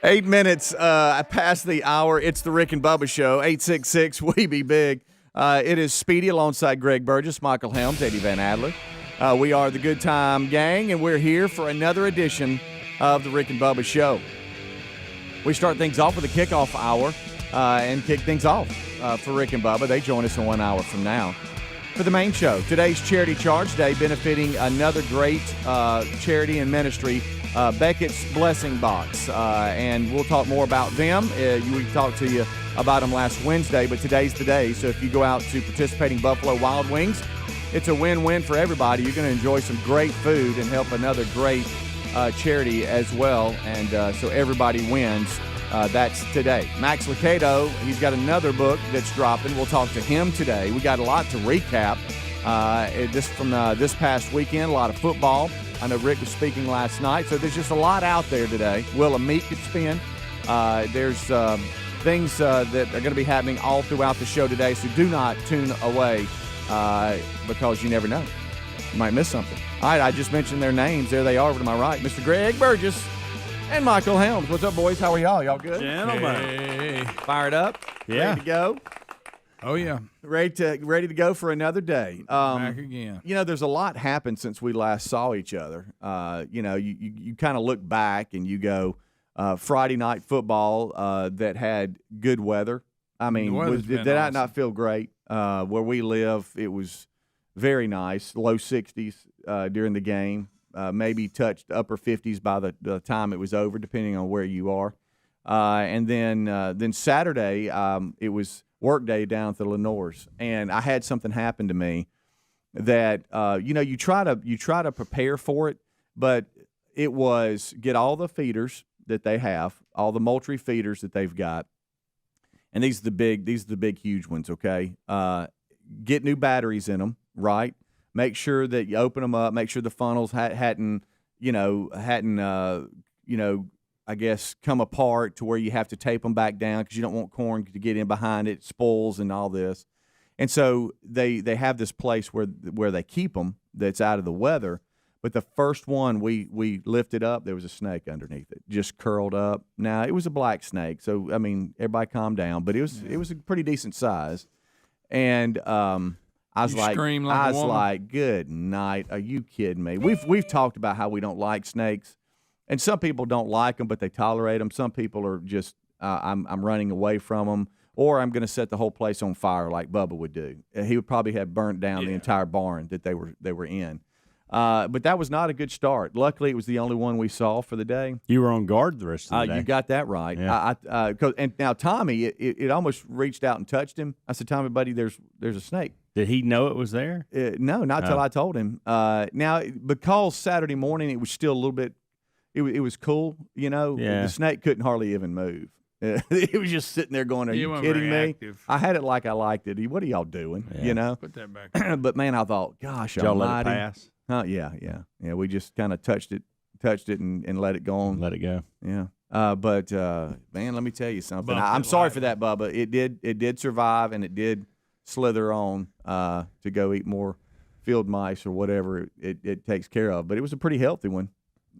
8 minutes past the hour. It's the Rick and Bubba Show. 866 We Be Big. It is Speedy alongside Greg Burgess, Michael Helms, Eddie Van Adler. We are the Good Time Gang, and we're here for another edition of the Rick and Bubba Show. We start things off with a kickoff hour and kick things off for Rick and Bubba. They join us in 1 hour from now for the main show. Today's Charity Charge Day, benefiting another great charity and ministry, Beckett's Blessing Box. And we'll talk more about them. We talked to you about them last Wednesday, but today's the day. So if you go out to participating Buffalo Wild Wings, it's a win-win for everybody. You're going to enjoy some great food and help another great charity as well. And so everybody wins. That's today. Max Lucado, he's got another book that's dropping. We'll talk to him today. We got a lot to recap from this past weekend, a lot of football. I know Rick was speaking last night, so there's just a lot out there today. Will a meat could spin. There's things that are going to be happening all throughout the show today, so do not tune away because you never know. You might miss something. All right, I just mentioned their names. There they are over to my right. Mr. Greg Burgess and Michael Helms. What's up, boys? How are y'all? Y'all good? Gentlemen. Hey. Fired up? Yeah. Ready to go? Oh, yeah. Ready to go for another day. Back again. You know, there's a lot happened since we last saw each other. You kind of look back and you go, Friday night football that had good weather. I mean, did that not feel great? Where we live, it was very nice, low 60s during the game. Maybe touched upper 50s by the time it was over, depending on where you are. And then Saturday, it was work day down at the Lenore's, and I had something happen to me that you try to prepare for it, but it was get all the feeders that they have, all the Moultrie feeders that they've got, and these are the big huge ones. Okay, get new batteries in them, right? Make sure that you open them up. Make sure the funnels hadn't I guess come apart to where you have to tape them back down because you don't want corn to get in behind it, spoils and all this. And so they have this place where they keep them that's out of the weather. But the first one we lifted up, there was a snake underneath it, just curled up. Now it was a black snake, so I mean everybody calm down. But it was a pretty decent size, and I was like, good night. Are you kidding me? We've talked about how we don't like snakes, and some people don't like them, but they tolerate them. Some people are just, I'm running away from them, or I'm going to set the whole place on fire like Bubba would do. He would probably have burnt down the entire barn that they were in. But that was not a good start. Luckily, it was the only one we saw for the day. You were on guard the rest of the day. You got that right. Yeah. And now Tommy, it almost reached out and touched him. I said, Tommy, buddy, there's a snake. Did he know it was there? No, not till I told him. Now, because Saturday morning it was still a little bit, it was cool, Yeah. The snake couldn't hardly even move. It was just sitting there going, are you kidding me? Active. I had it like I liked it. What are y'all doing, Put that back. But, man, I thought, gosh, Did y'all almighty. let it pass? Yeah. We just kind of touched it and let it go on. Let it go. Yeah. But man, let me tell you something. I'm sorry for that, Bubba. It did survive, and it did slither on to go eat more field mice or whatever it takes care of. But it was a pretty healthy one.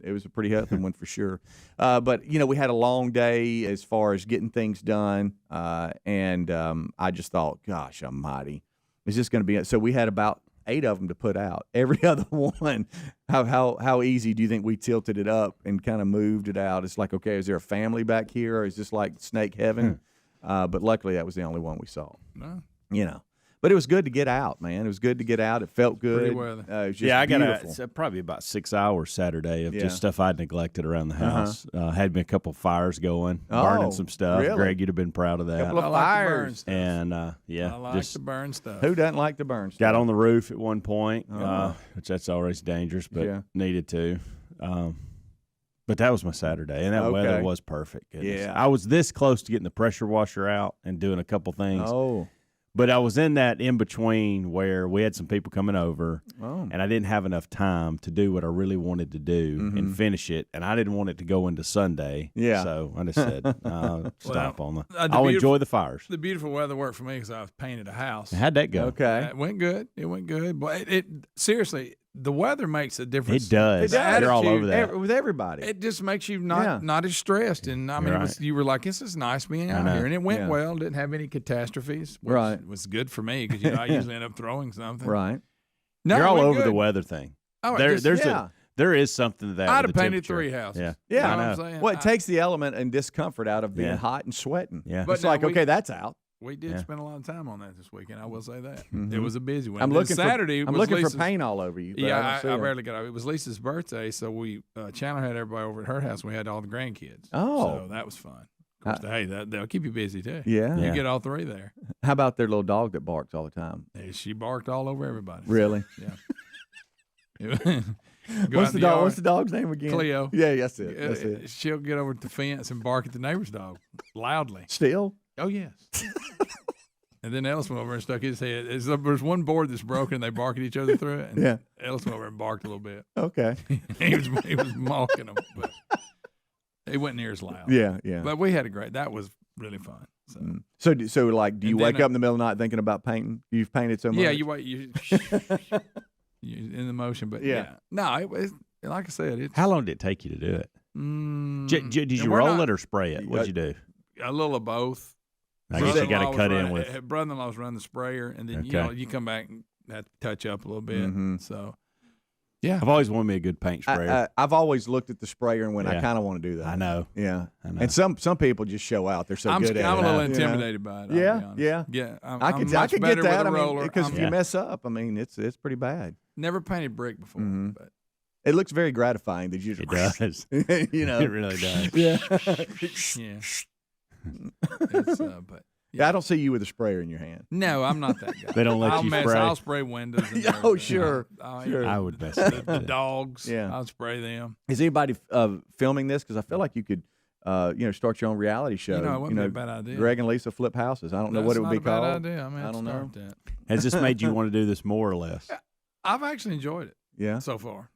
It was a pretty healthy one for sure. But, we had a long day as far as getting things done. And I just thought, gosh almighty, is this going to be – so we had about 8 of them to put out. Every other one, how easy do you think we tilted it up and kind of moved it out? It's like, okay, is there a family back here, or is this like snake heaven? But luckily, that was the only one we saw. No. But it was good to get out, man. It was good to get out. It felt good. Pretty weather. It was just beautiful. Probably about 6 hours Saturday of just stuff I'd neglected around the house. Had me a couple fires going, burning some stuff. Really? Greg, you'd have been proud of that. Couple of I like the fires. burn stuff. And I like the burn stuff. Who doesn't like the burn stuff? got on the roof at one point, which that's always dangerous, but needed to. But that was my Saturday, and that weather was perfect. Goodness. Yeah. I was this close to getting the pressure washer out and doing a couple things. Oh. But I was in that in-between where we had some people coming over, and I didn't have enough time to do what I really wanted to do and finish it, and I didn't want it to go into Sunday. Yeah. So I just said, stop on the I'll enjoy the fires. The beautiful weather worked for me because I was painted a house. How'd that go? Okay. It went good. But it seriously, the weather makes a difference. It does. They're all over that. With everybody. It just makes you not as stressed. And I mean, you were like, this is nice being out here. And it went well. Didn't have any catastrophes, which was good for me because, I usually end up throwing something. Right. No, you're all over the weather thing. Oh, there is something to that. I'd have painted 3 houses. Yeah. You know what I'm saying? Well, it takes the element and discomfort out of being hot and sweating. Yeah. But it's like, okay, that's out. We did spend a lot of time on that this weekend. I will say that. It was a busy one. I'm looking for paint all over you. Yeah, I rarely got out. It was Lisa's birthday, so we Chandler had everybody over at her house. We had all the grandkids. Oh. So that was fun. Of course, they'll keep you busy too. Yeah. You get all 3 there. How about their little dog that barks all the time? Hey, she barked all over everybody. Really? Yeah. What's the dog's name again? Cleo. Yeah, that's it. She'll get over to the fence and bark at the neighbor's dog loudly. Still? Oh, yes. And then Ellis went over and stuck his head. There's one board that's broken, and they bark at each other through it. And Ellis went over and barked a little bit. Okay. he was mocking them, but he wasn't near as loud. Yeah. But we had that was really fun. So like, do you wake up in the middle of the night thinking about painting? You've painted so much? Yeah, you in the motion, but no, it was like I said. How long did it take you to do it? Did you roll it or spray it? What'd you do? A little of both. I guess you got to cut in with. Brother-in-law's run the sprayer, and then you come back and have to touch up a little bit. So, yeah, I've always wanted me a good paint sprayer. I've always looked at the sprayer and went, I kind of want to do that. I know. Yeah, I know. And some people just show out. They're so good at it. I'm a little intimidated by it. Yeah. I could get that. I mean, because if you mess up, I mean, it's pretty bad. Never painted brick before, but it looks very gratifying. That it does. It really does. Yeah. But I don't see you with a sprayer in your hand. No, I'm not that guy. They don't let you spray. I'll spray windows. Sure. I would mess the dogs. Yeah, I'll spray them. Is anybody filming this? Because I feel like you could, start your own reality show. It wouldn't be a bad idea. Greg and Lisa flip houses. I don't know what it would be called. That's not a bad idea. I don't know. That. Has this made you want to do this more or less? I've actually enjoyed it. Yeah. So far.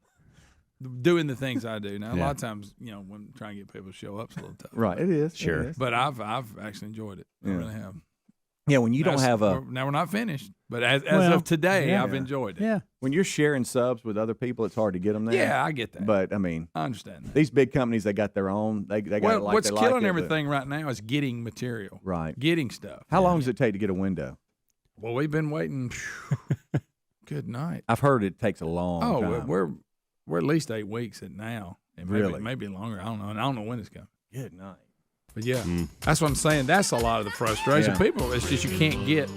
Doing the things I do now. A lot of times, when trying to get people to show up, it's a little tough. Right, it is. Sure. It is. But I've actually enjoyed it. I really have. Yeah, when you don't have now we're not finished, but as of today, I've enjoyed it. Yeah. When you're sharing subs with other people, it's hard to get them there. Yeah, I get that. But I mean, I understand that. These big companies, they got their own. They got it like what's they killing like it, everything right now is getting material. Right. Getting stuff. How long does it take to get a window? Well, we've been waiting. Good night. I've heard it takes a long time. We're at least 8 weeks at now. And maybe longer. I don't know. And I don't know when it's coming. Good night. But that's what I'm saying. That's a lot of the frustration. People, it's just you can't get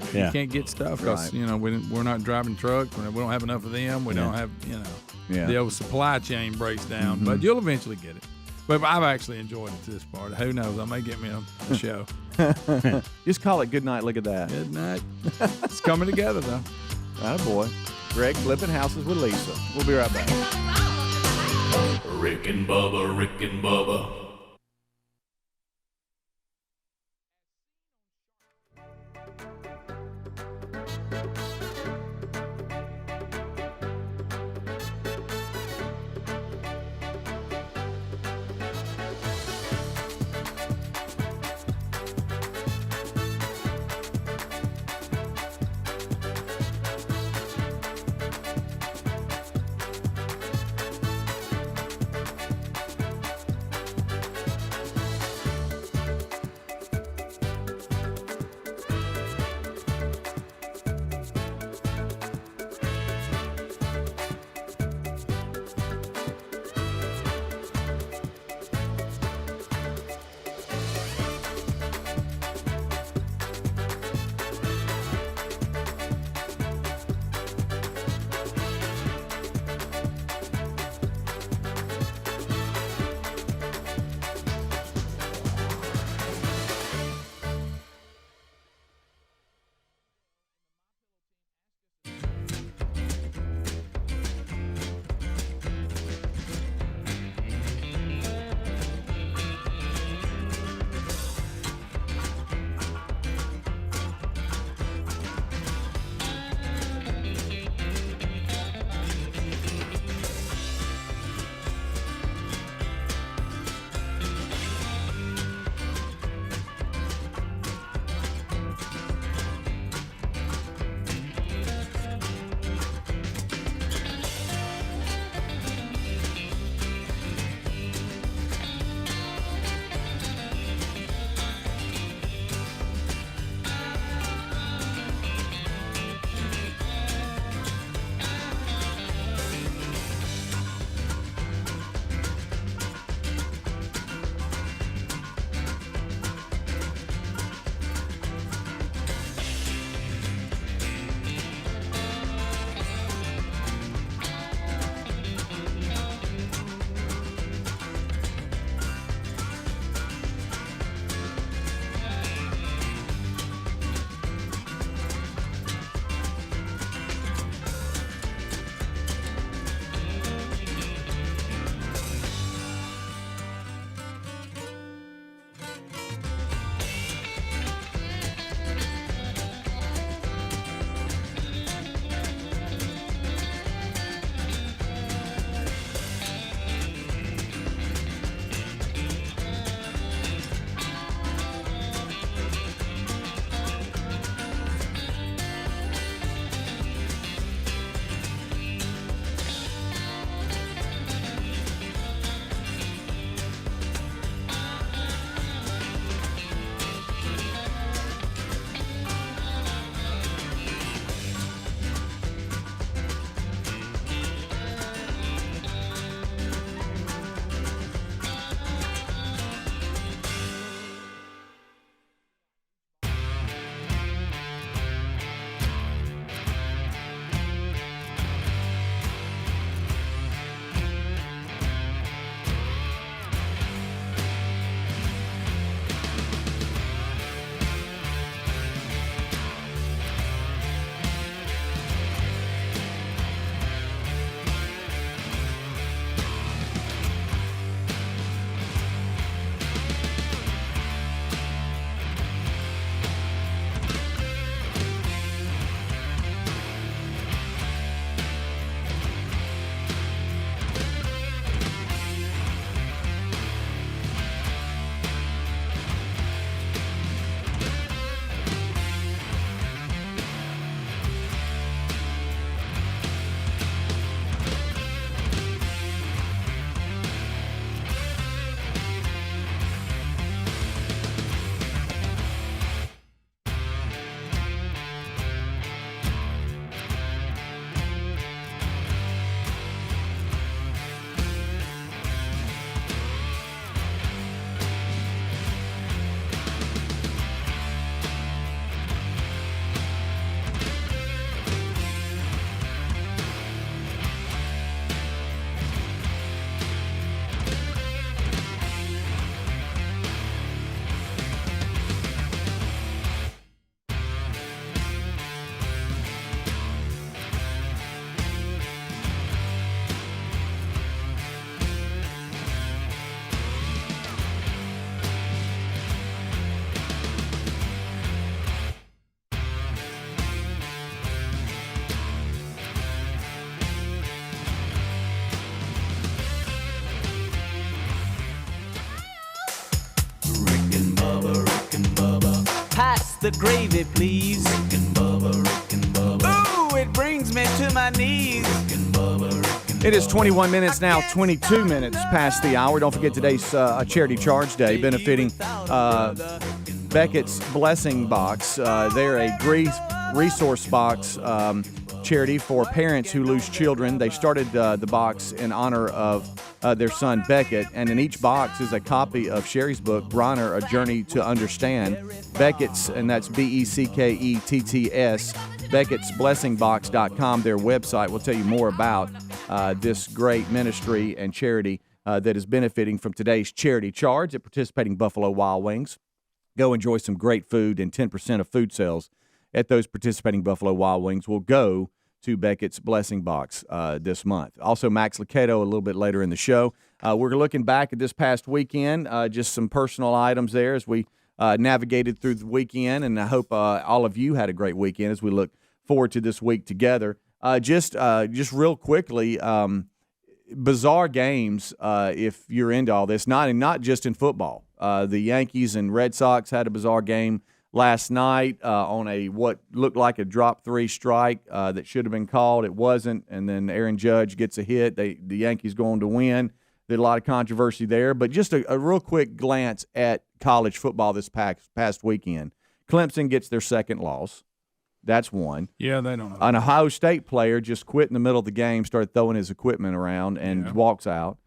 stuff because we're not driving trucks. We don't have enough of them. We don't have the old supply chain breaks down. But you'll eventually get it. But I've actually enjoyed it to this part. Who knows? I may get me a show. Just call it good night. Look at that. Good night. It's coming together though. Attaboy. Greg flipping houses with Lisa. We'll be right back. Rick and Bubba, Rick and Bubba. the gravy, please. Rick and Bubba. Ooh, it brings me to my knees. Rick and Bubba. It is 21 minutes now, 22 minutes past the hour. Don't forget today's Charity Charge Day, benefiting Beckett's Blessing Box. They're a grief resource box charity for parents who lose children. They started the box in honor of their son Beckett, and in each box is a copy of Sherry's book, Bronner, A Journey to Understand. Beckett's, and that's Becketts, BeckettsBlessingBox.com, their website will tell you more about this great ministry and charity that is benefiting from today's charity charge at participating Buffalo Wild Wings. Go enjoy some great food, and 10% of food sales at those participating Buffalo Wild Wings will go to Beckett's Blessing Box this month. Also, Max Lucado a little bit later in the show. We're looking back at this past weekend, just some personal items there as we navigated through the weekend, and I hope all of you had a great weekend as we look forward to this week together. Just real quickly, bizarre games if you're into all this, not just in football. The Yankees and Red Sox had a bizarre game last night on a what looked like a drop 3 strike that should have been called. It wasn't, and then Aaron Judge gets a hit. The Yankees go on to win. There's a lot of controversy there, but just a real quick glance at college football this past weekend. Clemson gets their second loss. That's one. Yeah, they don't know. An Ohio State player just quit in the middle of the game, started throwing his equipment around, and walks out.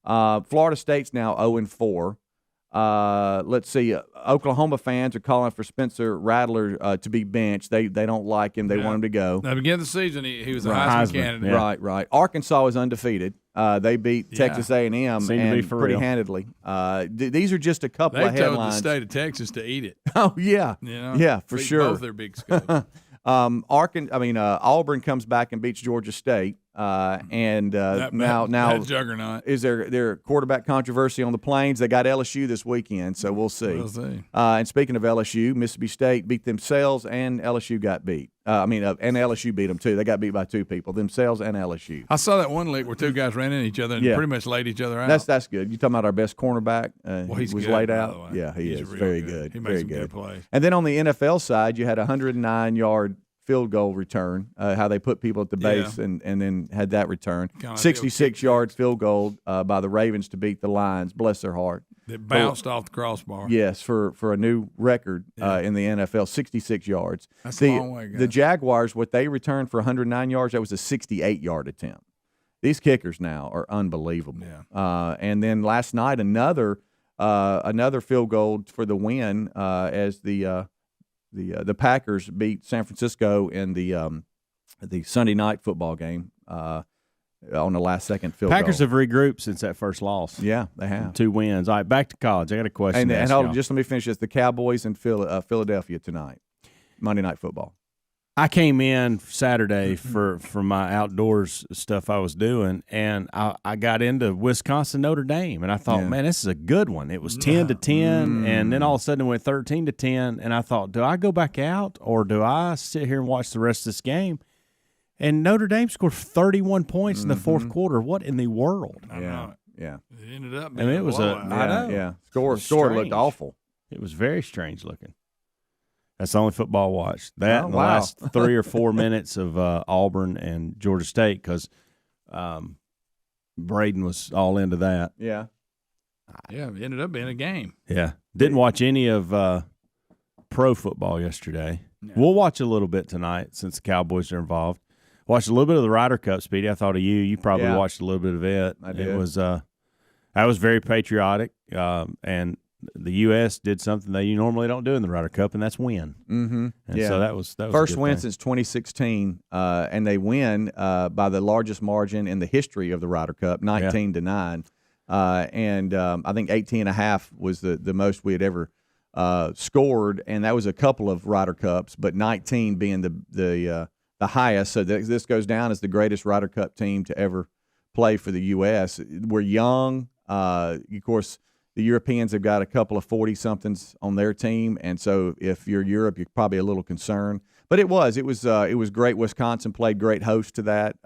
Florida State's now 0-4. Let's see. Oklahoma fans are calling for Spencer Rattler to be benched. They don't like him. They want him to go. Now, beginning of the season, he was a Heisman candidate. Yeah. Right. Arkansas is undefeated. They beat Texas A&M and pretty handedly. These are just a couple of headlines. They told the state of Texas to eat it. Oh yeah, yeah, for sure. Both their big schools. Auburn comes back and beats Georgia State, and now juggernaut. Is there quarterback controversy on the Plains? They got LSU this weekend, so we'll see. And speaking of LSU, Mississippi State beat themselves, and LSU got beat. And LSU beat them too. They got beat by 2 people, themselves and LSU. I saw that one lick where 2 guys ran into each other and pretty much laid each other out. That's good. You talking about our best cornerback? He's was good, laid by out. the way. Yeah, he He's is real very good. good. He Very made some good. good plays. And then on the NFL side, you had a 109-yard field goal return. How they put people at the base and then had that return. 66-yard field goal by the Ravens to beat the Lions. Bless their heart. It bounced off the crossbar. Yes, for a new record in the NFL, 66 yards. That's a long way, guys. The Jaguars, what they returned for 109 yards, that was a 68-yard attempt. These kickers now are unbelievable. Yeah. And then last night, another field goal for the win as the Packers beat San Francisco in the Sunday night football game. On the last-second field Packers goal. have regrouped since that first loss. Yeah, they have. 2 wins. All right, back to college. I got a question. And just let me finish this. The Cowboys in Philadelphia tonight, Monday Night Football. I came in Saturday for my outdoors stuff I was doing, and I got into Wisconsin Notre Dame, and I thought, man, this is a good one. It was 10-10, and then all of a sudden it went 13-10, and I thought, do I go back out or do I sit here and watch the rest of this game? And Notre Dame scored 31 points in the fourth quarter. What in the world? Yeah. It ended up being it was blowout. I know. Yeah. Score looked awful. It was very strange looking. That's the only football I watched. That and the last 3 or 4 minutes of Auburn and Georgia State because Braden was all into that. Yeah. Yeah, it ended up being a game. Yeah. Didn't watch any of pro football yesterday. No. We'll watch a little bit tonight since the Cowboys are involved. Watched a little bit of the Ryder Cup, Speedy. I thought of you. You probably watched a little bit of it. I did. It was that was very patriotic, and the U.S. did something they normally don't do in the Ryder Cup, and that's win. Mm-hmm. And so that was first a good win thing. since 2016, and they win by the largest margin in the history of the Ryder Cup, 19-9. And I think 18.5 was the most we had ever scored, and that was a couple of Ryder Cups, but 19 being the highest. So this goes down as the greatest Ryder Cup team to ever play for the U.S. We're young. Of course, the Europeans have got a couple of 40-somethings on their team, and so if you're Europe, you're probably a little concerned. But it was great. Wisconsin played great host to that.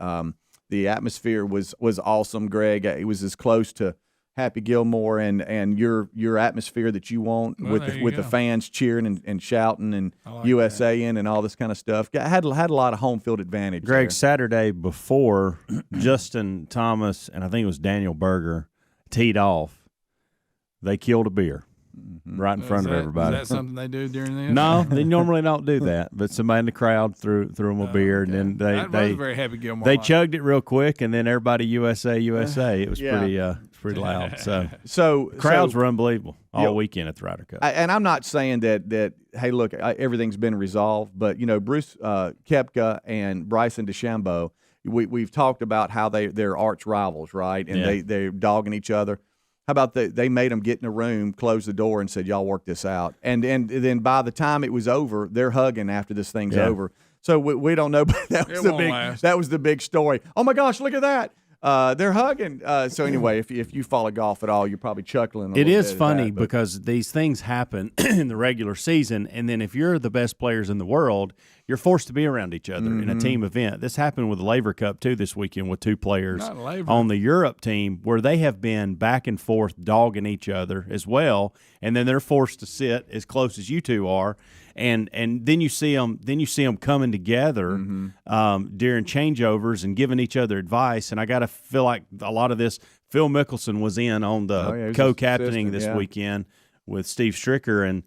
The atmosphere was awesome, Greg. It was as close to Happy Gilmore and your atmosphere that you want with the fans cheering and shouting and USA and all this kind of stuff. Had a lot of home field advantage. Greg, there. Saturday before Justin Thomas and I think it was Daniel Berger teed off, they killed a beer right in front of everybody. Is that something they do during this? No, they normally don't do that. But somebody in the crowd threw them a beer, and then they very Happy Gilmore. They chugged it real quick, and then everybody USA. It was pretty loud. So crowds were unbelievable all weekend at the Ryder Cup. And I'm not saying that hey, look, everything's been resolved, but Bruce Koepka and Bryson DeChambeau, we've talked about how they're arch rivals, right? And they're dogging each other. How about they made them get in a room, close the door, and said, y'all work this out. And then by the time it was over, they're hugging after this thing's over. So we don't know, but that was the big story. Oh, my gosh, look at that. They're hugging. So anyway, if you follow golf at all, you're probably chuckling. It is funny because these things happen in the regular season, and then if you're the best players in the world, you're forced to be around each other in a team event. This happened with the Laver Cup too this weekend with two players on the Europe team where they have been back and forth dogging each other as well, and then they're forced to sit as close as you two are. And then you see them coming together during changeovers and giving each other advice. And I got to feel like a lot of this. Phil Mickelson was in on the co-captaining this weekend with Steve Stricker, and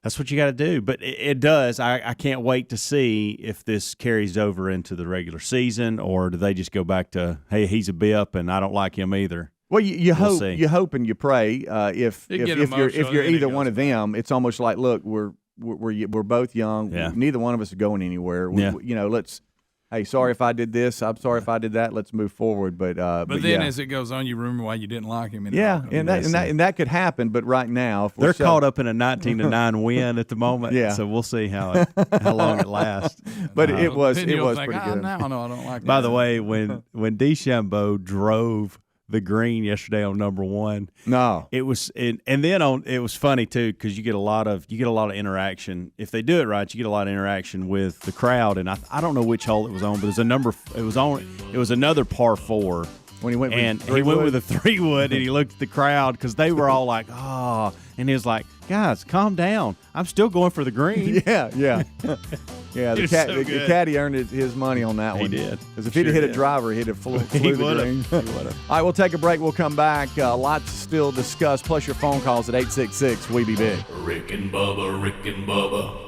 that's what you got to do. But it does. I can't wait to see if this carries over into the regular season, or do they just go back to, hey, he's a bip and I don't like him either. Well, you hope and you pray. If you're either one of them, it's almost like, look, we're both young. Yeah. Neither one of us is going anywhere. Let's. Hey, sorry if I did this. I'm sorry if I did that. Let's move forward. But then as it goes on, you remember why you didn't like him. And that could happen. But right now, if they're caught up in a 19-9 win at the moment. Yeah. So we'll see how long it lasts. But it was pretty good. No, I don't like. By the way, when DeChambeau drove the green yesterday on number one. No, it was, and then it was funny too because you get a lot of interaction. If they do it right, you get a lot of interaction with the crowd. And I don't know which hole it was on, but it was another par 4 when he went with a 3-wood, and he looked at the crowd because they were all like, oh, and he was like, guys, calm down. I'm still going for the green. Yeah. Yeah, the caddy earned his money on that one. He did. Because if he'd have hit a driver, he'd have flew the green. He would have. All right, we'll take a break. We'll come back. Lots to still discuss, plus your phone calls at 866-WE-BE-BIG. Rick and Bubba.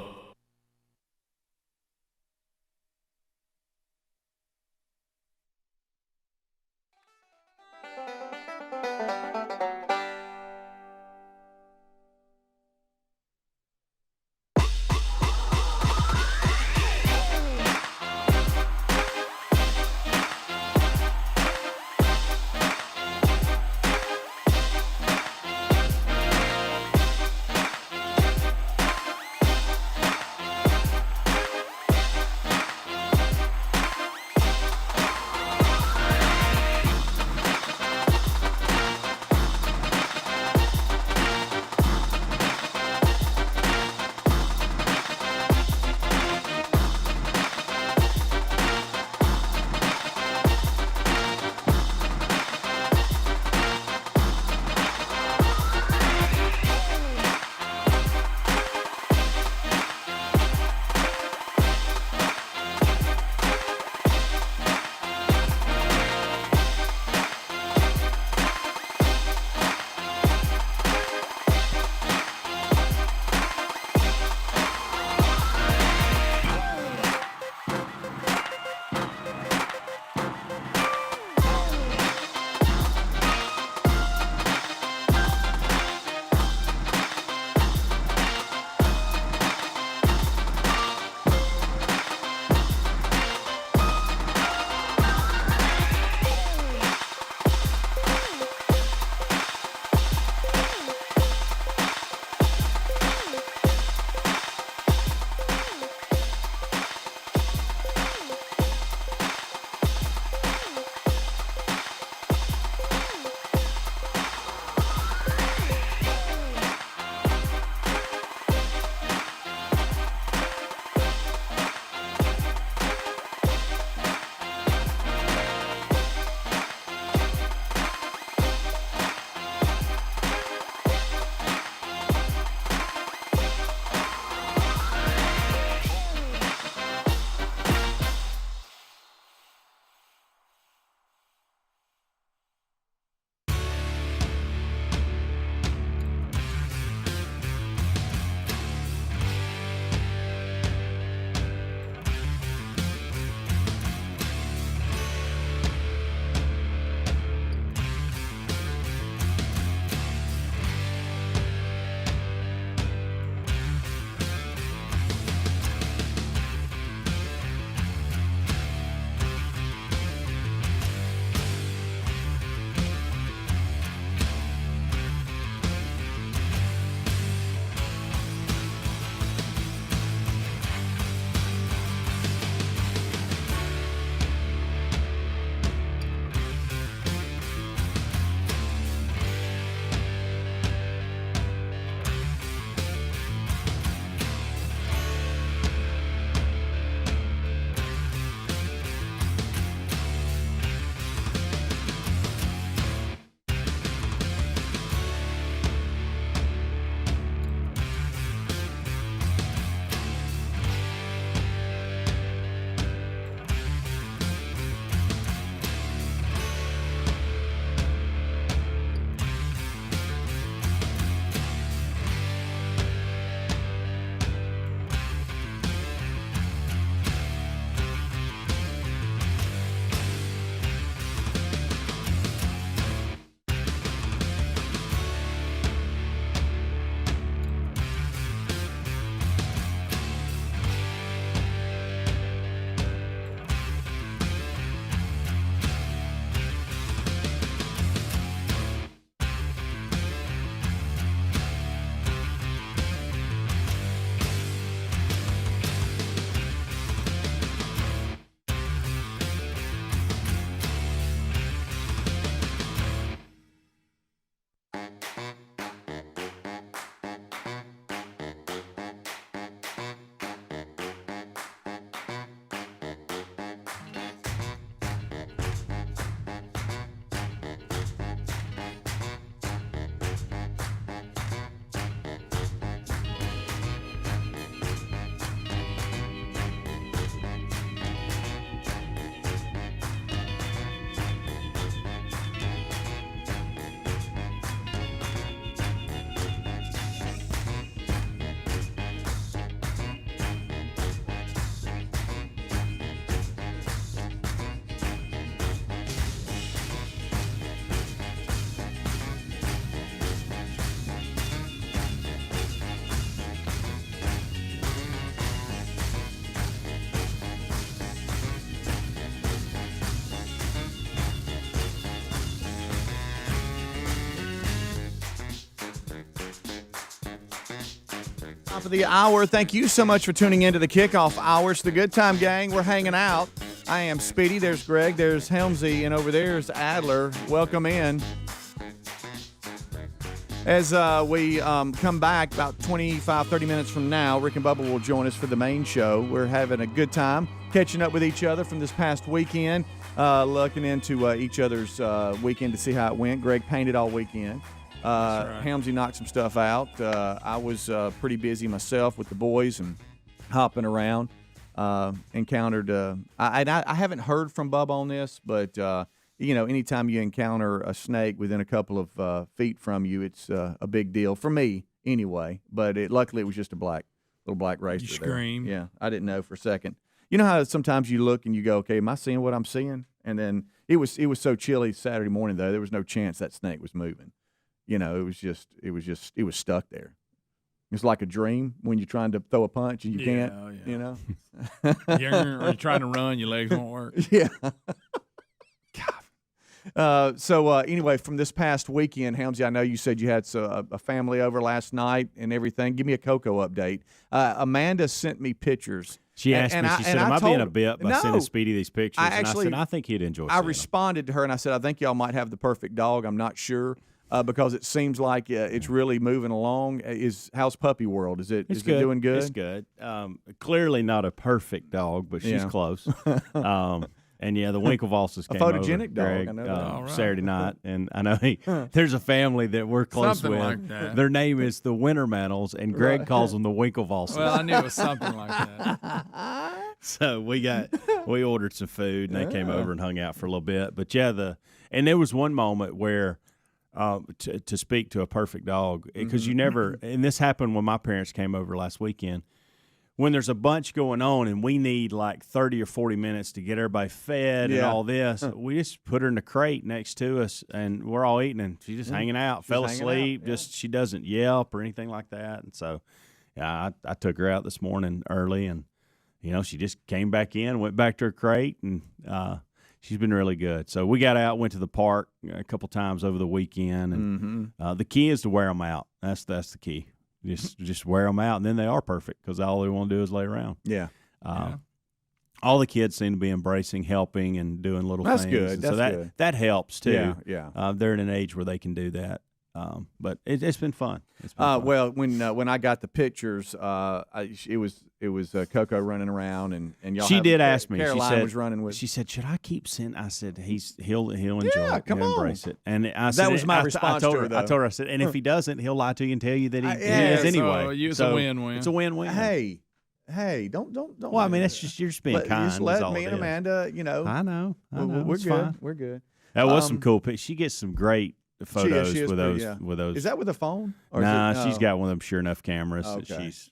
top of the hour. Thank you so much for tuning into the Kickoff Hour. It's the Good Time Gang. We're hanging out. I am Speedy. There's Greg. There's Helmsy. And over there's Adler. Welcome in. As we come back about 25, 30 minutes from now, Rick and Bubba will join us for the main show. We're having a good time catching up with each other from this past weekend, looking into each other's weekend to see how it went. Greg painted all weekend. Right. Helmsy knocked some stuff out. I was pretty busy myself with the boys and hopping around. Encountered I haven't heard from Bubba on this, but anytime you encounter a snake within a couple of feet from you, it's a big deal for me anyway. But luckily it was just a little black racer. You screamed. Yeah, I didn't know for a second. You know how sometimes you look and you go, okay, am I seeing what I'm seeing? And then it was so chilly Saturday morning though, there was no chance that snake was moving. It was stuck there. It's like a dream when you're trying to throw a punch and you can't. Or you're trying to run, your legs won't work. Yeah. Anyway, from this past weekend, Helmsy, I know you said you had a family over last night and everything. Give me a Coco update. Amanda sent me pictures. She asked me, she said, am I being a bit by sending Speedy these pictures? I said, I think he'd enjoy seeing them. I responded to her and I said, I think y'all might have the perfect dog. I'm not sure. Because it seems like it's really moving along. How's Puppy World? Is it doing good? It's good. Clearly not a perfect dog, but she's close. And the Winklevolses came over. A photogenic dog. Greg, I know that. right. Saturday night, and I know there's a family that we're close something with. Like that. Their name is the Wintermantles, and Greg calls them the Winklevolses. Well, I knew it was something like that. So we ordered some food, and they came over and hung out for a little bit. But and there was one moment where. To speak to a perfect dog, because you never, and this happened when my parents came over last weekend, when there's a bunch going on and we need like 30 or 40 minutes to get everybody fed and all this, we just put her in the crate next to us and we're all eating and she's just hanging out, fell asleep, she doesn't yelp or anything like that. And so I took her out this morning early and, she just came back in, went back to her crate and, she's been really good. So we got out, went to the park a couple times over the weekend, and the key is to wear them out. That's the key. Just wear them out, and then they are perfect because all they want to do is lay around. Yeah. All the kids seem to be embracing, helping, and doing little things. Good. That's good. That helps too. Yeah. They're in an age where they can do that. But it's been fun. Well, when I got the pictures, it was Coco running around and y'all. She did ask me. Caroline was running with. She said, "Should I keep sending?" I said, "He'll enjoy it. Come he'll on. embrace it." And I said, that was my response to her. Though. I told her, I said, "And if he doesn't, he'll lie to you and tell you that he is anyway." It's a win-win. It's a win-win. Hey, don't. Well, I mean, that's just you're just being kind. Just let me and Amanda, I know. We're good. Fine. We're good. That was some cool pictures. She gets some great photos with those. Is that with a phone? Or she's got one of them Sure Enough cameras. Okay. That she's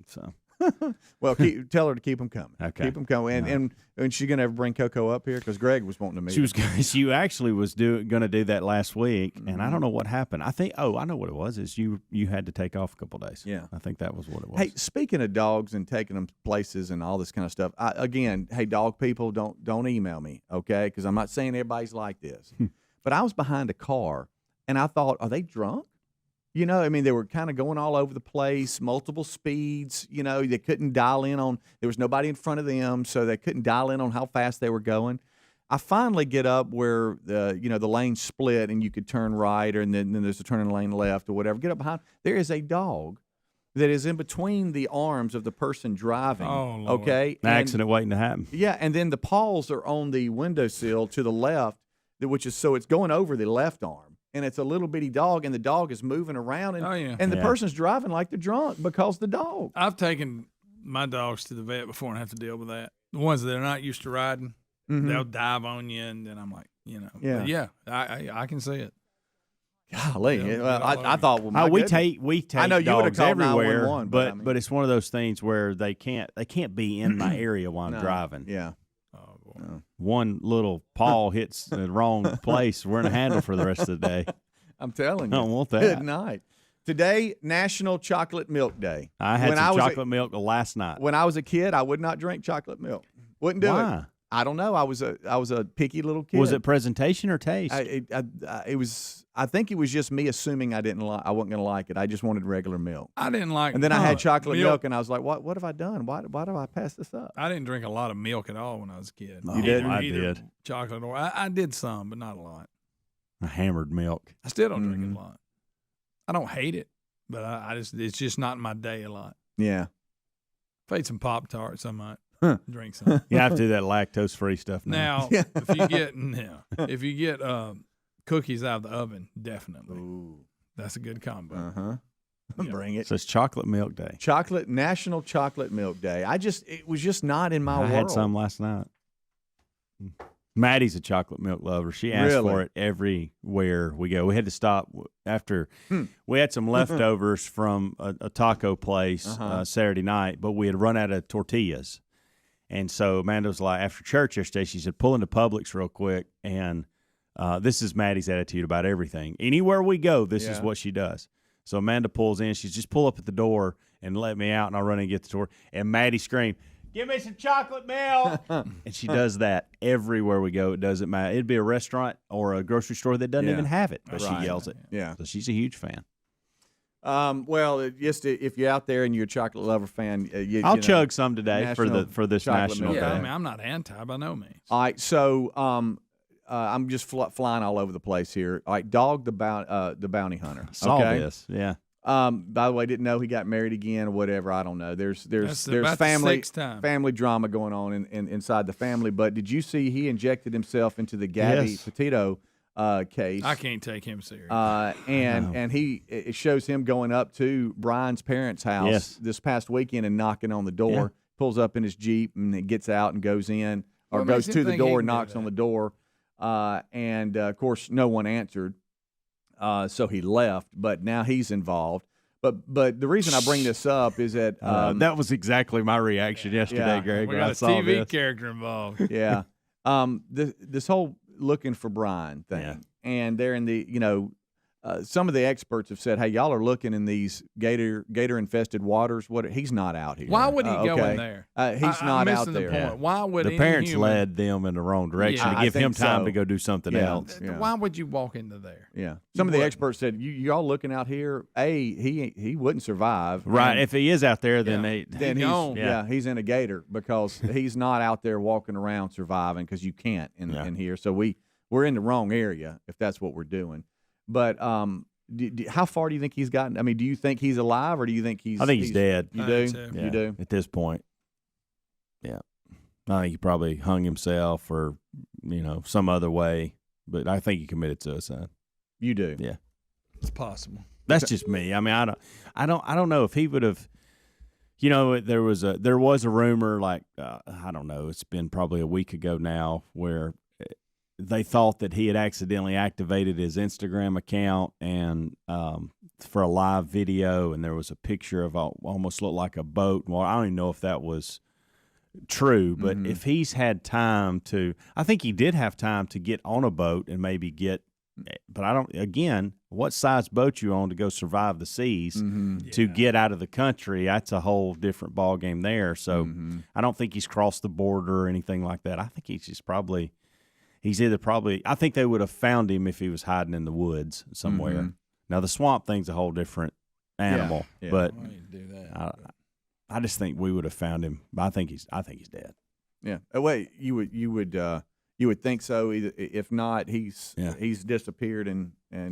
so. Well, tell her to keep them coming. Okay. Keep them coming. And she's gonna ever bring Coco up here because Greg was wanting to meet. She actually was going to do that last week, and I don't know what happened. I think. I know what it was. Is you had to take off a couple days. Yeah. I think that was what it was. Hey, speaking of dogs and taking them places and all this kind of stuff. Hey, dog people, don't email me, okay? Because I'm not saying everybody's like this. But I was behind a car, and I thought, are they drunk? They were kind of going all over the place, multiple speeds. They couldn't dial in on – there was nobody in front of them, so they couldn't dial in on how fast they were going. I finally get up where, the lane split and you could turn right and then there's a turning lane left or whatever. Get up behind – there is a dog that is in between the arms of the person driving. Oh, Lord. Okay? An accident waiting to happen. Yeah, and then the paws are on the windowsill to the left, so it's going over the left arm. And it's a little bitty dog, and the dog is moving around, and the person's driving like they're drunk because the dog. I've taken my dogs to the vet before and have to deal with that. The ones that are not used to riding, they'll dive on you, and then I'm like, Yeah. But I can see it. Golly, I thought we take I know you would have dogs called everywhere, 911, but it's one of those things where they can't be in my area while I'm driving. Yeah. One little paw hits the wrong place, we're in a handle for the rest of the day. I'm telling you. I don't want that. Good night. Today, National Chocolate Milk Day. I had some chocolate milk last night. When I was a kid, I would not drink chocolate milk. Wouldn't do it. I don't know. I was a picky little kid. Was it presentation or taste? It was. I think it was just me assuming I wasn't going to like it. I just wanted regular milk. I didn't like. And then I had chocolate milk, and I was like, "What have I done? Why do I pass this up?" I didn't drink a lot of milk at all when I was a kid. You didn't? I did. Chocolate or I did some, but not a lot. I hammered milk. I still don't drink it a lot. I don't hate it, but it's just not in my day a lot. Yeah. If I ate some Pop-Tarts, I might drink some. You have to do that lactose-free stuff now. Now, if you get cookies out of the oven, definitely. Ooh. That's a good combo. Yep. Bring it. So it's Chocolate Milk Day. National Chocolate Milk Day. It was just not in my world. I had some last night. Maddie's a chocolate milk lover. She asks for it everywhere we go. We had to stop after we had some leftovers from a taco place Saturday night, but we had run out of tortillas. And so Amanda was like, after church yesterday, she said, pull into Publix real quick. And this is Maddie's attitude about everything. Anywhere we go, this is what she does. So Amanda pulls in. She's just pull up at the door and let me out, and I'll run and get the door. And Maddie screamed, "Give me some chocolate milk!" And she does that everywhere we go. It doesn't matter. It'd be a restaurant or a grocery store that doesn't even have it, but she yells it. Yeah. So she's a huge fan. Well, just if you're out there and you're a chocolate lover fan, I'll chug some today for this national day. Yeah, I mean, I'm not anti by no means. All right, so I'm just flying all over the place here. All right, Dog the Bounty Hunter. Saw this, yeah. By the way, didn't know he got married again or whatever. I don't know. There's family drama going on inside the family. But did you see he injected himself into the Gabby Petito case? I can't take him serious. And it shows him going up to Brian's parents' house this past weekend and knocking on the door. Yeah. Pulls up in his Jeep and it gets out and goes in or goes to the door and knocks on the door. And of course, no one answered. So he left, but now he's involved. But the reason I bring this up is that that was exactly my reaction yesterday, Greg. We got a TV character involved. Yeah. This whole looking for Brian thing, and they're in the some of the experts have said, hey, y'all are looking in these gator infested waters. He's not out here. Why would he go in there? He's not out there. The point. Why would the parents led them in the wrong direction to give him time to go do something else? Yeah. Why would you walk into there? Yeah. Some of the experts said, y'all looking out here, he wouldn't survive. Right. And if he is out there, then he's in a gator because he's not out there walking around surviving because you can't in here. So we're in the wrong area if that's what we're doing. But how far do you think he's gotten? I mean, do you think he's alive or do you think he's? I think he's dead. You do? Yeah, you do? At this point. Yeah. I think he probably hung himself or, some other way. But I think he committed suicide. You do? Yeah. It's possible. That's just me. I mean, I don't know if he would have. There was a rumor I don't know. It's been probably a week ago now where they thought that he had accidentally activated his Instagram account and for a live video, and there was a picture of almost looked like a boat. Well, I don't even know if that was true, but if he's had time to, I think he did have time to get on a boat and maybe get. But I don't. Again, what size boat you on to go survive the seas to get out of the country? That's a whole different ball game there. So I don't think he's crossed the border or anything like that. I think he's just probably. He's either probably. I think they would have found him if he was hiding in the woods somewhere. Now the swamp thing's a whole different animal, but I just think we would have found him. I think he's dead. Yeah. Wait, you would think so. If not, he's disappeared and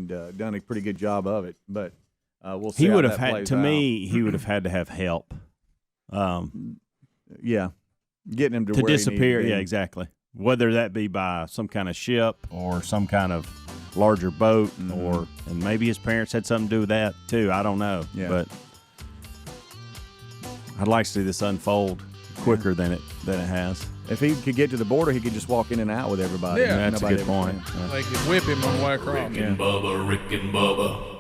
done a pretty good job of it. But we'll see. He how would that have had plays to out. me. He would have had to have help. Getting him to where disappear. He yeah, exactly. Whether that be by some kind of ship or some kind of larger boat, and maybe his parents had something to do with that too. I don't know. Yeah. But I'd like to see this unfold quicker than it has. If he could get to the border, he could just walk in and out with everybody. Yeah, that's a good point. They could whip him on the way across. Rick and Bubba.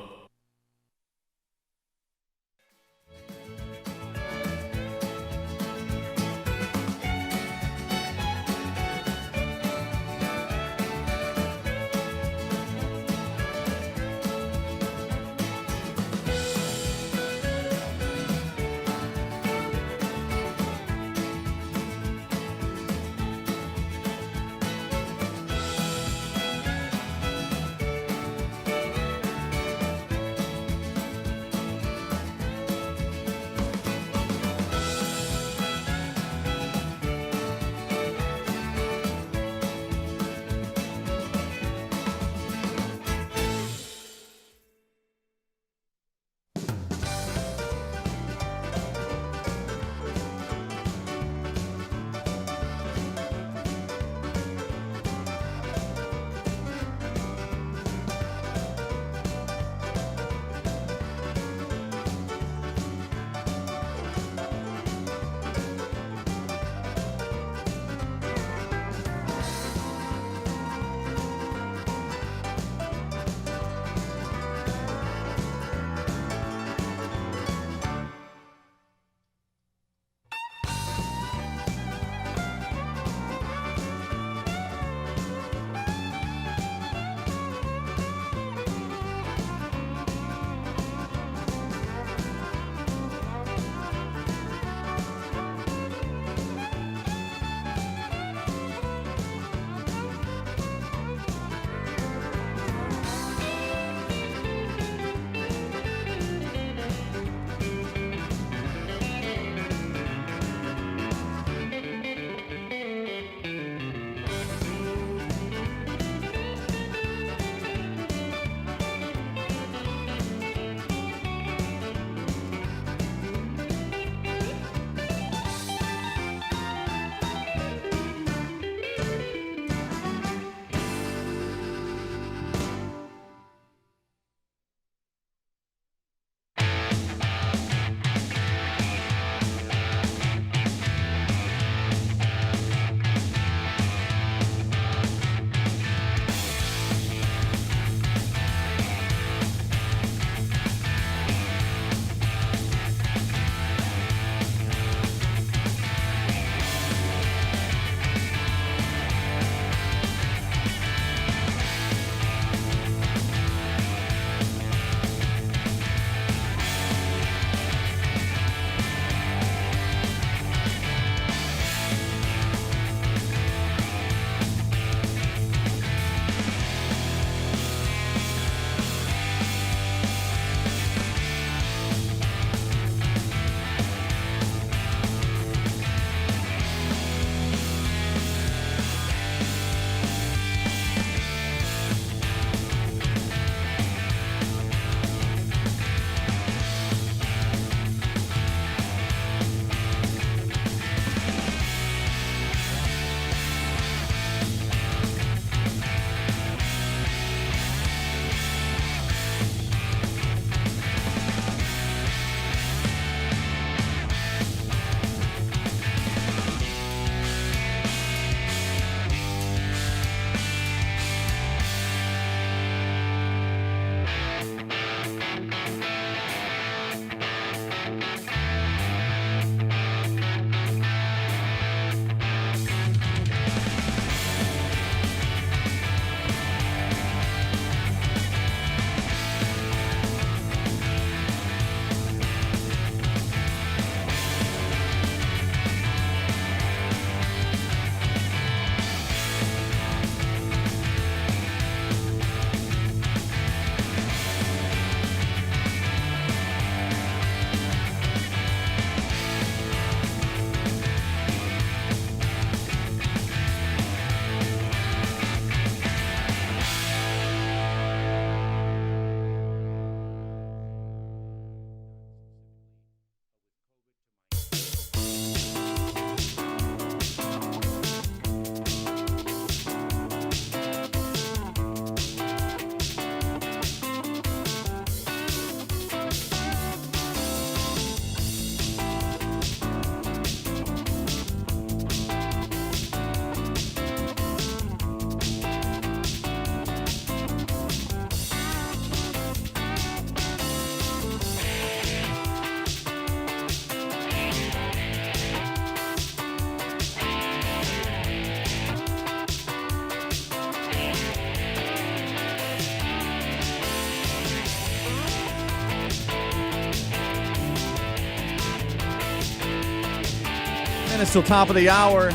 minutes till top of the hour.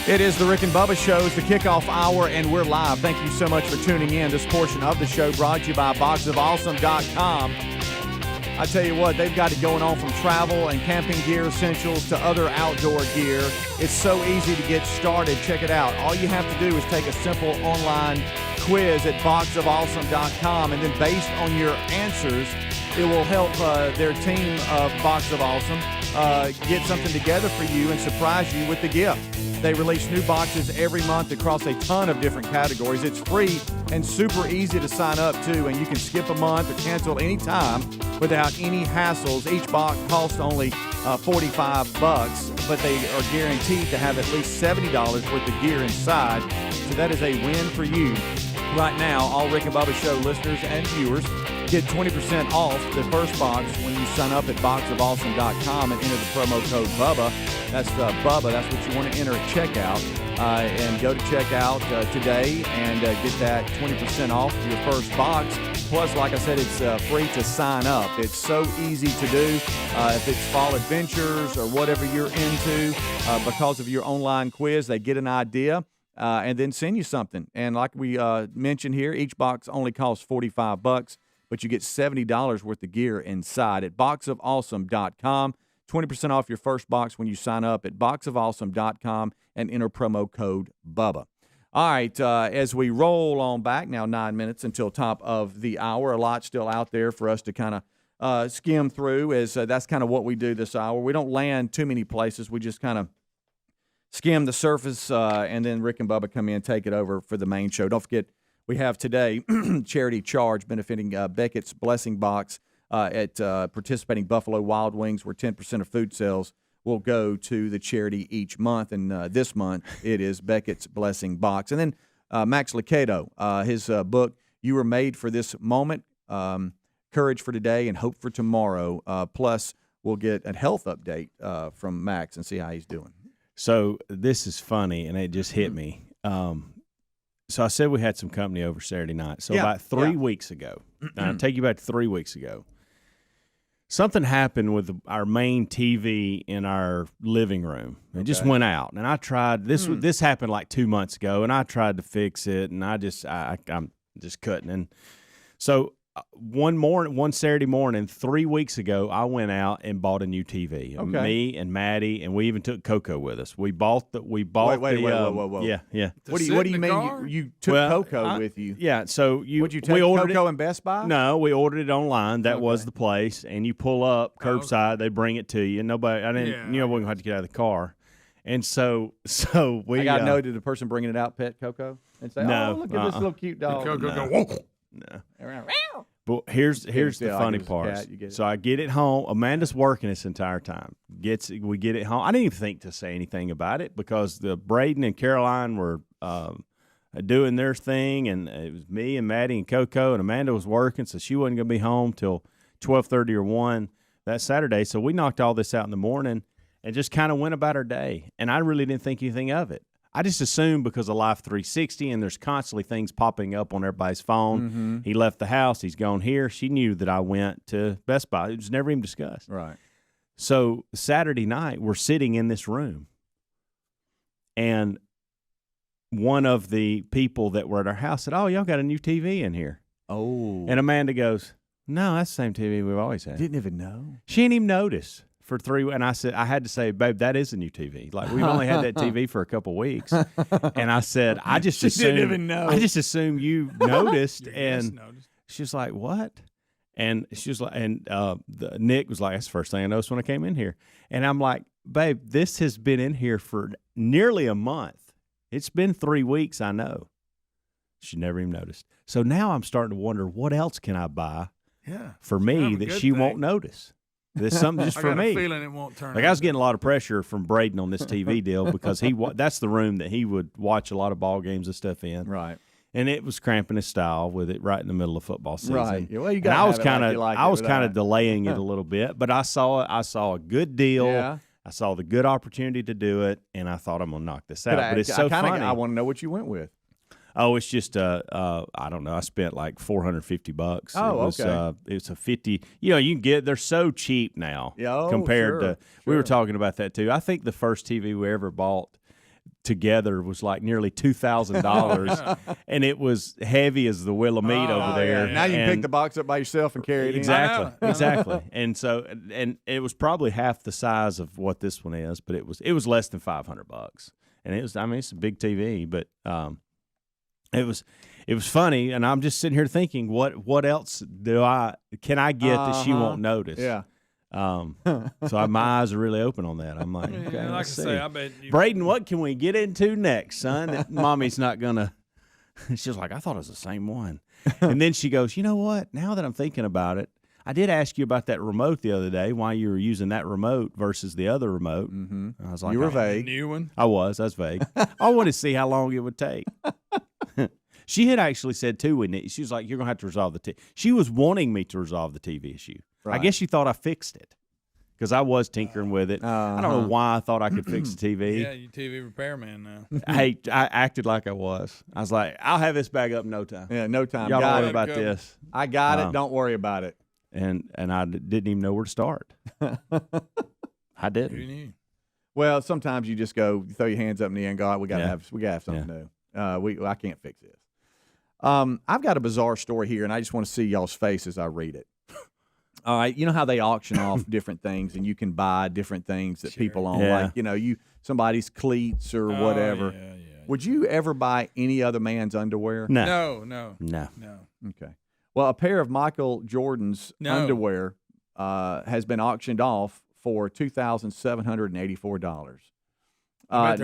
It is the Rick and Bubba Show. It's the kickoff hour, and we're live. Thank you so much for tuning in. This portion of the show brought to you by boxofawesome.com. I tell you what, they've got it going on from travel and camping gear essentials to other outdoor gear. It's so easy to get started. Check it out. All you have to do is take a simple online quiz at boxofawesome.com, and then based on your answers, it will help their team of Box of Awesome get something together for you and surprise you with the gift. They release new boxes every month across a ton of different categories. It's free and super easy to sign up to, and you can skip a month or cancel anytime without any hassles. Each box costs only $45, but they are guaranteed to have at least $70 worth of gear inside. So that is a win for you. Right now, all Rick and Bubba Show listeners and viewers get 20% off the first box when you sign up at boxofawesome.com and enter the promo code Bubba. That's Bubba. That's what you want to enter at checkout. And go to checkout today and get that 20% off your first box. Plus, like I said, it's free to sign up. It's so easy to do. If it's fall adventures or whatever you're into, because of your online quiz, they get an idea and then send you something. And like we mentioned here, each box only costs $45, but you get $70 worth of gear inside at boxofawesome.com. 20% off your first box when you sign up at boxofawesome.com and enter promo code Bubba. All right, as we roll on back now, 9 minutes until top of the hour, a lot still out there for us to kind of skim through, as that's kind of what we do this hour. We don't land too many places. We just kind of skim the surface, and then Rick and Bubba come in and take it over for the main show. Don't forget, we have today Charity Charge benefiting Beckett's Blessing Box at participating Buffalo Wild Wings, where 10% of food sales will go to the charity each month. And this month, it is Beckett's Blessing Box. And then Max Lucado, his book, You Were Made for This Moment, Courage for Today and Hope for Tomorrow. Plus, we'll get a health update from Max and see how he's doing. So this is funny, and it just hit me. So I said we had some company over Saturday night. So about 3 weeks ago, I'll take you back to 3 weeks ago, something happened with our main TV in our living room. It just went out, and I tried. This happened like 2 months ago, and I tried to fix it, and I'm just couldn't. And so one Saturday morning 3 weeks ago, I went out and bought a new TV. Okay. Me and Maddie, and we even took Coco with us. We bought. Whoa. Yeah. What do you mean you took Coco with you? Yeah. So would you take Coco in Best Buy? No, we ordered it online. That was the place, and you pull up curbside. They bring it to you. I didn't. We didn't have to get out of the car, and so we. I got to know, did the person bringing it out pet Coco and say, no, "Oh, look at this little cute dog." Coco go. No. But here's the funny part. So I get it home. Amanda's working this entire time. We get it home. I didn't even think to say anything about it because the Braden and Caroline were doing their thing, and it was me and Maddie and Coco, and Amanda was working, so she wasn't going to be home till 12:30 or 1 that Saturday. So we knocked all this out in the morning and just kind of went about our day, and I really didn't think anything of it. I just assumed because of Life 360 and there's constantly things popping up on everybody's phone. Mm-hmm. He left the house. He's gone here. She knew that I went to Best Buy. It was never even discussed. Right. So Saturday night, we're sitting in this room, and one of the people that were at our house said, "Oh, y'all got a new TV in here." Oh. And Amanda goes, "No, that's the same TV we've always had." Didn't even know. She didn't even notice. For 3 weeks, and I had to say, "Babe, that is a new TV. Like we've only had that TV for a couple weeks." And I said, "I just assumed, didn't even know. I just assumed you noticed." Noticed. She's like, "What?" And she was like, Nick was like, "That's the first thing I noticed when I came in here." And I'm like, "Babe, this has been in here for nearly a month. It's been 3 weeks. I know." She never even noticed. So now I'm starting to wonder, what else can I buy for me that she won't notice? There's something just for me. I got a feeling it won't turn. Like I was getting a lot of pressure from Braden on this TV deal because that's the room that he would watch a lot of ball games and stuff in. Right. And it was cramping his style with it right in the middle of football season. Right. Yeah, well, you got. I was kind of delaying it a little bit, but I saw a good deal. Yeah. I saw the good opportunity to do it, and I thought I'm gonna knock this out. But it's so funny. I want to know what you went with. Oh, it's just I don't know. I spent like $450. Oh, okay. It's a 50. You can get. They're so cheap now. Compared to. We were talking about that too. I think the first TV we ever bought together was like nearly $2,000, and it was heavy as the wheel of meat over there. Yeah. Now you can pick the box up by yourself and carry it exactly, in. Exactly. And so, and it was probably half the size of what this one is, but it was less than $500, and it was. I mean, it's a big TV, but it was funny, and I'm just sitting here thinking, what else can I get that she won't notice? Yeah. So my eyes are really open on that. I'm like, okay, like I say, I bet Braden, what can we get into next, son? That Mommy's not gonna. She was like, I thought it was the same one, and then she goes, you know what? Now that I'm thinking about it, I did ask you about that remote the other day. Why you were using that remote versus the other remote? Mm-hmm. I was like, you were vague. New one. I was vague. I wanted to see how long it would take. She had actually said too. She was like, you're gonna have to resolve the TV. She was wanting me to resolve the TV issue. Right. I guess she thought I fixed it because I was tinkering with it. I don't know why I thought I could fix the TV. Yeah, you TV repairman now. I acted like I was. I was like, I'll have this bag up in no time. Yeah, no time. Y'all don't worry about this. I got it. Don't worry about it. And I didn't even know where to start. I didn't. Who knew? Well, sometimes you just go, throw your hands up in the air and go, we gotta have something new. I can't fix this. I've got a bizarre story here, and I just want to see y'all's face as I read it. All right, you know how they auction off different things, and you can buy different things that people own, like somebody's cleats or whatever. Yeah. Would you ever buy any other man's underwear? No. Okay. Well, a pair of Michael Jordan's underwear has been auctioned off for $2,784. Now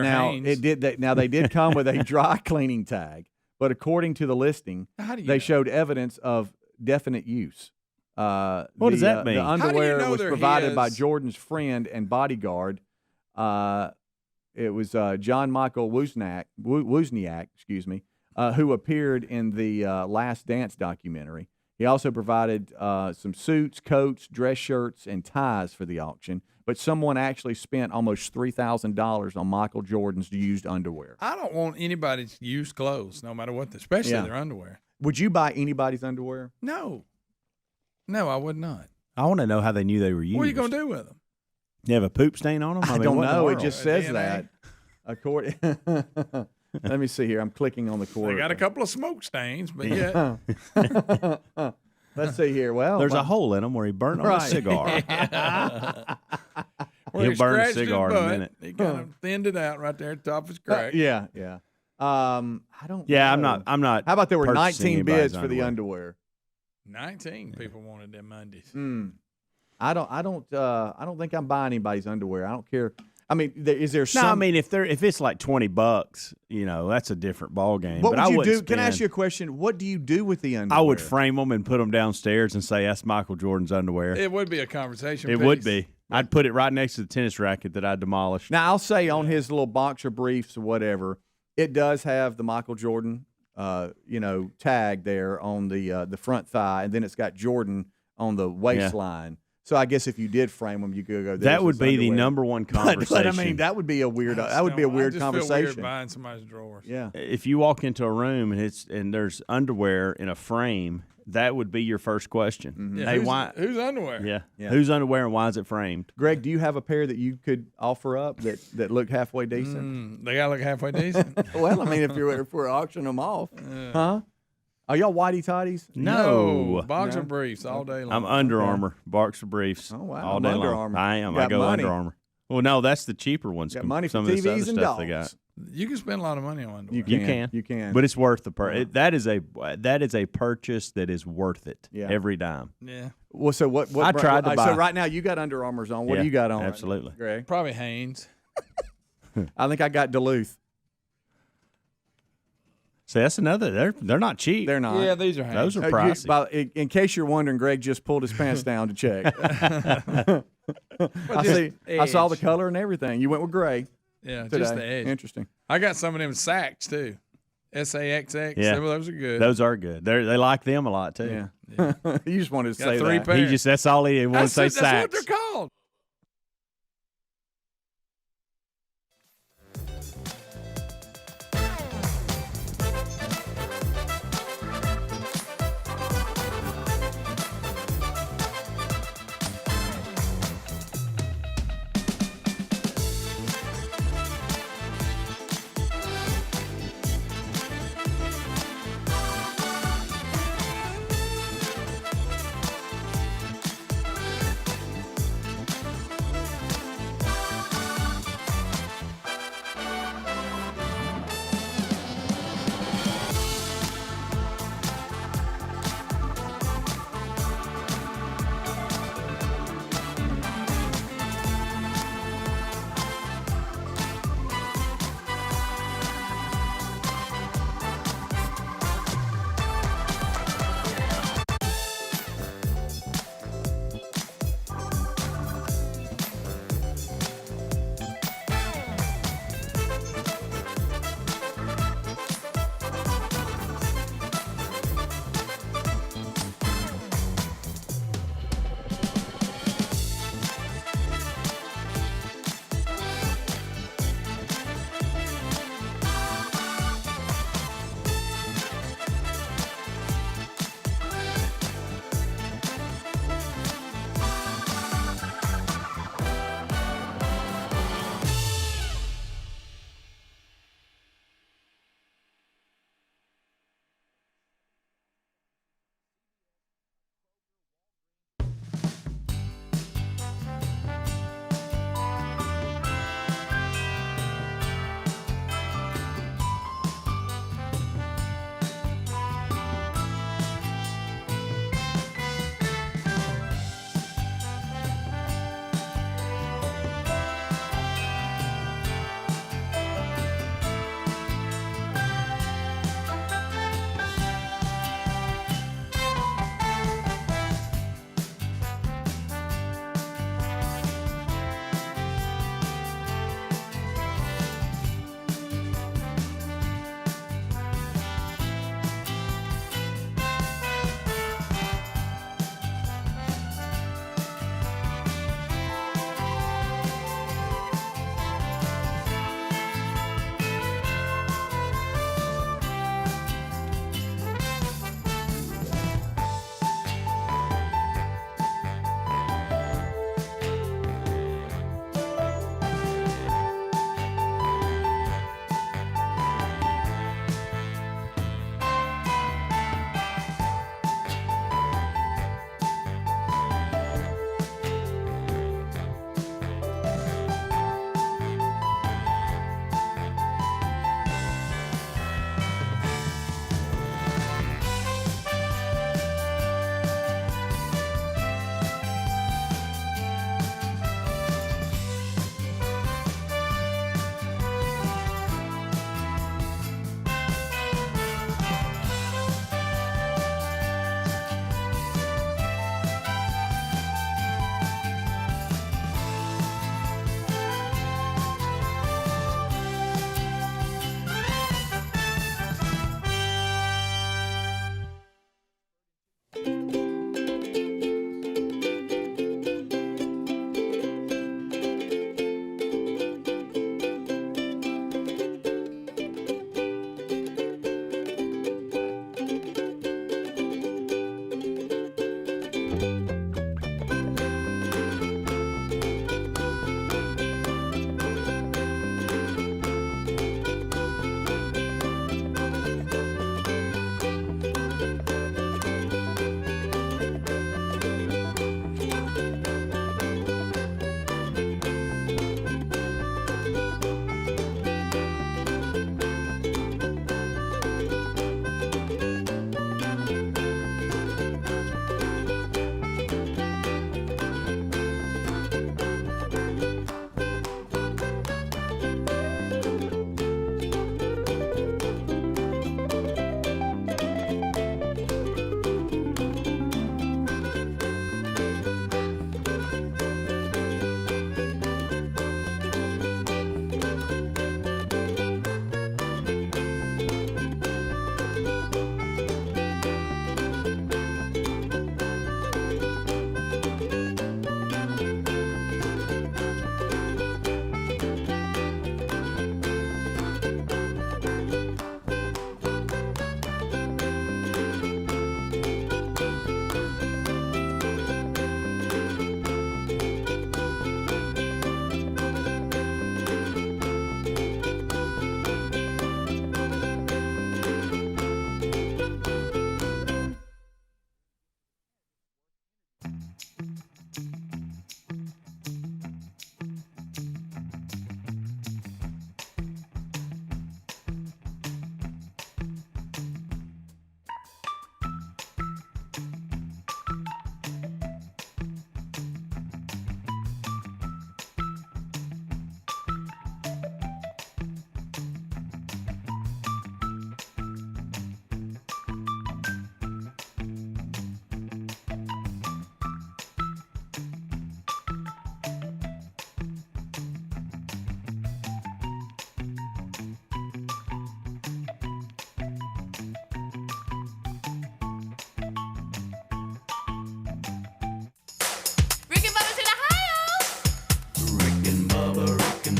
Now they did come with a dry cleaning tag, but according to the listing, they showed evidence of definite use. What does that mean? The underwear was provided by Jordan's friend and bodyguard. It was John Michael Wozniak, who appeared in the Last Dance documentary. He also provided some suits, coats, dress shirts, and ties for the auction. But someone actually spent almost $3,000 on Michael Jordan's used underwear. I don't want anybody's used clothes, no matter what, especially their underwear. Would you buy anybody's underwear? No, I would not. I want to know how they knew they were used. What are you going to do with them? You have a poop stain on them? I don't know. It just says that. According. Let me see here. I'm clicking on the cord. They got a couple of smoke stains, but yeah. Let's see here. Well, there's a hole in them where he burnt on a cigar. He'll burn a cigar in a minute. He kind of thinned it out right there at the top of his crack. Yeah. I don't. Yeah, know. I'm not. How about there were 19 bids for the underwear? 19 people wanted them undies. I don't think I'm buying anybody's underwear. I don't care. I mean, is there some? No, I mean, if it's like $20, that's a different ball game. What would you do? Can I ask you a question? What do you do with the underwear? I would frame them and put them downstairs and say, that's Michael Jordan's underwear. It would be a conversation piece. It would be. I'd put it right next to the tennis racket that I demolished. Now, I'll say on his little boxer briefs or whatever, it does have the Michael Jordan, tag there on the front thigh, and then it's got Jordan on the waistline. So I guess if you did frame them, you could go. That would be the number one conversation. But I mean, that would be a weird. That would be a weird conversation. I just feel weird buying somebody's drawers. Yeah. If you walk into a room and there's underwear in a frame, that would be your first question. Mm-hmm. Yeah, hey, whose underwear? Yeah. Whose underwear and why is it framed? Greg, do you have a pair that you could offer up that look halfway decent? They gotta look halfway decent. Well, I mean, if we're auctioning them off, huh? Are y'all whitey toddies? No. Boxer briefs all day long. I'm Under Armour. Boxer briefs. Oh, wow. All day Under long. Armour. I am. I go Under Armour. Well, no, that's the cheaper ones. Got money for some of this TVs other and stuff dogs. they got. You can spend a lot of money on underwear. You can. But it's worth the purchase. That is a purchase that is worth it every dime. Yeah. Well, so what I tried to buy. So right now you got Under Armours on. What do you got on? Absolutely. Greg? Probably Hanes. I think I got Duluth. See, that's another. They're not cheap. They're not. Yeah, these are Hanes. Those are pricey. In case you're wondering, Greg just pulled his pants down to check. I saw the color and everything. You went with gray. Yeah, today. just the edge. Interesting. I got some of them Saks too. SAXX. Yeah. Those are good. Those are good. They like them a lot too. Yeah. You just wanted to say 3 that. pairs. That's all he wanted to say. That's what they're called.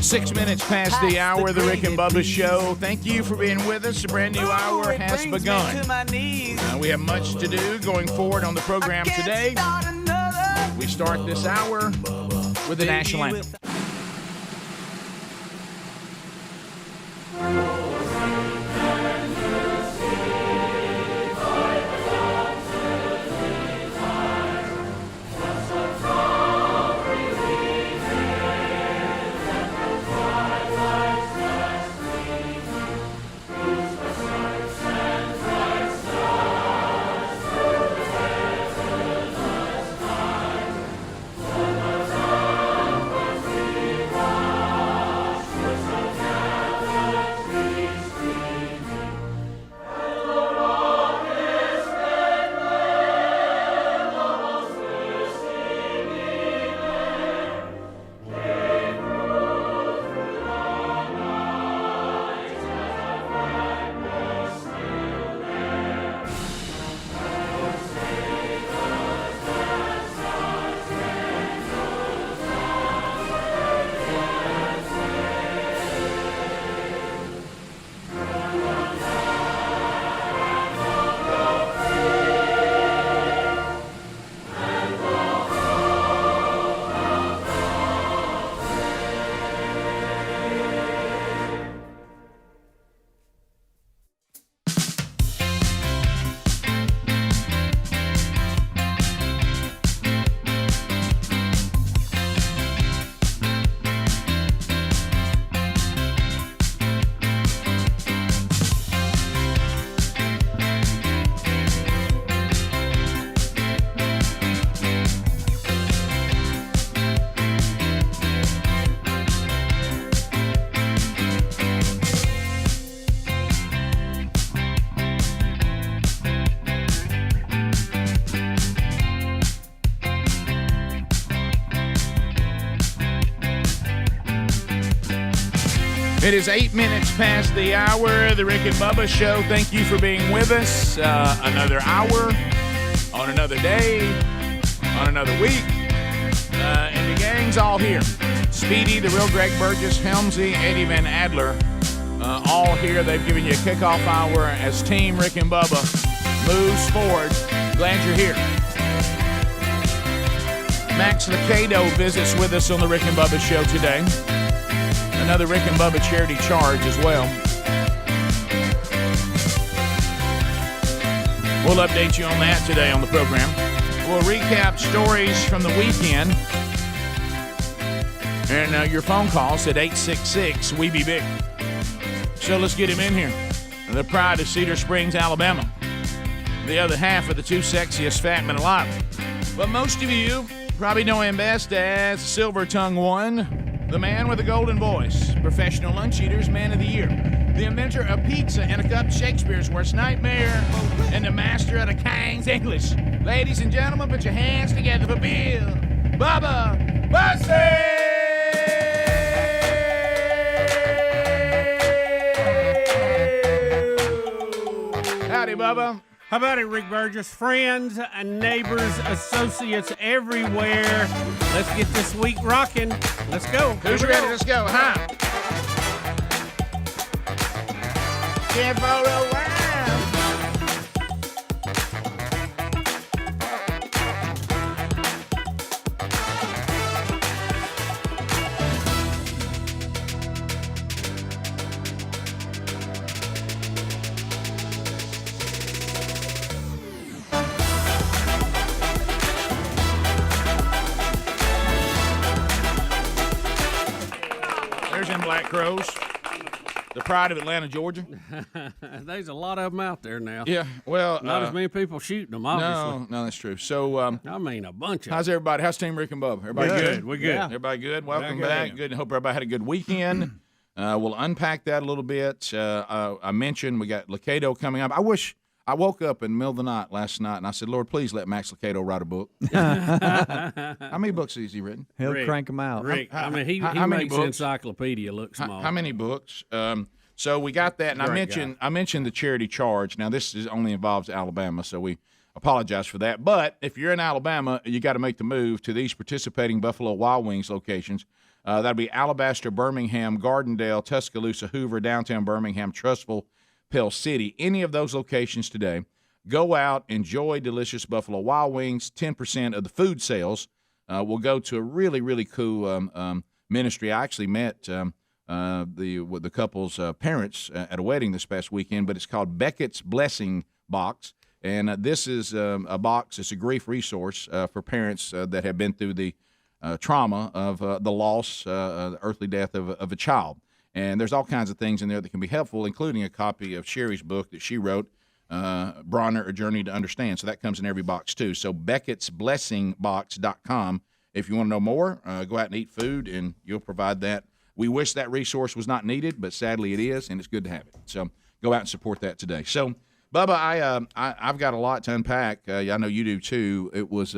6 minutes past the hour of the Rick and Bubba Show. Thank you for being with us. A brand new hour has begun. We have much to do going forward on the program today. We start this hour with the national anthem. It is 8 minutes past the hour of the Rick and Bubba Show. Thank you for being with us. Another hour, on another day, on another week. And the gang's all here. Speedy, the real Greg Burgess, Helmsy, Eddie Van Adler, all here. They've given you a kickoff hour as Team Rick and Bubba moves forward. Glad you're here. Max Lucado visits with us on the Rick and Bubba Show today. Another Rick and Bubba charity charge as well. We'll update you on that today on the program. We'll recap stories from the weekend. And your phone calls at 866-WE-BE-BIG. So let's get him in here. The pride of Cedar Springs, Alabama. The other half of the two sexiest fat men alive. But most of you probably know him best as Silver Tongue One. The man with a golden voice, Professional Lunch Eaters Man of the Year, the inventor of pizza and a cup of Shakespeare's worst nightmare, and the master of the King's English. Ladies and gentlemen, put your hands together for Bill Bubba Bussey! Howdy, Bubba. How about it, Rick Burgess? Friends and neighbors, associates everywhere. Let's get this week rocking. Let's go. Who's ready? Let's go, huh? Can't for a while. Black Crows, the pride of Atlanta, Georgia. There's a lot of them out there now. Yeah, well, not as many people shooting them, obviously. No, that's true. So, I mean, a bunch of. How's everybody? How's Team Rick and Bubba? Everybody good? We're good. Yeah. Everybody good? Welcome back. Good. Hope everybody had a good weekend. We'll unpack that a little bit. I mentioned we got Lucado coming up. I woke up in the middle of the night last night, and I said, Lord, please let Max Lucado write a book. How many books has he written? He'll crank them out. Rick, I mean, he makes the encyclopedia look small. How many books? So we got that, and I mentioned the charity charge. Now, this only involves Alabama, so we apologize for that. But if you're in Alabama, you got to make the move to these participating Buffalo Wild Wings locations. That'll be Alabaster, Birmingham, Gardendale, Tuscaloosa, Hoover, downtown Birmingham, Trussville, Pell City. Any of those locations today. Go out, enjoy delicious Buffalo Wild Wings. 10% of the food sales will go to a really, really cool ministry. I actually met the couple's parents at a wedding this past weekend, but it's called Beckett's Blessing Box. And this is a box. It's a grief resource for parents that have been through the trauma of the loss, the earthly death of a child. And there's all kinds of things in there that can be helpful, including a copy of Sherry's book that she wrote, Bronner, A Journey to Understand. So that comes in every box, too. So BeckettsBlessingBox.com. If you want to know more, go out and eat food, and you'll provide that. We wish that resource was not needed, but sadly it is, and it's good to have it. So go out and support that today. So, Bubba, I've got a lot to unpack. I know you do too. It was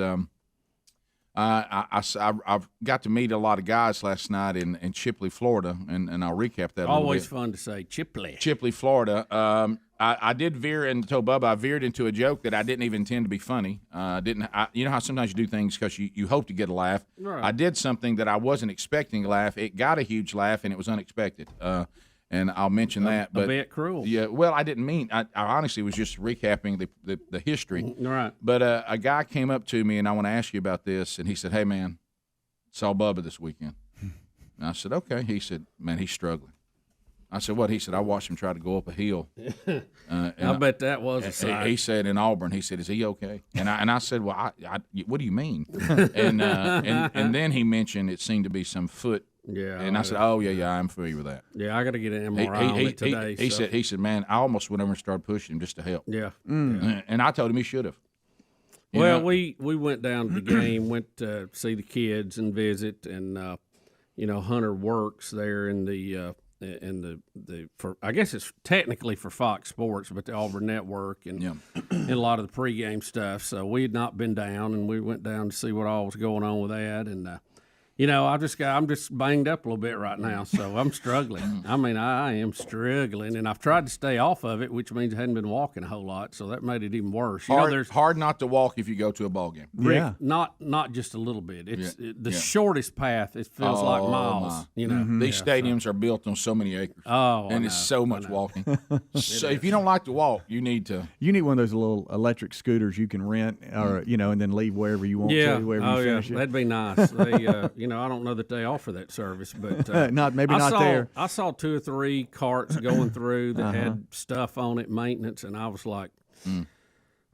I've got to meet a lot of guys last night in Chipley, Florida, and I'll recap that. Always fun to say Chipley. Chipley, Florida. I did veer and told Bubba I veered into a joke that I didn't even intend to be funny. You know how sometimes you do things because you hope to get a laugh. Right. I did something that I wasn't expecting a laugh. It got a huge laugh, and it was unexpected. And I'll mention that. But a bit cruel. Yeah, well, I didn't mean. I honestly was just recapping the history. Right. But a guy came up to me, and I want to ask you about this. And he said, "Hey, man, saw Bubba this weekend." And I said, "Okay." He said, "Man, he's struggling." I said, "What?" He said, "I watched him try to go up a hill." I bet that was a sight. He said in Auburn. He said, "Is he okay?" And I said, "Well, what do you mean?" and then he mentioned it seemed to be some foot. Yeah. And I said, "Oh yeah, I'm familiar with that." Yeah, I got to get an MRI on it today. He said, "Man, I almost went over and started pushing him just to help." Yeah. And I told him he should have. Well, we went down to the game, went to see the kids and visit, and Hunter works there in the for I guess it's technically for Fox Sports, but the Auburn Network and a lot of the pregame stuff. So we had not been down, and we went down to see what all was going on with that, and. I'm just banged up a little bit right now, so I'm struggling. I mean, I am struggling, and I've tried to stay off of it, which means I hadn't been walking a whole lot, so that made it even worse. Hard not to walk if you go to a ball game. Yeah, not just a little bit. It's the shortest path. It feels like miles. These stadiums are built on so many acres. And it's so much walking. So if you don't like to walk, you need to. You need one of those little electric scooters you can rent, or and then leave wherever you want to. Wherever you finish it. That'd be nice. They, I don't know that they offer that service, but not there. I saw 2 or 3 carts going through that had stuff on it, maintenance, and I was like,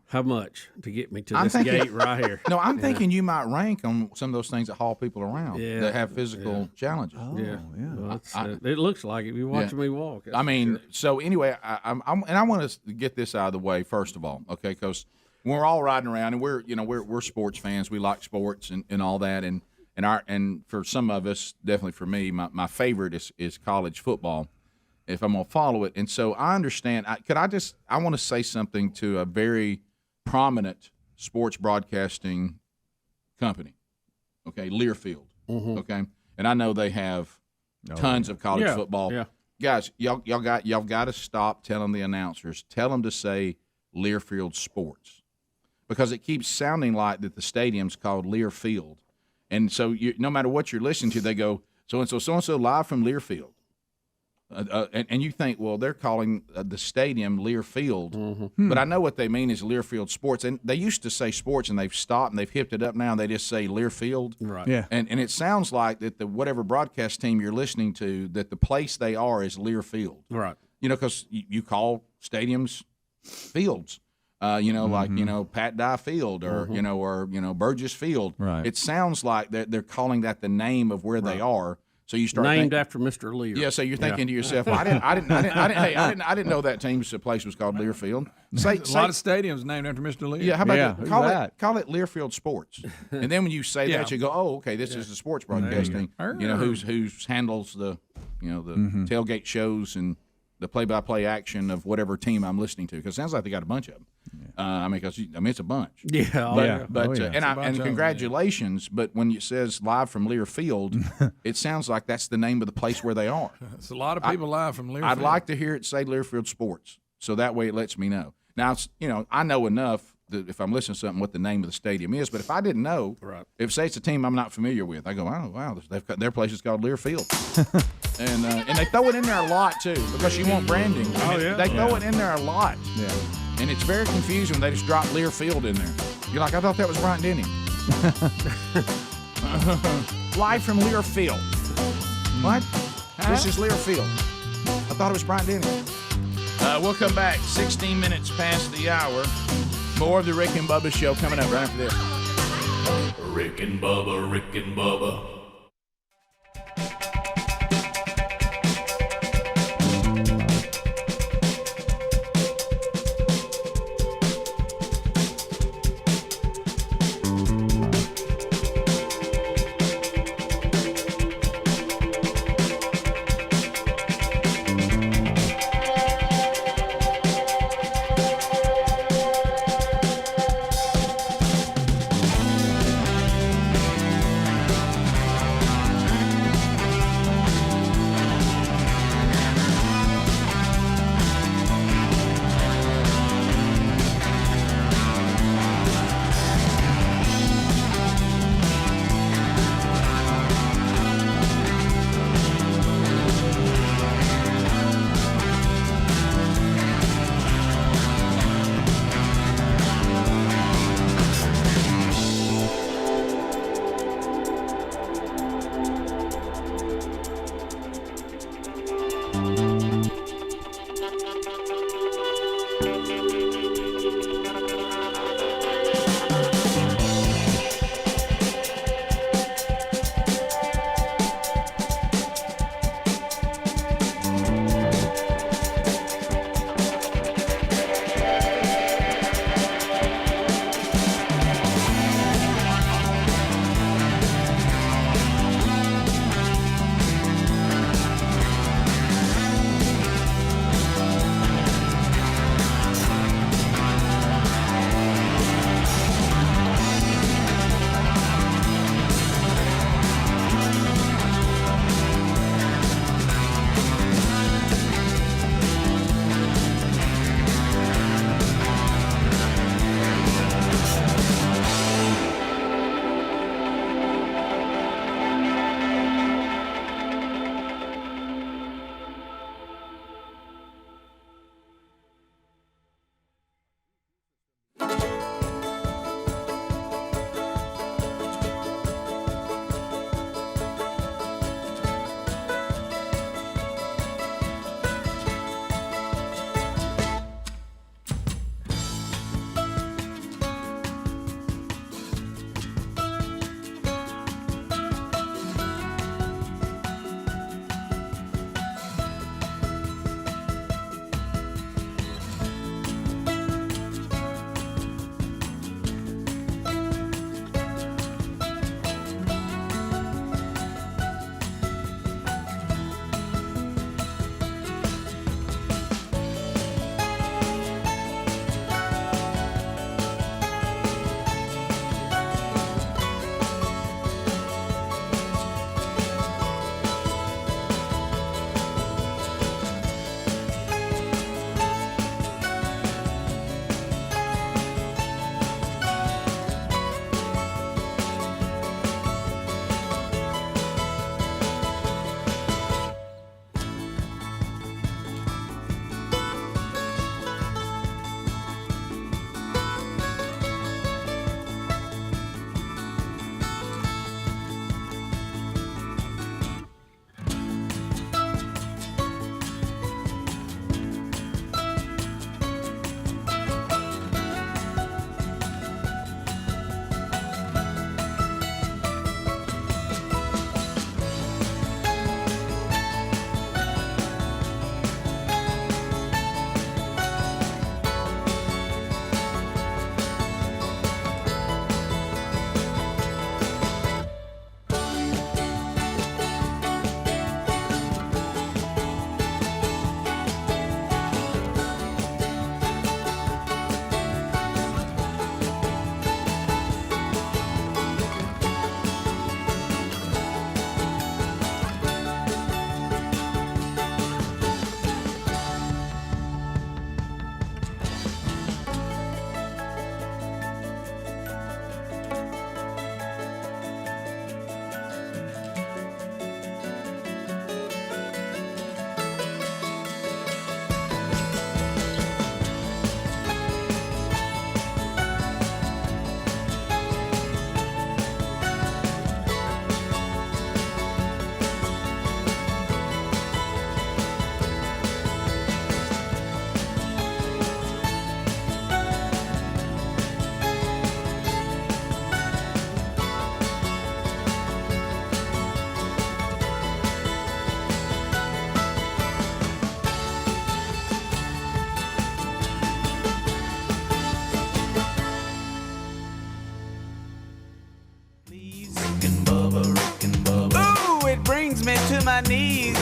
how much to get me to this gate right here? No, I'm thinking you might rank on some of those things that haul people around that have physical challenges. Oh, yeah. Well, it looks like it. You're watching me walk. I mean, so anyway, I want to get this out of the way first of all, okay? Because we're all riding around, and we're sports fans. We like sports and all that, and for some of us, definitely for me, my favorite is college football, if I'm going to follow it. And so I understand. I want to say something to a very prominent sports broadcasting company, okay, Learfield, okay? And I know they have tons of college football. Yeah. Guys, y'all got to stop telling the announcers, tell them to say Learfield Sports, because it keeps sounding like that the stadium's called Learfield. And so no matter what you're listening to, they go, so-and-so live from Learfield. And you think, well, they're calling the stadium Learfield. But I know what they mean is Learfield Sports. And they used to say sports, and they've stopped, and they've hipped it up now, and they just say Learfield. Right. Yeah. And it sounds like that whatever broadcast team you're listening to, that the place they are is Learfield. Right. Because you call stadiums fields. Like Pat Dye Field or Burgess Field. Right. It sounds like they're calling that the name of where they are. So you start named after Mr. Lear. Yeah. So you're thinking to yourself, well, I didn't know that team's place was called Learfield. A lot of stadiums named after Mr. Lear. Yeah. How about call it Learfield Sports? And then when you say that, you go, oh, okay, this is the sports broadcasting. Who's handles the tailgate shows and the play-by-play action of whatever team I'm listening to, because it sounds like they got a bunch of them. Because it's a bunch. And congratulations. But when it says live from Learfield, it sounds like that's the name of the place where they are. It's a lot of people live from Learfield. I'd like to hear it say Learfield Sports, so that way it lets me know. Now, I know enough if I'm listening to something, what the name of the stadium is. But if I didn't know, if say it's a team I'm not familiar with, I go, oh wow, their place is called Lear Field, and they throw it in there a lot too because you want branding. They throw it in there a lot. Yeah. And it's very confusing when they just drop Lear Field in there. You're like, I thought that was Bryant Denny. Live from Lear Field. What? This is Lear Field. I thought it was Bryant Denny. We'll come back 16 minutes past the hour. More of the Rick and Bubba Show coming up right after this. Rick and Bubba, Rick and Bubba. my knees.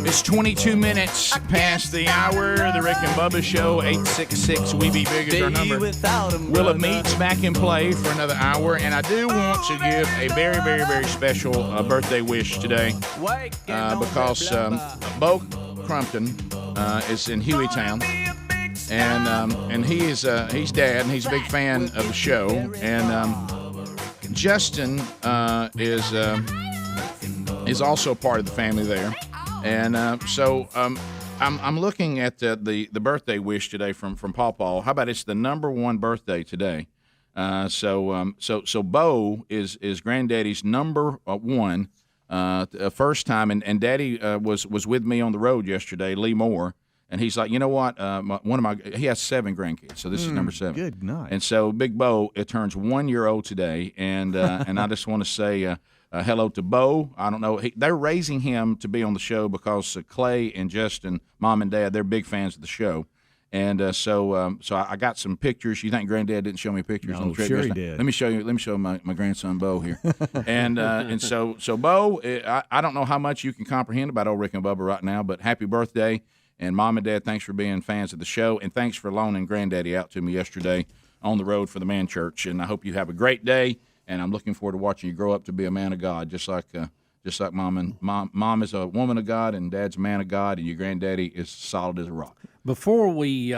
It's 22 minutes past the hour. The Rick and Bubba Show, 866 We Be Big is our number. Willa Meats back in play for another hour, and I do want to give a very, very, very special birthday wish today because Bo Crumpton is in Hueytown, and he's dad, and he's a big fan of the show, and Justin is also part of the family there. And so I'm looking at the birthday wish today from Paw. How about it's the number one birthday today? So Bo is Granddaddy's number one first time, and Daddy was with me on the road yesterday, Lee Moore, and he's like, you know what? He has 7 grandkids, so this is number 7. Good night. And so Big Bo, it turns 1 year old today, and I just want to say. Hello to Bo. I don't know. They're raising him to be on the show because Clay and Justin, Mom and Dad, they're big fans of the show. And so I got some pictures. You think Granddad didn't show me pictures on the trip? Sure he did. Let me show my grandson Bo here. and so Bo, I don't know how much you can comprehend about old Rick and Bubba right now, but happy birthday. And Mom and Dad, thanks for being fans of the show. And thanks for loaning Granddaddy out to me yesterday on the road for the Man Church. And I hope you have a great day. And I'm looking forward to watching you grow up to be a man of God, just like Mom. And Mom is a woman of God, and Dad's a man of God, and your granddaddy is solid as a rock. Before we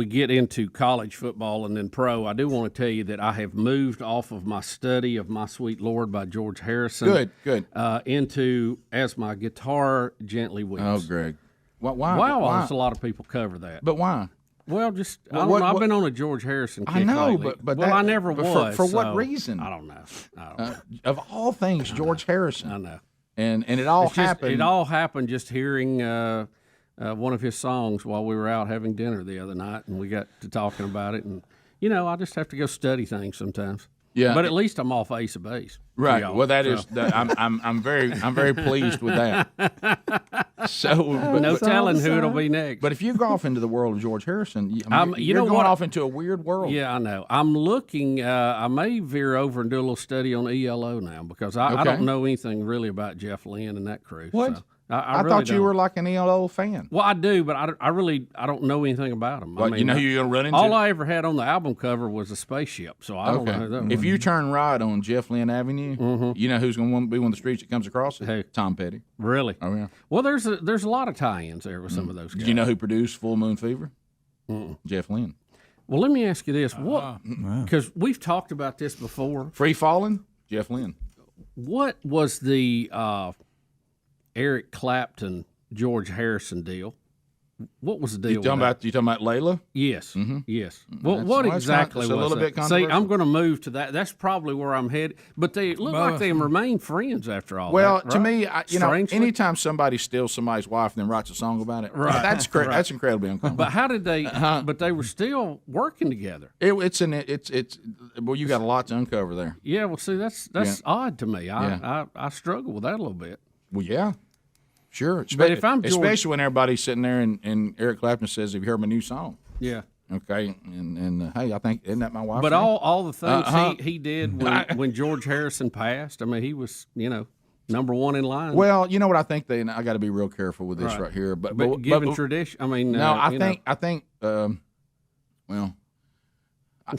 get into college football and then pro, I do want to tell you that I have moved off of my study of My Sweet Lord by George Harrison. Good. Into As My Guitar Gently Weeps. Oh, Greg. Why? Wow, there's a lot of people cover that. But why? Well, just I don't know. I've been on a George Harrison kick I know, lately. but I never was. For what reason? I don't know. Of all things, George Harrison. I know. And it all happened. It all happened just hearing one of his songs while we were out having dinner the other night, and we got to talking about it. And I just have to go study things sometimes. Yeah, but at least I'm off Ace of Base. Right. Well, I'm very pleased with that. So no telling who it'll be next. But if you go off into the world of George Harrison, you're going off into a weird world. Yeah, I know. I'm looking. I may veer over and do a little study on ELO now because I don't know anything really about Jeff Lynne and that crew. What? So. I thought you were like an ELO fan. Well, I do, but I don't know anything about them. Well, you know who you're going to run into? All I ever had on the album cover was a spaceship, so I don't know who that was. If you turn right on Jeff Lynne Avenue, you know who's going to be one of the streets that comes across it? Who? Tom Petty. Really? Oh, yeah. Well, there's a lot of tie-ins there with some of those guys. Did you know who produced Full Moon Fever? Jeff Lynne. Well, let me ask you this. What? Because we've talked about this before. Free Fallin'? Jeff Lynne. What was the Eric Clapton George Harrison deal? What was the deal? You talking about Layla? Yes. Mm-hmm. Yes. Well, what exactly was a little bit See, I'm going to move to that. That's probably where I'm headed. But they look like they remain friends after all. Well, that, to right? me, anytime somebody steals somebody's wife and then writes a song about it, that's incredibly uncomfortable. But how did they? But they were still working together. Well, you got a lot to uncover there. Yeah. Well, see, that's odd to me. I struggle with that a little bit. Well, yeah. Sure, but if I'm George, especially when everybody's sitting there and Eric Clapton says, "Have you heard my new song?" Yeah. Okay, and hey, I think isn't that my wife? But all the things he did when George Harrison passed, I mean, he was number one in line. Well, you know what I think I got to be real careful with this right here. But given tradition, I mean, no, I think well.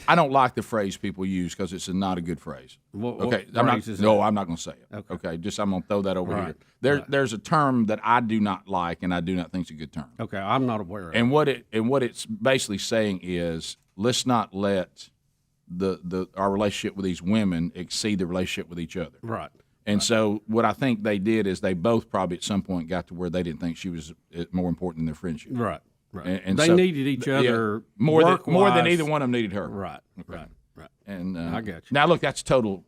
I don't like the phrase people use because it's not a good phrase. Okay, I'm not going to say it. Okay, just I'm going to throw that over here. There's a term that I do not like, and I do not think it's a good term. Okay, I'm not aware of it. And what it's basically saying is, let's not let our relationship with these women exceed the relationship with each other. Right. And so what I think they did is they both probably at some point got to where they didn't think she was more important than their friendship. Right. Right. And they needed each other more than either one of them needed her. Right. Okay. Right. And I got you. Now look, that's total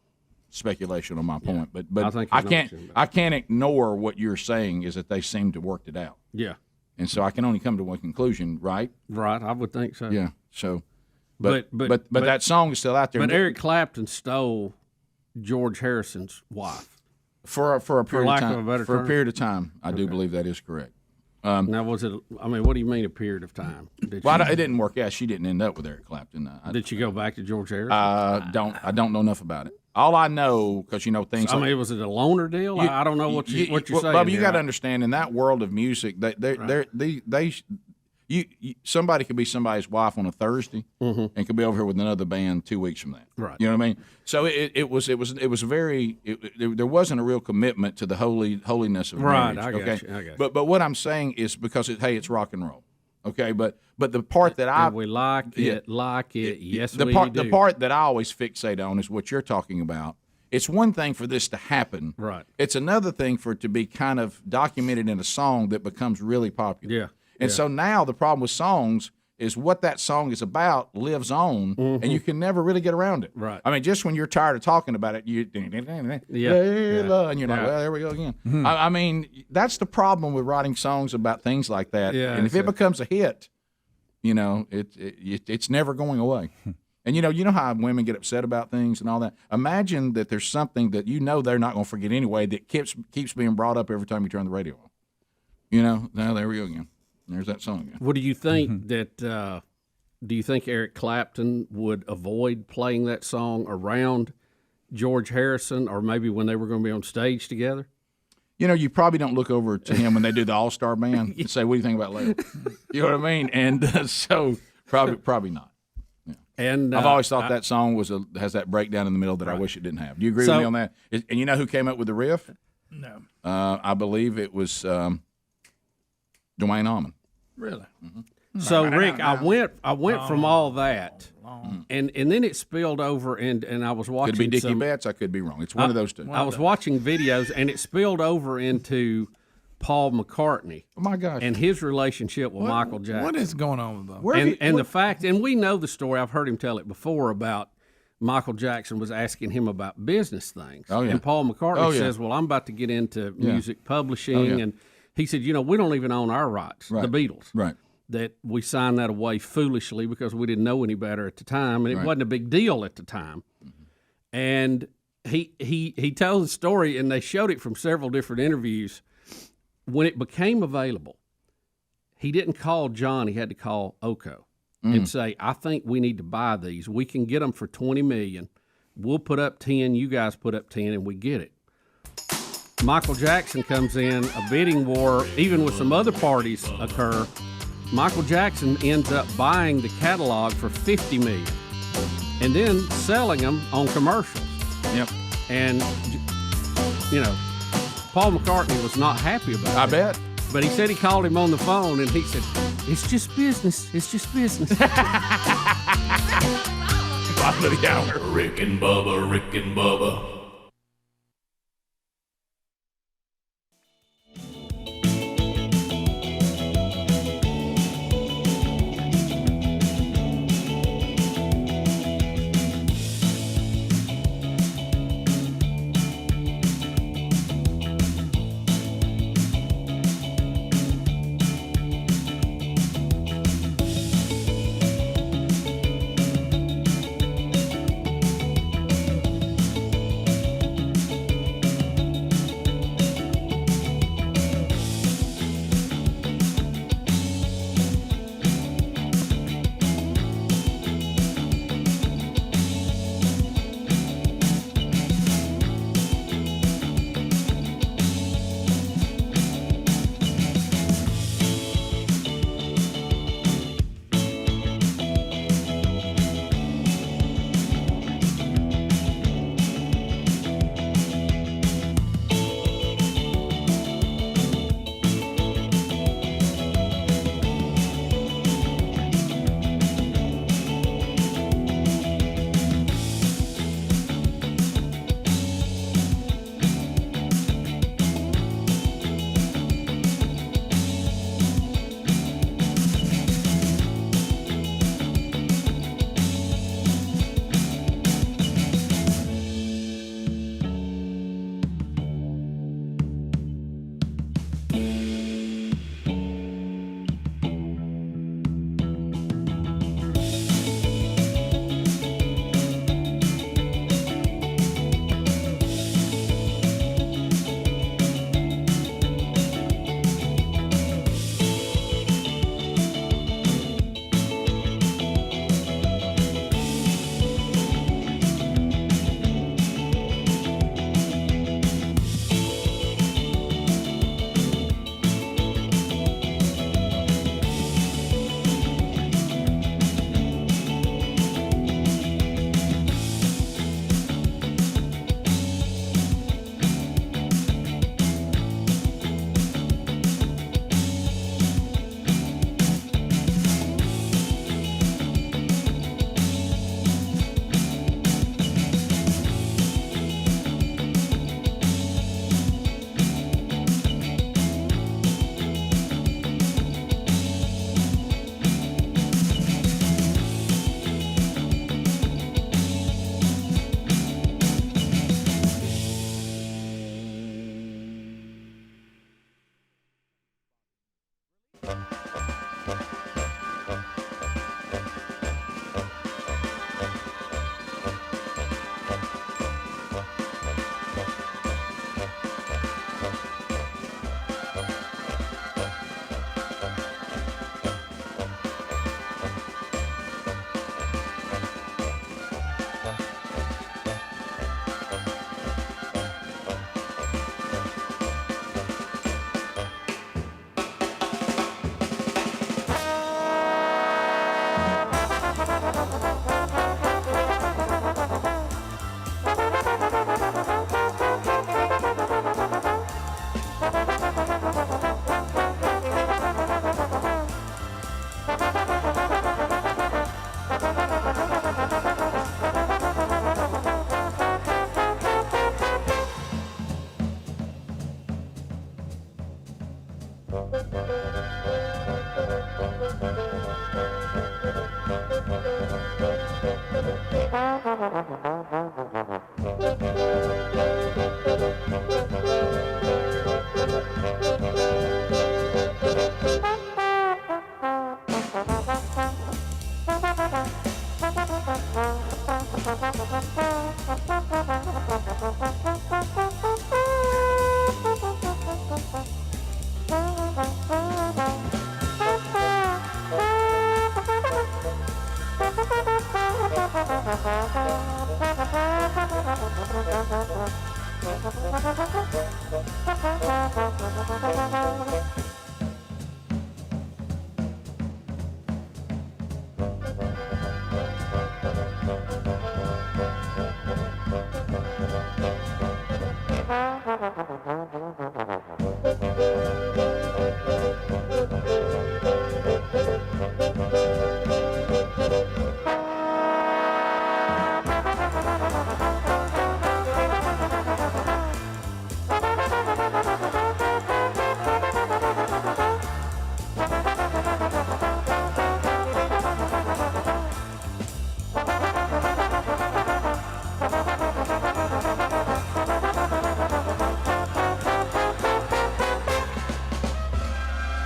speculation on my point, but I can't ignore what you're saying is that they seem to worked it out. Yeah. And so I can only come to one conclusion, right? Right. I would think so. Yeah. So, but that song is still out there. But Eric Clapton stole George Harrison's wife for a period of time. Of a better for term? A period of time, I do believe that is correct. Now, was it? I mean, what do you mean a period of time? It didn't work out. She didn't end up with Eric Clapton. Did she go back to George Harrison? I don't know enough about it. All I know, because things. I mean, was it a loaner deal? I don't know what you're saying. Bubba, you got to understand, in that world of music, somebody could be somebody's wife on a Thursday and could be over here with another band 2 weeks from that. Right. You know what I mean? So it was there wasn't a real commitment to the holiness of marriage. I got you. But what I'm saying is because it's rock and roll. Okay, but the part that we like it. Yes, the part that I always fixate on is what you're talking about. It's one thing for this to happen. Right. It's another thing for it to be kind of documented in a song that becomes really popular. Yeah. And so now the problem with songs is what that song is about lives on, and you can never really get around it. Right. I mean, just when you're tired of talking about it, and you're like, well, there we go again. I mean, that's the problem with writing songs about things like that. Yeah, and if it becomes a hit, it's never going away. And you know how women get upset about things and all that. Imagine that there's something that they're not going to forget anyway that keeps being brought up every time you turn the radio on. Now there we go again. There's that song again. What do you think that? Do you think Eric Clapton would avoid playing that song around George Harrison, or maybe when they were going to be on stage together? You probably don't look over to him when they do the All-Star Band and say, "What do you think about Layla?" You know what I mean? And so probably not. Yeah. And I've always thought that song has that breakdown in the middle that I wish it didn't have. Do you agree with me on that? And you know who came up with the riff? No. I believe it was Dwayne Allman. Really? Mm-hmm. So Rick, I went from all that, and then it spilled over, and I was watching. Could be Dickie Betts. I could be wrong. It's one of those two. I was watching videos, and it spilled over into Paul McCartney. Oh my gosh! And his relationship with Michael Jackson. What is going on with them? The fact, and we know the story. I've heard him tell it before about Michael Jackson was asking him about business things. Oh yeah. And Paul McCartney says, "Well, I'm about to get into music publishing," and he said, we don't even own our rights, the Beatles. Right. That we signed that away foolishly because we didn't know any better at the time, and it wasn't a big deal at the time. Mm-hmm. And he told the story, and they showed it from several different interviews. When it became available, he didn't call John. He had to call Oko and say, I think we need to buy these. We can get them for $20 million. We'll put up 10. You guys put up 10, and we get it. Michael Jackson comes in, a bidding war, even with some other parties occur. Michael Jackson ends up buying the catalog for $50 million and then selling them on commercials. Yep. And, Paul McCartney was not happy about it. I bet. But he said he called him on the phone, and he said, it's just business. It's just business. Bottom of the hour. Rick and Bubba.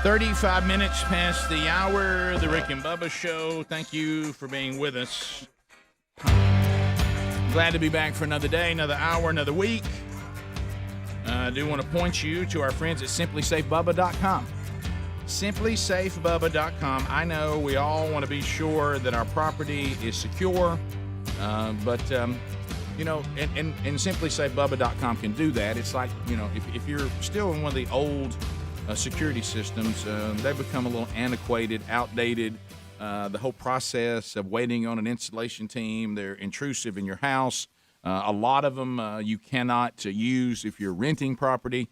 $35 minutes past the hour, the Rick and Bubba Show. Thank you for being with us. Glad to be back for another day, another hour, another week. I do want to point you to our friends at simplysafebubba.com. Simplysafebubba.com. I know we all want to be sure that our property is secure, but simplysafebubba.com can do that. It's like, if you're still in one of the old security systems, they become a little antiquated, outdated. The whole process of waiting on an installation team, they're intrusive in your house. A lot of them you cannot use if you're renting property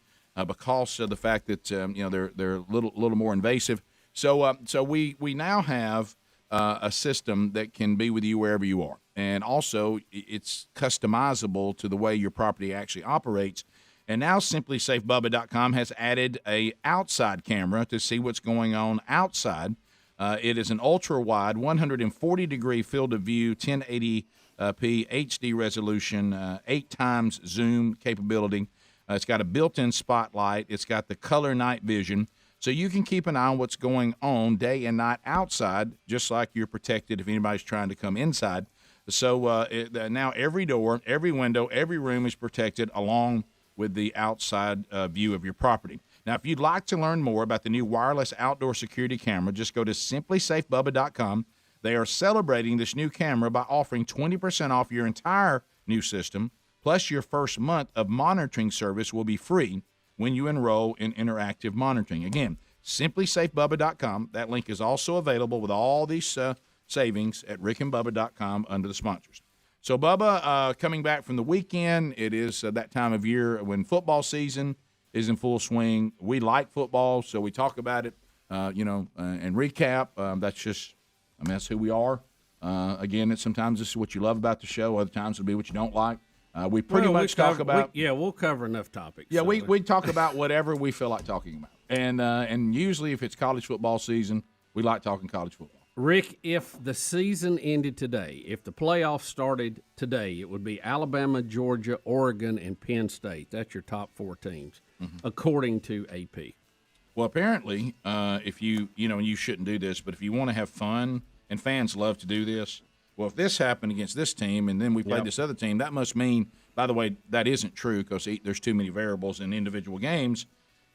because of the fact that they're a little more invasive. So we now have a system that can be with you wherever you are, and also it's customizable to the way your property actually operates. And now SimplySafeBubba.com has added a outside camera to see what's going on outside. It is an ultra-wide, 140-degree field of view, 1080p HD resolution, 8 times zoom capability. It's got a built-in spotlight. It's got the color night vision. So you can keep an eye on what's going on day and night outside, just like you're protected if anybody's trying to come inside. So now every door, every window, every room is protected along with the outside view of your property. Now, if you'd like to learn more about the new wireless outdoor security camera, just go to simplysafebubba.com. They are celebrating this new camera by offering 20% off your entire new system, plus your first month of monitoring service will be free when you enroll in interactive monitoring. Again, simplysafebubba.com. That link is also available with all these savings at rickandbubba.com under the sponsors. So, Bubba, coming back from the weekend, it is that time of year when football season is in full swing. We like football, so we talk about it, and recap. That's who we are. Again, sometimes this is what you love about the show. Other times it'll be what you don't like. We pretty much talk about. We'll cover enough topics. Yeah, we talk about whatever we feel like talking about, and usually if it's college football season, we like talking college football. Rick, if the season ended today, if the playoffs started today, it would be Alabama, Georgia, Oregon, and Penn State. That's your top 4 teams, according to AP. Well, apparently, if you shouldn't do this, but if you want to have fun, and fans love to do this, well, if this happened against this team and then we played this other team, that must mean, by the way, that isn't true because there's too many variables in individual games.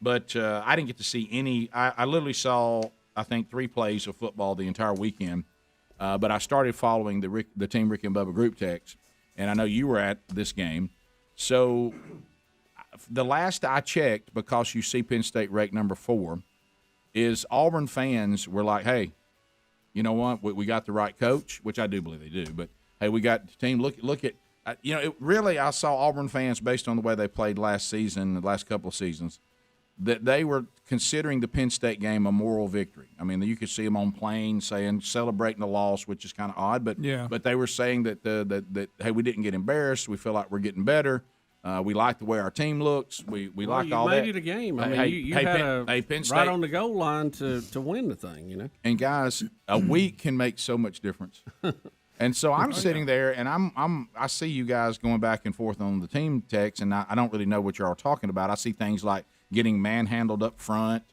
But I didn't get to see any. I literally saw, I think, 3 plays of football the entire weekend. But I started following the Team Rick and Bubba group text, and I know you were at this game. So the last I checked, because you see Penn State ranked number 4, is Auburn fans were like, hey, you know what? We got the right coach, which I do believe they do. But, hey, we got the team. Look at I saw Auburn fans, based on the way they played last season, the last couple of seasons, that they were considering the Penn State game a moral victory. I mean, you could see them on planes celebrating the loss, which is kind of odd. But they were saying that hey, we didn't get embarrassed. We feel like we're getting better. We like the way our team looks. We like all that. You made it a game. I mean, you had Penn State, right on the goal line to win the thing, you know. And guys, a week can make so much difference. And so I'm sitting there, and I see you guys going back and forth on the team text, and I don't really know what you're all talking about. I see things like getting manhandled up front,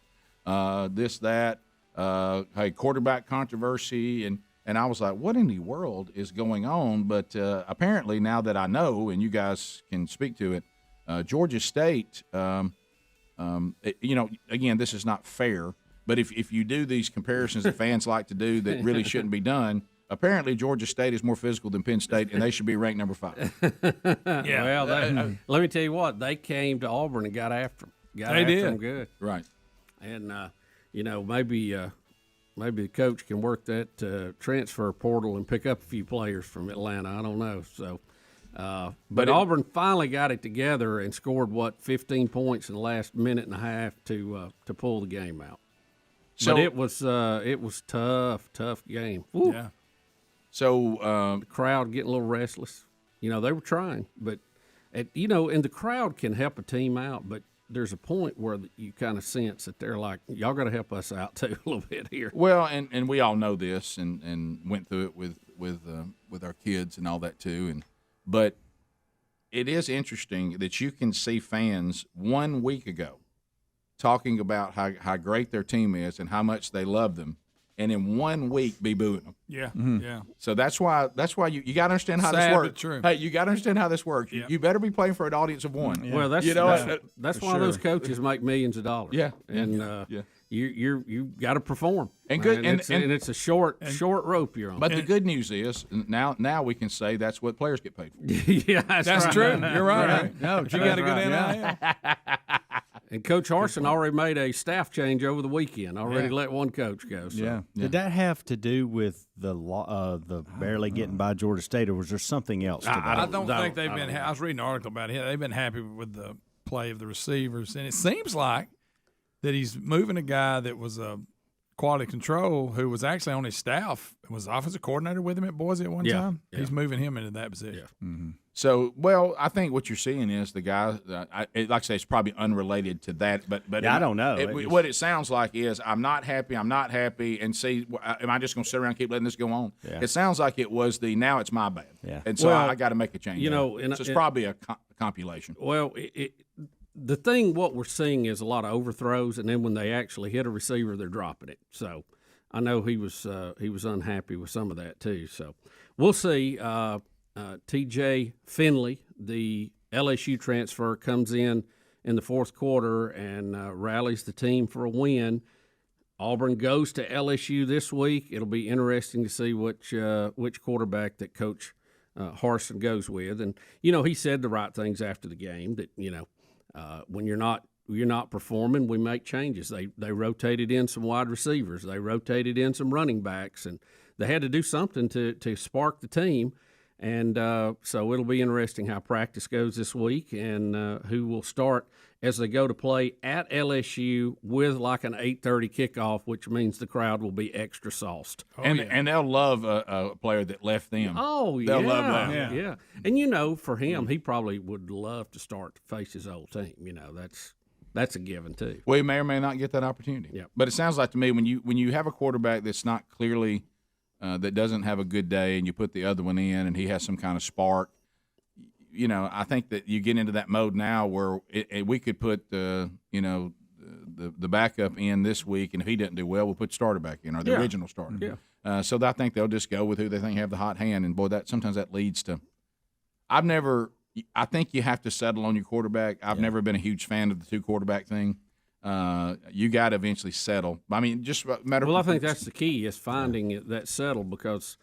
this, that, hey, quarterback controversy, and I was like, what in the world is going on? But apparently now that I know, and you guys can speak to it, Georgia State, again, this is not fair, but if you do these comparisons that fans like to do that really shouldn't be done, apparently Georgia State is more physical than Penn State, and they should be ranked number 5. Yeah. Well, let me tell you what, they came to Auburn and got after them. They did. Them good. Right. And, maybe the coach can work that transfer portal and pick up a few players from Atlanta. I don't know. So, but Auburn finally got it together and scored 15 points in the last minute and a half to pull the game out. So, but it was tough game. Woo. Yeah. So the crowd getting a little restless. They were trying, but and the crowd can help a team out, but there's a point where you kind of sense that they're like, y'all got to help us out too a little bit here. Well, and we all know this and went through it with our kids and all that too. But it is interesting that you can see fans 1 week ago talking about how great their team is and how much they love them, and in 1 week be booing them. Yeah, yeah. So that's why you got to understand how this works. True. Hey, you got to understand how this works. Yeah. You better be playing for an audience of one. Yeah. Well, that's why those coaches make millions of dollars. Yeah, and you got to perform. And good, and it's a short rope you're on. But the good news is now we can say that's what players get paid for. Yeah, that's right. True. You're right. No, but you got a good NIL. And Coach Harsin already made a staff change over the weekend. Already let one coach go. So. Yeah. Did that have to do with the barely getting by Georgia State, or was there something else to that? I don't think they've been. I was reading an article about it. They've been happy with the play of the receivers, and it seems like that he's moving a guy that was a quality control who was actually on his staff, was offensive coordinator with him at Boise at one time. Yeah. He's moving him into that position. Yeah. Mm-hmm. So, well, I think what you're seeing is the guy. Like I say, it's probably unrelated to that, but I don't know. What it sounds like is I'm not happy, and see, am I just going to sit around and keep letting this go on? Yeah. It sounds like it was now it's my bad, and so I got to make a change. So it's probably a compilation. Well, the thing what we're seeing is a lot of overthrows, and then when they actually hit a receiver, they're dropping it. So I know he was unhappy with some of that too. So we'll see. T.J. Finley, the LSU transfer, comes in the fourth quarter and rallies the team for a win. Auburn goes to LSU this week. It'll be interesting to see which quarterback that Coach Harsin goes with. And he said the right things after the game that when you're not performing, we make changes. They rotated in some wide receivers. They rotated in some running backs, and they had to do something to spark the team. And so it'll be interesting how practice goes this week and who will start as they go to play at LSU with like an 8:30 kickoff, which means the crowd will be extra sauced. And they'll love a player that left them. Oh, they'll love that. Yeah. And, for him, he probably would love to start to face his old team. That's a given too. Well, he may or may not get that opportunity. Yeah. But it sounds like to me when you have a quarterback that's not clearly that doesn't have a good day, and you put the other one in, and he has some kind of spark. I think that you get into that mode now where we could put the backup in this week, and if he doesn't do well, we'll put starter back in or the original starter. Yeah. So I think they'll just go with who they think have the hot hand, and boy, sometimes that leads to. I think you have to settle on your quarterback. I've never been a huge fan of the 2 quarterback thing. You got to eventually settle. I mean, just matter. Well, I think that's the key is finding that settle because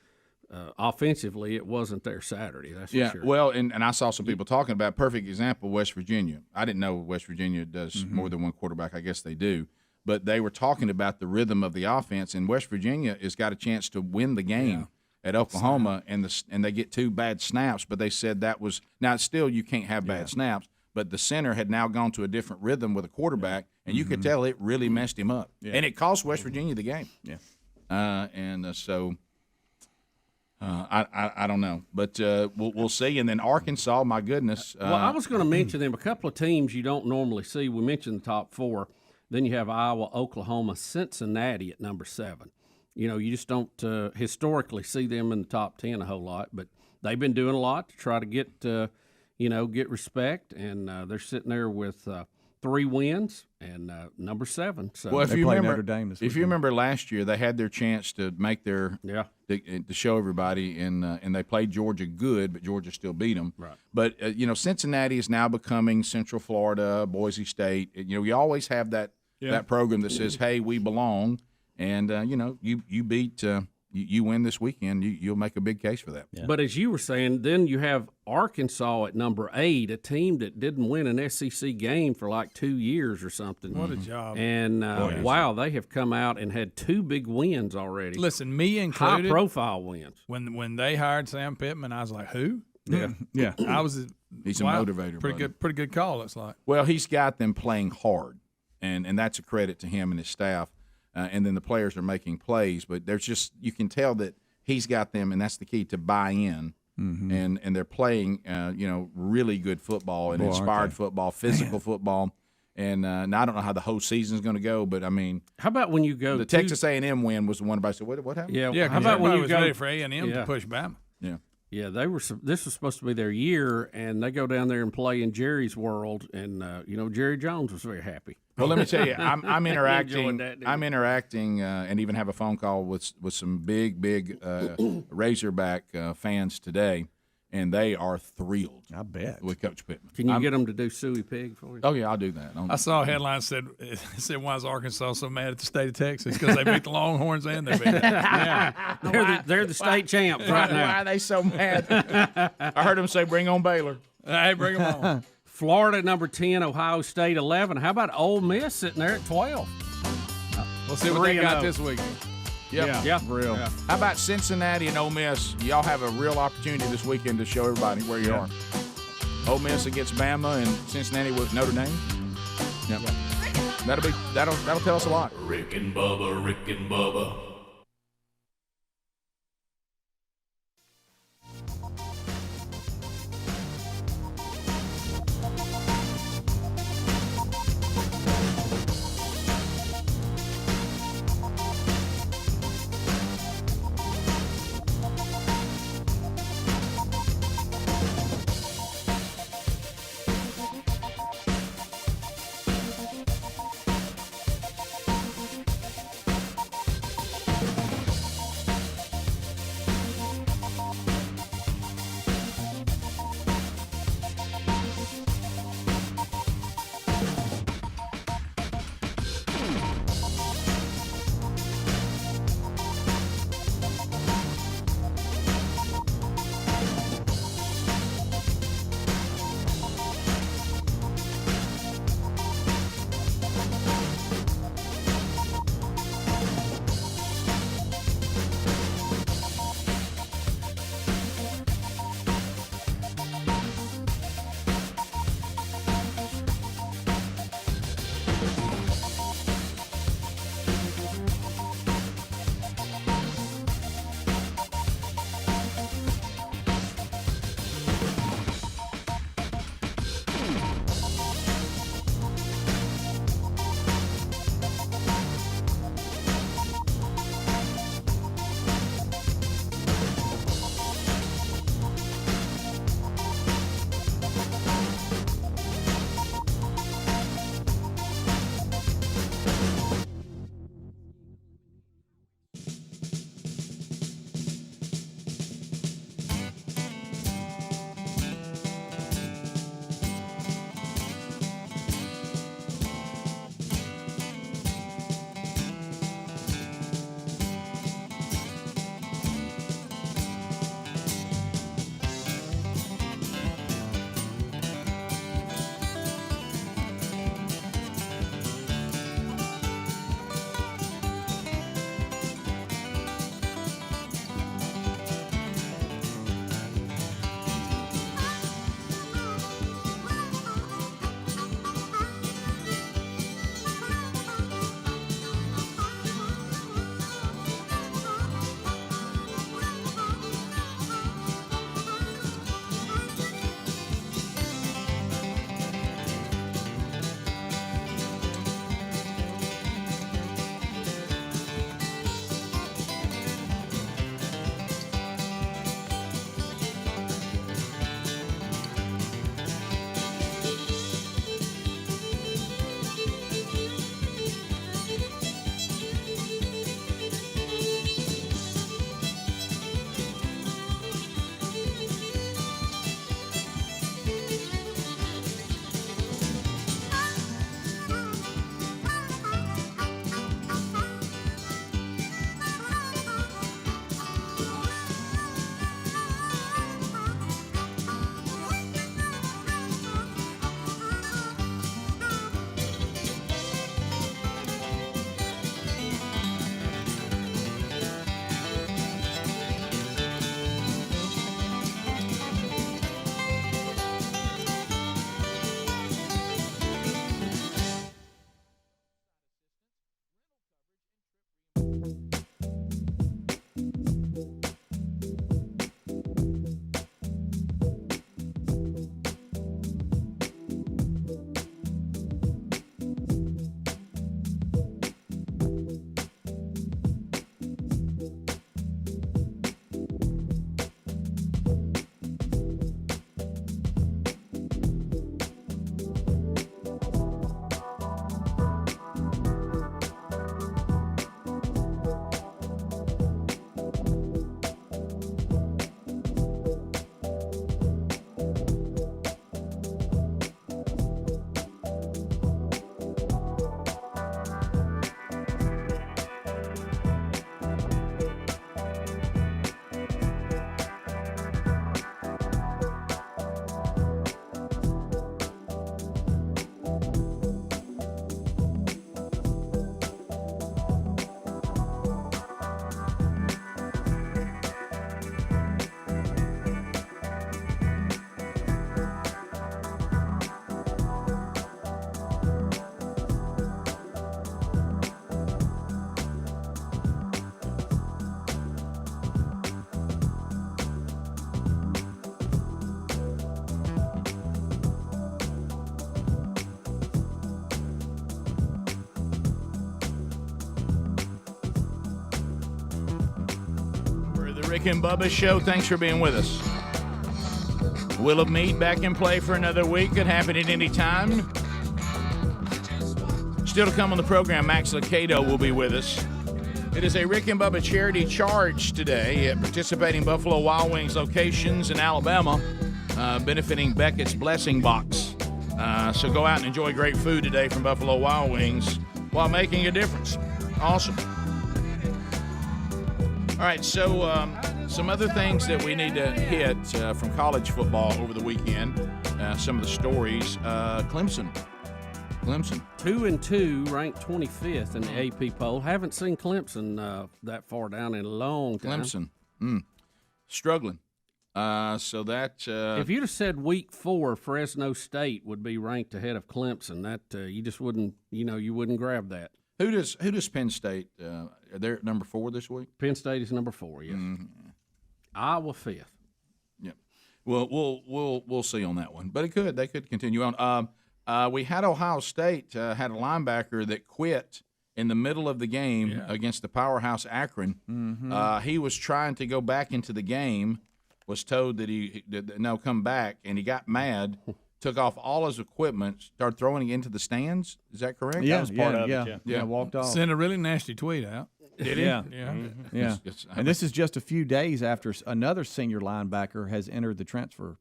offensively it wasn't there Saturday. That's for sure. Well, and I saw some people talking about perfect example West Virginia. I didn't know West Virginia does more than one quarterback. I guess they do, but they were talking about the rhythm of the offense, and West Virginia has got a chance to win the game. At Oklahoma, and they get 2 bad snaps, but they said that was now still you can't have bad snaps. But the center had now gone to a different rhythm with a quarterback, and you could tell it really messed him up. Yeah. And it cost West Virginia the game. Yeah. So I don't know, but we'll see. And then Arkansas, my goodness. Well, I was going to mention them. A couple of teams you don't normally see. We mentioned the top four. Then you have Iowa, Oklahoma, Cincinnati at number 7. You just don't historically see them in the top 10 a whole lot, but they've been doing a lot to try to get get respect, and they're sitting there with 3 wins and number 7. So well, if they you play remember, Notre Dame this if you remember last year, they had their chance to make their to show everybody, and they played Georgia good, but Georgia still beat them. Right. But Cincinnati is now becoming Central Florida, Boise State. You always have that program that says, "Hey, we belong," and you beat. You win this weekend, you'll make a big case for that. Yeah. But as you were saying, then you have Arkansas at number 8, a team that didn't win an SEC game for like 2 years or something. What a job. And, wow, they have come out and had 2 big wins already. Listen, me included. High-profile wins. When they hired Sam Pittman, I was like, who? Yeah. I was. He's a motivator. Pretty good call, it's like. Well, he's got them playing hard, and that's a credit to him and his staff. And then the players are making plays, but there's just you can tell that he's got them, and that's the key to buy in. And they're playing, really good football and inspired football, physical football. And now I don't know how the whole season's going to go, but I mean, how about when you go? The Texas A&M win was the one everybody said, "What happened?" Yeah. How about when you go ready for A&M to push Bama? Yeah. Yeah, they were. This was supposed to be their year, and they go down there and play in Jerry's world, and Jerry Jones was very happy. Well, let me tell you, I'm interacting. that, I'm interacting, and even have a phone call with some big Razorback fans today, and they are thrilled. I bet with Coach Pittman. Can you get them to do Suey Pig for you? Oh yeah, I'll do that. I saw a headline said why is Arkansas so mad at the state of Texas because they beat the Longhorns and they beat them. Yeah, they're the state champs right now. Why are they so mad? I heard them say, "Bring on Baylor." Hey, bring them on. Florida number 10, Ohio State 11. How about Ole Miss sitting there at 12? We'll see what they got this week. Yeah. real. Yeah. How about Cincinnati and Ole Miss? Y'all have a real opportunity this weekend to show everybody where you are. Ole Miss against Bama and Cincinnati with Notre Dame. Yep. That'll tell us a lot. Rick and Bubba. Rick and Bubba Show. Thanks for being with us. Will of Meat back in play for another week. Could happen at any time. Still to come on the program, Max Lucado will be with us. It is a Rick and Bubba charity charge today at participating Buffalo Wild Wings locations in Alabama, benefiting Beckett's Blessing Box. So go out and enjoy great food today from Buffalo Wild Wings while making a difference. Awesome. All right, so some other things that we need to hit from college football over the weekend, some of the stories. Clemson. 2-2, ranked 25th in the AP poll. Haven't seen Clemson that far down in a long time. Clemson, struggling. So that if you'd have said week 4, Fresno State would be ranked ahead of Clemson, that you just wouldn't, you wouldn't grab that. Who does Penn State? They're number 4 this week. Penn State is number 4. Yes. Mm-hmm. Iowa 5th. Yeah. Well, we'll see on that one, but they could continue on. We had Ohio State had a linebacker that quit in the middle of the game against the powerhouse Akron. Mm-hmm. He was trying to go back into the game, was told that he no come back, and he got mad, took off all his equipment, started throwing it into the stands. Is that correct? Yeah, that was part of it. Yeah, walked off. Sent a really nasty tweet out. Did he? Yeah. Mm-hmm. Yeah. And this is just a few days after another senior linebacker has entered the transfer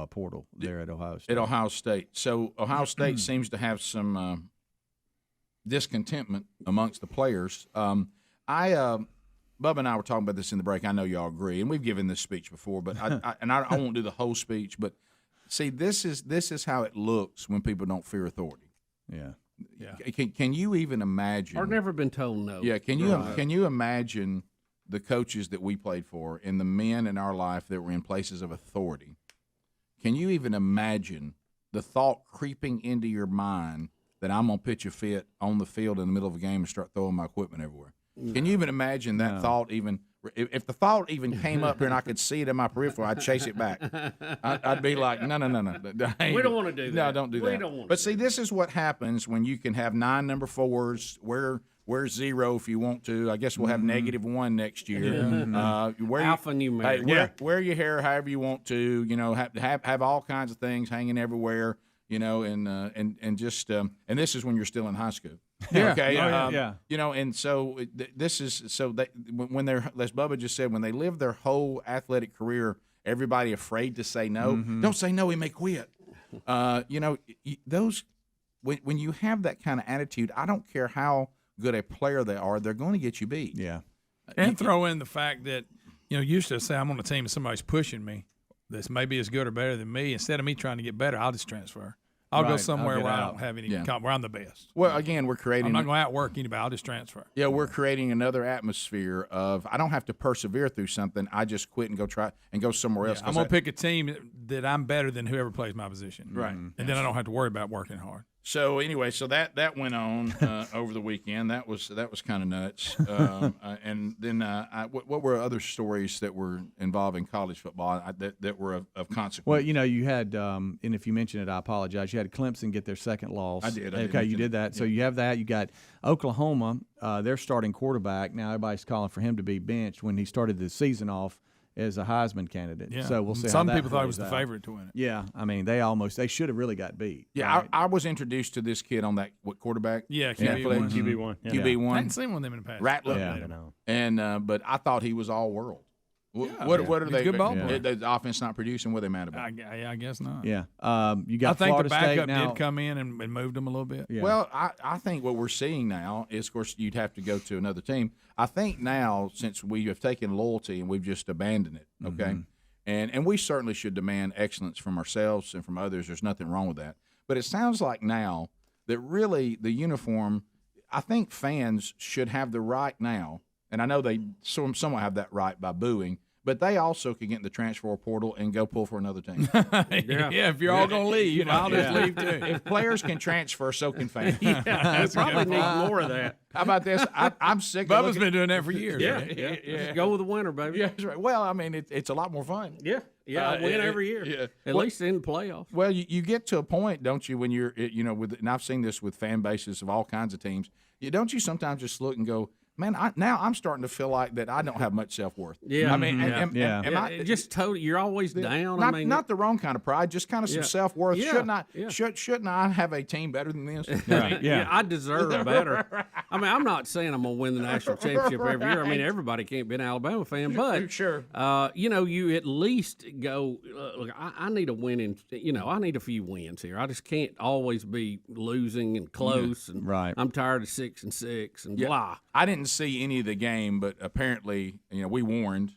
portal there at Ohio State. At Ohio State. So Ohio State seems to have some discontentment amongst the players. Bubba and I were talking about this in the break. I know y'all agree, and we've given this speech before, but I won't do the whole speech. But see, this is how it looks when people don't fear authority. Yeah. Can you even imagine? I've never been told no. Yeah. Can you imagine the coaches that we played for and the men in our life that were in places of authority? Can you even imagine the thought creeping into your mind that I'm gonna pitch a fit on the field in the middle of a game and start throwing my equipment everywhere? No. Can you even imagine that thought? Even if the thought even came up here and I could see it in my peripheral, I'd chase it back. I'd be like, no. We don't want to do that. No, don't do that. We don't want. But see, this is what happens when you can have 9 number 4s. Wear 0 if you want to. I guess we'll have -1 next year. Yeah. Alpha numeric. Hey, wear your hair however you want to. Have all kinds of things hanging everywhere. And just and this is when you're still in high school. Yeah. Okay. Yeah. And so this is so they when they're, as Bubba just said, when they live their whole athletic career, everybody afraid to say no. Mm-hmm. Don't say no, he may quit. Those when you have that kind of attitude, I don't care how good a player they are, they're going to get you beat. Yeah. And throw in the fact that used to say I'm on a team and somebody's pushing me that's maybe as good or better than me. Instead of me trying to get better, I'll just transfer. I'll go somewhere where I don't have any where I'm the best. Well, again, we're creating. I'm not going to outwork anybody. I'll just transfer. Yeah, we're creating another atmosphere of I don't have to persevere through something. I just quit and go try and go somewhere else. I'm going to pick a team that I'm better than whoever plays my position. Right. And then I don't have to worry about working hard. So anyway, that went on over the weekend. That was kind of nuts. And then what were other stories that were involving college football that were of consequence? Well, you had, and if you mentioned it, I apologize. You had Clemson get their second loss. I did. Okay, you did that. So you have that. You got Oklahoma, their starting quarterback. Now everybody's calling for him to be benched when he started the season off as a Heisman candidate. Yeah. So we'll see. Some how that people thought he was plays the out. favorite to win it. Yeah, I mean they should have really got beat. Yeah, right? I was introduced to this kid on that quarterback. Yeah, QB1. QB1. I QB1. hadn't seen one of them in the past. Rattler. Yeah. And but I thought he was all world. What are He's they? a good ball player. The offense not producing. What are they mad about? I guess not. Yeah. You got I think Florida the backup State now. did come in and moved them a little bit. Yeah. Well, I think what we're seeing now is, of course, you'd have to go to another team. I think now, since we have taken loyalty and we've just abandoned it, okay, and we certainly should demand excellence from ourselves and from others. There's nothing wrong with that. But it sounds like now that really the uniform, I think fans should have the right now, and I know they somewhat have that right by booing, but they also can get in the transfer portal and go pull for another team. Yeah, if you're all going to leave, I'll just leave too. If players can transfer, so can fans. We probably need more of that. How about this? I'm sick of Bubba's been doing that for years. Yeah. Just go with the winner, baby. Yeah, that's right. Well, I mean, it's a lot more fun. Yeah, I win every year. Yeah. At least in the playoffs. Well, you get to a point, don't you, when you're, and I've seen this with fan bases of all kinds of teams. Don't you sometimes just look and go, man, now I'm starting to feel like that I don't have much self-worth. Yeah. I mean, Yeah. am I just totally, you're always down. not the wrong kind of pride, just kind of some self-worth. Yeah. Shouldn't I have a team better than this? Yeah, I deserve better. I mean, I'm not saying I'm going to win the national championship every year. I mean, everybody can't be an Alabama fan, but Sure. You at least go. Look, I need a winning. I need a few wins here. I just can't always be losing and close. And Right. I'm tired of 6-6 and blah. I didn't see any of the game, but apparently, we warned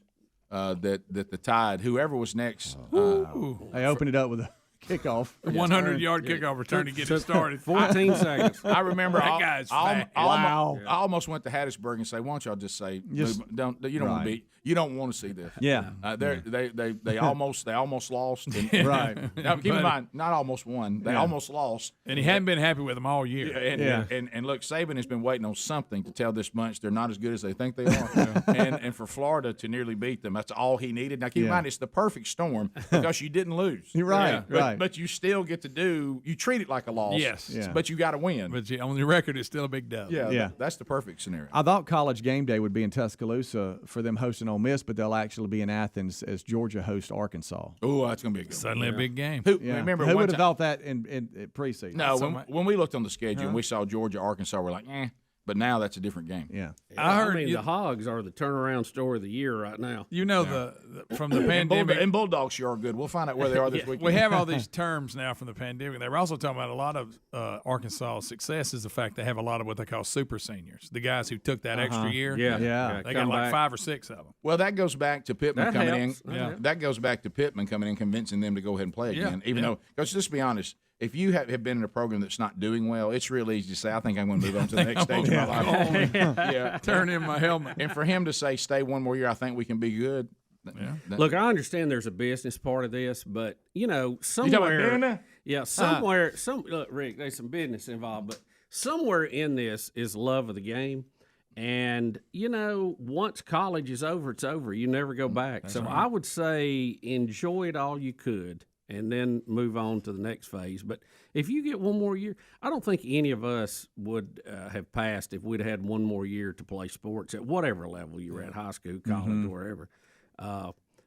that the Tide, whoever was next, They opened it up with a kickoff. 100-yard kickoff return to get it started. 14 seconds. I remember That guy's fast. Wow. I almost went to Hattiesburg and say, "Why don't y'all just say you don't want to be, you don't want to see this." Yeah. They almost lost. And, Right. Now, keep in mind, not almost won. They almost lost. And he hadn't been happy with them all year. And look, Saban has been waiting on something to tell this bunch they're not as good as they think they are. And for Florida to nearly beat them, that's all he needed. Now, keep in mind, it's the perfect storm because you didn't lose. You're right. Right. But you still get to you treat it like a loss. Yes. Yeah. But you got to win. But on the record, it's still a big dub. Yeah. That's the perfect scenario. I thought College Game Day would be in Tuscaloosa for them hosting Ole Miss, but they'll actually be in Athens as Georgia hosts Arkansas. Oh, that's going to be a good one. Suddenly a big game. Remember Who one would have time- thought that in preseason? No, when we looked on the schedule and we saw Georgia, Arkansas, we're like, But now that's a different game. Yeah. I heard the Hogs are the turnaround story of the year right now. From the pandemic. And Bulldogs sure are good. We'll find out where they are this weekend. We have all these terms now from the pandemic. They were also talking about a lot of Arkansas success is the fact they have a lot of what they call super seniors, the guys who took that extra year. Yeah. They got like 5 or 6 of them. Well, that goes back to Pittman That coming helps. in. That goes back to Pittman coming in, convincing them to go ahead and play again. Even though, because let's be honest, if you have been in a program that's not doing well, it's real easy to say, I think I'm going to move on to the next stage of my life. Turn in my helmet. And for him to say, stay one more year, I think we can be good. Look, I understand there's a business part of this, but somewhere, look, Rick, there's some business involved, but somewhere in this is love of the game. And, once college is over, it's over. You never go back. So I would say enjoy it all you could and then move on to the next phase. But if you get one more year, I don't think any of us would have passed if we'd had one more year to play sports at whatever level you were at, high school, college, wherever.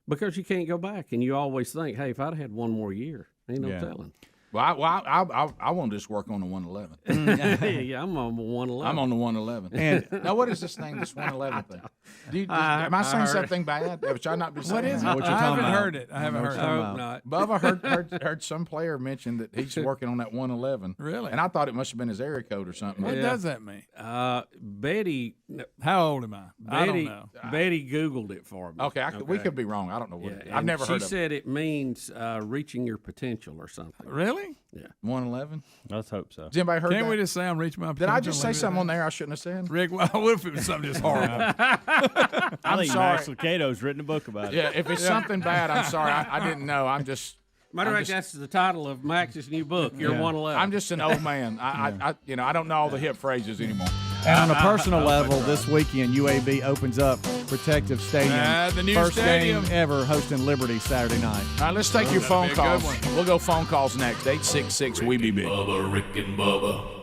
Because you can't go back. And you always think, hey, if I'd had one more year, ain't no telling. Well, I want to just work on the 111. Yeah, I'm on the 111. I'm on the 111. And now, what is this thing, this 111 thing? Am I saying something bad? Should I not be saying What is it? that? I haven't heard it. I haven't heard it. I hope not. Bubba heard some player mention that he's working on that 111. Really? And I thought it must have been his area code or something. What does that mean? Betty. How old am I? I don't know. Betty Googled it for me. Okay, we could be wrong. I don't know what I've never heard of it. She said it means reaching your potential or something. Really? Yeah. 111? Let's hope so. Has anybody heard Can't that? we just say I'm reaching my Did potential? I just say Leave it something at on there I shouldn't have said? Rick, what if it was something just horrible? I think sorry. Max Lucado's written a book about it. Yeah, if it's something bad, I'm sorry. I didn't know. Matter of fact, that's the title of Max's new book. You're 111. I'm just an old man. I don't know all the hip phrases anymore. And on a personal level, this weekend, UAB opens up Protective Stadium. The new First stadium. game ever hosting Liberty Saturday night. All right, let's take your phone be a good calls. one. We'll go phone calls next. 866 We Be Big. Bubba, Rick and Bubba.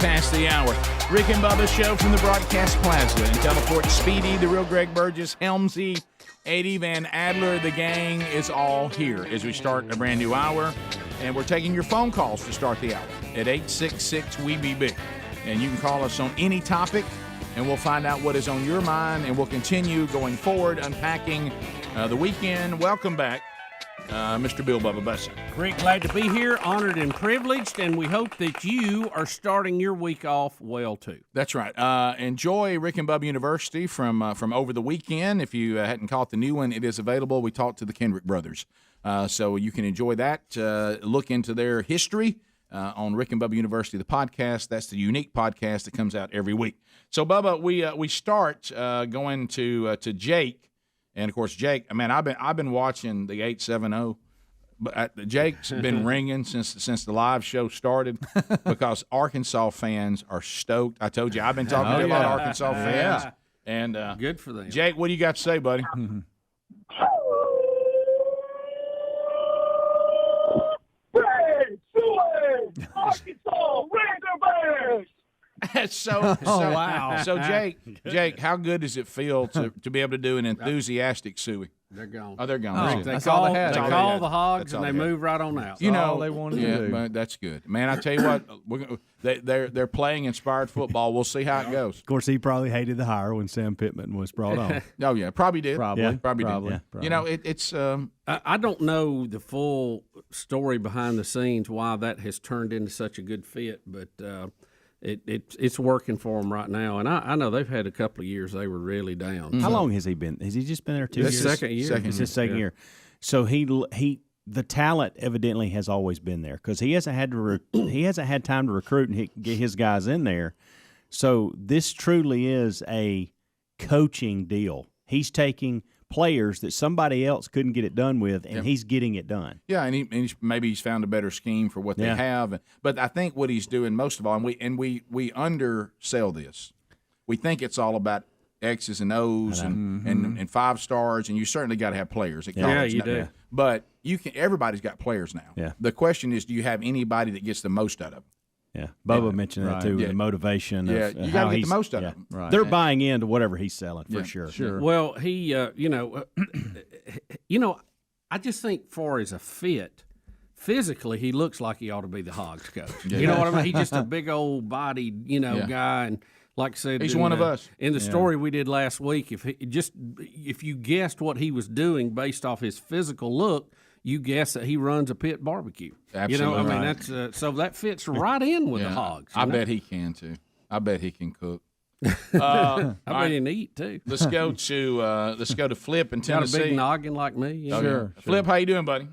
Past the hour. Rick and Bubba show from the Broadcast Plaza in Teleport. Speedy, the real Greg Burgess, Helmsy, Eddie Van Adler. The gang is all here as we start a brand new hour. And we're taking your phone calls to start the hour at 866-WE-BE-BIG. And you can call us on any topic, and we'll find out what is on your mind, and we'll continue going forward, unpacking the weekend. Welcome back, Mr. Bill Bubba Bussett. Rick, glad to be here, honored and privileged, and we hope that you are starting your week off well, too. That's right. Enjoy Rick and Bubba University from over the weekend. If you hadn't caught the new one, it is available. We talked to the Kendrick brothers, so you can enjoy that. Look into their history on Rick and Bubba University, the podcast. That's the unique podcast that comes out every week. So, Bubba, we start going to Jake. And of course, Jake. Man, I've been watching the 870, but Jake's been ringing since the live show started because Arkansas fans are stoked. I told you I've been talking to a lot of Arkansas fans, and good for them. Jake, what do you got to say, buddy? Arkansas Razorbacks. Wow. So Jake, how good does it feel to be able to do an enthusiastic suey? They're gone. Oh, they're gone. They call the hogs and they move right on out. You know, all they wanted to do. But that's good, man. I tell you what, they're playing inspired football. We'll see how it goes. Of course, he probably hated the hire when Sam Pittman was brought on. Oh yeah, probably did. Probably did. Yeah, You know, it's. I don't know the full story behind the scenes why that has turned into such a good fit, but it's working for them right now. And I know they've had a couple of years they were really down. How long has he been? Has he just been there 2 years? Second year. It's his second year. So the talent evidently has always been there because he hasn't had time to recruit and get his guys in there. So this truly is a coaching deal. He's taking players that somebody else couldn't get it done with, and he's getting it done. Yeah, and maybe he's found a better scheme for what they have. But I think what he's doing most of all, and we undersell this. We think it's all about X's and O's and 5 stars, and you certainly got to have players at college. Yeah, you do. But everybody's got players now. Yeah. The question is, do you have anybody that gets the most out of them? Yeah, Bubba mentioned that too. The motivation. Yeah, of you got to get the most out of them. them. Right. They're buying into whatever he's selling for sure. Sure. Well, he, I just think for as a fit, physically he looks like he ought to be the Hogs coach. You know what I mean? He's just a big old bodied, guy, and like I said, he's one of us. In the story we did last week, if you guessed what he was doing based off his physical look, you guess that he runs a pit barbecue. Absolutely. I mean, that's so that fits right in with the hogs. I bet he can too. I bet he can cook. I bet he can eat too. Let's go to Flip in Tennessee. Got a big noggin like me. Sure. Flip, how you doing, buddy?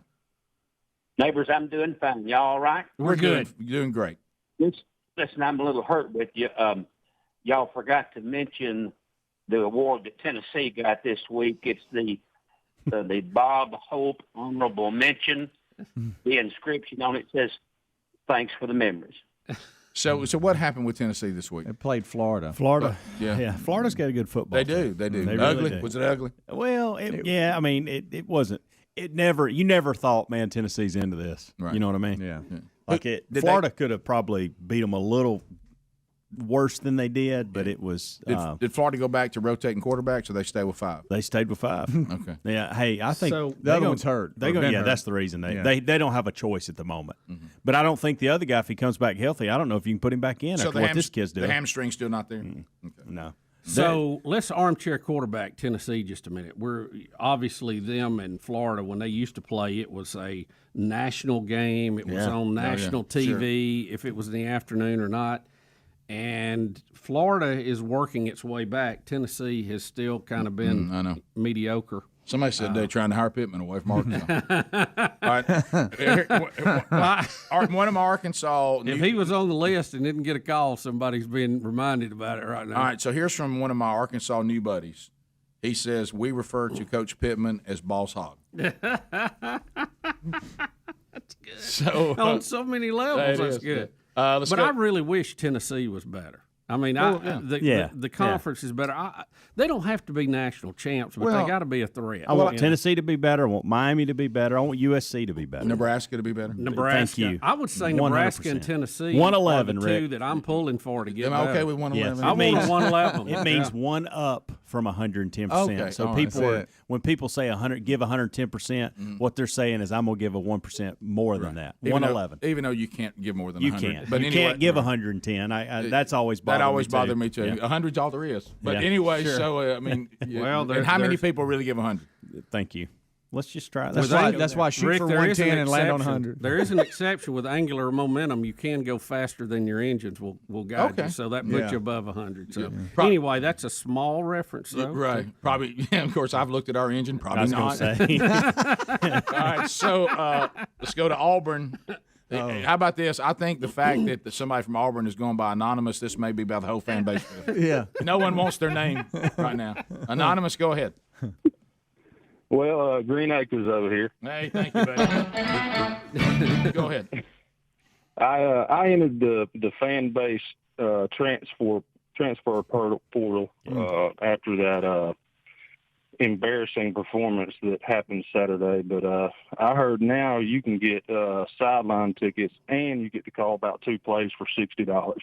Neighbors, I'm doing fine. Y'all all right? We're good. You're doing great. Listen, I'm a little hurt with you. Y'all forgot to mention the award that Tennessee got this week. It's the Bob Hope Honorable Mention. The inscription on it says, "Thanks for the memories." So what happened with Tennessee this week? They played Florida. Yeah. Florida's got a good football. They do. They Ugly? really do. Was it ugly? Well, I mean, it wasn't. You never thought, man, Tennessee's into this. Right. You know what I mean? Yeah. Like Florida could have probably beat them a little worse than they did, but it was. Did Florida go back to rotating quarterbacks, or they stay with 5? They stayed with 5. Okay. Yeah. Hey, I think the other one's hurt. That's the reason they don't have a choice at the moment. Mm-hmm. But I don't think the other guy, if he comes back healthy, I don't know if you can put him back in. So after what this kid's doing. The hamstring's still not there. Okay. No. So let's armchair quarterback Tennessee just a minute. We're obviously them and Florida when they used to play. It was a national game. It was on national TV if it was in the afternoon or not. And Florida is working its way back. Tennessee has still kind of been mediocre. Somebody said they're trying to hire Pittman away from Arkansas. All right. One of my Arkansas. If he was on the list and didn't get a call, somebody's being reminded about it right now. All right. So here's from one of my Arkansas new buddies. He says, we refer to Coach Pittman as Boss Hog. That's good. So, on so many levels, that's good. But I really wish Tennessee was better. I mean, the conference is better. They don't have to be national champs, but they got to be a threat. I want Tennessee to be better. I want Miami to be better. I want USC to be better. Nebraska to be better. Nebraska. Thank you. I would say 100%. Nebraska and Tennessee 111, are the two that I'm pulling for to get better. Am I okay better. with 111? Yes. I want a 111. It means one up from 110%. Okay, So when people say 100, give 110%, what they're saying is I'm gonna give a 1% more than that. 111. Even though you can't give more than You 100. can't. But you anyway, can't give 110. That's always bothered me. That always too. bothered me too. Yeah. 100's all there is. But anyway, so I mean, Well, and how many people really give 100? Thank you. Let's just try. That's why shoot Rick, for there is 110 an and land on exception. 100. There is an exception with angular momentum. You can go faster than your engines will guide you, so that puts you above 100. So anyway, that's a small reference, though. Right. Probably. Yeah, of course, I've looked at our engine. Probably not. Say. All right. So let's go to Auburn. How about this? I think the fact that somebody from Auburn is going by anonymous, this may be about the whole fan base. Yeah. No one wants their name right now. Anonymous, go ahead. Well, Green Acres over here. Hey, thank you, buddy. Go ahead. I entered the fan base transfer portal after that embarrassing performance that happened Saturday. But I heard now you can get sideline tickets and you get to call about 2 plays for $60.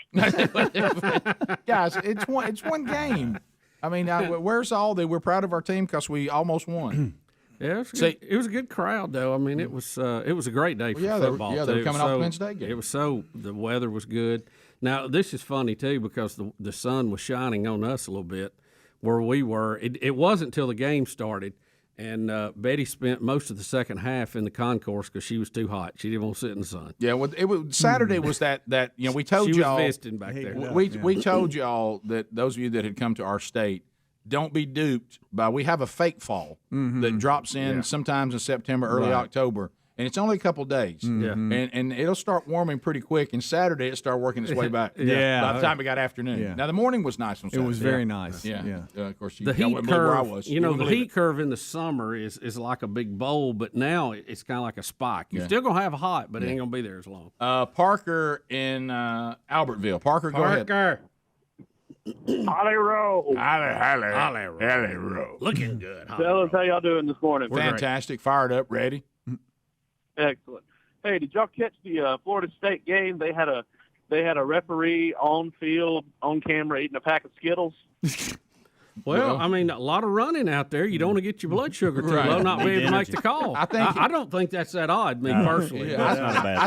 Guys, it's one game. I mean, where's all the we're proud of our team because we almost won. Yeah, it was a good crowd, though. I mean, it was a great day for football. They were coming off the Wednesday game. It was the weather was good. Now, this is funny, too, because the sun was shining on us a little bit where we were. It wasn't until the game started, and Betty spent most of the second half in the concourse because she was too hot. She didn't want to sit in the sun. Yeah, well, Saturday was that we told she y'all. was vesting back there. We told y'all that those of you that had come to our state, don't be duped by we have a fake fall that drops in sometimes in September, early October, and it's only a couple days. And it'll start warming pretty quick. And Saturday it started working its way back. By the time it got afternoon. Yeah. Now the morning was nice on Saturday. It was very nice. Yeah. Of course, The heat curve, the heat curve in the summer is like a big bowl, but now it's kind of like a spike. You're still gonna have hot, but it ain't gonna be there as long. Parker in Albertville. Parker, go ahead. Holly Roll. Holly Roll. Looking good. Fellas, how y'all doing this morning? Fantastic. Fired up. Ready. Excellent. Hey, did y'all catch the Florida State game? They had a referee on field, on camera, eating a pack of Skittles. Well, I mean, a lot of running out there. You don't want to get your blood sugar too low, not be able to make the call. I don't think that's that odd, me personally. I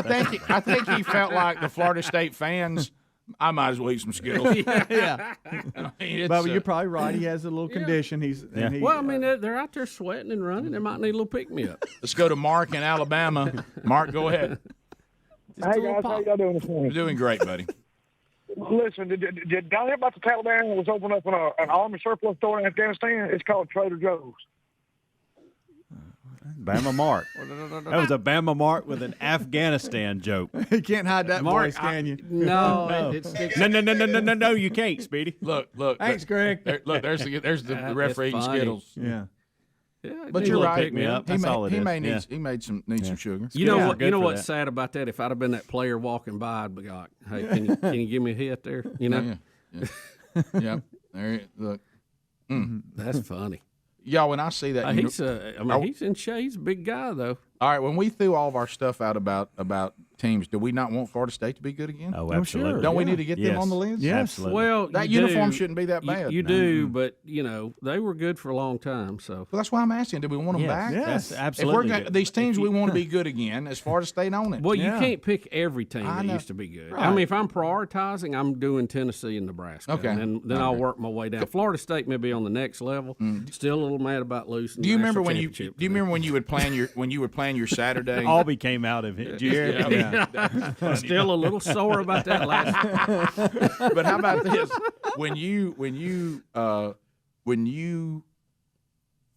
think he felt like the Florida State fans I might as well eat some Skittles. Yeah. I mean, But you're probably right. He has a little condition. Well, I mean, they're out there sweating and running. They might need a little pick-me-up. Let's go to Mark in Alabama. Mark, go ahead. Hey, guys, how y'all doing this morning? You're doing great, buddy. Listen, did y'all hear about the Taliban was opening up an army surplus store in Afghanistan? It's called Trader Joe's. Bama Mark. That was a Bama Mark with an Afghanistan joke. You can't hide that Mark, voice, can you? No, No, you can't, Speedy. Look. Thanks, Greg. There's the referee eating funny. Skittles. Yeah. Yeah, But need you're a little right. pick-me-up. That's all it is. He made some sugar. You know what? good You know for what's that. sad about that? If I'd have been that player walking by, I'd be like, "Hey, can you give me a hit there?" You know, Yeah. There. Look, that's funny. y'all. When I see that, He's he's in shape. He's a big guy though. all right. When we threw all of our stuff out about teams, do we not want Florida State to be good again? Oh, absolutely. Don't we need to get them Yes. on the list? Yes. Absolutely. Well, That you uniform do. shouldn't be that bad. You do, but they were good for a long time. So Well, that's why I'm asking. Do we want them Yes. back? That's If absolutely. we're these teams, we want to be good again. As Florida State on it. well, you Yeah. can't pick every team I that know. used to be good. Right. I mean, if I'm prioritizing, I'm doing Tennessee and Nebraska. Okay. And then I'll work my way down. Florida State may be on the next level. Still a little mad about losing. Do you the remember national when you championship. do you remember when you would plan your Saturday? Albie came out of it. Jared. Still a little sore about that last. But how about this? When you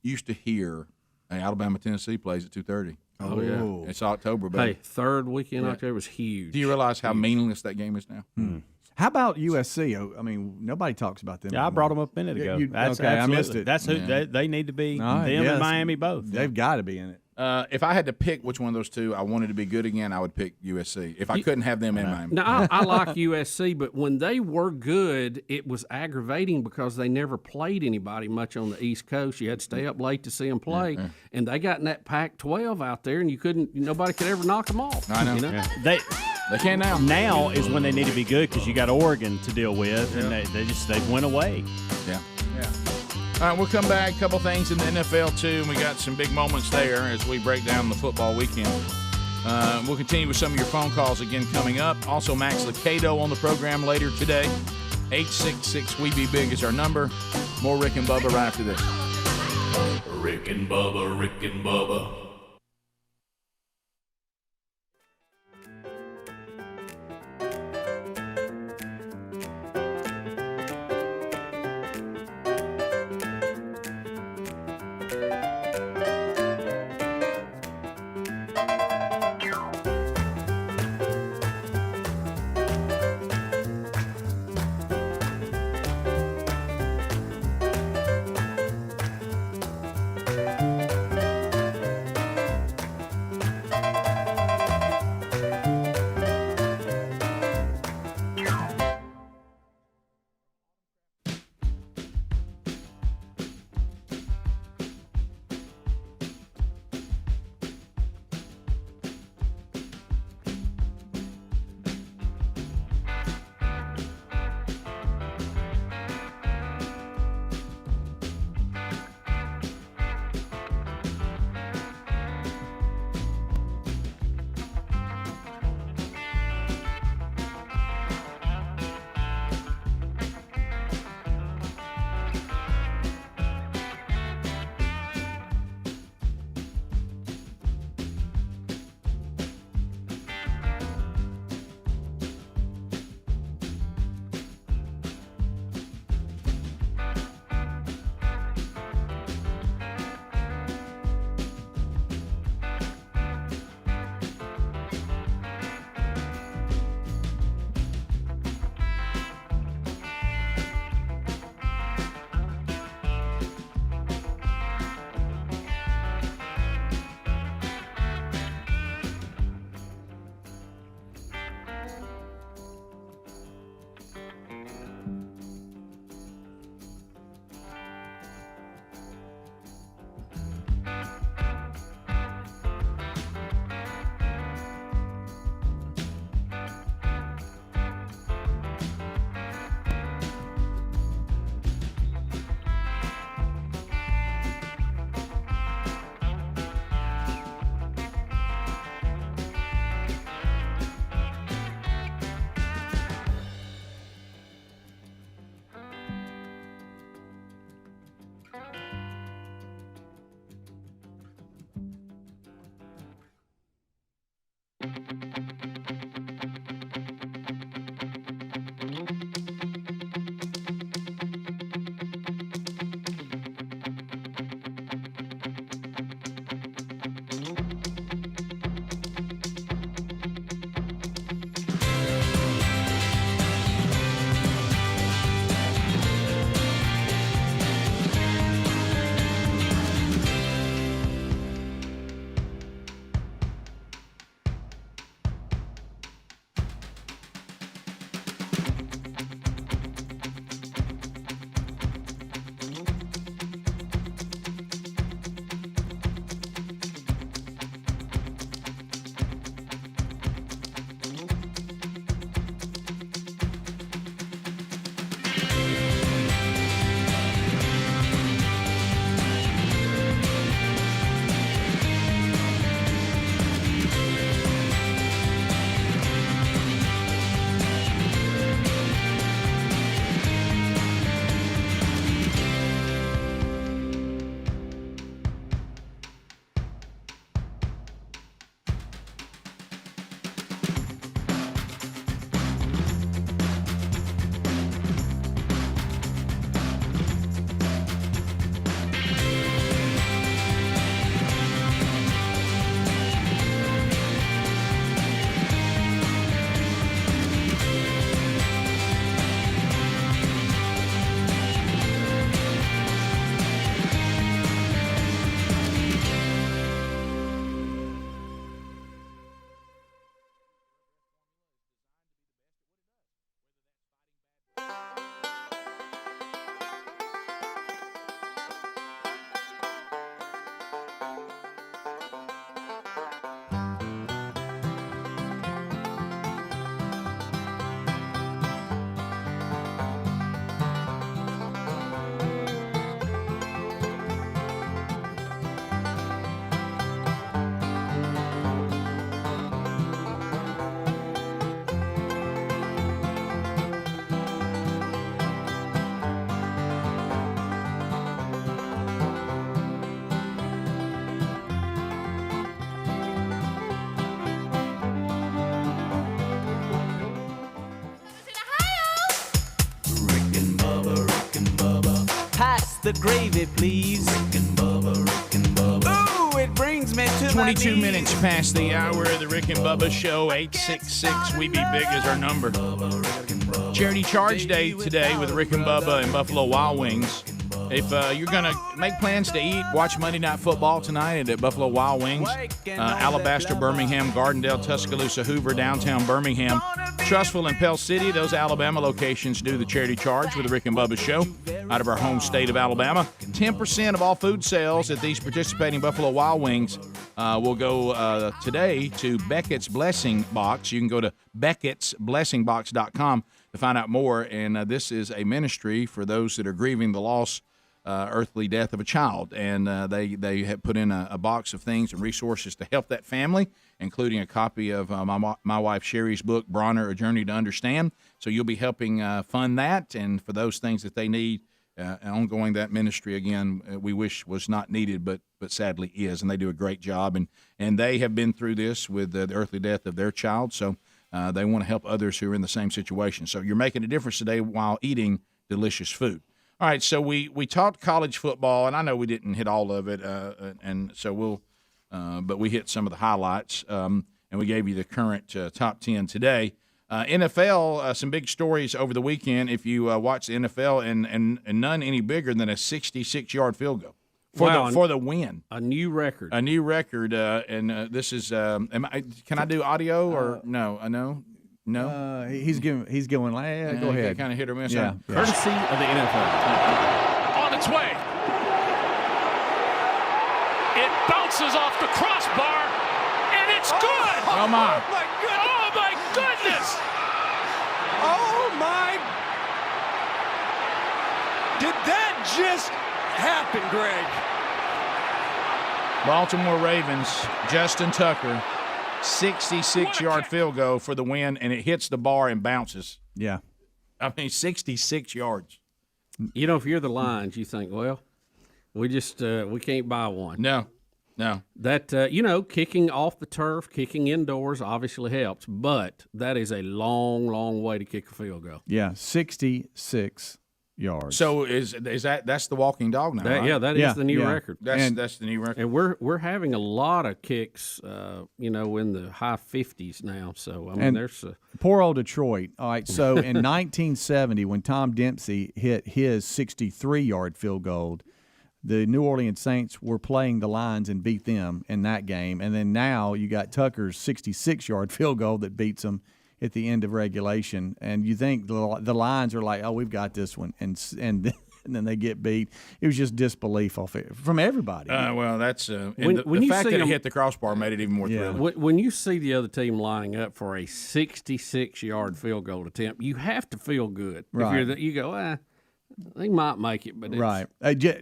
used to hear Alabama Tennessee plays at 2:30. Oh yeah. It's October, baby. Hey, third weekend October was huge. Do you realize how meaningless that game is now? How about USC? I mean, nobody talks about them. Yeah, I anymore. brought them up a minute ago. Okay, I missed it. That's who they need to be. All right, Them yes. and Miami both. They've got to be in it. If I had to pick which one of those two I wanted to be good again, I would pick USC. If I couldn't have them in Miami. Now, I like USC, but when they were good, it was aggravating because they never played anybody much on the East Coast. You had to stay up late to see them play, and they got in that Pac-12 out there, and nobody could ever knock them off. I know. You know? Yeah. They can now. Now is when they need to be good because you got Oregon to deal with, and they went away. Yeah. All right, we'll come back. A couple things in the NFL, too, and we got some big moments there as we break down the football weekend. We'll continue with some of your phone calls again coming up. Also, Max Lucado on the program later today. 866-WE-BE-BIG is our number. More Rick and Bubba right after this. Rick and Bubba, Rick and Bubba. the gravy, please. Rick and Bubba. Ooh, it brings me to 22 minutes past the hour of the Rick and Bubba Show. 866 We Be Big is our number. Charity Charge Day today with Rick and Bubba and Buffalo Wild Wings. If you're going to make plans to eat, watch Monday Night Football tonight at Buffalo Wild Wings. Alabaster, Birmingham, Gardendale, Tuscaloosa, Hoover, downtown Birmingham, Trussville, and Pell City. Those Alabama locations do the Charity Charge with the Rick and Bubba Show out of our home state of Alabama. 10% of all food sales at these participating Buffalo Wild Wings will go today to Beckett's Blessing Box. You can go to beckettsblessingbox.com to find out more. And this is a ministry for those that are grieving the loss, earthly death of a child. And they have put in a box of things and resources to help that family, including a copy of my wife Sherry's book, Bronner, A Journey to Understand. So you'll be helping fund that. And for those things that they need, ongoing that ministry, again, we wish was not needed, but sadly is. And they do a great job. And they have been through this with the earthly death of their child. So they want to help others who are in the same situation. So you're making a difference today while eating delicious food. All right, so we talked college football, and I know we didn't hit all of it, and so but we hit some of the highlights, and we gave you the current top 10 today. NFL, some big stories over the weekend. If you watch the NFL, and none any bigger than a 66-yard field goal for the win, a new record, and this is. Can I do audio or no? I know. No, he's going. Go ahead. Kind of hit or miss. Yeah. Courtesy of the NFL. On its way. It bounces off the crossbar, and it's good. Oh my! Oh my goodness! Oh my! Did that just happen, Greg? Baltimore Ravens, Justin Tucker. 66-yard field goal for the win, and it hits the bar and bounces. Yeah. I mean, 66 yards. You know, if you're the Lions, you think, well, we just we can't buy one. No. That, kicking off the turf, kicking indoors obviously helps, but that is a long, long way to kick a field goal. Yeah, 66 yards. So is that's the walking dog now, right? Yeah, that is the new record. That's the new record. And we're having a lot of kicks, in the high 50s now. So, I mean, there's poor old Detroit. All right, so in 1970, when Tom Dempsey hit his 63-yard field goal, the New Orleans Saints were playing the Lions and beat them in that game. And then now you got Tucker's 66-yard field goal that beats them at the end of regulation, and you think the Lions are like, oh, we've got this one, and then they get beat. It was just disbelief from everybody. Well, that's the fact that it hit the crossbar made it even more thrilling. When you see the other team lining up for a 66-yard field goal attempt, you have to feel good. Right. If you go, they might make it, but right.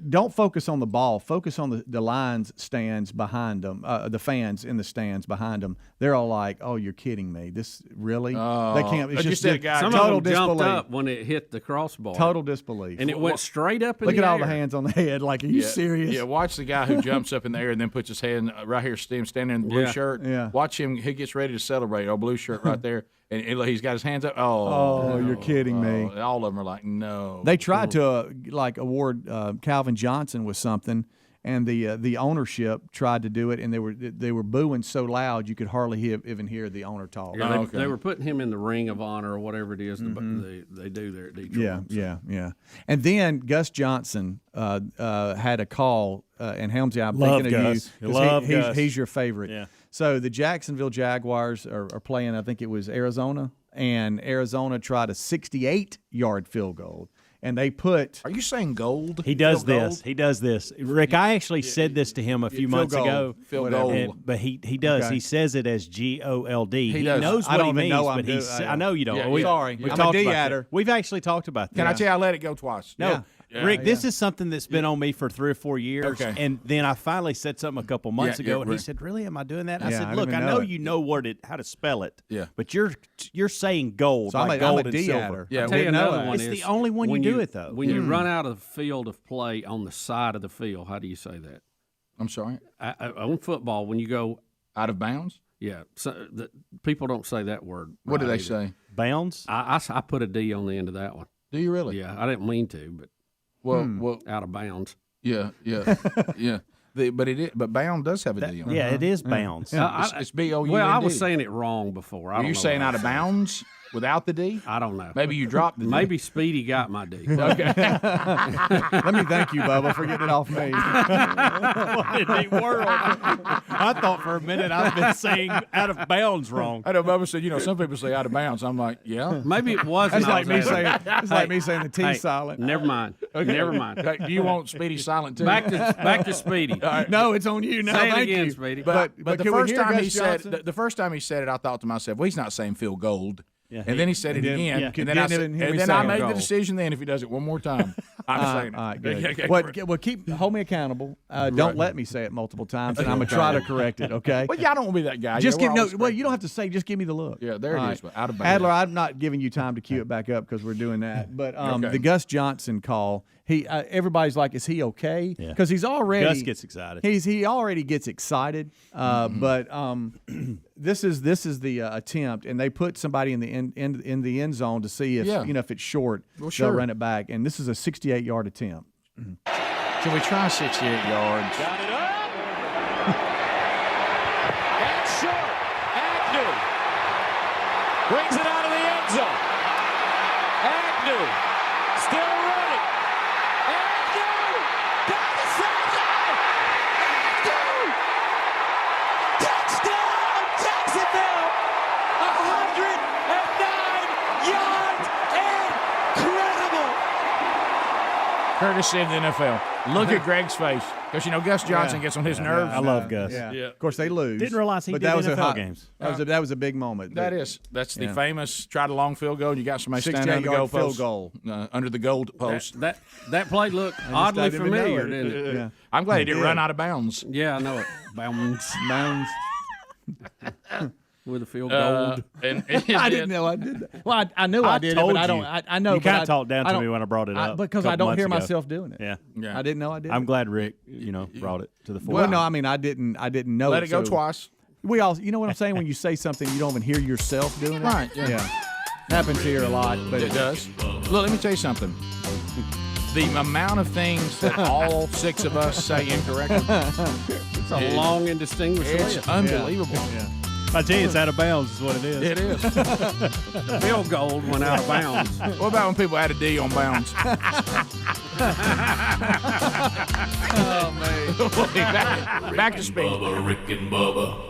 Don't focus on the ball. Focus on the Lions stands behind them, the fans in the stands behind them. They're all like, "Oh, you're kidding me! This really? They can't." It's just some total of them disbelief. jumped up when it hit the crossbar. Total disbelief, and it went straight up in Look the air. Look at all the hands on the head. Like, are you serious? Yeah. Watch the guy who jumps up in the air and then puts his hand right here, standing in the blue shirt. Yeah. Watch him. He gets ready to celebrate. Oh, blue shirt right there. And he's got his hands up. Oh, you're kidding me. All of them are like, no. They tried to award Calvin Johnson with something, and the ownership tried to do it, and they were booing so loud you could hardly even hear the owner talk. Yeah, they were putting him in the Ring of Honor or whatever it is they do there at Detroit. Yeah. And then Gus Johnson had a call, and Helmsy, I'm Love thinking Gus. of you. Gus. He's your favorite. Yeah. So the Jacksonville Jaguars are playing, I think it was Arizona, and Arizona tried a 68-yard field goal. And they put. Are you saying gold? He does this. He does this. Rick, I actually said this to him a few months ago. Field goal. But he does. Okay. He says it as GOLD. He knows what he means, but I know you don't. Yeah, sorry. We've I'm talked a about D-adder. We've actually talked about that. Can I tell you, I let it go twice? No. Yeah. Rick, this is something that's been on me for 3 or 4 years. Okay. And then I finally said something a couple months ago, and he said, really, am I doing that? I said, I look, I know it. you know how to spell it. Yeah. But you're saying gold, so like I'm gold a and silver. D-adder. Yeah, I'll tell you another one. It's the only one you do it, though. When you run out of the field of play on the side of the field, how do you say that? I'm sorry? On football, when you go out of bounds? Yeah. So people don't say that word. What do they either. say? Bounds? I put a D on the end of that one. Do you really? Yeah. I didn't mean to, but. Well, out of bounds. Yeah. But bound does have a D on it. Yeah, it is bounds. It's B-O-U-N-D. Well, I was saying it wrong before. Were you saying out of bounds without the D? I don't know. Maybe you dropped the D. Maybe Speedy got my D. Okay. Let me thank you, Bubba, for getting it off me. What a neat world. I thought for a minute I've been saying out of bounds wrong. I know Bubba said, some people say out of bounds. I'm like, yeah. Maybe it wasn't. That's like me saying the T silent. Never mind. Okay. Never mind. Okay, do you want Speedy silent too? Back to Speedy. Right. No, it's on you now. Say it Thank again, you. Speedy. But the first time he said Johnson? the first time he said it, I thought to myself, well, he's not saying Phil Gold. Yeah, and then he said it again, yeah. and then I said, and then and then I say made the goal. decision. Then if he does it one more time, I'm saying it. All right, good. Okay, Well, hold me accountable. Don't let me say it multiple times, and I'm gonna try to correct it. Okay. Well, yeah, I don't want to be that guy. Just Yeah, give we're always well, you don't have to say. Just give me the look. Yeah, there it All is. right. Out of bounds. Adler, I'm not giving you time to cue it back up because we're doing that. But Okay. the Gus Johnson call, everybody's like, is he okay? Yeah. Because he's already Gus gets excited. He already gets excited. But this is the attempt, and they put somebody in the end zone to see if if it's short, Well, sure. they'll run it back. And this is a 68-yard attempt. Can we try 68 yards? Got it up. And short. Agnew brings it out of the end zone. Agnew still running. Agnew down the sideline. Agnew. Touchdown, Jacksonville. 109 yards. Incredible. Courtesy of the NFL. Look at Greg's face. Because, Gus Johnson gets on his nerves. I love Gus. Yeah. Of course, they lose. Didn't realize he but did that was NFL a games. That was a big moment. That's the famous try to long field goal. You got somebody standing under the 68-yard goal field goal. Under the goal post. That play looked oddly familiar, didn't it? Yeah. I'm glad he didn't run out of bounds. Yeah, I know it. Bounds. With a field goal. I didn't know I did that. Well, I knew I did it, told but I don't. you. I know. You kind of talked down to me when I brought it up because a I couple don't hear months ago. myself doing it. Yeah. I didn't know I did. I'm it. glad Rick, brought it to the fore. Well, no, I mean I didn't know. Let it go so twice. We all, you know what I'm saying? When you say something, you don't even hear yourself doing it. Right, yeah. Happens here a lot, but It does. Look, let me tell you something. The amount of things that all six of us say incorrectly, It's a long and distinguished it's list. unbelievable. Yeah. I tell you, it's out of bounds is what it is. It is. Field goal went out of bounds. What about when people add a D on bounds? Oh man. Back to speed. Bubba, Rick and Bubba.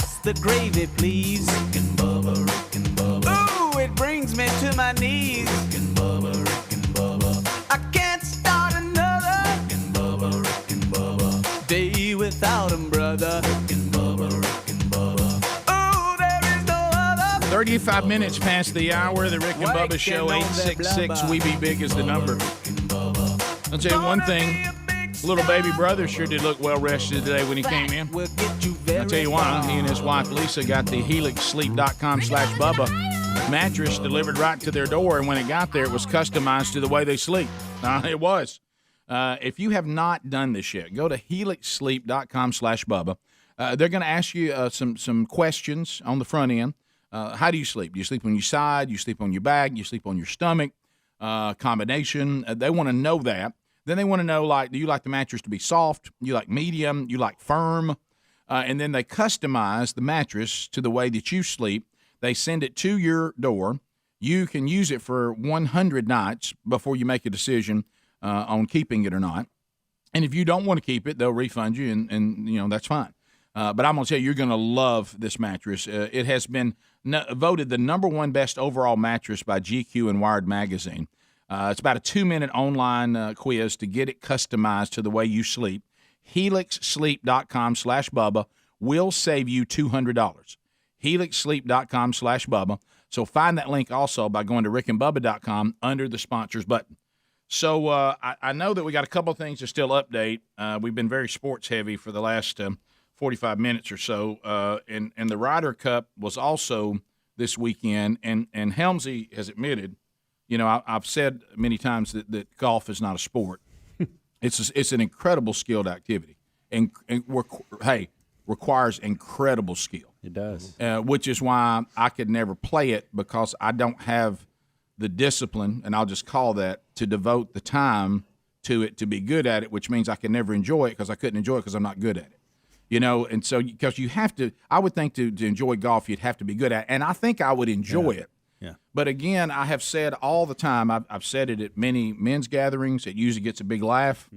Pass the gravy, please. Rick and Bubba, Rick and Bubba. Ooh, it brings me to my knees. Rick and Bubba, Rick and Bubba. I can't start another. Rick and Bubba, Rick and Bubba. Day without 'em, brother. Rick and Bubba, Rick and Bubba. Ooh, there is no other. 35 minutes past the hour. The Rick and Bubba Show, 866 We Be Big is the number. I'll tell you one thing. Little baby brother sure did look well rested today when he came in. I'll tell you why. He and his wife Lisa got the helixsleep.com/Bubba mattress delivered right to their door, and when it got there, it was customized to the way they sleep. It was. If you have not done this yet, go to helixsleep.com/Bubba. They're going to ask you some questions on the front end. How do you sleep? Do you sleep on your side? Do you sleep on your back? Do you sleep on your stomach? Combination. They want to know that. Then they want to know, do you like the mattress to be soft? You like medium? You like firm? And then they customize the mattress to the way that you sleep. They send it to your door. You can use it for 100 nights before you make a decision on keeping it or not. And if you don't want to keep it, they'll refund you, and that's fine. But I'm going to tell you, you're going to love this mattress. It has been voted the #1 best overall mattress by GQ and Wired Magazine. It's about a 2-minute online quiz to get it customized to the way you sleep. helixsleep.com/Bubba will save you $200. helixsleep.com/Bubba. So find that link also by going to rickandbubba.com under the sponsors button. So I know that we got a couple of things to still update. We've been very sports heavy for the last 45 minutes or so. And the Ryder Cup was also this weekend, and Helmsy has admitted, I've said many times that golf is not a sport. It's an incredible skilled activity, and requires incredible skill. It does, which is why I could never play it, because I don't have the discipline, and I'll just call that, to devote the time to it to be good at it. Which means I can never enjoy it, because I couldn't enjoy it because I'm not good at it. And so because you have to, I would think to enjoy golf you'd have to be good at it, and I think I would enjoy it. Yeah. But again, I have said all the time, I've said it at many men's gatherings, it usually gets a big laugh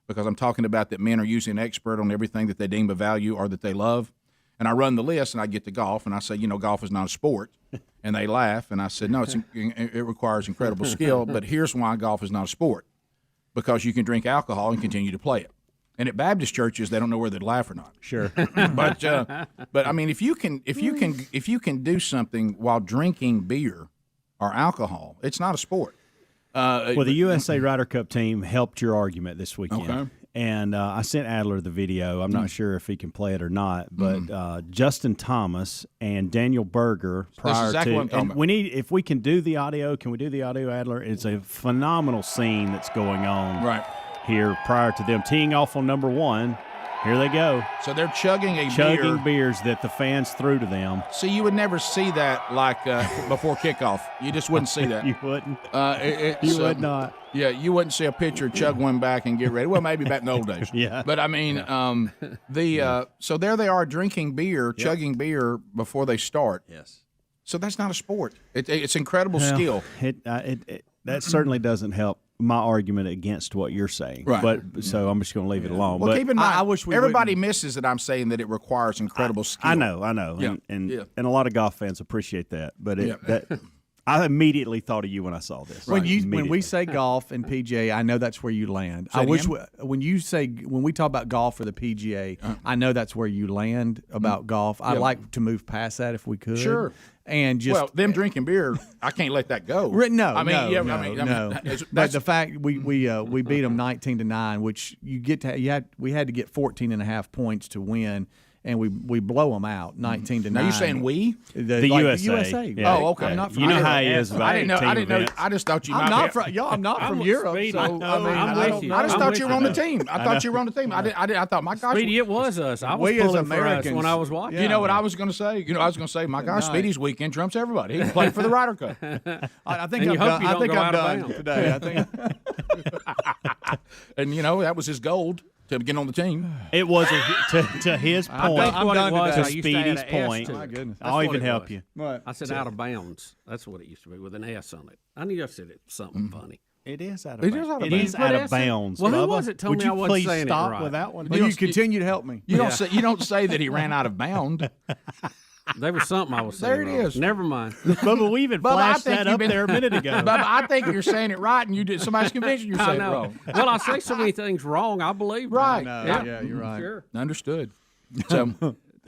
because I'm talking about that men are usually an expert on everything that they deem of value or that they love. And I run the list, and I get to golf, and I say, golf is not a sport. And they laugh, and I said, no, it requires incredible skill, but here's why golf is not a sport. Because you can drink alcohol and continue to play it. And at Baptist churches, they don't know whether to laugh or not. Sure, but I mean, if you can do something while drinking beer or alcohol, it's not a sport. Well, the USA Ryder Cup team helped your argument this weekend. Okay. And I sent Adler the video. I'm not sure if he can play it or not, but Justin Thomas and Daniel Berger prior exactly to. What I'm talking and we need, if we can do the audio, can we do the audio, Adler? It's a phenomenal scene that's going on here prior to them teeing off on #1. Here they go. So they're chugging beers that the fans threw to them. So you would never see that before kickoff. You just wouldn't see that. You wouldn't. You would not. Yeah, you wouldn't see a pitcher chug one back and get ready. Well, maybe back in the old days. Yeah. But I mean, so there they are drinking beer, chugging beer before they start. Yes. So that's not a sport. It's incredible skill. That certainly doesn't help my argument against what you're saying. Right. But so I'm just going to leave it alone. Well, but keep in mind, I wish everybody misses that I'm saying that it requires incredible skill. I know. Yeah. And a lot of golf fans appreciate that. But I immediately thought of you when I saw this. When we say golf and PGA, I know that's where you land. Say I it wish again? when we talk about golf or the PGA, I know that's where you land about golf. I'd like to move past that if we could. Sure. And just them drinking beer, I can't let that go. No. The fact we beat them 19-9, which we had to get 14.5 points to win. And we blow them out 19-9. Now you saying we? The USA. Yeah. Oh, okay. I'm not from you know Europe. how he is about I didn't know. I just thought you. I'm not from Europe. Speedy. So I just thought you were on the team. I thought you were on the team. I thought, my gosh. Speedy, it was us. I was we as pulling for us Americans, when I was watching. You know what I was going to say? My gosh, Speedy's weekend trumps everybody. He played for the Ryder Cup. I think I'm done today. I think. And that was his gold to get on the team. It was to his point. I'm done to today. Speedy's point. My goodness. I'll even help you. What? I said out of bounds. That's what it used to be with an S on it. I knew I said it something funny. It is out of It bounds. is out of It bounds. is out of bounds. Well, who Bubba. was it told Would me you I wasn't please saying it stop right? with that one? Well, you continue to help me. You don't say that he ran out of bound. There was something I was saying. There it wrong. is. Never mind. Bubba, we even Bubba, flashed that up there a minute ago. Bubba, I think you're saying it right, and you did. Somebody's convincing you're I saying it know. wrong. Well, I say so many things wrong. I believe. Right. Yeah, you're right. Sure. Understood. So,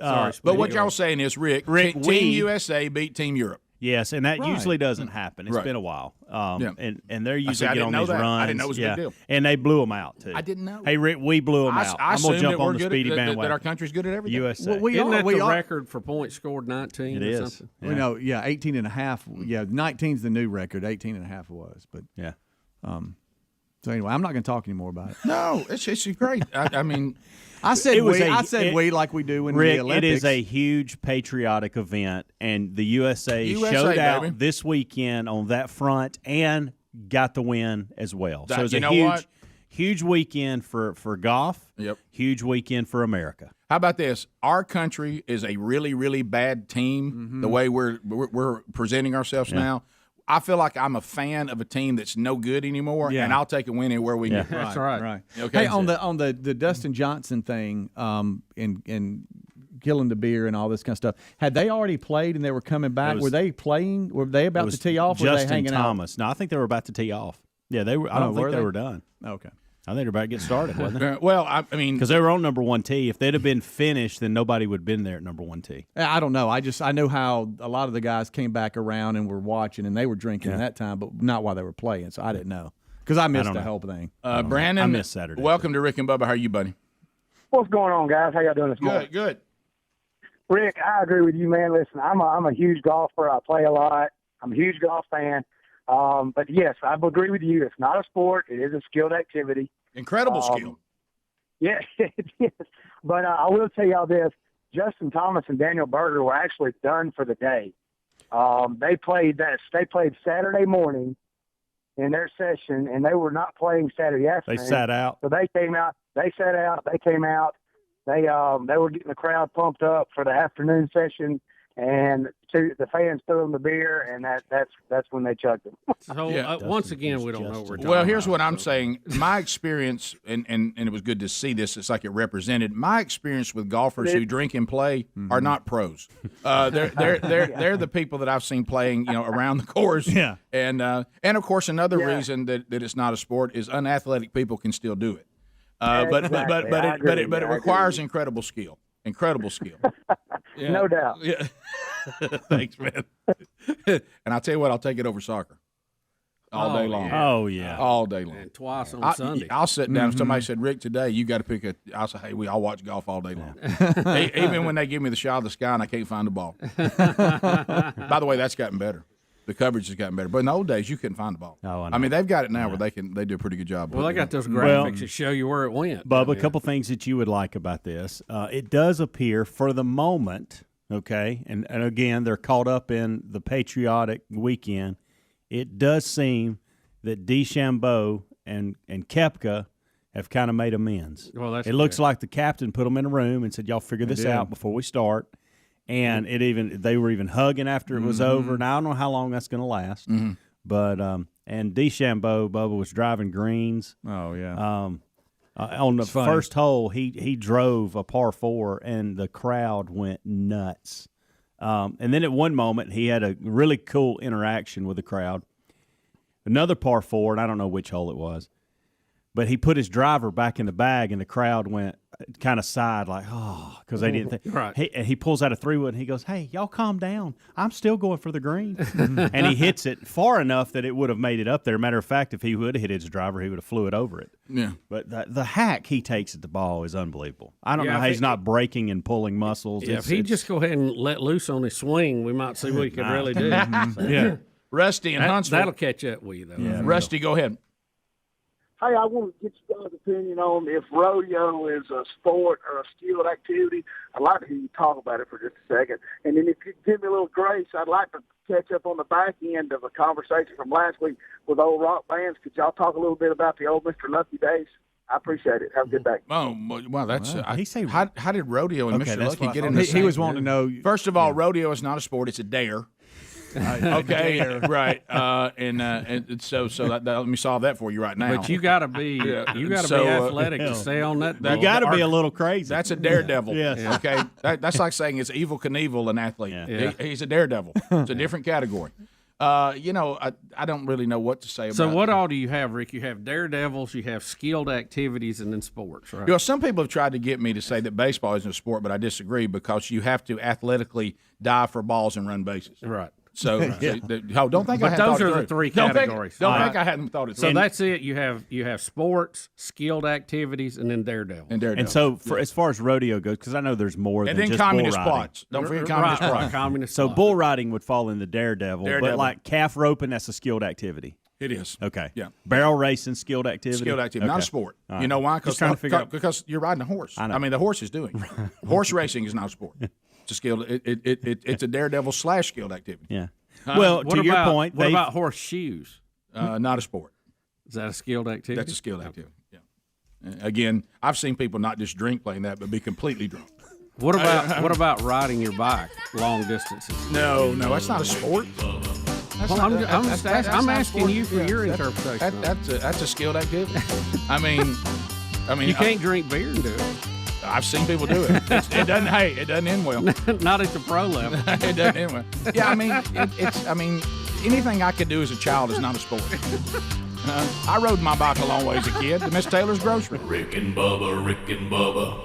Sorry, but what y'all saying is, Rick, Team USA beat Team Europe. Yes, and that usually doesn't happen. It's Right. been a while. Yeah. And they're usually I get didn't on know these that. runs. I didn't know it was a big deal. And they blew them out, too. I didn't know. Hey, Rick, we blew them out. I I'm going to assumed jump that on we're the good speedy at, bandwagon. that our country's good at everything. USA. Well, Isn't that the are. record for points scored 19 It or is. something? Yeah. We know, 18 and a half. Yeah, 19's the new record. 18 and a half was. But Yeah. so anyway, I'm not going to talk anymore about it. No, it's great. I mean, I said It was we like we do in Rick, the Olympics. it is a huge patriotic event, and the USA showed baby. out this weekend on that front and got the win as well. So it's you a know huge, what? huge weekend for golf. Yep. Huge weekend for America. how about this? Our country is a really, really bad team. The way we're presenting ourselves now. I feel like I'm a fan of a team that's no good anymore, and I'll take a win anywhere we can. That's right. Right. Okay. Hey, on the Dustin Johnson thing, and killing the beer and all this kind of stuff. Had they already played and they were coming back? Were they playing? Were they about to tee off? Or were they Justin hanging Thomas. No, I think they were about to tee off. Yeah, they were. I don't think they were done. Okay. I think they're about to get started, wasn't they? Well, I mean, Because they were on number one tee. If they'd have been finished, then nobody would have been there at number one tee. I don't know. I know how a lot of the guys came back around and were watching, and they were drinking at that time, but not while they were playing. So I didn't know because I missed the whole thing. Brandon, I missed Saturday. Welcome to Rick and Bubba. How are you, buddy? What's going on, guys? How y'all doing this morning? Good. Rick, I agree with you, man. Listen, I'm a huge golfer. I play a lot. I'm a huge golf fan. But yes, I agree with you. It's not a sport. It is a skilled activity. Incredible skill. Yeah, it is. But I will tell y'all this: Justin Thomas and Daniel Berger were actually done for the day. They played Saturday morning in their session, and they were not playing Saturday afternoon. They sat out. So they came out. They sat out. They came out. They were getting the crowd pumped up for the afternoon session, and the fans threw them the beer, and that's when they chugged them. So once again, we don't know what we're talking Well, here's about, what I'm saying. My experience, and it was good to see this. It's like it represented my experience with golfers who drink and play are not pros. They're the people that I've seen playing, around the course. Yeah. And of course, another reason that it's not a sport is unathletic people can still do it. But it requires incredible skill. Incredible skill. Yeah. No doubt. Yeah. Thanks, man. And I'll tell you what, I'll take it over soccer. All day long. Yeah. Oh, yeah. All day long. And twice on Sunday. I'll sit down. Somebody said, Rick, today you got to pick I'll say, hey, I'll watch golf all day long. Even when they give me the shot of the sky and I can't find the ball. By the way, that's gotten better. The coverage has gotten better. But in the old days, you couldn't find the ball. Oh, I know. I mean, they've got it now where they do a pretty good job. Well, they got those graphics that show you where it went. Bubba, a couple things that you would like about this. It does appear for the moment, okay, and again, they're caught up in the patriotic weekend. It does seem that DeChambeau and Koepka have kind of made amends. Well, that's it looks like the captain put them in a room and said, y'all figure this out before we start. And they were even hugging after it was over. Now I don't know how long that's going to last, but and DeChambeau, Bubba, was driving greens. Oh yeah. On the first hole, he drove a par 4, and the crowd went nuts. And then at one moment, he had a really cool interaction with the crowd. Another par 4, and I don't know which hole it was, but he put his driver back in the bag, and the crowd went kind of sighed like, oh, because they didn't think. Right. He pulls out a 3-wood, and he goes, hey, y'all calm down. I'm still going for the green. And he hits it far enough that it would have made it up there. Matter of fact, if he would have hit his driver, he would have flew it over it. Yeah. But the hack he takes at the ball is unbelievable. I don't know how he's not breaking and pulling muscles. Yeah, if he'd just go ahead and let loose on his swing, we might see what he could really do. Yeah. Rusty and Huntsville. That'll catch up with you, though. Yeah, Rusty, go ahead. Hey, I want to get you guys' opinion on if rodeo is a sport or a skilled activity. I'd like to hear you talk about it for just a second. And then if you give me a little grace, I'd like to catch up on the back end of a conversation from last week with old rock bands. Could y'all talk a little bit about the old Mr. Lucky days? I appreciate it. Have a good day. Oh, well, that's how did rodeo and Mr. Lucky get in the He was wanting to know. First of all, rodeo is not a sport; it's a dare. Okay, right. And so let me solve that for you right now. But you got to be athletic to stay on that. You got to be a little crazy. That's a daredevil. Yes. Okay, that's like saying it's Evel Knievel, an athlete. Yeah. He's a daredevil. It's a different category. I don't really know what to say about it. So what all do you have, Rick? You have daredevils, you have skilled activities, and then sports, right? You know, some people have tried to get me to say that baseball isn't a sport, but I disagree because you have to athletically dive for balls and run bases. Right. So, don't think I hadn't those thought it are through. the three Don't categories. think I hadn't thought it through. So that's it. You have sports, skilled activities, and then daredevil. And so as far as rodeo goes, because I know there's more than just communist bull riding. plots. Don't forget communist plots. Communist So plot. bull riding would fall in the daredevil, but like calf roping, that's a skilled activity. It is. Okay. Yeah. Barrel racing, skilled activity. Skilled activity, not a sport. All You know why? Because Because you're riding a horse. I know. I mean, the horse is doing it. Horse racing is not a sport. It's a skilled. It's a daredevil / skilled activity. Yeah. Well, to your point, what about horseshoes? Not a sport. Is that a skilled activity? That's a skilled activity. Yeah. Again, I've seen people not just drink playing that, but be completely drunk. What about riding your bike long distances? No, that's not a sport. I'm asking you for your interpretation. That's a skilled activity. I mean, you can't drink beer and do it. I've seen people do it. It doesn't end well. Not at the pro level. It doesn't end well. Yeah, I mean, anything I could do as a child is not a sport. I rode my bike a long way as a kid to Miss Taylor's grocery. Rick and Bubba, Rick and Bubba.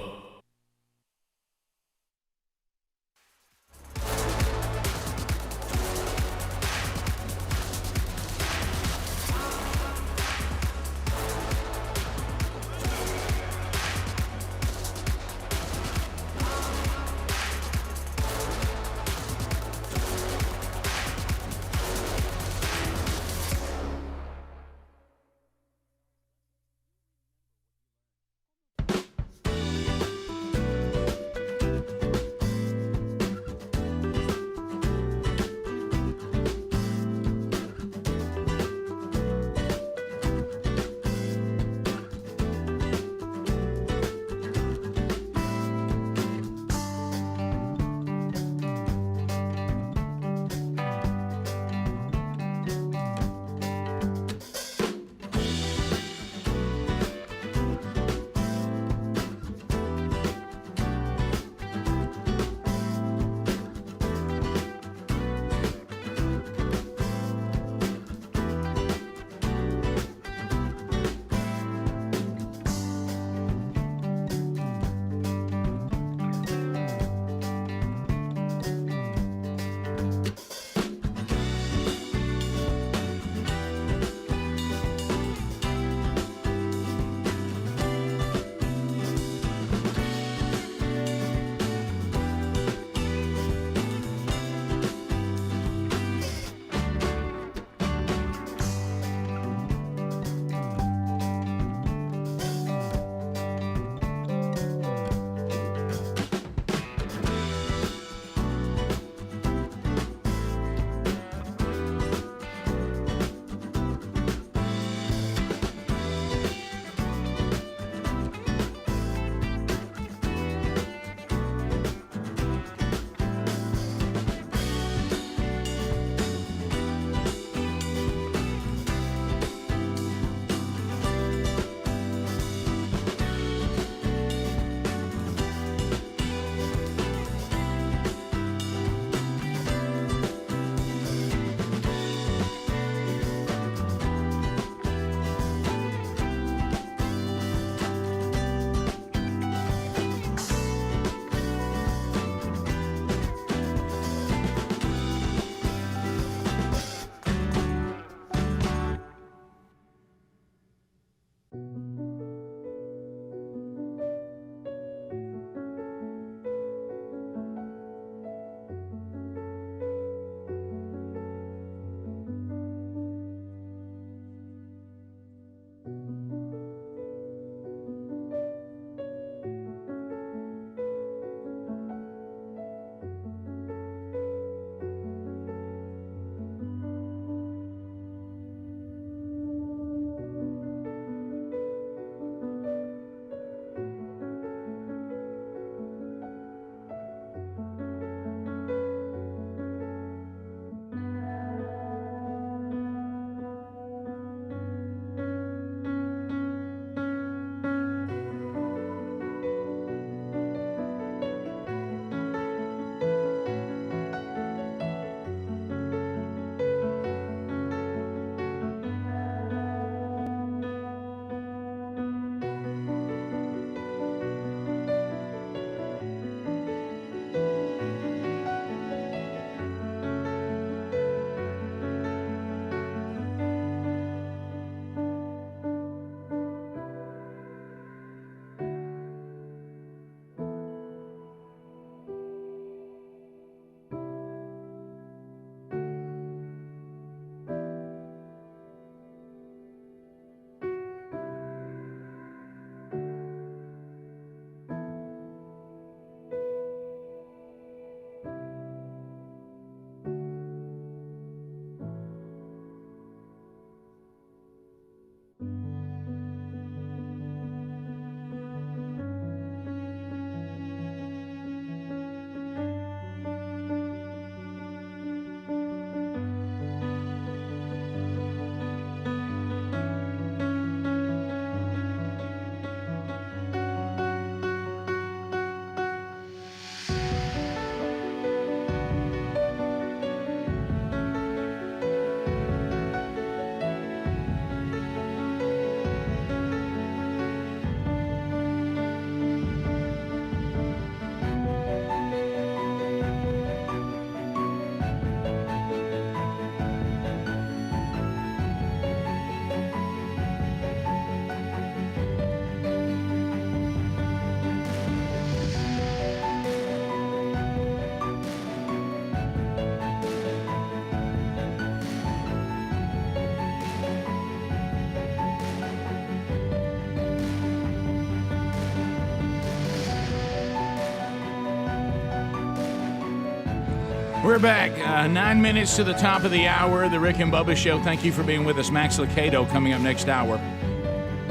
We're back. 9 minutes to the top of the hour. The Rick and Bubba Show. Thank you for being with us. Max Lucado coming up next hour.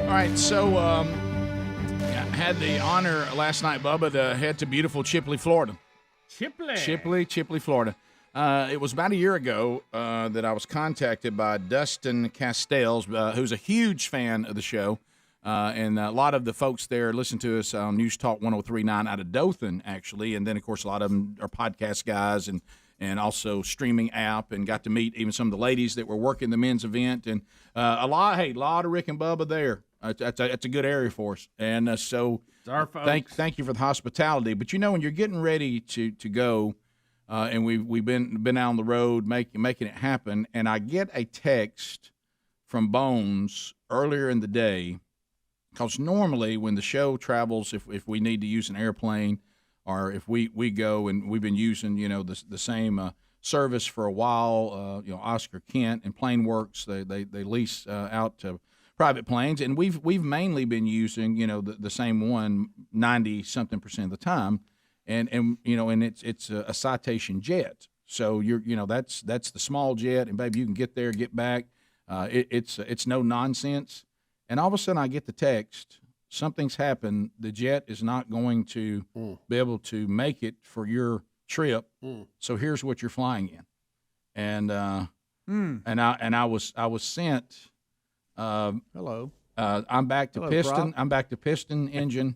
All right, so I had the honor last night, Bubba, to head to beautiful Chipley, Florida. Chipley, Florida. It was about a year ago that I was contacted by Dustin Castells, who's a huge fan of the show. And a lot of the folks there listen to us on News Talk 103.9 out of Dothan, actually. And then, of course, a lot of them are podcast guys and also streaming app, and got to meet even some of the ladies that were working the men's event. And a lot of Rick and Bubba there. That's a good area for us. And so thank you for the hospitality. But, when you're getting ready to go, and we've been out on the road making it happen, and I get a text from Bones earlier in the day, because normally when the show travels, if we need to use an airplane, or if we go, and we've been using the same service for a while, Oscar Kent and Planeworks, they lease out to private planes, and we've mainly been using the same one 90-something% of the time. And it's a Citation jet, so that's the small jet, and baby, you can get there, get back. It's no nonsense. And all of a sudden, I get the text: something's happened. The jet is not going to be able to make it for your trip. So here's what you're flying in. And I was sent. Hello. I'm back to piston. Prop. I'm back to piston, engine,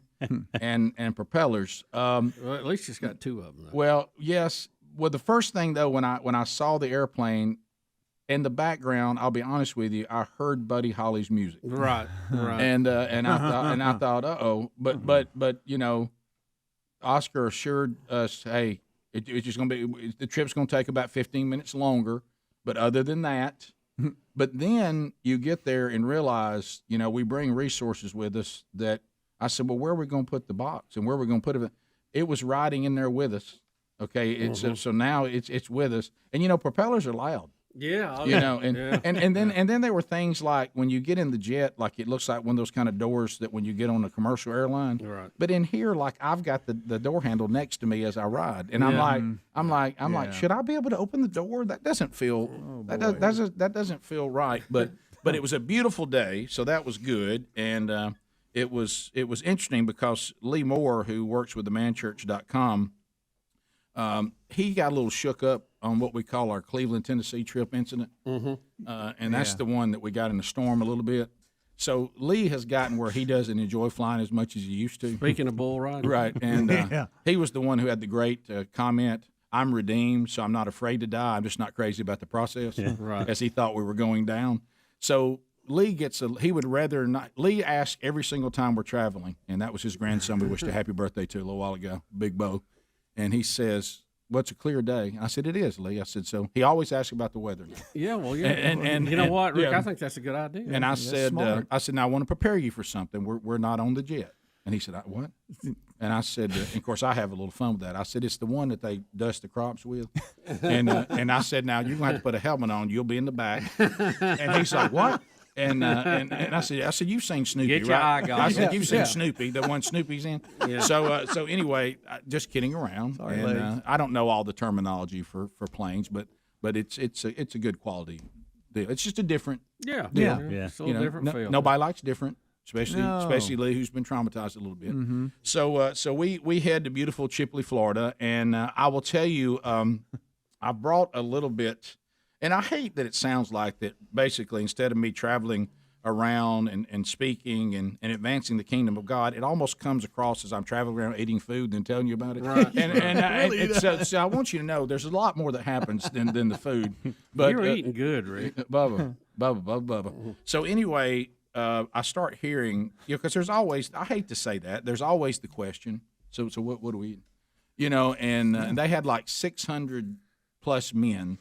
and propellers. Well, at least it's got two of them. Though. Well, yes. Well, the first thing though, when I saw the airplane in the background, I'll be honest with you, I heard Buddy Holly's music. Right. And I thought, but Oscar assured us, hey, it's just going to be, the trip's going to take about 15 minutes longer, but other than that. But then you get there and realize, we bring resources with us that I said, well, where are we going to put the box, and where are we going to put it? It was riding in there with us. Okay. So now it's with us, and propellers are loud. Yeah. And then there were things like when you get in the jet, like it looks like one of those kind of doors that when you get on a commercial airline. Right. But in here, like I've got the door handle next to me as I ride, and I'm like, should I be able to open the door? That doesn't feel that doesn't feel right. But it was a beautiful day, so that was good, and it was interesting because Lee Moore, who works with themanchurch.com, he got a little shook up on what we call our Cleveland, Tennessee trip incident. And that's the one that we got in the storm a little bit. So Lee has gotten where he doesn't enjoy flying as much as he used to. Speaking of bull riding. Right. And he was the one who had the great comment, I'm redeemed, so I'm not afraid to die. I'm just not crazy about the process. Right. As he thought we were going down. So Lee he would rather not. Lee asks every single time we're traveling, and that was his grandson we wished a happy birthday to a little while ago, Big Bo. And he says, what's a clear day? And I said, it is, Lee. I said, so he always asks about the weather now. Yeah, well, yeah. And you know what, Rick? I think that's a good idea. And I said, now I want to prepare you for something. We're not on the jet. And he said, what? And I said, and of course, I have a little fun with that. I said, it's the one that they dust the crops with. And I said, now you're going to have to put a helmet on. You'll be in the back. And he's like, what? And I said, you've seen Snoopy, Get your right? eye, guys. I said, you've seen Snoopy, the one Snoopy's in. Yeah. So anyway, just kidding around. Sorry, and I don't know all the terminology for planes, but it's a good quality deal. It's just a different deal. It's a little different feel. Nobody likes different, especially Lee, who's been traumatized a little bit. Mm-hmm. So we head to beautiful Chipley, Florida, and I will tell you, I brought a little bit. And I hate that it sounds like that basically instead of me traveling around and speaking and advancing the kingdom of God, it almost comes across as I'm traveling around eating food and telling you about it. Right. So I want you to know there's a lot more that happens than the food. But you're eating good, Rick. Bubba. So anyway, I start hearing, because there's always, I hate to say that, there's always the question, so what do we eat? And they had like 600 plus men.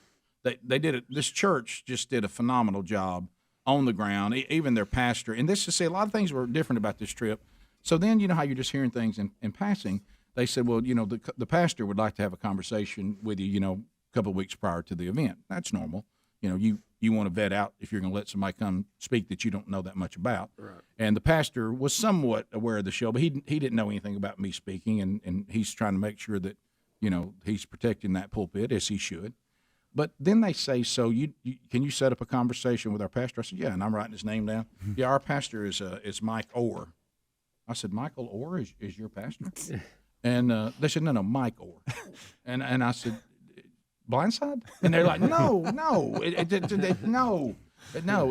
They did it. This church just did a phenomenal job on the ground. Even their pastor. And this to say a lot of things were different about this trip. So then how you're just hearing things in passing. They said, well, the pastor would like to have a conversation with you, a couple of weeks prior to the event. That's normal. You want to vet out if you're going to let somebody come speak that you don't know that much about. Right. And the pastor was somewhat aware of the show, but he didn't know anything about me speaking, and he's trying to make sure that he's protecting that pulpit as he should. But then they say, so can you set up a conversation with our pastor? I said, yeah, and I'm writing his name down. Yeah, our pastor is Mike Orr. I said, Michael Orr is your pastor? And they said, no, Mike Orr. And I said, Blindside? And they're like, no,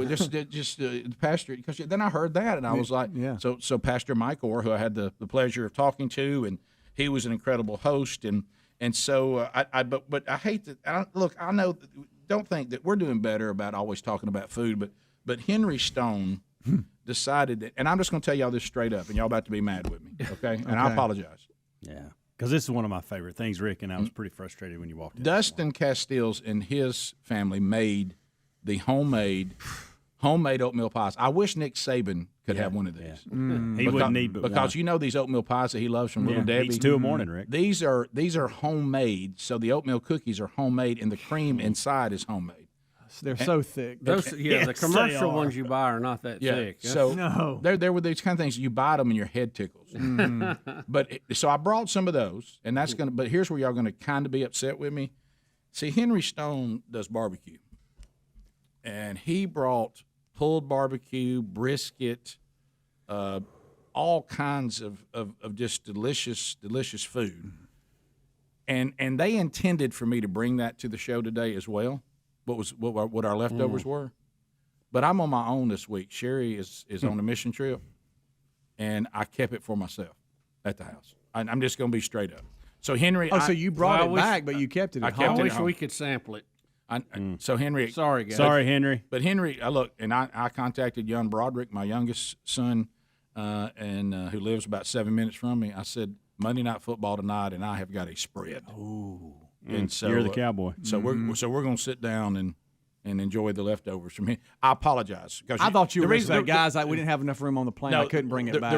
just the pastor. Because then I heard that, and I was like, so Pastor Mike Orr, who I had the pleasure of talking to, and he was an incredible host, and so but I hate that. Look, I know. Don't think that we're doing better about always talking about food, but Henry Stone decided that, and I'm just going to tell y'all this straight up, and y'all about to be mad with me, okay? And I apologize. Yeah, because this is one of my favorite things, Rick, and I was pretty frustrated when you walked in. Dustin Castiles and his family made the homemade oatmeal pies. I wish Nick Saban could have one of these. Yeah. He wouldn't need but because these oatmeal pies that he loves from Little Debbie. Eats 2 a morning, Rick. These are homemade. So the oatmeal cookies are homemade, and the cream inside is homemade. They're so thick. The commercial ones you buy are not that thick. So there were these kind of things. You bite them and your head tickles. So I brought some of those, and that's gonna. But here's where y'all gonna kind of be upset with me. See, Henry Stone does barbecue, and he brought pulled barbecue, brisket, all kinds of just delicious food, and they intended for me to bring that to the show today as well. What our leftovers were, but I'm on my own this week. Sherry is on a mission trip, and I kept it for myself at the house. I'm just going to be straight up. So Henry, so you brought it back, but you kept it at home. I wish we could sample it. So Henry, sorry guys, Henry. But Henry, I contacted young Broderick, my youngest son, and who lives about 7 minutes from me. I said, Monday Night Football tonight, and I have got a spread. Ooh. And so you're the cowboy. So we're going to sit down and enjoy the leftovers from here. I apologize. I thought you were going to say, guys, we didn't have enough room on the plane. I couldn't bring it back.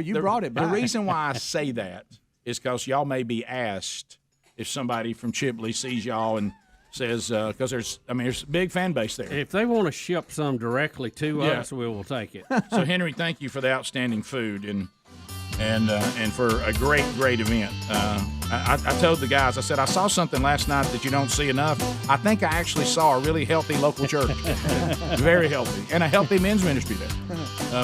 You brought it back. The reason why I say that is because y'all may be asked if somebody from Chipley sees y'all and says, because there's a big fan base there. If they want to ship some directly to us, we will take it. So Henry, thank you for the outstanding food and for a great event. I told the guys, I said, I saw something last night that you don't see enough. I think I actually saw a really healthy local church. Very healthy. And a healthy men's ministry there,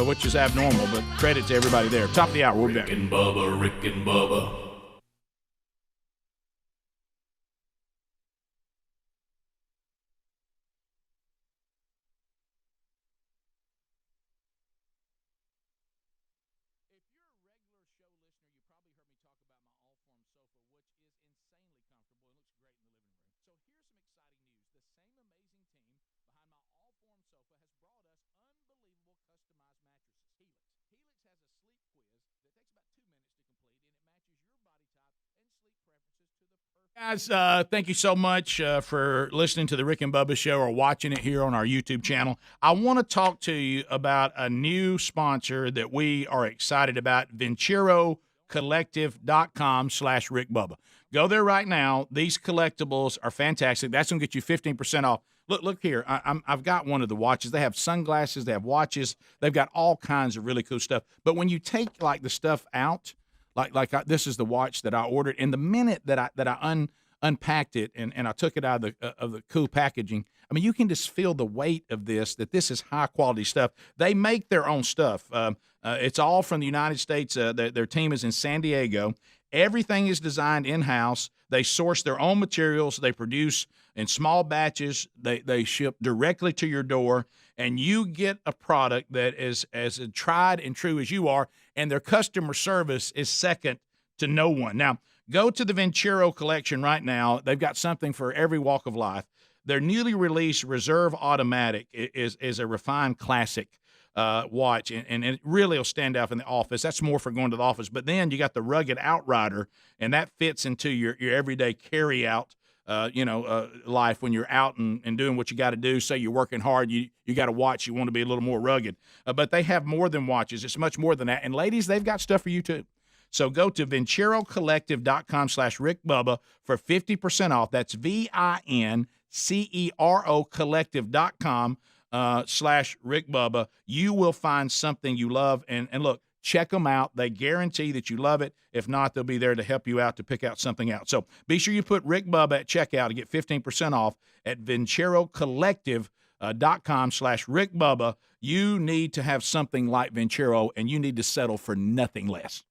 which is abnormal, but credit to everybody there. Top of the hour, we'll be back. Rick and Bubba. Guys, thank you so much for listening to the Rick and Bubba Show or watching it here on our YouTube channel. I want to talk to you about a new sponsor that we are excited about, VenturoCollective.com/Rick Bubba. Go there right now. These collectibles are fantastic. That's going to get you 15% off. Look here. I've got one of the watches. They have sunglasses. They have watches. They've got all kinds of really cool stuff. But when you take the stuff out, this is the watch that I ordered, and the minute that I unpacked it and I took it out of the cool packaging, you can just feel the weight of this. That this is high quality stuff. They make their own stuff. It's all from the United States. Their team is in San Diego. Everything is designed in house. They source their own materials. They produce in small batches. They ship directly to your door, and you get a product that is as tried and true as you are. And their customer service is second to no one. Now, go to the Venturo collection right now. They've got something for every walk of life. Their newly released Reserve Automatic is a refined classic watch, and it really will stand out in the office. That's more for going to the office. But then you got the Rugged Outrider, and that fits into your everyday carry-out life when you're out and doing what you got to do. Say you're working hard, you got a watch, you want to be a little more rugged. But they have more than watches. It's much more than that. And ladies, they've got stuff for you too. So go to VenturoCollective.com/Rick Bubba for 50% off. That's VINCERO Collective.com /Rick Bubba. You will find something you love. And look, Check them out. They guarantee that you love it. If not, they'll be there to help you out to pick out something out. So be sure you put Rick Bubba at checkout to get 15% off at VenceroCollective.com/Rick Bubba. You need to have something like Vencero, and you need to settle for nothing less.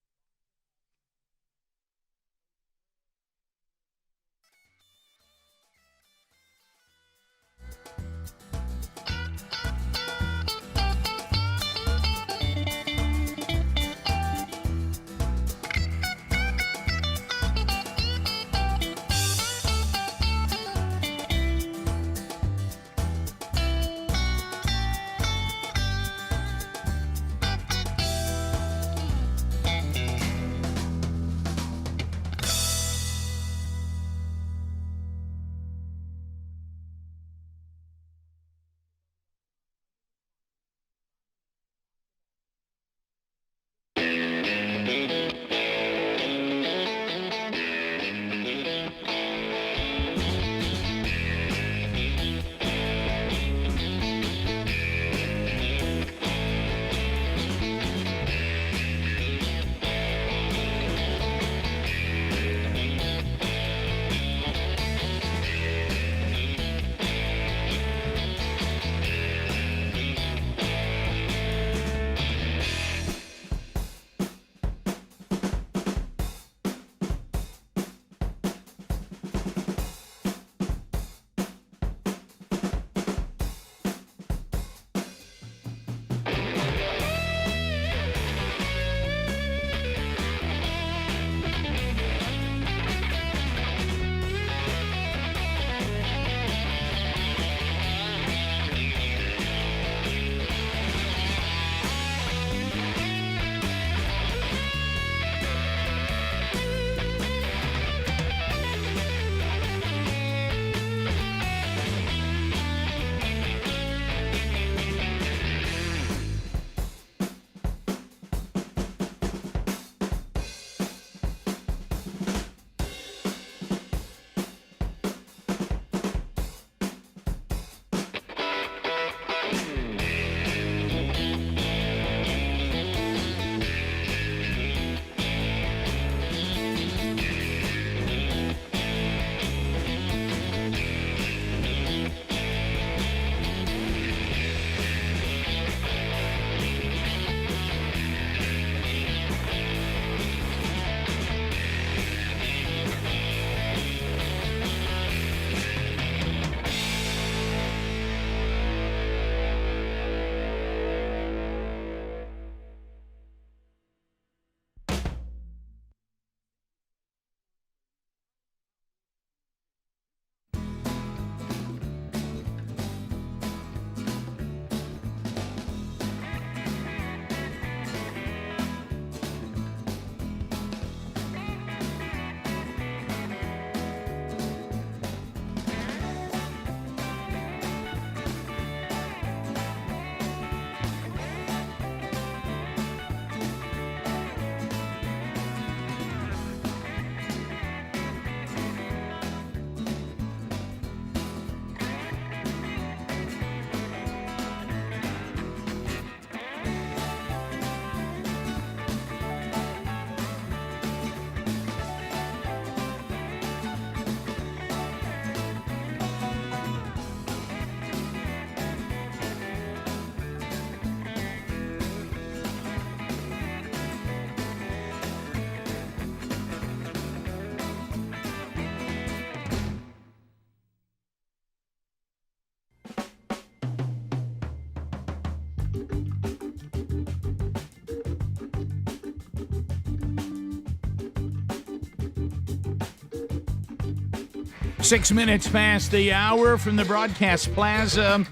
Six minutes past the hour from the broadcast plaza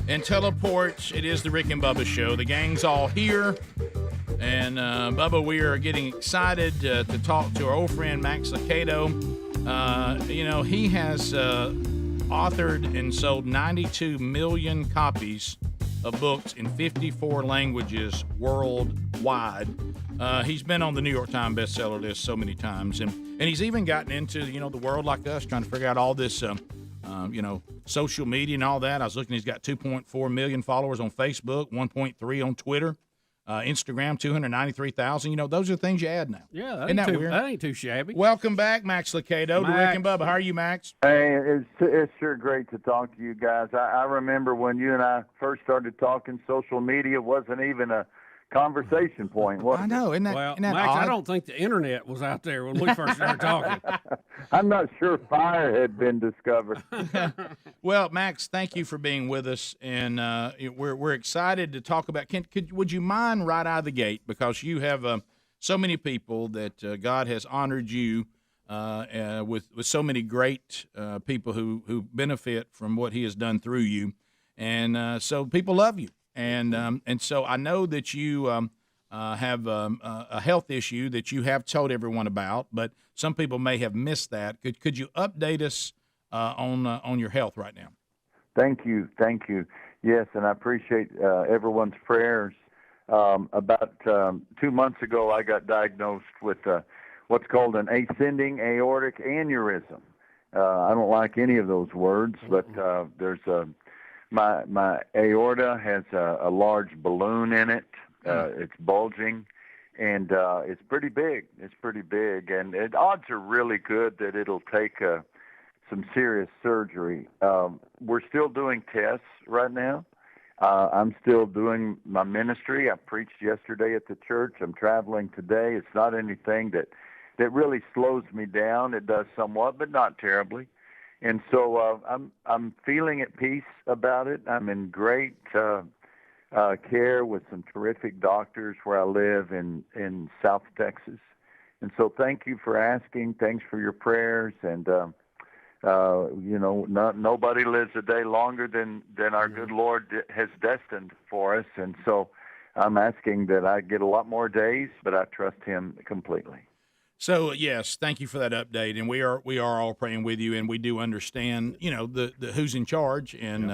and teleport. It is the Rick and Bubba Show. The gang's all here. And, Bubba, we are getting excited to talk to our old friend Max Lucado. He has authored and sold 92 million copies of books in 54 languages worldwide. He's been on the New York Times bestseller list so many times. And he's even gotten into, the world like us, trying to figure out all this, social media and all that. I was looking, he's got 2.4 million followers on Facebook, 1.3 on Twitter. Instagram, 293,000. You know, those are things you add now. Yeah, Isn't that weird? That ain't too shabby. Welcome back, Max Lucado, to Rick and Bubba. How are you, Max? Hey, it's sure great to talk to you guys. I remember when you and I first started talking, social media wasn't even a conversation point. I know, isn't that Max, odd? I don't think the internet was out there when we first started talking. I'm not sure fire had been discovered. Well, Max, thank you for being with us, and we're excited to talk about. Would you mind right out of the gate, because you have so many people that God has honored you with so many great people who benefit from what He has done through you, and so people love you. And so I know that you have a health issue that you have told everyone about, but some people may have missed that. Could you update us on your health right now? Thank you. Yes, and I appreciate everyone's prayers. About 2 months ago, I got diagnosed with what's called an ascending aortic aneurysm. I don't like any of those words, but there's my aorta has a large balloon in it. It's bulging, and it's pretty big. And the odds are really good that it'll take some serious surgery. We're still doing tests right now. I'm still doing my ministry. I preached yesterday at the church. I'm traveling today. It's not anything that really slows me down. It does somewhat, but not terribly. And so I'm feeling at peace about it. I'm in great care with some terrific doctors where I live in South Texas. And so thank you for asking. Thanks for your prayers. And, nobody lives a day longer than our good Lord has destined for us. And so I'm asking that I get a lot more days, but I trust Him completely. So yes, thank you for that update, and we are all praying with you, and we do understand, the who's in charge, and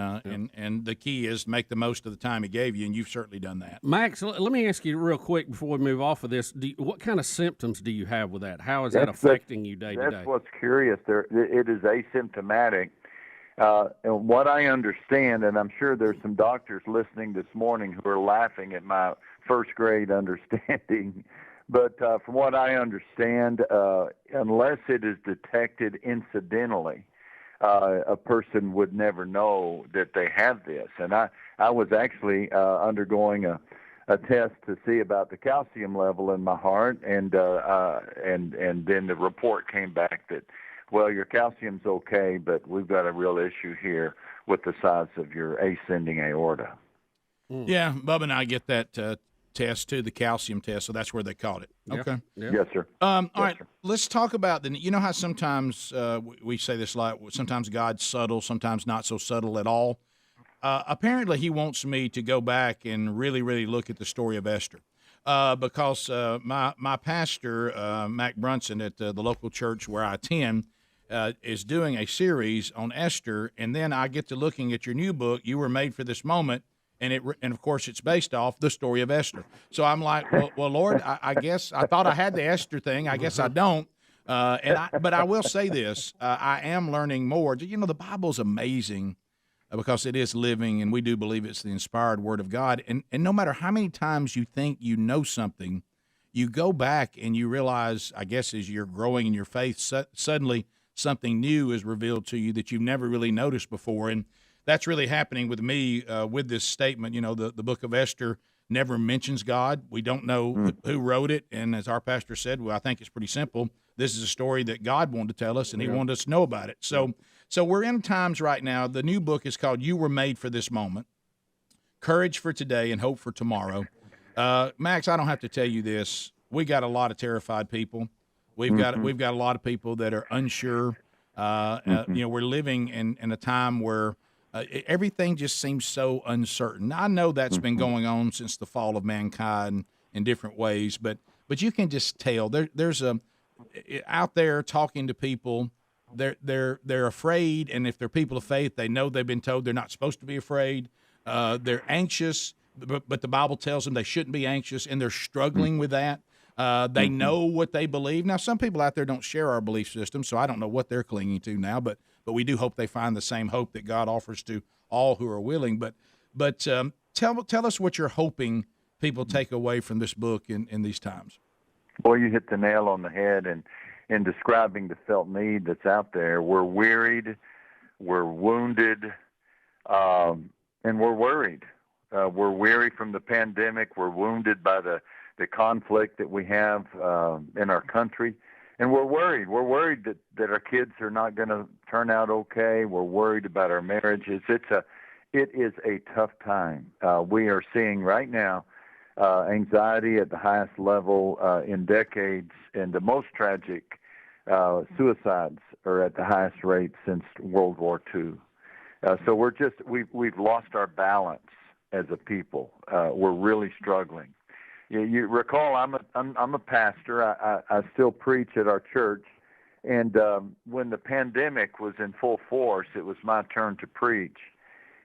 and the key is make the most of the time He gave you, and you've certainly done that. Max, let me ask you real quick before we move off of this. What kind of symptoms do you have with that? How is that affecting you day to day? That's what's curious. It is asymptomatic. And what I understand, and I'm sure there's some doctors listening this morning who are laughing at my first grade understanding. But from what I understand, unless it is detected incidentally, a person would never know that they have this. And I was actually undergoing a test to see about the calcium level in my heart, and then the report came back that, well, your calcium's okay, but we've got a real issue here with the size of your ascending aorta. Yeah, Bubba and I get that test too, the calcium test, so that's where they caught it. Okay. Yeah. Yes, sir. All right, let's talk about how sometimes we say this a lot, sometimes God's subtle, sometimes not so subtle at all. Apparently He wants me to go back and really, really look at the story of Esther, because my pastor, Mac Brunson, at the local church where I attend, is doing a series on Esther, and then I get to looking at your new book, You Were Made for This Moment, and of course it's based off the story of Esther. So I'm like, well, Lord, I guess I thought I had the Esther thing. I guess I don't. But I will say this: I am learning more. The Bible's amazing because it is living, and we do believe it's the inspired Word of God. And no matter how many times you think you know something, you go back and you realize, I guess, as you're growing in your faith, suddenly something new is revealed to you that you've never really noticed before. And that's really happening with me with this statement. The book of Esther never mentions God. We don't know who wrote it. And as our pastor said, well, I think it's pretty simple. This is a story that God wanted to tell us, and He wanted us to know about it. So we're in times right now. The new book is called You Were Made for This Moment, Courage for Today and Hope for Tomorrow. Max, I don't have to tell you this. We got a lot of terrified people. We've got a lot of people that are unsure. We're living in a time where everything just seems so uncertain. I know that's been going on since the fall of mankind in different ways, but you can just tell there's out there talking to people. They're afraid, and if they're people of faith, they know they've been told they're not supposed to be afraid. They're anxious, but the Bible tells them they shouldn't be anxious, and they're struggling with that. They know what they believe. Now, some people out there don't share our belief system, so I don't know what they're clinging to now, but we do hope they find the same hope that God offers to all who are willing. But tell us what you're hoping people take away from this book in these times? Boy, you hit the nail on the head in describing the felt need that's out there. We're wearied, we're wounded, and we're worried. We're weary from the pandemic. We're wounded by the conflict that we have in our country. And we're worried. We're worried that our kids are not going to turn out okay. We're worried about our marriages. It is a tough time. We are seeing right now anxiety at the highest level in decades, and the most tragic suicides are at the highest rate since World War II. So we've lost our balance as a people. We're really struggling. You recall, I'm a pastor. I still preach at our church, and when the pandemic was in full force, it was my turn to preach.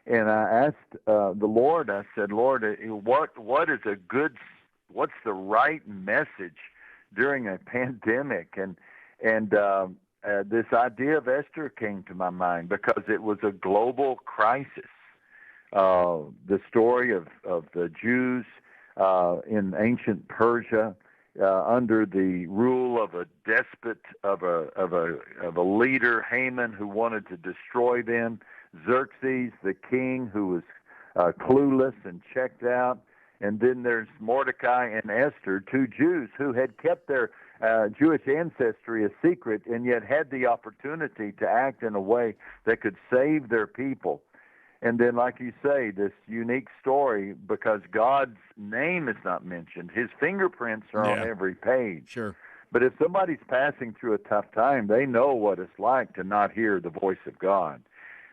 And I asked the Lord. I said, Lord, what's the right message during a pandemic? And this idea of Esther came to my mind because it was a global crisis. The story of the Jews in ancient Persia under the rule of a despot, of a leader, Haman, who wanted to destroy them. Xerxes, the king, who was clueless and checked out. And then there's Mordecai and Esther, two Jews who had kept their Jewish ancestry a secret and yet had the opportunity to act in a way that could save their people. And then, like you say, this unique story, because God's name is not mentioned. His fingerprints are on every page. Sure. But if somebody's passing through a tough time, they know what it's like to not hear the voice of God.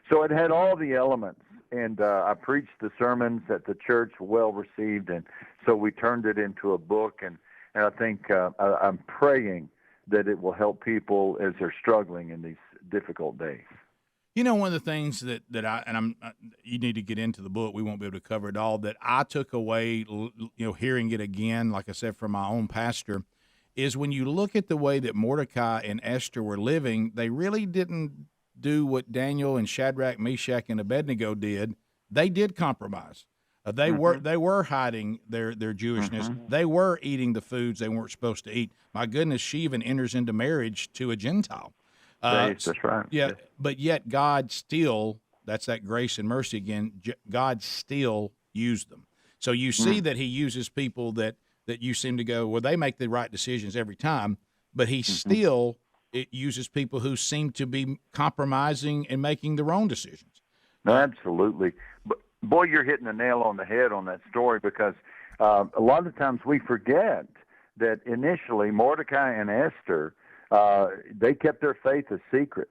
So it had all the elements, and I preached the sermons at the church, well received, and so we turned it into a book, and I think I'm praying that it will help people as they're struggling in these difficult days. You know, one of the things that you need to get into the book, we won't be able to cover it all, that I took away, hearing it again, like I said, from my own pastor, is when you look at the way that Mordecai and Esther were living, they really didn't do what Daniel and Shadrach, Meshach, and Abednego did. They did compromise. They were hiding their Jewishness. They were eating the foods they weren't supposed to eat. My goodness, she even enters into marriage to a Gentile. That's right. Yeah, Yes. But yet God still, that's that grace and mercy again, God still used them. So you see that he uses people that you seem to go, well, they make the right decisions every time, but he still uses people who seem to be compromising and making their own decisions. No, absolutely. But boy, you're hitting the nail on the head on that story, because a lot of times we forget that initially Mordecai and Esther, they kept their faith a secret.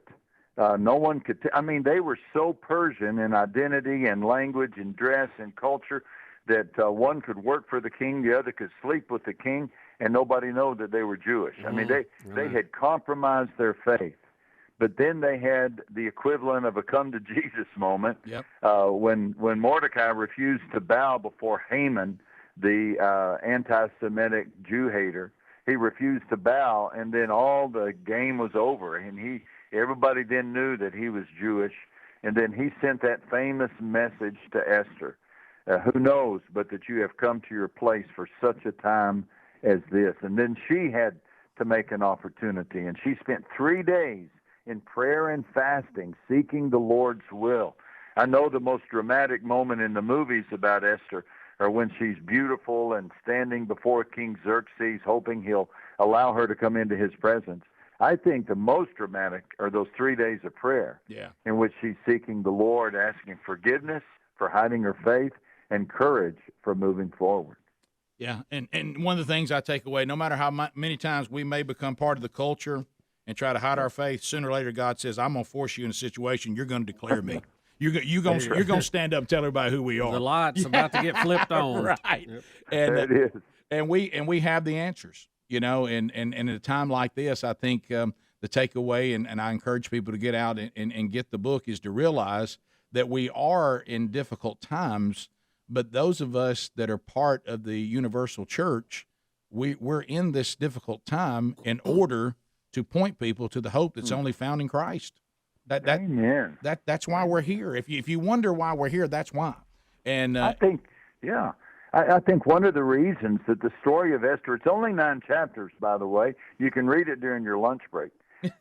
No one could. They were so Persian in identity and language and dress and culture that one could work for the king, the other could sleep with the king, and nobody know that they were Jewish. They had compromised their faith. But then they had the equivalent of a come to Jesus moment. Yep. When Mordecai refused to bow before Haman, the anti-Semitic Jew hater. He refused to bow, and then all the game was over, and everybody then knew that he was Jewish, and then he sent that famous message to Esther. Who knows but that you have come to your place for such a time as this. And then she had to make an opportunity, and she spent 3 days in prayer and fasting, seeking the Lord's will. I know the most dramatic moment in the movies about Esther are when she's beautiful and standing before King Xerxes, hoping he'll allow her to come into his presence. I think the most dramatic are those 3 days of prayer, in which she's seeking the Lord, asking forgiveness for hiding her faith and courage for moving forward. Yeah, and one of the things I take away, no matter how many times we may become part of the culture and try to hide our faith, sooner or later God says, I'm going to force you in a situation, you're going to declare me. You're going to stand up and tell everybody who we are. The light's about to get flipped on. Right. It is. And we have the answers, and at a time like this, I think the takeaway, and I encourage people to get out and get the book, is to realize that we are in difficult times, but those of us that are part of the universal church, we're in this difficult time in order to point people to the hope that's only found in Christ. Amen. That's why we're here. If you wonder why we're here, that's why. And I think I think one of the reasons that the story of Esther, it's only 9 chapters, by the way. You can read it during your lunch break.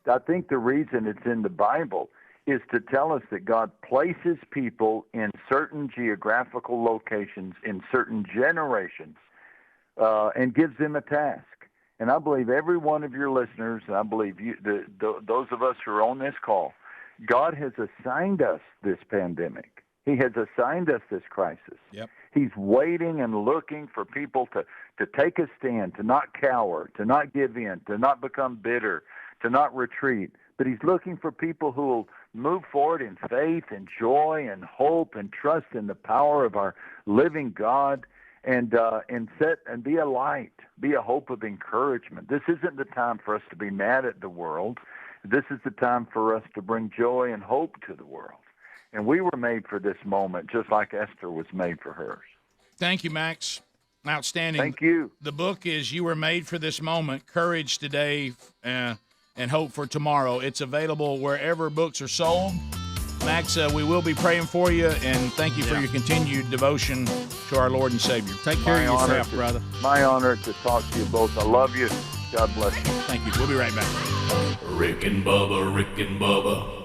I think the reason it's in the Bible is to tell us that God places people in certain geographical locations, in certain generations, and gives them a task. And I believe every one of your listeners, and I believe you, those of us who are on this call, God has assigned us this pandemic. He has assigned us this crisis. Yep. He's waiting and looking for people to take a stand, to not cower, to not give in, to not become bitter, to not retreat. But he's looking for people who will move forward in faith and joy and hope and trust in the power of our living God, and set and be a light, be a hope of encouragement. This isn't the time for us to be mad at the world. This is the time for us to bring joy and hope to the world. And we were made for this moment, just like Esther was made for hers. Thank you, Max. Outstanding. Thank you. The book is You Were Made for This Moment, Courage Today and Hope for Tomorrow. It's available wherever books are sold. Max, we will be praying for you, and thank you for your continued devotion to our Lord and Savior. Take care of yourself, brother. My honor to talk to you both. I love you. God bless you. Thank you. We'll be right back. Rick and Bubba, Rick and Bubba.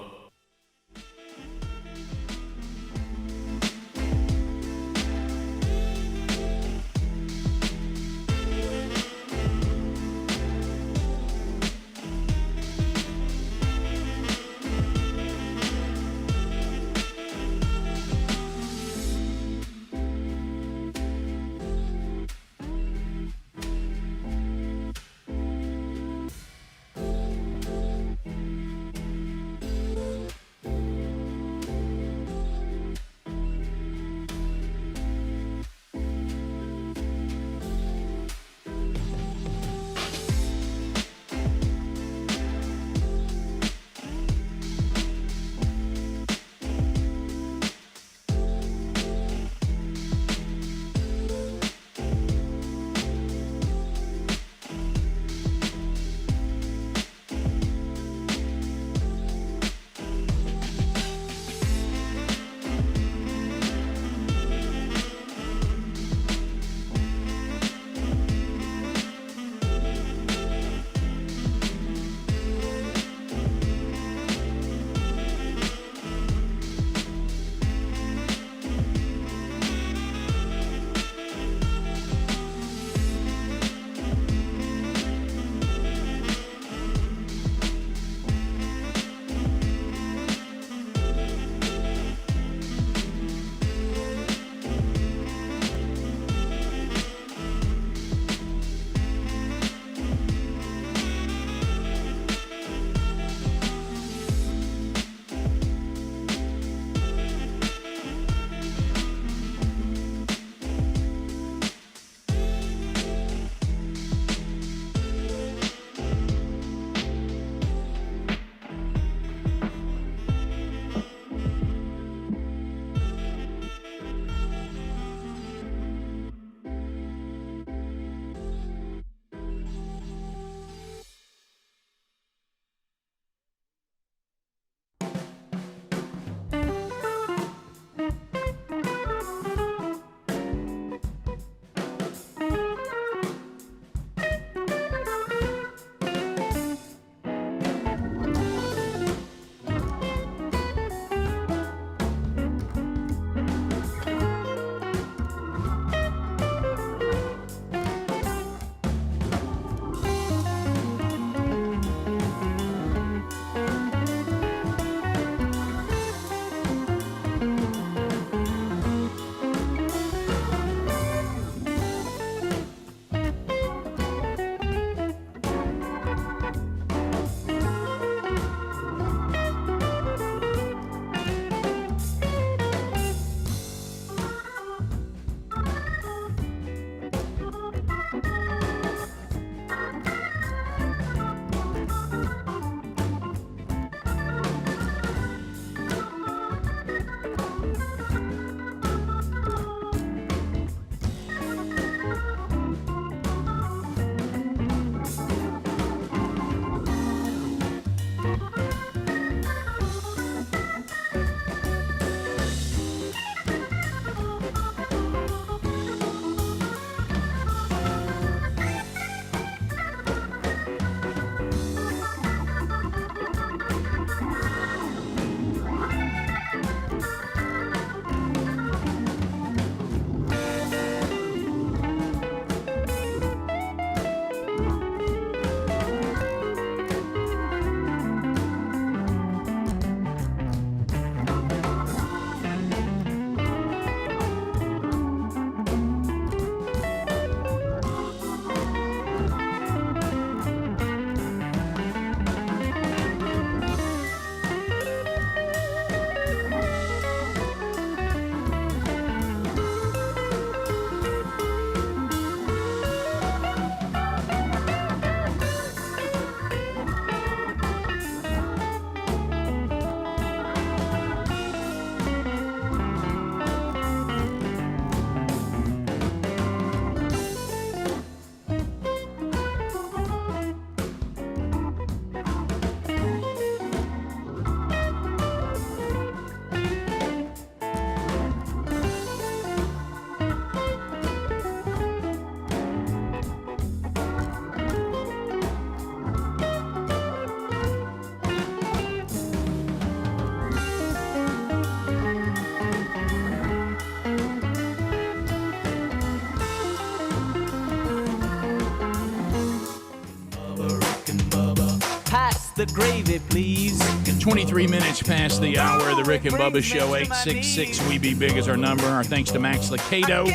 the gravy, please. 23 minutes past the hour of the Rick and Bubba Show. 866 We Be Big is our number. Our thanks to Max Lucado.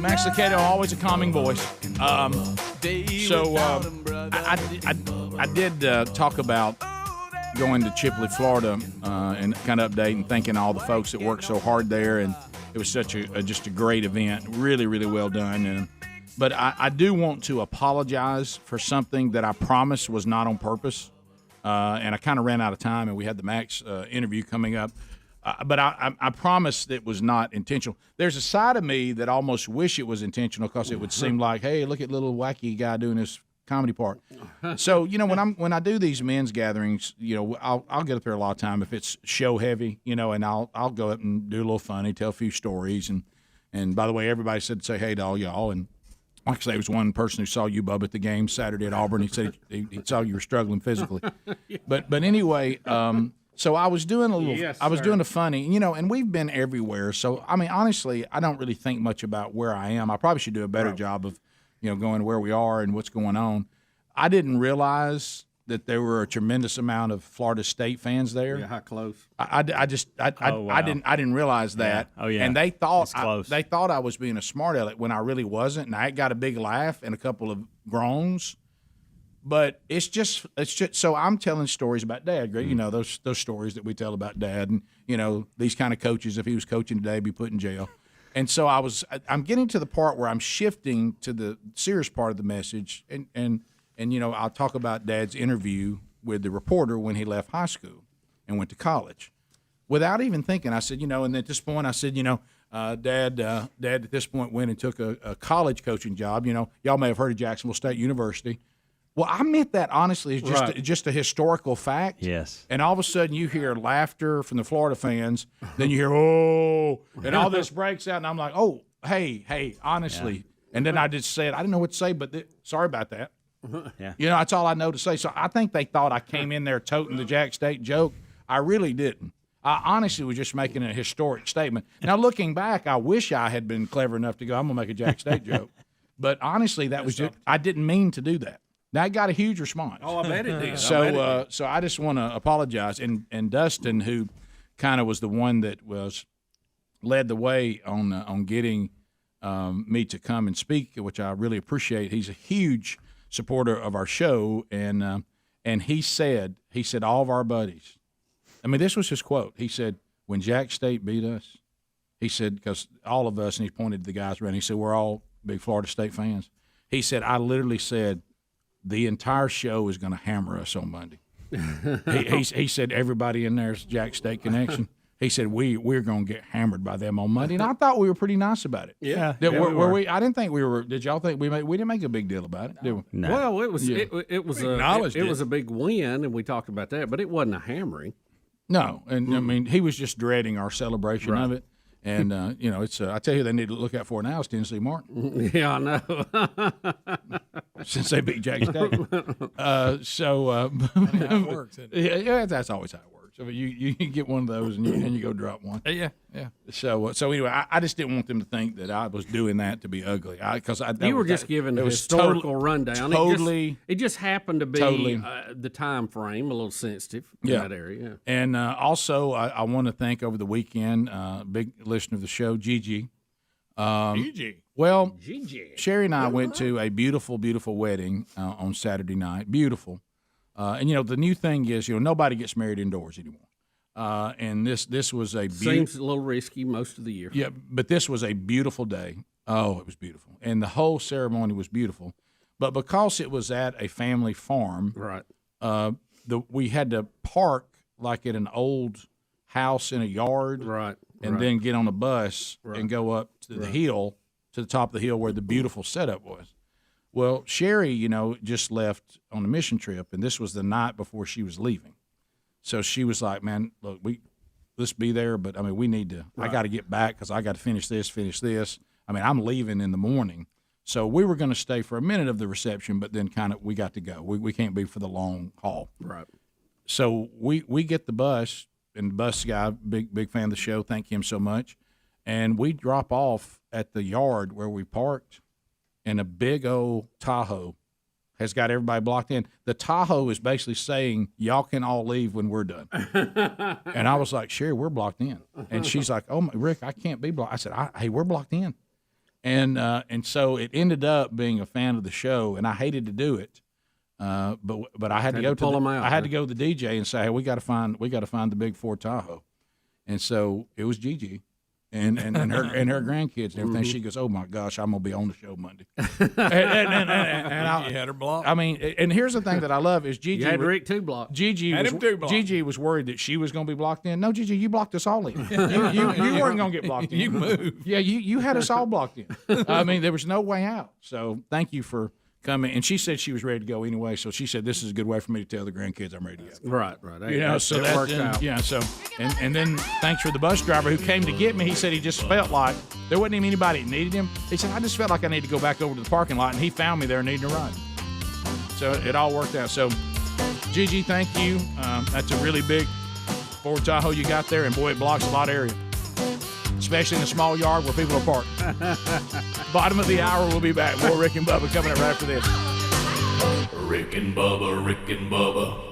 Max Lucado, always a calming voice. I did talk about going to Chipley, Florida, and kind of update and thanking all the folks that worked so hard there. And it was such just a great event. Really, really well done. But I do want to apologize for something that I promised was not on purpose. And I kind of ran out of time, and we had the Max interview coming up. But I promised it was not intentional. There's a side of me that almost wish it was intentional because it would seem like, hey, look at little wacky guy doing his comedy part. So, when I do these men's gatherings, I'll get up there a lot of time if it's show heavy, and I'll go up and do a little funny, tell a few stories. And by the way, everybody said say hey to all y'all. And like I say, there was one person who saw you, Bubba, at the game Saturday at Auburn. He said he saw you were struggling physically. But anyway, so I was doing a little. Yes, I was sir. doing a funny, and we've been everywhere. So I mean, honestly, I don't really think much about where I am. I probably should do a better job of, going to where we are and what's going on. I didn't realize that there were a tremendous amount of Florida State fans there. Yeah, how close? I didn't realize that. Yeah. Oh, yeah. And they thought It's close. they thought I was being a smart aleck when I really wasn't. And I got a big laugh and a couple of groans. But it's just so I'm telling stories about Dad, Greg. Those stories that we tell about Dad, and these kind of coaches. If he was coaching today, be put in jail. And so I'm getting to the part where I'm shifting to the serious part of the message, and I'll talk about Dad's interview with the reporter when he left high school and went to college. Without even thinking, I said, and at this point I said, Dad at this point went and took a college coaching job. Y'all may have heard of Jacksonville State University. Well, I meant that honestly as just a historical fact. Yes. And all of a sudden you hear laughter from the Florida fans. Then you hear, oh, and all this breaks out. And I'm like, oh, hey, honestly. Yeah. And then I just said, I didn't know what to say, but sorry about that. Yeah. That's all I know to say. So I think they thought I came in there toting the Jack State joke. I really didn't. I honestly was just making a historic statement. Now, looking back, I wish I had been clever enough to go, I'm going to make a Jack State joke. But honestly, that was just, I didn't mean to do that. That got a huge response. Oh, I bet it did. So I just want to apologize. And Dustin, who kind of was the one that led the way on getting me to come and speak, which I really appreciate. He's a huge supporter of our show, and he said all of our buddies. I mean, this was his quote. He said, "When Jack State beat us," he said, because all of us, and he pointed to the guys around. He said, "We're all big Florida State fans." He said, "I literally said." The entire show is going to hammer us on Monday. he said everybody in there's Jack State connection. He said we're going to get hammered by them on Monday, and I thought we were pretty nice about it. Yeah, were we? I didn't think we were. Did y'all think we didn't make a big deal about it? Did we? No. Well, it was it was a big win, and we talked about that, but it wasn't a hammering. No, and I mean he was just dreading our celebration of it. And, it's I tell you, they need to look out for now is Tennessee Martin. Yeah, I know. Since they beat Jack State. That's how it works, isn't it? Yeah, that's always how it works. So you get one of those and you go drop one. Yeah. So anyway, I just didn't want them to think that I was doing that to be ugly. Because you were just giving a historical rundown. Totally. It just happened to be the time frame a little sensitive in that area. Yeah. And also, I want to thank over the weekend, big listener of the show, Gigi. Gigi. Well, Gigi. Sherry and I went to a beautiful, beautiful wedding on Saturday night. Beautiful. And the new thing is, nobody gets married indoors anymore. And this was a seems a little risky most of the year. Yeah, but this was a beautiful day. Oh, it was beautiful, and the whole ceremony was beautiful. But because it was at a family farm, right? We had to park like at an old house in a yard, right? And then get on a bus and go up to the hill, to the top of the hill where the beautiful setup was. Well, Sherry, just left on a mission trip, and this was the night before she was leaving. So she was like, "Man, look, let's be there, but I mean, we need to. I got to get back because I got to finish this. I mean, I'm leaving in the morning, so we were going to stay for a minute of the reception, but then we got to go. We can't be for the long haul, right? So we get the bus, and the bus guy, big fan of the show, thank him so much, and we drop off at the yard where we parked, and a big old Tahoe has got everybody blocked in. The Tahoe is basically saying, y'all can all leave when we're done. And I was like, Sherry, we're blocked in. And she's like, oh, Rick, I can't be blocked. I said, hey, we're blocked in. And so it ended up being a fan of the show, and I hated to do it. But I had to go to the, I had to go to the DJ and say, hey, we got to find the big Ford Tahoe. And so it was Gigi. And her grandkids and everything. She goes, oh my gosh, I'm gonna be on the show Monday. and I, you had her blocked. I mean, and here's the thing that I love is Gigi. You had Rick too blocked. Gigi was worried that she was gonna be blocked in. No, Gigi, you blocked us all in. You weren't gonna get blocked in. You moved. Yeah, you had us all blocked in. I mean, there was no way out. So thank you for coming. And she said she was ready to go anyway. So she said this is a good way for me to tell the grandkids I'm ready to go. Right. So that worked out. Yeah. So and then thanks for the bus driver who came to get me. He said he just felt like there wasn't even anybody that needed him. He said I just felt like I need to go back over to the parking lot, and he found me there needing to run. So it all worked out. So Gigi, thank you. That's a really big Ford Tahoe you got there, and boy, it blocks a lot of area, especially in a small yard where people are parked. Bottom of the hour, we'll be back. More Rick and Bubba coming up right after this. Rick and Bubba, Rick and Bubba.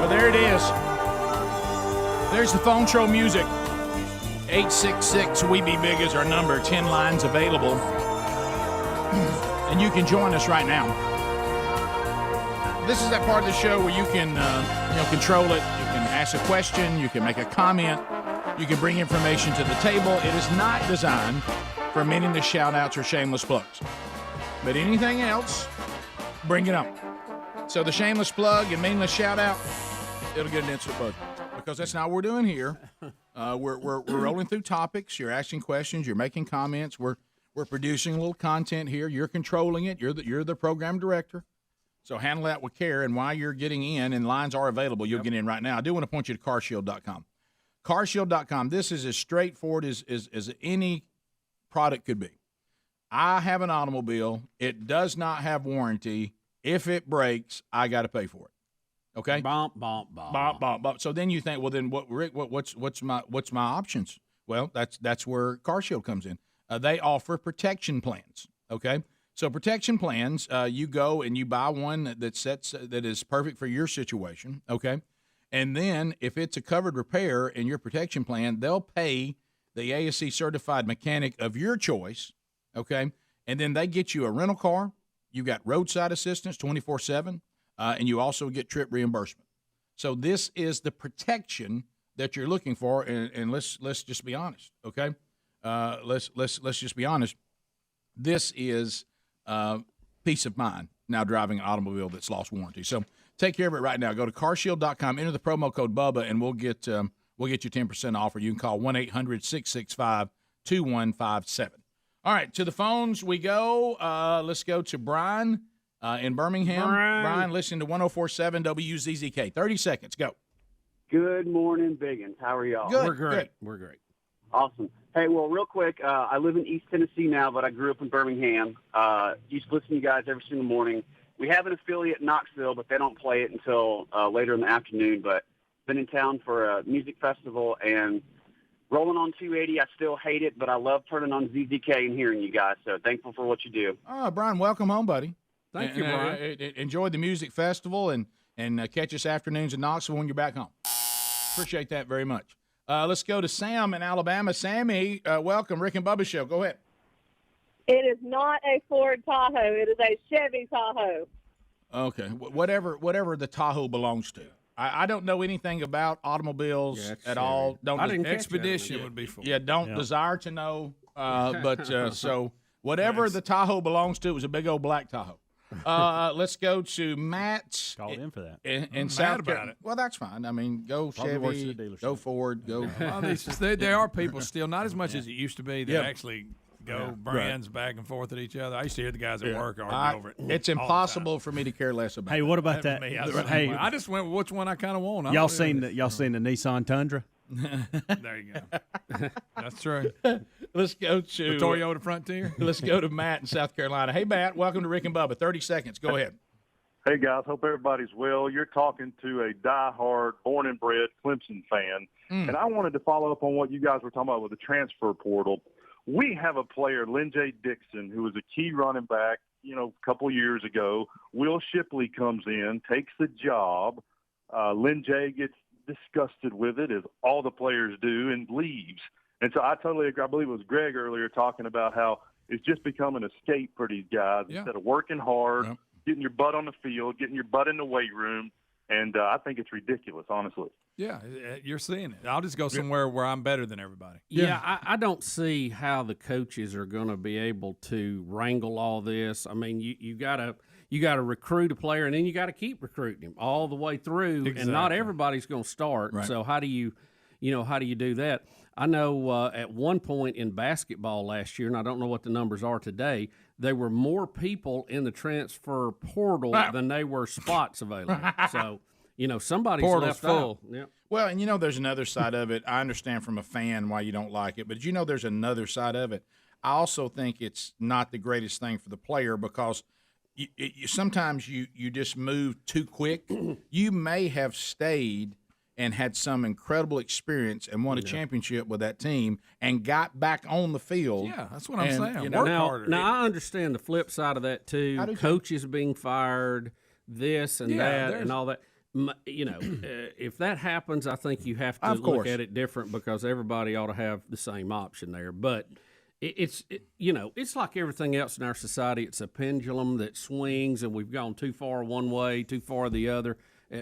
There it is. There's the phone show music. 866 We Be Big is our number. 10 lines available. And you can join us right now. This is that part of the show where you can control it. You can ask a question. You can make a comment. You can bring information to the table. It is not designed for meaningless shout-outs or shameless plugs. But anything else, bring it on. So the shameless plug and meaningless shout-out, it'll get an instant buzz, because that's not what we're doing here. We're rolling through topics. You're asking questions. You're making comments. We're producing a little content here. You're controlling it. You're the program director. So handle that with care. And while you're getting in, and lines are available, you'll get in right now. I do want to point you to carshield.com. Carshield.com. This is as straightforward as any product could be. I have an automobile. It does not have warranty. If it breaks, I got to pay for it. Okay. Bump, bump, bump. Bump, bump, bump. So then you think, well, then what, Rick? What's my options? Well, that's where CarShield comes in. They offer protection plans. Okay. So protection plans, you go and you buy one that is perfect for your situation. Okay. And then if it's a covered repair in your protection plan, they'll pay the ASC certified mechanic of your choice. Okay. And then they get you a rental car. You got roadside assistance 24/7. And you also get trip reimbursement. So this is the protection that you're looking for. And let's just be honest, okay? Let's just be honest. This is peace of mind now driving an automobile that's lost warranty. So take care of it right now. Go to carshield.com, enter the promo code Bubba, and we'll get you 10% off. Or you can call 1-800-665-2157. All right, to the phones we go. Let's go to Brian. In Birmingham. Brian, listen to 104.7 WZZK. 30 seconds. Go. Good morning, Biggins. How are y'all? Good. We're great. Good. We're great. Awesome. Hey, well, real quick, I live in East Tennessee now, but I grew up in Birmingham. Used to listen to you guys every single morning. We have an affiliate in Knoxville, but they don't play it until later in the afternoon. But been in town for a music festival and rolling on 280. I still hate it, but I love turning on ZZK and hearing you guys. So thankful for what you do. Brian, welcome home, buddy. Thank you, Brian. Enjoy the music festival and catch us afternoons in Knoxville when you're back home. Appreciate that very much. Let's go to Sam in Alabama. Sammy, welcome. Rick and Bubba Show. Go ahead. It is not a Ford Tahoe. It is a Chevy Tahoe. Okay. Whatever the Tahoe belongs to. I don't know anything about automobiles at all. Expedition would be Ford. Yeah, don't desire to know. So whatever the Tahoe belongs to, it was a big old black Tahoe. Let's go to Matt. Called in for that. In South Carolina. Well, that's fine. I mean, go Chevy, go Ford, go. Well, there are people still, not as much as it used to be, that actually go brands back and forth at each other. I used to hear the guys at work argue over it. It's impossible for me to care less about. Hey, what about that? Hey, I just went with which one I kind of want. Y'all seen the Nissan Tundra? There you go. That's true. Let's go to the Toyota Frontier. Let's go to Matt in South Carolina. Hey, Matt, welcome to Rick and Bubba. 30 seconds. Go ahead. Hey, guys. Hope everybody's well. You're talking to a diehard, born and bred Clemson fan. And I wanted to follow up on what you guys were talking about with the transfer portal. We have a player, Lynn J. Dixon, who was a key running back, a couple years ago. Will Shipley comes in, takes the job. Lynn J. gets disgusted with it, as all the players do, and leaves. And so I totally agree. I believe it was Greg earlier talking about how it's just become an escape for these guys instead of working hard, getting your butt on the field, getting your butt in the weight room. And I think it's ridiculous, honestly. Yeah, you're seeing it. I'll just go somewhere where I'm better than everybody. Yeah, I don't see how the coaches are going to be able to wrangle all this. I mean, you gotta recruit a player, and then you got to keep recruiting him all the way through. Exactly. And not everybody's going to start. Right. So how do you do that? I know at one point in basketball last year, and I don't know what the numbers are today, there were more people in the transfer portal than they were spots available. So, somebody's Portal's left full. out. Yeah. Well, and there's another side of it. I understand from a fan why you don't like it, but there's another side of it. I also think it's not the greatest thing for the player because sometimes you just move too quick. You may have stayed and had some incredible experience and won a championship with that team and got back on the field. Yeah, that's what I'm saying. Work harder. Now, I understand the flip side of that, too. Coaches being fired, this and that and all that. If that happens, I think you have to look at it different because everybody ought to have the same option there. But it's like everything else in our society. It's a pendulum that swings, and we've gone too far one way, too far the other.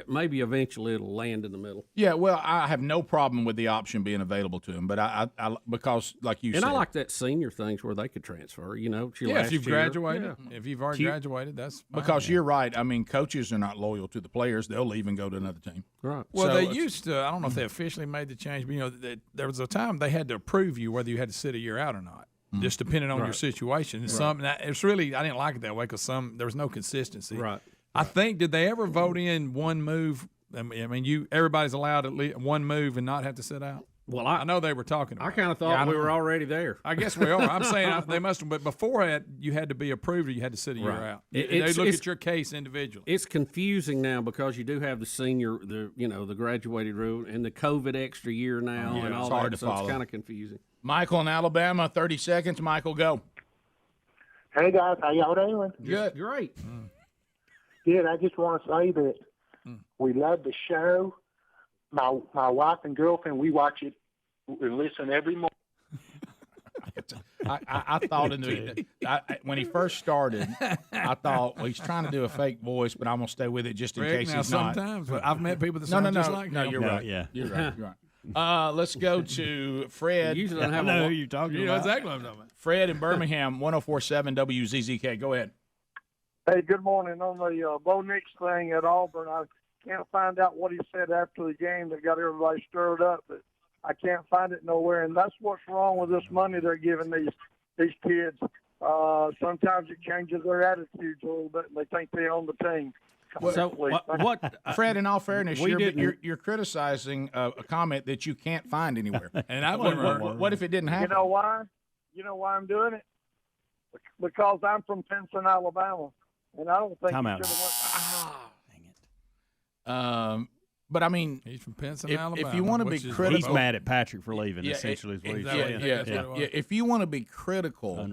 Maybe eventually it'll land in the middle. Yeah, well, I have no problem with the option being available to him, but I because like you said, I like that senior things where they could transfer. If you've graduated, if you've already graduated, that's fine. Because you're right. I mean, coaches are not loyal to the players; they'll leave and go to another team. Right. Well, they used to. I don't know if they officially made the change, but there was a time they had to approve you whether you had to sit a year out or not. Just depending on your situation. And it's really I didn't like it that way because there was no consistency. Right. I think did they ever vote in one move? I mean, everybody's allowed at least one move and not have to sit out. Well, I know they were talking about I kind of thought we were already there. I guess we are. I'm saying they must have, but before that, you had to be approved or you had to sit a year out. They look at your case individually. It's confusing now because you do have the senior, the graduated rule and the COVID extra year now and all it's that. hard to so follow. It's kind of confusing. Michael in Alabama, 30 seconds. Michael, go. Hey, guys. How y'all doing? Good. Great. Good. I just want to say that we love the show. My wife and girlfriend, we watch it. We listen every morning. I thought when he first started, I thought, well, he's trying to do a fake voice, but I'm going to stay with it just in case he's not. Sometimes I've met people that sound just like no, him. you're right. Yeah. You're right. You're right. Let's go to Fred. Usually don't have I know who you're talking about. You know exactly what I'm talking about. Fred in Birmingham, 104.7 WZZK. Go ahead. Hey, good morning. On the Bo Nix thing at Auburn, I can't find out what he said after the game that got everybody stirred up, but I can't find it nowhere. And that's what's wrong with this money they're giving these kids. Sometimes it changes their attitudes a little bit, and they think they own the team. So what Fred, in all fairness, you're criticizing a comment that you can't find anywhere. And I what if it didn't happen? You know why? You know why I'm doing it? Because I'm from Pinson, Alabama, and I don't think Time you out. should have went. Dang it. But I mean, he's from Pinson, Alabama. If you want to be critical, he's mad at Patrick for leaving. Essentially, is what he's saying. If you want to be critical,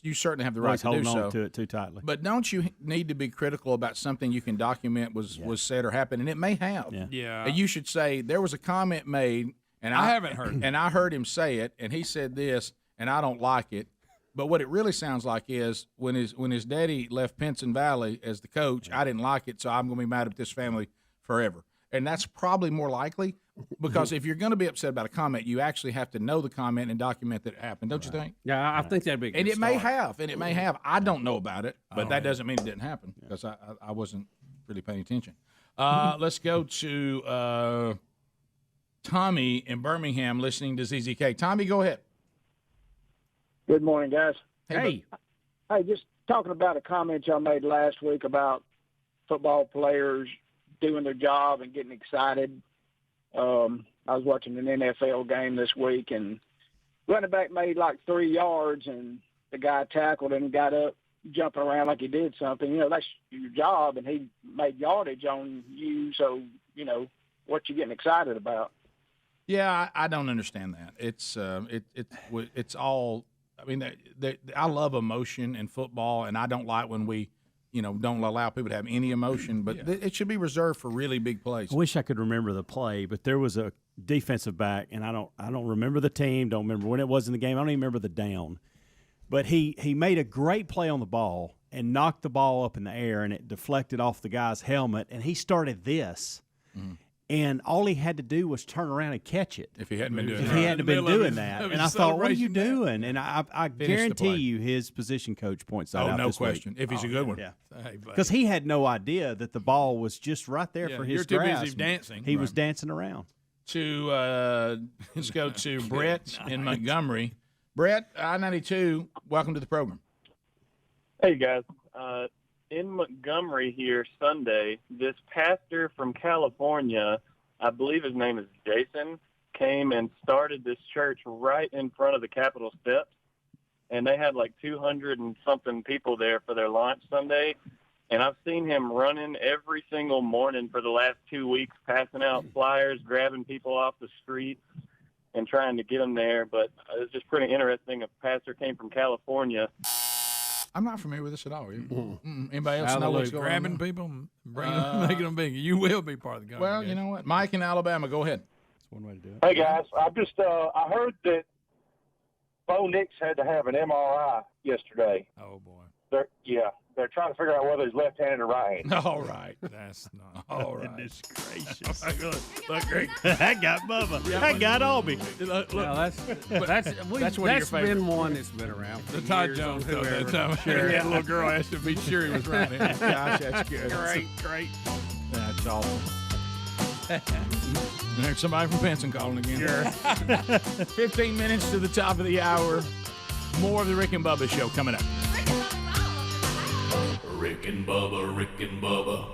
you certainly have the right to do so. Holding on to it too tightly. But don't you need to be critical about something you can document was said or happened, and it may have. Yeah. And you should say there was a comment made, and I haven't heard it. and I heard him say it, and he said this, and I don't like it. But what it really sounds like is when his daddy left Pinson Valley as the coach, I didn't like it, so I'm going to be mad at this family forever. And that's probably more likely because if you're going to be upset about a comment, you actually have to know the comment and document that it happened, don't you think? Yeah, I think that'd be a good And it may start. have. I don't know about it, but that doesn't mean it didn't happen because I wasn't really paying attention. Let's go to Tommy in Birmingham listening to ZZK. Tommy, go ahead. Good morning, guys. Hey, just talking about a comment y'all made last week about football players doing their job and getting excited. I was watching an NFL game this week, and running back made like 3 yards, and the guy tackled him and got up, jumping around like he did something. That's your job, and he made yardage on you, so, what you getting excited about? Yeah, I don't understand that. It's all. I mean, I love emotion in football, and I don't like when we, don't allow people to have any emotion. But it should be reserved for really big plays. I wish I could remember the play, but there was a defensive back, and I don't remember the team. Don't remember when it was in the game. I don't even remember the down. But he made a great play on the ball and knocked the ball up in the air, and it deflected off the guy's helmet, and he started this. Mm. And all he had to do was turn around and catch it. If he hadn't been doing that. If he hadn't been doing that. And I thought, what are you doing? And I guarantee you his position coach points that out no this question. week. If he's a good one. Yeah. Because he had no idea that the ball was just right there for his grasp. You're too busy dancing. He was dancing around. let's go to Brett in Montgomery. Brett, I-92, welcome to the program. Hey, guys. In Montgomery here Sunday, this pastor from California, I believe his name is Jason, came and started this church right in front of the Capitol steps. And they had like 200 and something people there for their launch Sunday. And I've seen him running every single morning for the last 2 weeks, passing out flyers, grabbing people off the street and trying to get them there. But it's just pretty interesting. A pastor came from California. I'm not familiar with this at all. Anybody else know what's going grabbing on? people, making them big. You will be part of the Well, you know what? Mike in Alabama, go ahead. That's one way to do it. Hey, guys. I heard that Bo Nix had to have an MRI yesterday. Oh, boy. They're trying to figure out whether he's left-handed or right-handed. All right. That's not all right. Goodness gracious. Look, Greg. That got Bubba. That got Albie. Look, That's been one that's been around. The Todd Jones though, that time. Sure. He had a little girl asked to be sure he was right. Gosh, that's good. Great. That's awesome. There's somebody from Benson calling again. Sure. 15 minutes to the top of the hour. More of the Rick and Bubba Show coming up. Rick and Bubba, Rick and Bubba.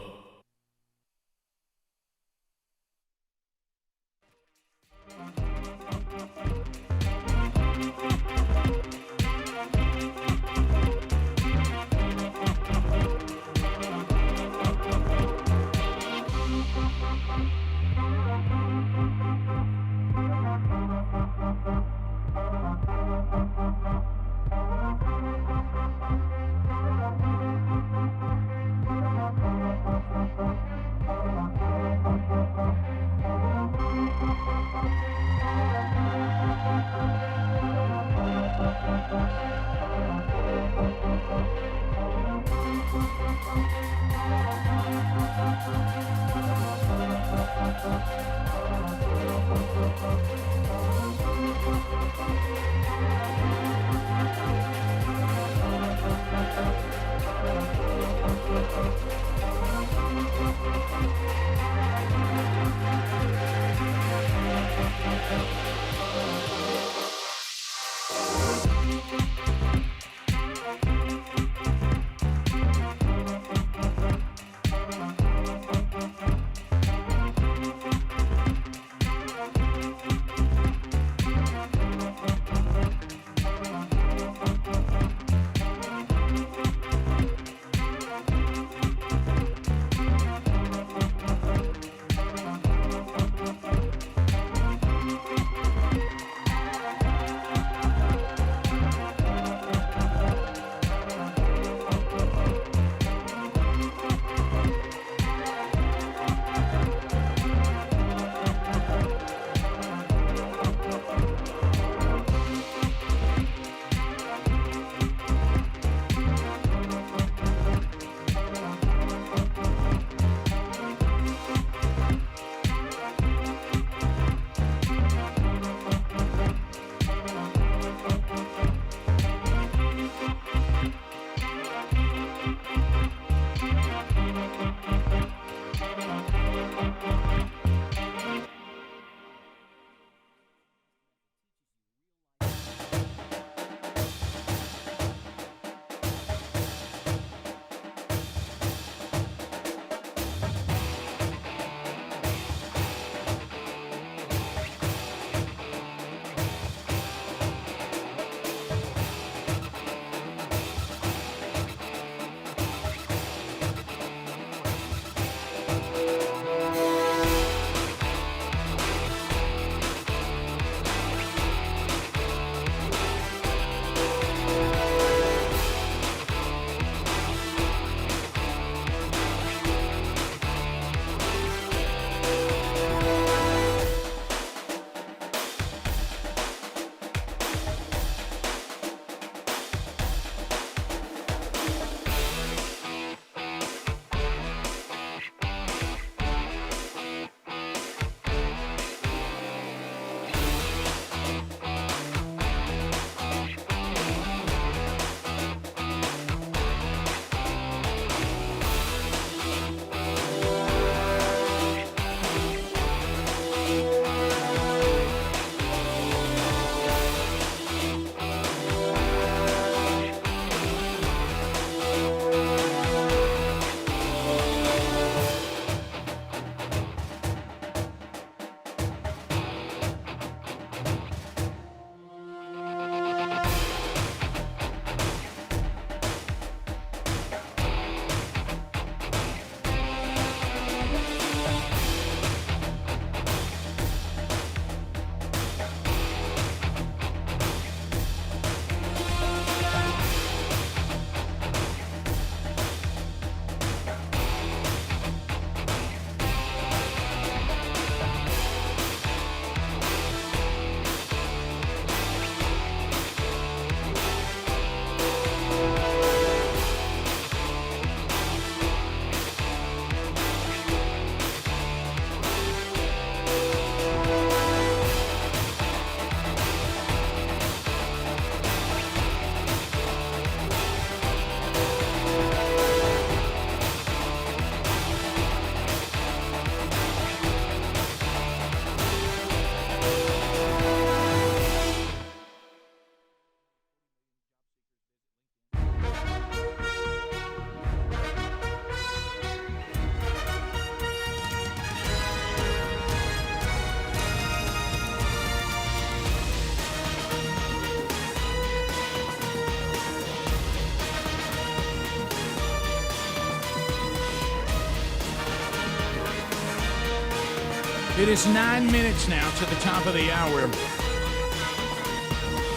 It is 9 minutes now to the top of the hour.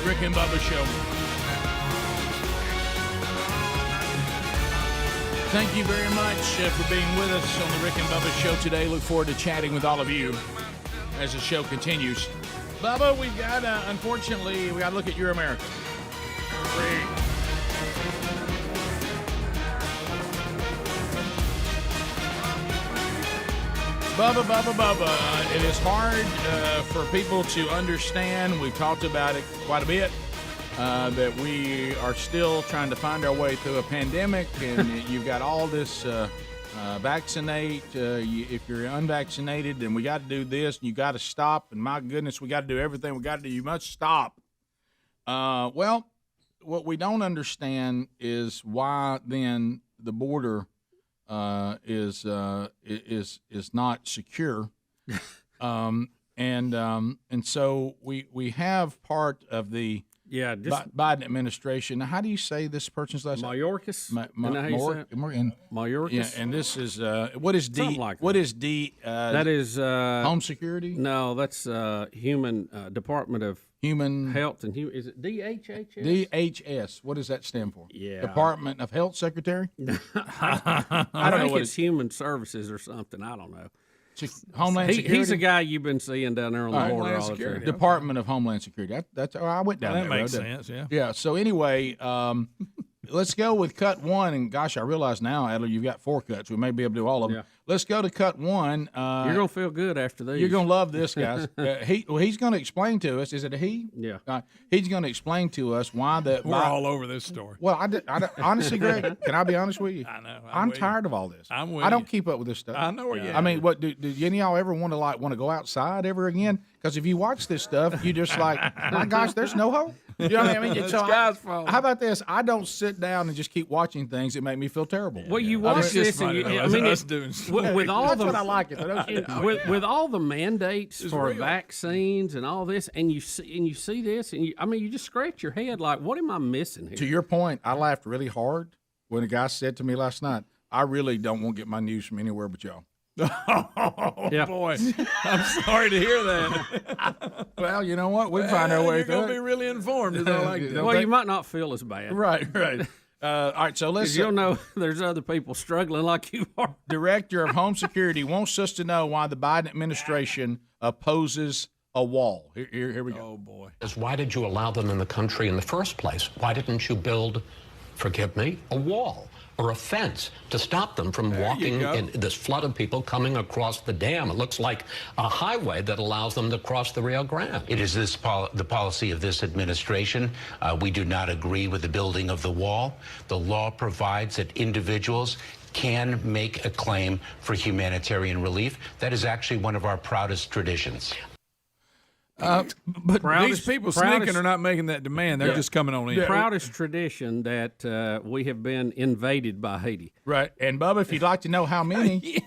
Rick and Bubba Show. Thank you very much for being with us on the Rick and Bubba Show today. Look forward to chatting with all of you as the show continues. Bubba, we've got, unfortunately, we got to look at Your America. Bubba. It is hard for people to understand. We've talked about it quite a bit, that we are still trying to find our way through a pandemic, and you've got all this vaccinate. If you're unvaccinated, then we got to do this, and you got to stop, and my goodness, we got to do everything we got to do. You must stop. Well, what we don't understand is why then the border is not secure, and so we have part of the Biden administration. Now, how do you say this person's last name? Mayorkas. Mayorkas. Yeah, and this is what is D? Like what is D? That is Home Security. No, that's Human Department of Human Health and Human. Is it DHS? DHS. What does that stand for? Yeah. Department of Health Secretary. I don't know. It's Human Services or something. I don't know. Homeland Security. He's a guy you've been seeing down there on the border all the time. Department of Homeland Security. That's I went down that that makes road. sense. Yeah. Yeah. So anyway, let's go with cut one. And gosh, I realize now, Adler, you've got 4 cuts. We may be able to do all of them. Yeah. Let's go to cut one. You're gonna feel good after these. You're gonna love this, guys. He's gonna explain to us. Is it a he? Yeah. He's gonna explain to us why the. We're all over this story. Well, honestly, Greg, can I be honest with you? I know. I'm tired of all this. I'm with I don't you. keep up with this stuff. I know where you. I mean, what do any of y'all ever want to go outside ever again? Because if you watch this stuff, you just like, my gosh, there's no hope. You know what I mean? It's So God's fault. how about this? I don't sit down and just keep watching things that make me feel terrible. Well, you watch this, and with all That's the what I like it. with all the mandates for vaccines and all this, and you see this, and you just scratch your head like, what am I missing here? To your point, I laughed really hard when a guy said to me last night, I really don't want to get my news from anywhere but y'all. Oh, boy. I'm sorry to hear that. Well, you know what? We find our way You're through going to it. be really informed. Is that like that? Well, you might not feel as bad. Right. All right, so let's. You'll know there's other people struggling like you are. Director of Home Security wants us to know why the Biden administration opposes a wall. Here we go. Oh, boy. Why did you allow them in the country in the first place? Why didn't you build, forgive me, a wall or a fence to stop them from walking in this flood of people coming across the dam? It looks like a highway that allows them to cross the Rio Grande. It is the policy of this administration. We do not agree with the building of the wall. The law provides that individuals can make a claim for humanitarian relief. That is actually one of our proudest traditions. But these people sneaking are not making that demand. They're just coming on in. The proudest tradition that we have been invaded by Haiti. Right. And, Bubba, if you'd like to know how many,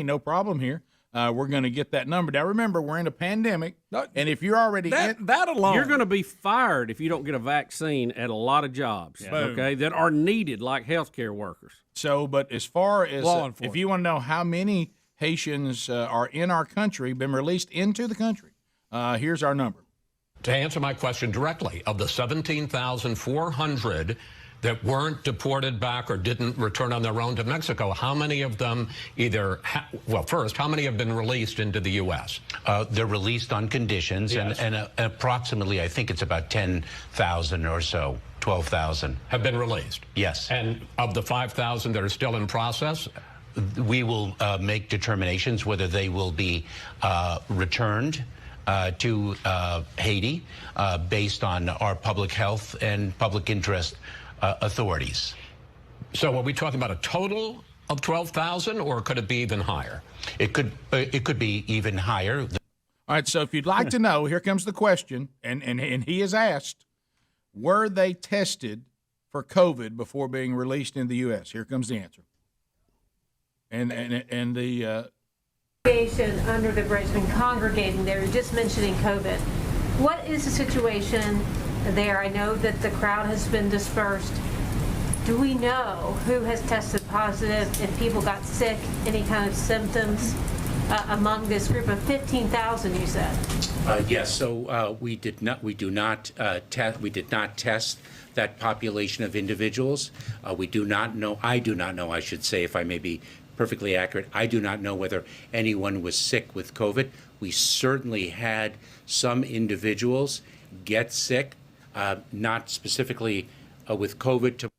no problem here. We're going to get that number. Now, remember, we're in a pandemic, and if you're already that alone, you're going to be fired if you don't get a vaccine at a lot of jobs, okay, that are needed, like healthcare workers. So, but as far as if you want to know how many Haitians are in our country, been released into the country, here's our number. To answer my question directly, of the 17,400 that weren't deported back or didn't return on their own to Mexico, how many of them first, how many have been released into the U.S.? They're released on conditions, and approximately, I think it's about 10,000 or so, 12,000. Have been released? Yes. And of the 5,000 that are still in process? We will make determinations whether they will be returned to Haiti based on our public health and public interest authorities. So are we talking about a total of 12,000, or could it be even higher? It could be even higher. All right, so if you'd like to know, here comes the question, and he has asked, were they tested for COVID before being released in the U.S.? Here comes the answer. And the under the bridge has been congregating there, just mentioning COVID. What is the situation there? I know that the crowd has been dispersed. Do we know who has tested positive, if people got sick, any kind of symptoms? among this group of 15,000, you said. Yes. So we did not test that population of individuals. We do not know. I do not know. I should say, if I may be perfectly accurate, I do not know whether anyone was sick with COVID. We certainly had some individuals get sick, not specifically with COVID. All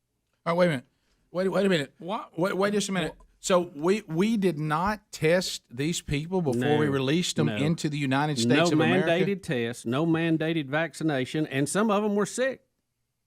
right, wait a minute. Wait a minute. Wait just a minute. So we did not test these people before we released them into the United States of America? No mandated test, no mandated vaccination, and some of them were sick.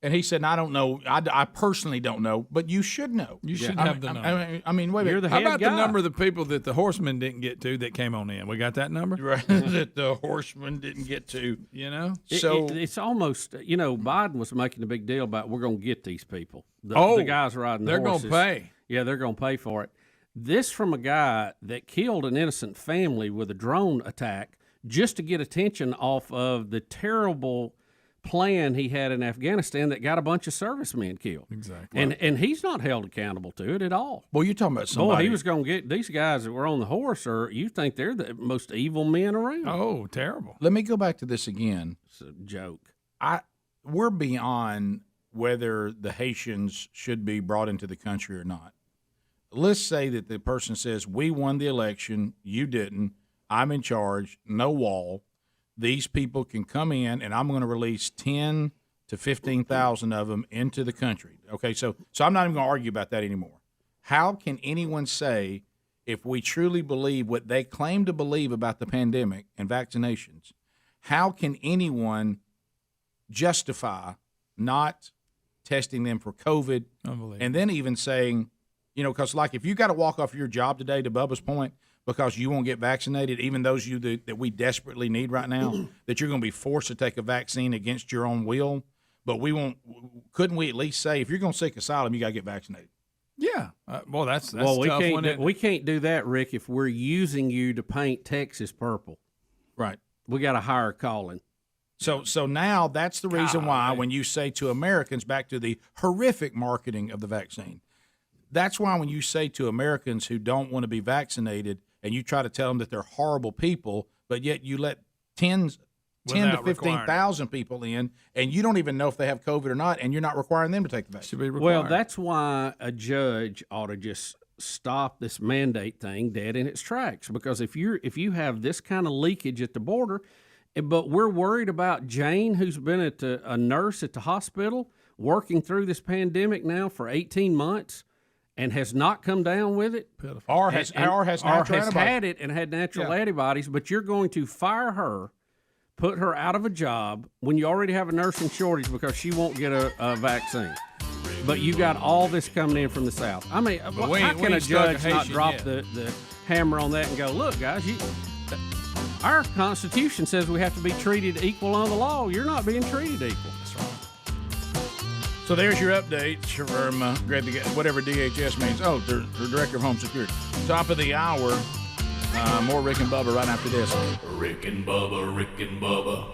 And he said, I don't know. I personally don't know, but you should know. You should have the number. I mean, wait a minute. How about the number of the people that the horsemen didn't get to that came on in? We got that number? Right, that the horsemen didn't get to, you know? It's almost, Biden was making a big deal about we're going to get these people. The guys riding the horses. They're going to pay. Yeah, they're going to pay for it. This from a guy that killed an innocent family with a drone attack just to get attention off of the terrible plan he had in Afghanistan that got a bunch of servicemen killed. Exactly. And he's not held accountable to it at all. Well, you're talking about somebody. Boy, he was going to get these guys that were on the horse, or you think they're the most evil men around. Oh, terrible. Let me go back to this again. It's a joke. We're beyond whether the Haitians should be brought into the country or not. Let's say that the person says, we won the election, you didn't, I'm in charge, no wall. These people can come in, and I'm going to release 10 to 15,000 of them into the country. Okay, so I'm not even going to argue about that anymore. How can anyone say, if we truly believe what they claim to believe about the pandemic and vaccinations, how can anyone justify not testing them for COVID? And then even saying, because like if you got to walk off your job today, to Bubba's point, because you won't get vaccinated, even those you that we desperately need right now, that you're going to be forced to take a vaccine against your own will. But we won't. Couldn't we at least say, if you're going to seek asylum, you got to get vaccinated? Yeah. That's tough. We can't do that, Rick, if we're using you to paint Texas purple. Right. We got a higher calling. So now that's the reason why when you say to Americans, back to the horrific marketing of the vaccine, that's why when you say to Americans who don't want to be vaccinated and you try to tell them that they're horrible people, but yet you let 10 to 15,000 people in, and you don't even know if they have COVID or not, and you're not requiring them to take the vaccine. Well, that's why a judge ought to just stop this mandate thing dead in its tracks. Because if you have this kind of leakage at the border, but we're worried about Jane, who's been a nurse at the hospital, working through this pandemic now for 18 months. And has not come down with it, or has had it and had natural antibodies, but you're going to fire her, put her out of a job when you already have a nursing shortage because she won't get a vaccine. But you got all this coming in from the South. I mean, how can a judge not drop the hammer on that and go, look, guys, our Constitution says we have to be treated equal on the law. You're not being treated equal. That's right. So there's your update from whatever DHS means. Oh, the Director of Home Security. Top of the hour. More Rick and Bubba right after this. Rick and Bubba, Rick and Bubba.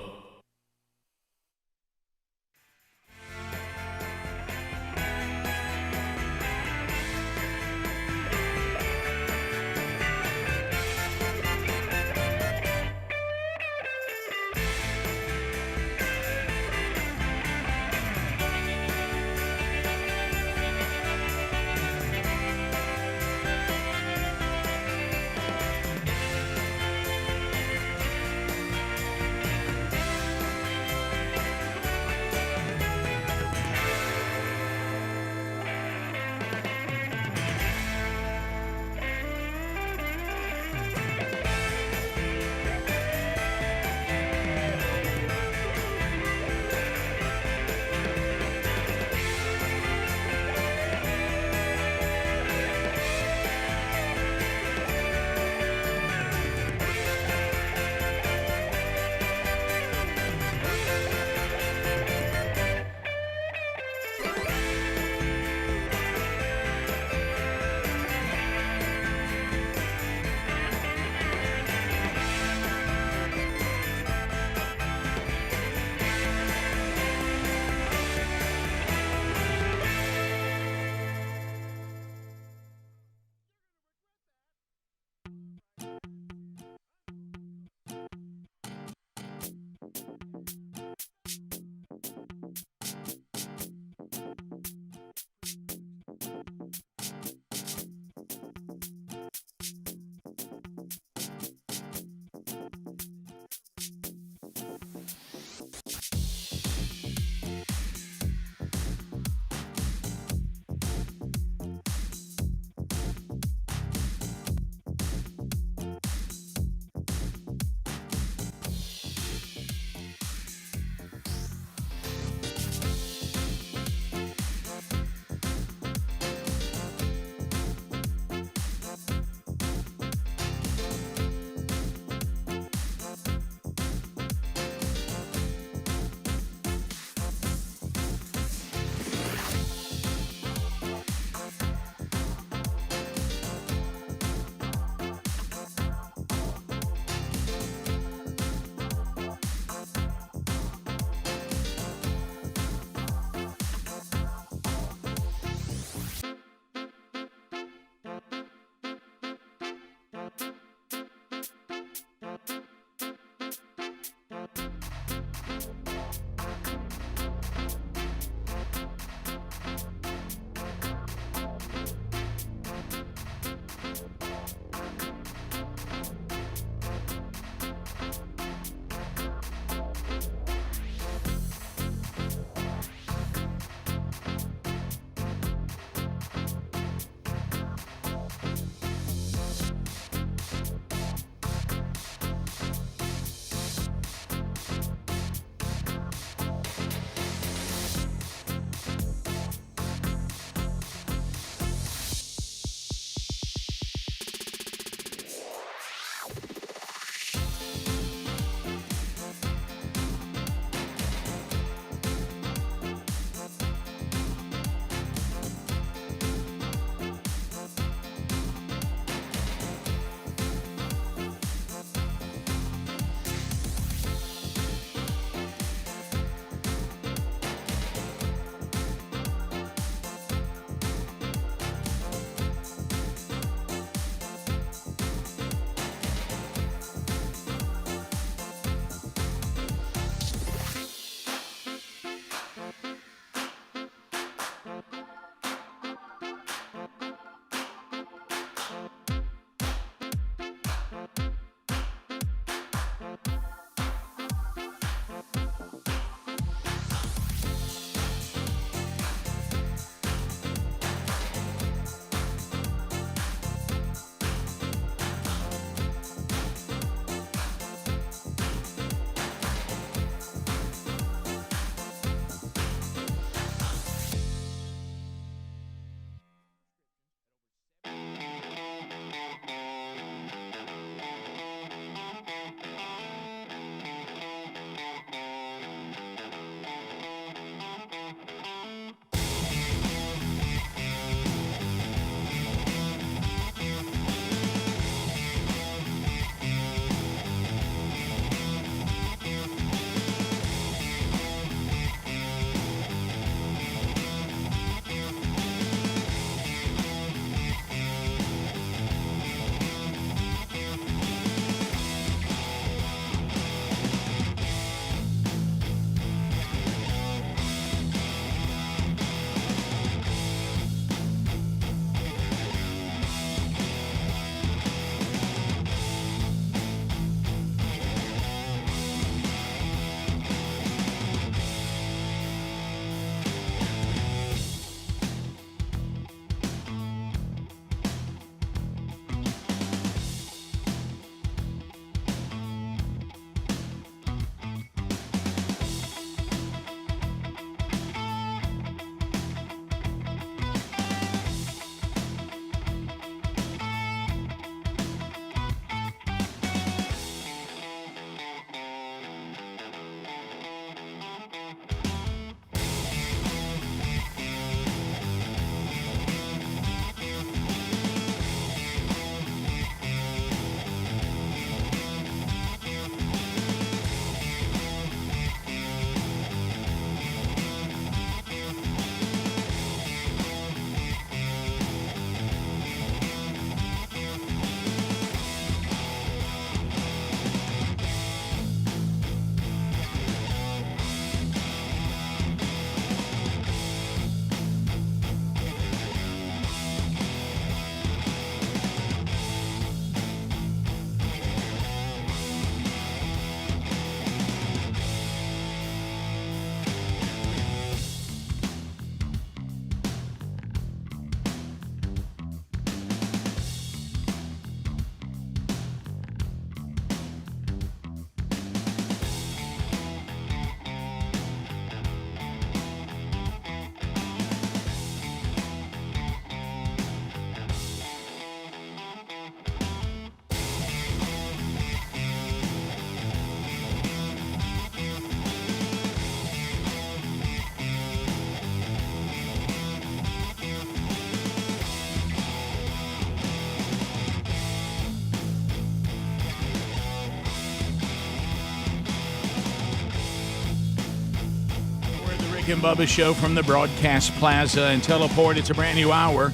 Rick and Bubba show from the Broadcast Plaza and Teleport. It's a brand new hour.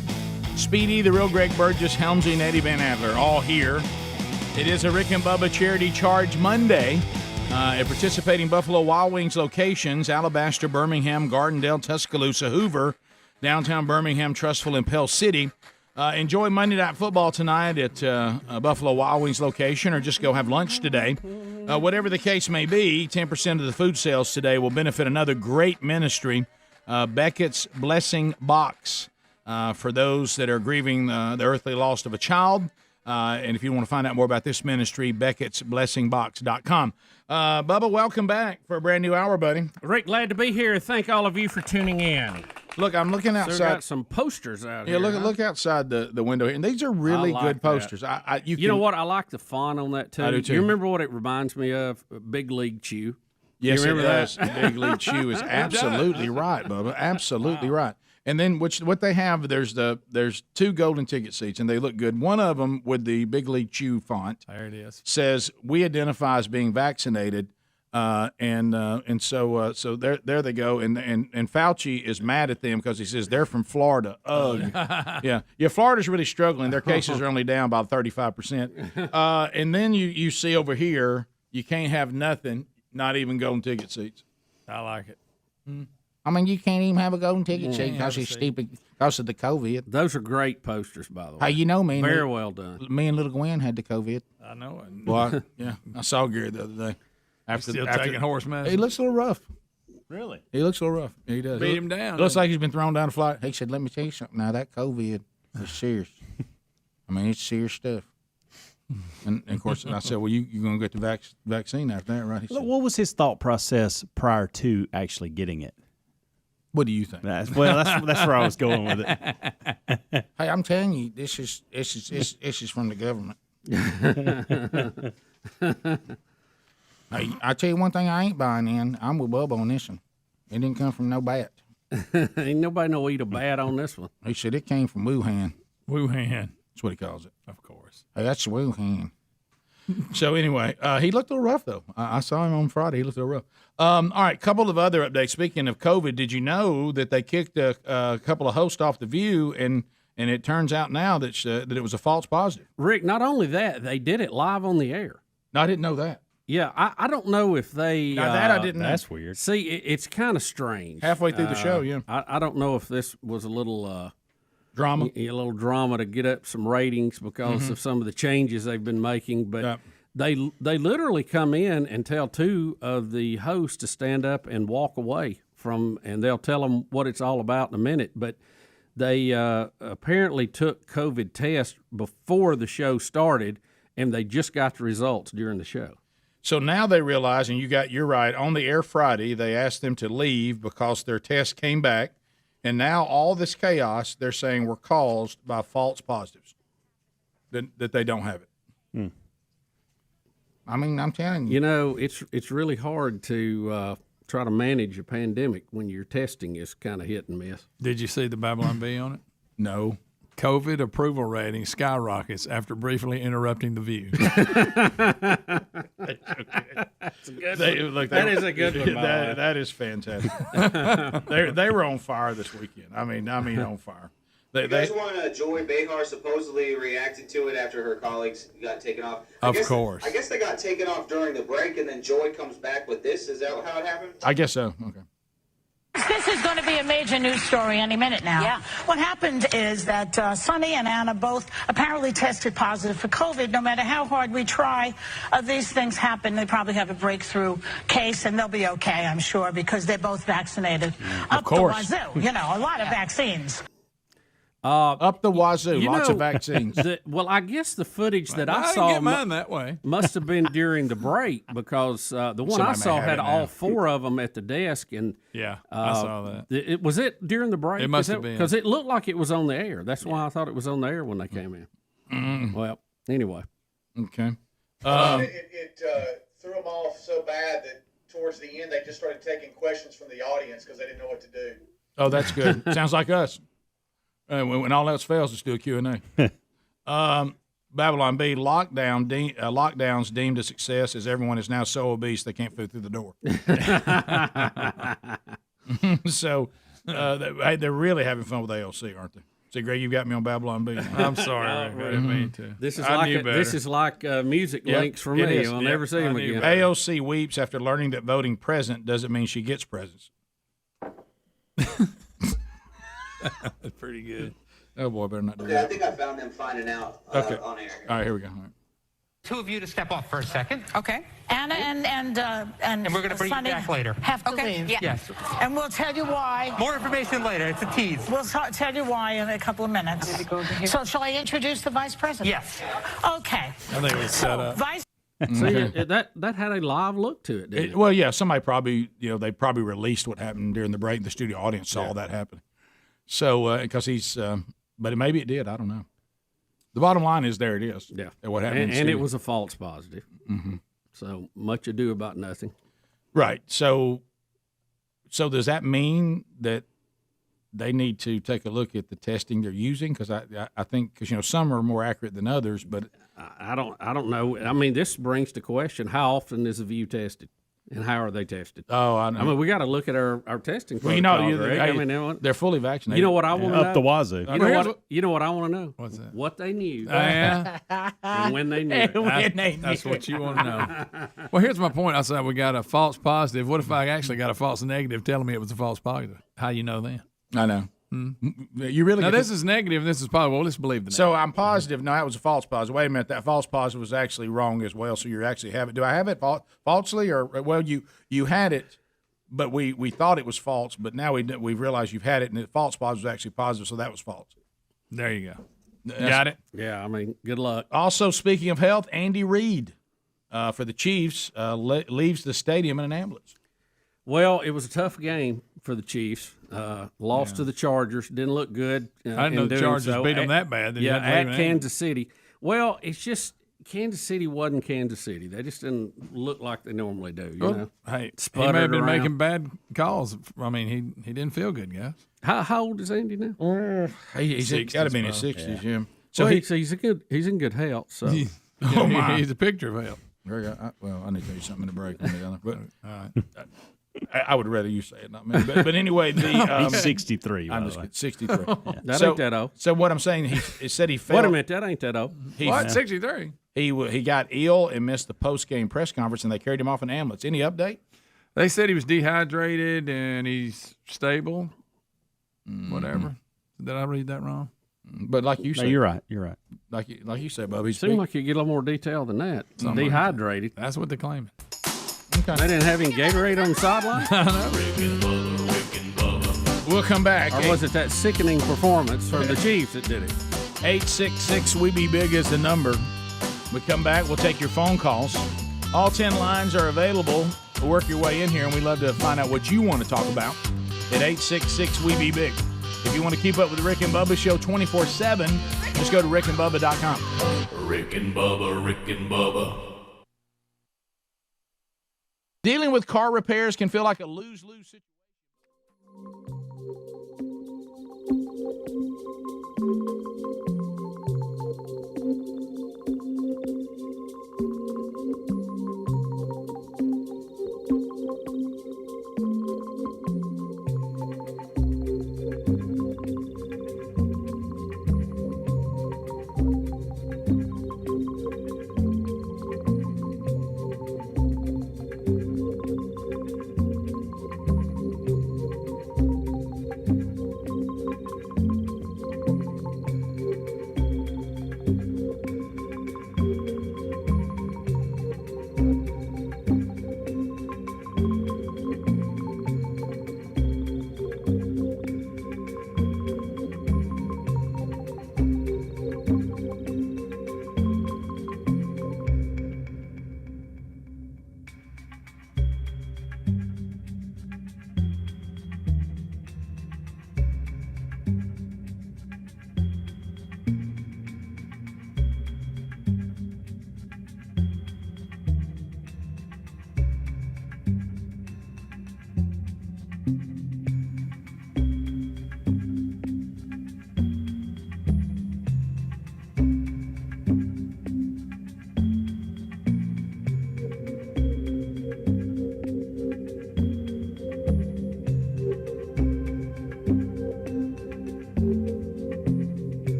Speedy, the real Greg Burgess, Helmsy, and Eddie Van Adler, all here. It is a Rick and Bubba Charity Charge Monday at participating Buffalo Wild Wings locations, Alabaster, Birmingham, Gardendale, Tuscaloosa, Hoover, downtown Birmingham, Trussville, and Pell City. Enjoy Monday Night Football tonight at Buffalo Wild Wings location, or just go have lunch today. Whatever the case may be, 10% of the food sales today will benefit another great ministry, Beckett's Blessing Box, for those that are grieving the earthly loss of a child. And if you want to find out more about this ministry, beckettsblessingbox.com. Bubba, welcome back for a brand new hour, buddy. Rick, glad to be here. Thank all of you for tuning in. Look, I'm looking outside. So got some posters out here. Yeah, look outside the window here, and these are really good posters. You know what? I like the font on that too. I do too. You remember what it reminds me of? Big League Chew. Yes, you remember it does. Big League Chew is absolutely right, Bubba. Absolutely right. And then what they have, there's 2 golden ticket seats, and they look good. One of them with the Big League Chew font. There it is. Says we identify as being vaccinated, and so there they go. And Fauci is mad at them because he says they're from Florida. Ugh. yeah. Florida's really struggling. Their cases are only down by 35%. And then you see over here, you can't have nothing, not even golden ticket seats. I like it. I mean, you can't even have a golden ticket seat because you're stupid because of the COVID. Those are great posters, by the way. Hey, you know me. Very well done. Me and little Gwen had the COVID. I know it. Well, yeah, I saw Gary the other day. After taking horse medicine. He looks a little rough. Really? He looks a little rough. He does. Beat him down. Looks like he's been thrown down a flight. He said, "Let me tell you something. Now that COVID is serious. I mean, it's serious stuff." And of course, I said, "Well, you're going to get the vaccine after that, right?" He said, what was his thought process prior to actually getting it? What do you think? That's where I was going with it. Hey, I'm telling you, this is from the government. Hey, I tell you one thing I ain't buying in. I'm with Bubba on this one. It didn't come from no bat. Ain't nobody no eat a bat on this one. He said it came from Wuhan. Wuhan. That's what he calls it. Of course. Hey, that's Wuhan. So anyway, he looked a little rough, though. I saw him on Friday. He looked a little rough. All right, couple of other updates. Speaking of COVID, did you know that they kicked a couple of hosts off The View, and it turns out now that it was a false positive? Rick, not only that, they did it live on the air. No, I didn't know that. Yeah, I don't know if they... Now, that I didn't know. That's weird. See, it's kind of strange. Halfway through the show, yeah. I don't know if this was a little... drama? A little drama to get up some ratings because of some of the changes they've been making, but... They literally come in and tell 2 of the hosts to stand up and walk away from, and they'll tell them what it's all about in a minute. But they apparently took COVID tests before the show started, and they just got the results during the show. So now they realize, and you're right, on the air Friday, they asked them to leave because their test came back, and now all this chaos, they're saying, were caused by false positives, that they don't have it. I mean, I'm telling you. You know, it's really hard to try to manage a pandemic when your testing is kind of hit and miss. Did you see the Babylon Bee on it? No. COVID approval rating skyrockets after briefly interrupting The View. That's a good one. That is a good one. That is fantastic. they were on fire this weekend. I mean, on fire. You guys want Joy Behar supposedly reacted to it after her colleagues got taken off? Of course. I guess they got taken off during the break, and then Joy comes back with this. Is that how it happened? I guess so. Okay. This is going to be a major news story any minute now. Yeah. What happened is that Sonny and Anna both apparently tested positive for COVID. No matter how hard we try, these things happen. They probably have a breakthrough case, and they'll be okay, I'm sure, because they're both vaccinated. Of course. The wazoo, a lot of vaccines. Up the wazoo, lots of vaccines. I guess the footage that I didn't saw get mine that way. must have been during the break because the one Somebody I saw may have had it all now. 4 of them at the desk. And Yeah, I saw that. Was it during the break? It must have been. Because it looked like it was on the air. That's why I thought it was on the air when they came in. Well, anyway. Okay. It threw them off so bad that towards the end they just started taking questions from the audience because they didn't know what to do. Oh, that's good. Sounds like us. When all else fails, let's do a Q&A. Babylon B, lockdowns deemed a success as everyone is now so obese they can't fit through the door. So they're really having fun with AOC, aren't they? See, Greg, you've got me on Babylon Bee. I'm sorry, I didn't mean to. This is like music links for me. I'll never see them again. AOC weeps after learning that voting present doesn't mean she gets presents. That's pretty good. Oh boy, better not do Okay, that. I think I found them finding out on air. All right, here we go. All right. Two of you to step off for a second. Okay. Anna and we're going to bring Sonny you back later. have to Okay. leave. Yeah. Yes. And we'll tell you why. More information later. It's a tease. We'll tell you why in a couple of minutes. So shall I introduce the vice president? Yes. Okay. I think it was set up. Vice. See, that had a live look to it, didn't it? Well, yeah, somebody probably, they probably released what happened during the break. The studio audience saw that happen. So, because he's, but maybe it did. I don't know. The bottom line is there it is. Yeah. What happened? And it was a false positive. Mm-hmm. So much ado about nothing. Right. So does that mean that they need to take a look at the testing they're using? Because I think some are more accurate than others, but I don't know. I mean, this brings to question how often is the View tested, and how are they tested? Oh, I know. I mean, we got to look at our testing. Well, they're fully vaccinated. You know what I want to know? Up the wazoo. You know what I want to know? What's that? What they knew. Yeah. And when they knew it. That's what you want to know. Well, here's my point. I said we got a false positive. What if I actually got a false negative telling me it was a false positive? How you know then? I know. You really now this is negative and this is positive. Well, let's believe the negative. So I'm positive. No, that was a false positive. Wait a minute, that false positive was actually wrong as well. So you actually have it. Do I have it falsely, or you had it, but we thought it was false, but now we realized you've had it, and the false positive was actually positive, so that was false. There you go. Got it. Yeah, I mean, good luck. Also, speaking of health, Andy Reid for the Chiefs leaves the stadium in an ambulance. Well, it was a tough game for the Chiefs. Lost to the Chargers. Didn't look good. I didn't know the Chargers beat them that bad. At Kansas City. Well, it's just Kansas City wasn't Kansas City. They just didn't look like they normally do. You know? Hey, he may have been making bad calls. I mean, he didn't feel good, guys. How old is Andy now? He's got to be in his 60s. Yeah. So he's in good health. So he's a picture of health. Well, I need to tell you something in the break. But all right. I would rather you say it, not me. But anyway, he's 63. I'm just 63. That ain't that old. So what I'm saying, he said he felt. Wait a minute, that ain't that old. What? 63? He got ill and missed the post-game press conference, and they carried him off an ambulance. Any update? They said he was dehydrated and he's stable. Whatever. Did I read that wrong? But like you said, no, you're right. You're right. Like you said, Bubba. Seemed like you get a little more detail than that. Dehydrated. That's what they're claiming. Okay. They didn't have any Gatorade on the sideline? We'll come back. Or was it that sickening performance from the Chiefs that did it? 866-WE-BE-BIG is the number. We come back, we'll take your phone calls. All 10 lines are available. Work your way in here, and we'd love to find out what you want to talk about at 866-WE-BE-BIG. If you want to keep up with the Rick and Bubba Show 24/7, just go to rickandbubba.com. Rick and Bubba, Rick and Bubba. Dealing with car repairs can feel like a lose-lose situation.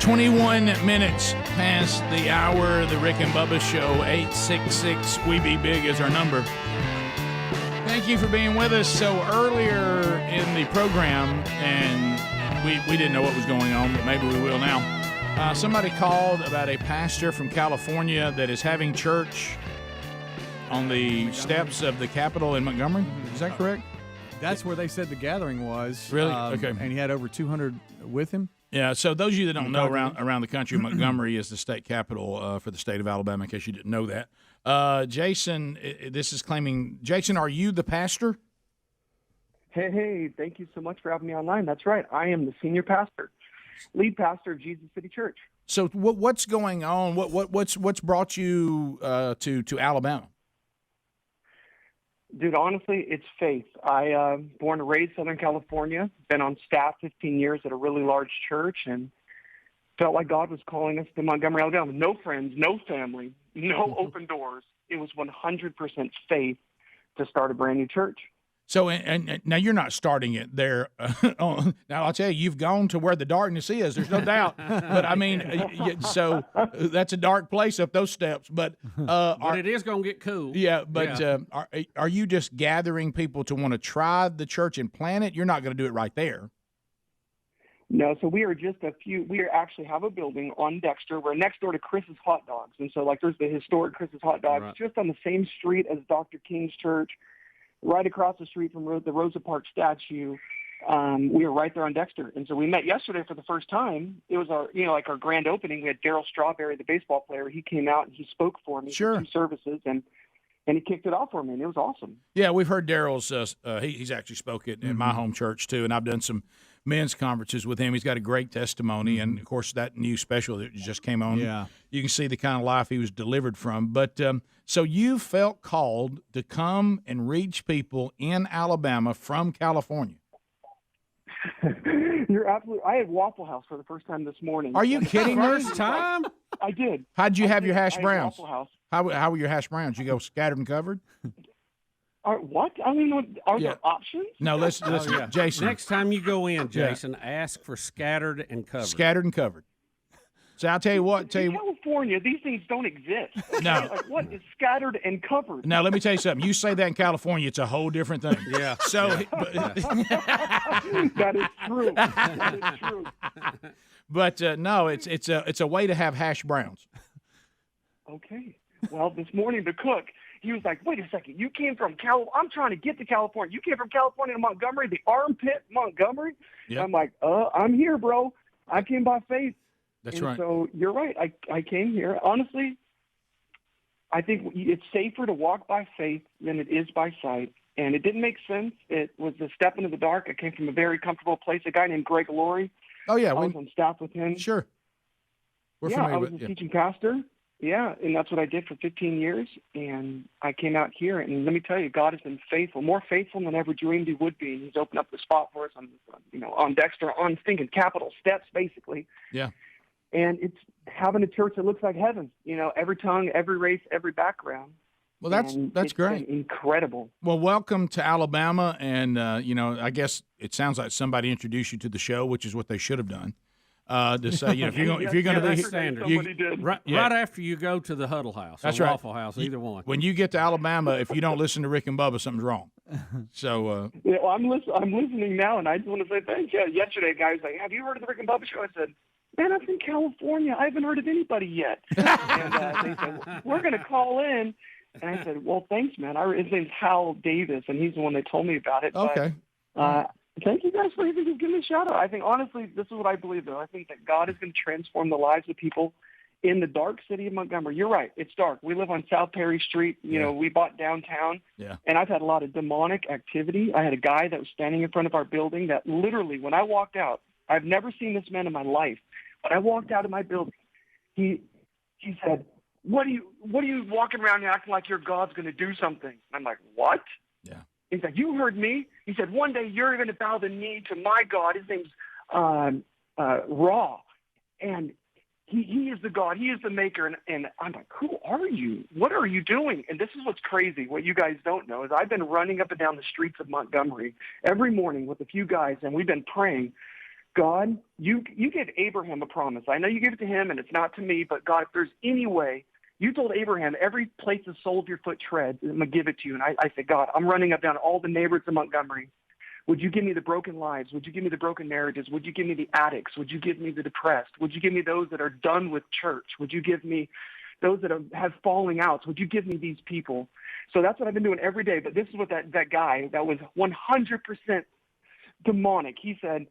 21 minutes past the hour. The Rick and Bubba Show, 866 We Be Big is our number. Thank you for being with us. So earlier in the program, and we didn't know what was going on, but maybe we will now. Somebody called about a pastor from California that is having church on the steps of the Capitol in Montgomery. Is that correct? That's where they said the gathering was. Really? Okay. And he had over 200 with him. Yeah, so those of you that don't know, around the country, Montgomery is the state capital for the state of Alabama, in case you didn't know that. Jason, this is claiming, Jason, are you the pastor? Hey, thank you so much for having me online. That's right. I am the senior pastor, lead pastor of Jesus City Church. So what's going on? What's brought you to Alabama? Dude, honestly, it's faith. I born and raised Southern California, been on staff 15 years at a really large church, and felt like God was calling us to Montgomery, Alabama. No friends, no family, no open doors. It was 100% faith to start a brand new church. So, and now you're not starting it there. Now, I'll tell you, you've gone to where the darkness is. There's no doubt. But, I mean, so that's a dark place up those steps. But it is going to get cool. Yeah, but are you just gathering people to want to try the church and plan it? You're not going to do it right there. No, so we are just we actually have a building on Dexter. We're next door to Chris's Hot Dogs. And so, like, there's the historic Chris's Hot Dogs just on the same street as Dr. King's church. Right across the street from the Rosa Parks statue. We were right there on Dexter. And so we met yesterday for the first time. It was our grand opening. We had Darryl Strawberry, the baseball player. He came out and he spoke for me for 2 services, and he kicked it off for me, and it was awesome. Yeah, we've heard Darryl's. He's actually spoke at my home church too, and I've done some men's conferences with him. He's got a great testimony, and of course that new special that just came on. Yeah, you can see the kind of life he was delivered from. But so you felt called to come and reach people in Alabama from California. You're absolutely. I had Waffle House for the first time this morning. Are you kidding me? First time? I did. How'd you have your hash browns? Waffle House. How were your hash browns? You go scattered and covered? What? I don't even know. Are there options? No, let's Jason. Next time you go in, Jason, ask for scattered and covered. Scattered and covered. So I'll tell you what. In California, these things don't exist. No. Like, what is scattered and covered? Now, let me tell you something. You say that in California, it's a whole different thing. Yeah. So that is true. That is true. But no, it's a way to have hash browns. Okay. Well, this morning the cook, he was like, "Wait a second, you came from I'm trying to get to California. You came from California to Montgomery, the armpit Montgomery." Yep. I'm like, I'm here, bro. I came by faith." That's and right. So you're right. I came here. Honestly, I think it's safer to walk by faith than it is by sight. And it didn't make sense. It was a step into the dark. I came from a very comfortable place. A guy named Greg Laurie. Oh, yeah. I was on staff with him. Sure. I was a teaching pastor. Yeah, and that's what I did for 15 years. And I came out here, and let me tell you, God has been faithful, more faithful than I ever dreamed he would be. He's opened up the spot for us on Dexter, on thinking Capitol steps, basically. Yeah. And it's having a church that looks like heaven. Every tongue, every race, every background. Well, that's great. Incredible. Well, welcome to Alabama, and I guess it sounds like somebody introduced you to the show, which is what they should have done. To say, if you're going to be standard, right after you go to the Huddle House, that's or right. Waffle House, either one. When you get to Alabama, if you don't listen to Rick and Bubba, something's wrong. So well, I'm listening now, and I just want to say thank you. Yesterday, a guy was like, "Have you heard of the Rick and Bubba show?" I said, "Man, I'm from California. I haven't heard of anybody yet." And they said, "We're going to call in." And I said, "Well, thanks, man. His name's Hal Davis, and he's the one that told me about it." Okay. But, thank you guys for even giving me a shout out. I think, honestly, this is what I believe, though. I think that God is going to transform the lives of people in the dark city of Montgomery. You're right. It's dark. We live on South Perry Street. We bought downtown. Yeah. And I've had a lot of demonic activity. I had a guy that was standing in front of our building that literally, when I walked out, I've never seen this man in my life. When I walked out of my building, he said, What are you walking around and acting like your God's going to do something? I'm like, what? Yeah. He's like, you heard me. He said, one day you're going to bow the knee to my God. His name's Ra. And he is the God. He is the maker. And I'm like, who are you? What are you doing? And this is what's crazy. What you guys don't know is I've been running up and down the streets of Montgomery every morning with a few guys, and we've been praying, God, you gave Abraham a promise. I know you gave it to him, and it's not to me, but God, if there's any way, you told Abraham, every place the sole of your foot treads, I'm going to give it to you. And I said, God, I'm running up down all the neighborhoods of Montgomery. Would you give me the broken lives? Would you give me the broken marriages? Would you give me the addicts? Would you give me the depressed? Would you give me those that are done with church? Would you give me those that have falling outs? Would you give me these people? So that's what I've been doing every day. But this is what that guy that was 100% demonic, he said,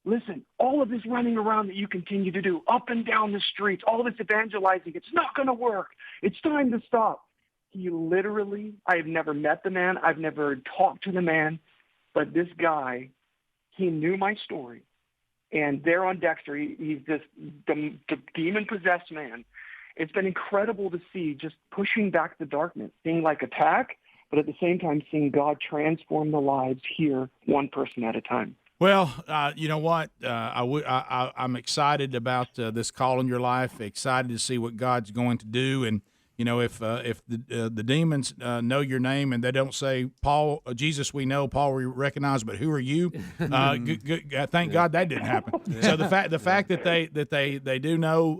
listen, all of this running around that you continue to do up and down the streets, all this evangelizing, it's not going to work. It's time to stop. He literally, I've never met the man. I've never talked to the man. But this guy, he knew my story. And there on Dexter, he's this the demon-possessed man. It's been incredible to see just pushing back the darkness, seeing like attack, but at the same time seeing God transform the lives here, one person at a time. Well, you know what? I'm excited about this call in your life. Excited to see what God's going to do, and you know, if the demons know your name and they don't say, Paul, Jesus, we know, Paul, we recognize, but who are you? Thank God that didn't happen. So the fact that they do know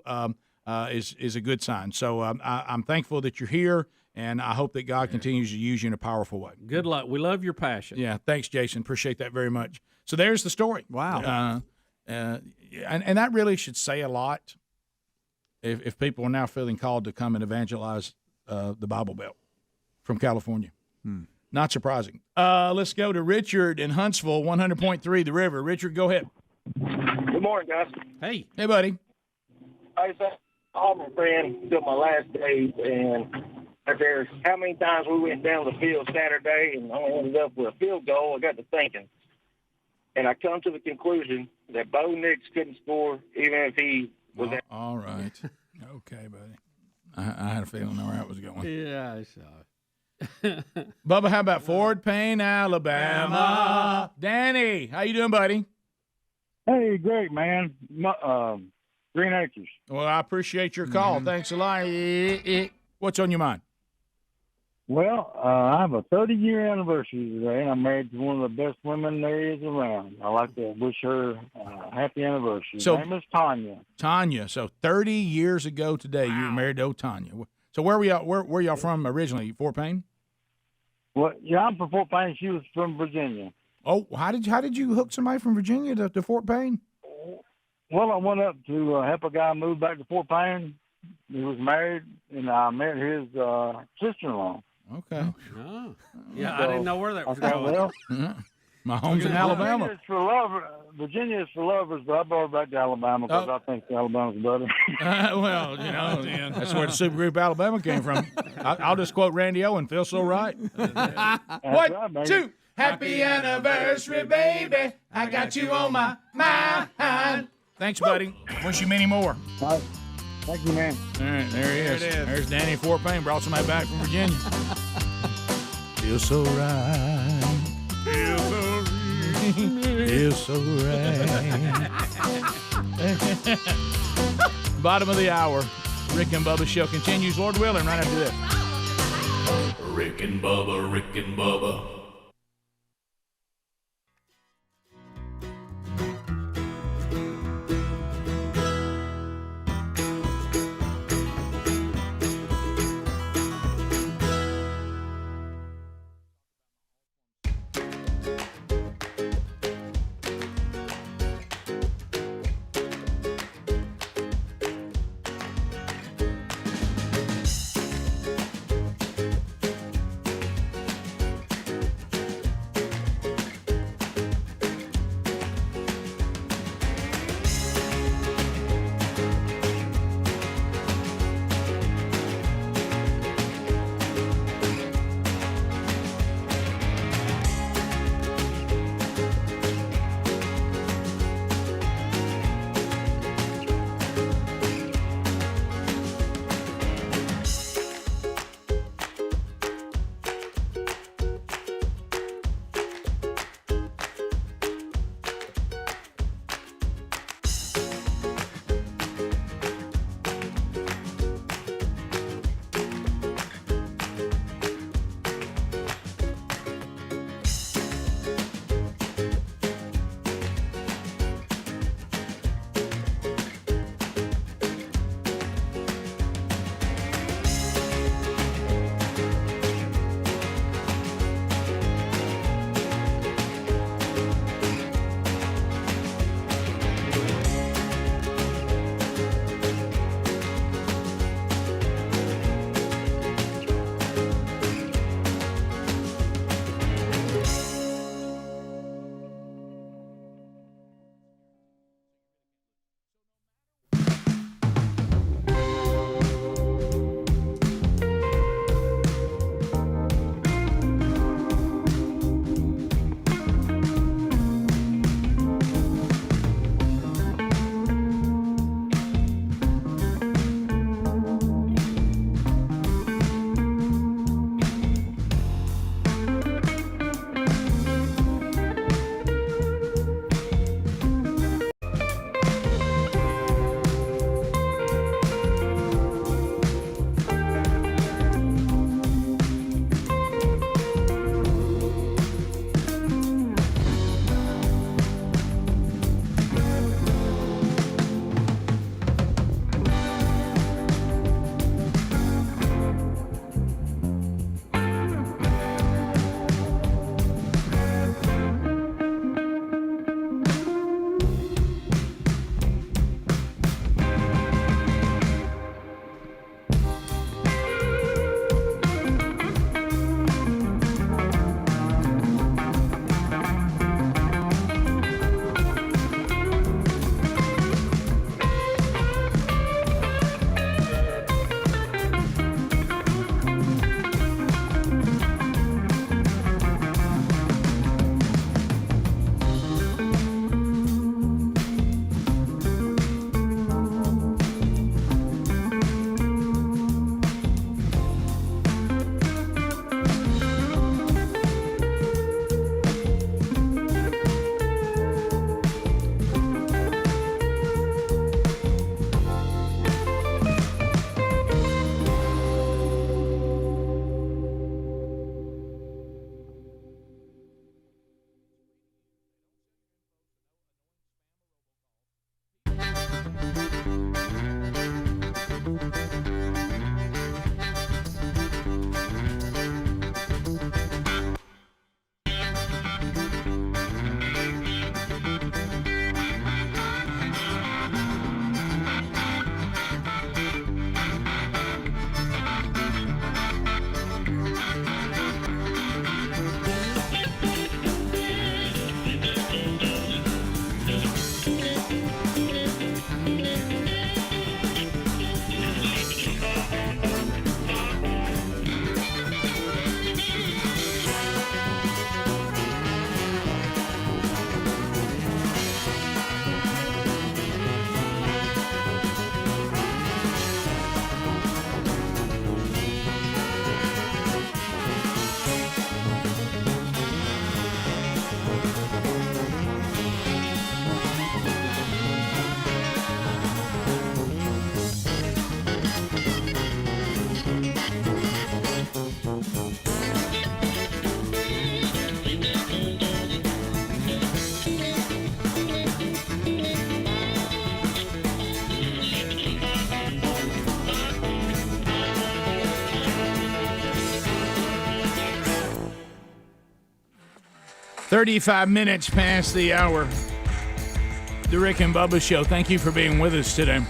is a good sign. So I'm thankful that you're here. And I hope that God continues to use you in a powerful way. Good luck. We love your passion. Yeah, thanks, Jason. Appreciate that very much. So there's the story. Wow. And that really should say a lot if people are now feeling called to come and evangelize the Bible Belt from California. Not surprising. Let's go to Richard in Huntsville, 100.3 The River. Richard, go ahead. Good morning, guys. Hey, buddy. I said, Auburn fan till my last days, and there's how many times we went down the field Saturday and only ended up with a field goal. I got to thinking, and I come to the conclusion that Bo Nix couldn't score even if he was. All right. Okay, buddy. I had a feeling where that was going. Yeah, I saw it. Bubba, how about Fort Payne, Alabama? Danny, how you doing, buddy? Hey, great, man. Green Acres. Well, I appreciate your call. Thanks a lot. What's on your mind? Well, I have a 30-year anniversary today, and I'm married to one of the best women there is around. I like to wish her a happy anniversary. So, her name is Tanya. Tanya. So 30 years ago today, you were married to Tanya. So where were y'all from originally? Fort Payne? Well, yeah, I'm from Fort Payne. She was from Virginia. Oh, how did you hook somebody from Virginia to Fort Payne? Well, I went up to help a guy move back to Fort Payne. He was married, and I met his sister-in-law. Okay. Oh. Yeah, I didn't know where that was going. Well, my home's in Alabama. Virginia is for lovers, but I brought her back to Alabama because I think Alabama's better. Well, you know, that's where the supergroup Alabama came from. I'll just quote Randy Owen, "Feels so right." 1, 2, happy anniversary, baby. I got you on my mind. Thanks, buddy. Wish you many more. All right. Thank you, man. All right, there he is. There's Danny in Fort Payne. Brought somebody back from Virginia. Feels so right. Feels so right. Bottom of the hour. Rick and Bubba show continues. Lord willing, right after this. Rick and Bubba, Rick and Bubba. 35 minutes past the hour. The Rick and Bubba Show. Thank you for being with us today.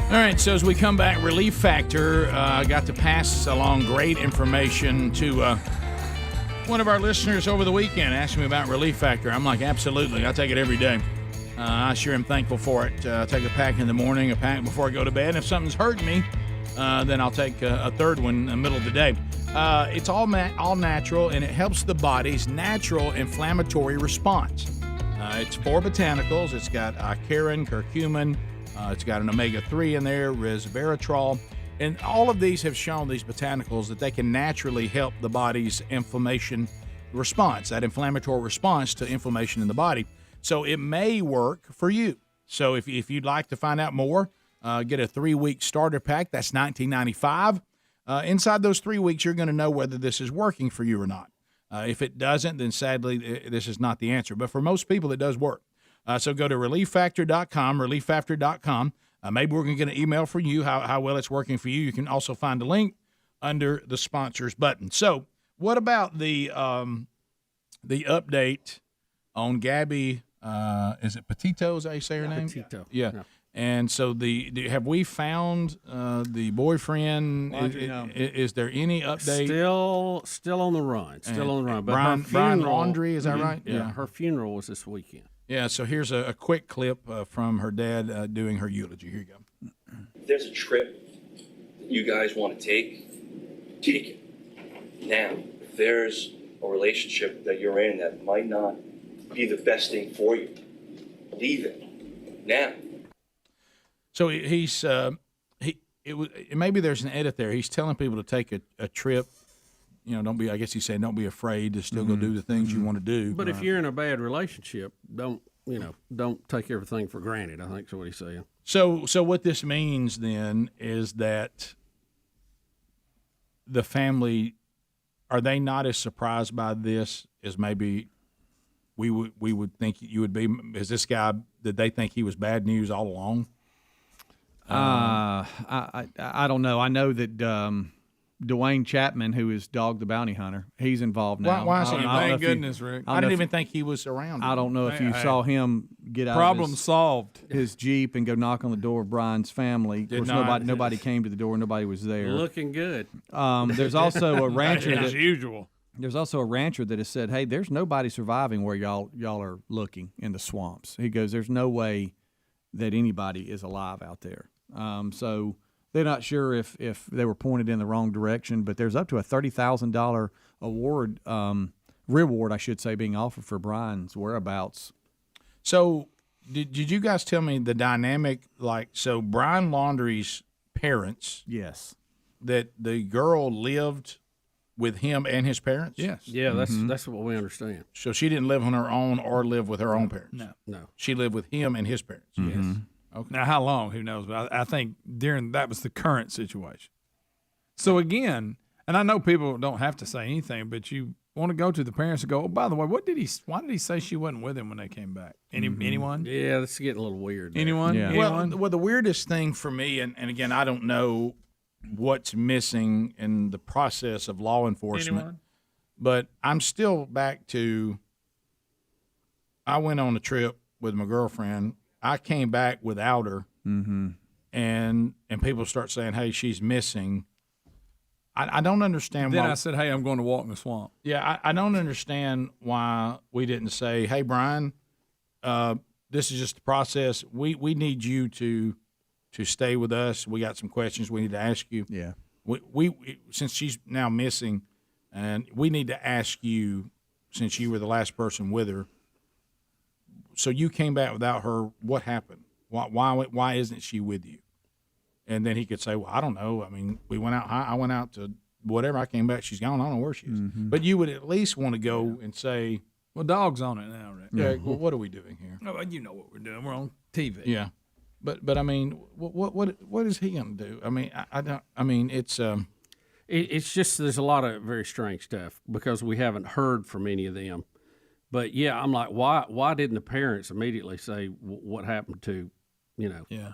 All right, so as we come back, Relief Factor, I got to pass along great information to one of our listeners over the weekend, asking me about Relief Factor. I'm like, absolutely, I take it every day. I sure am thankful for it. I take a pack in the morning, a pack before I go to bed. And if something's hurting me, then I'll take a third one in the middle of the day. It's all natural, and it helps the body's natural inflammatory response. It's 4 botanicals. It's got icarin, curcumin. It's got an omega-3 in there, resveratrol. And all of these have shown, these botanicals, that they can naturally help the body's inflammation response, that inflammatory response to inflammation in the body. So it may work for you. So if you'd like to find out more, get a 3-week starter pack. That's $19.95. Inside those 3 weeks, you're going to know whether this is working for you or not. If it doesn't, then sadly, this is not the answer. But for most people, it does work. So go to relieffactor.com, relieffactor.com. Maybe we're going to get an email from you how well it's working for you. You can also find a link under the sponsors button. So what about the update on Gabby? Is it Petito? Is that how you say her name? Petito. Yeah. And so have we found the boyfriend? Is there any update? Still on the run. Still on the run. But Brian Laundrie, is that right? Yeah. Her funeral was this weekend. Yeah. So here's a quick clip from her dad doing her eulogy. Here you go. If there's a trip that you guys want to take it. Now, if there's a relationship that you're in that might not be the best thing for you, leave it now. So he's maybe there's an edit there. He's telling people to take a trip. Don't be. I guess he's saying don't be afraid to still go do the things you want to do. But if you're in a bad relationship, don't take everything for granted. I think is what he's saying. So what this means then is that the family, are they not as surprised by this as maybe we would think you would be? Is this guy, did they think he was bad news all along? I don't know. I know that Dwayne Chapman, who is Dog the Bounty Hunter, he's involved now. Why is he? Thank goodness, Rick. I didn't even think he was around. I don't know if you saw him get out problem of solved his Jeep and go knock on the door of Brian's family. Of course, nobody came to the door. Nobody was there. Looking good. There's also a rancher as usual. There's also a rancher that has said, "Hey, there's nobody surviving where y'all are looking in the swamps." He goes, "There's no way that anybody is alive out there." So they're not sure if they were pointed in the wrong direction, but there's up to a $30,000 reward, I should say, being offered for Brian's whereabouts. So did you guys tell me the dynamic? So Brian Laundrie's parents, yes, that the girl lived with him and his parents? Yes. Yeah, that's what we understand. So she didn't live on her own or live with her own parents? No. She lived with him and his parents? Yes. Okay. Now, how long? Who knows? But I think that was the current situation. So again, and I know people don't have to say anything, but you want to go to the parents and go, "Oh, by the way, why did he say she wasn't with him when they came back?" Anyone? Yeah, this is getting a little weird there. Anyone? Yeah. Well, the weirdest thing for me, and again, I don't know what's missing in the process of law enforcement, but I'm still back to, I went on a trip with my girlfriend. I came back without her, and people start saying, "Hey, she's missing." I don't understand Then why. I said, "Hey, I'm going to walk in the swamp." Yeah, I don't understand why we didn't say, "Hey, Brian, this is just the process. We need you to stay with us. We got some questions we need to ask you." Yeah. We since she's now missing, and we need to ask you, since you were the last person with her. So you came back without her. What happened? Why isn't she with you? And then he could say, "Well, I don't know. I mean, we went out. I went out to whatever. I came back. She's gone. I don't know where she is." But you would at least want to go and say, "Well, Dog's on it now, Rick." "Yeah, well, what are we doing here?" Oh, you know what we're doing. We're on TV. Yeah, but I mean, what is he going to do? I mean, I don't. I mean, it's It's just there's a lot of very strange stuff because we haven't heard from any of them. But yeah, I'm like, why didn't the parents immediately say what happened to, Yeah.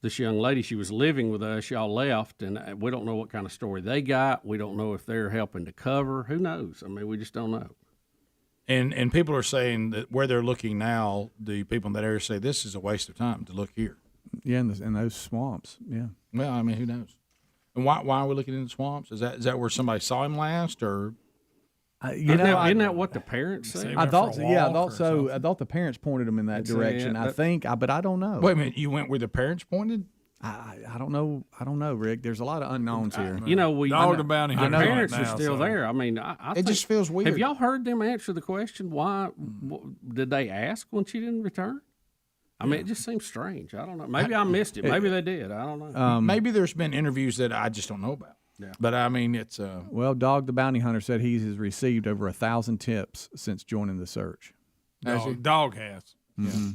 this young lady, she was living with us. Y'all left, and we don't know what kind of story they got. We don't know if they're helping to cover. Who knows? I mean, we just don't know. And people are saying that where they're looking now, the people in that area say this is a waste of time to look here. Yeah, in those swamps. Yeah. Well, I mean, who knows? And why are we looking in the swamps? Is that where somebody saw him last, or? Isn't that what the parents said? I thought so. Yeah, I thought so. I thought the parents pointed them in that direction. I think, but I don't know. Wait a minute, you went where the parents pointed? I don't know. I don't know, Rick. There's a lot of unknowns here. You know, the bounty the hunter parents right now, are still so. there. I mean, I It think, just feels weird. Have y'all heard them answer the question? Why did they ask when she didn't return? I mean, it just seems strange. I don't know. Maybe I missed it. Maybe they did. I don't know. Maybe there's been interviews that I just don't know about. Yeah. But I mean, it's well, Dog the bounty hunter said he has received over 1,000 tips since joining the search. Dog has. Mm-hmm.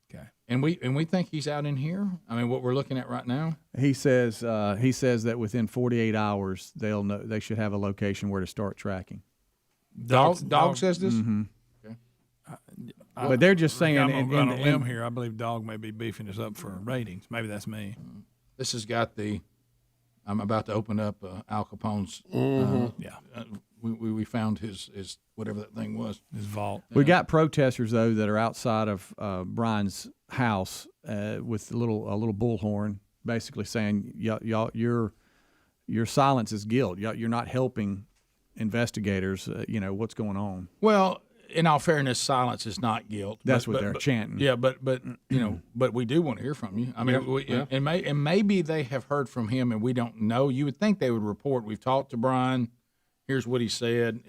Okay. And we think he's out in here. I mean, what we're looking at right now. He says that within 48 hours they'll know, they should have a location where to start tracking. Dog says this. Mm-hmm. Okay. But they're just saying. I'm on a limb here. I believe Dog may be beefing us up for ratings. Maybe that's me. This has got the. I'm about to open up Al Capone's. We found his whatever that thing was. His vault. We got protesters though that are outside of Brian's house with a little bullhorn, basically saying, "Y'all, your silence is guilt. You're not helping investigators. What's going on." Well, in all fairness, silence is not guilt. That's what they're chanting. Yeah, but but we do want to hear from you. I mean, and maybe they have heard from him, and we don't know. You would think they would report. We've talked to Brian. Here's what he said.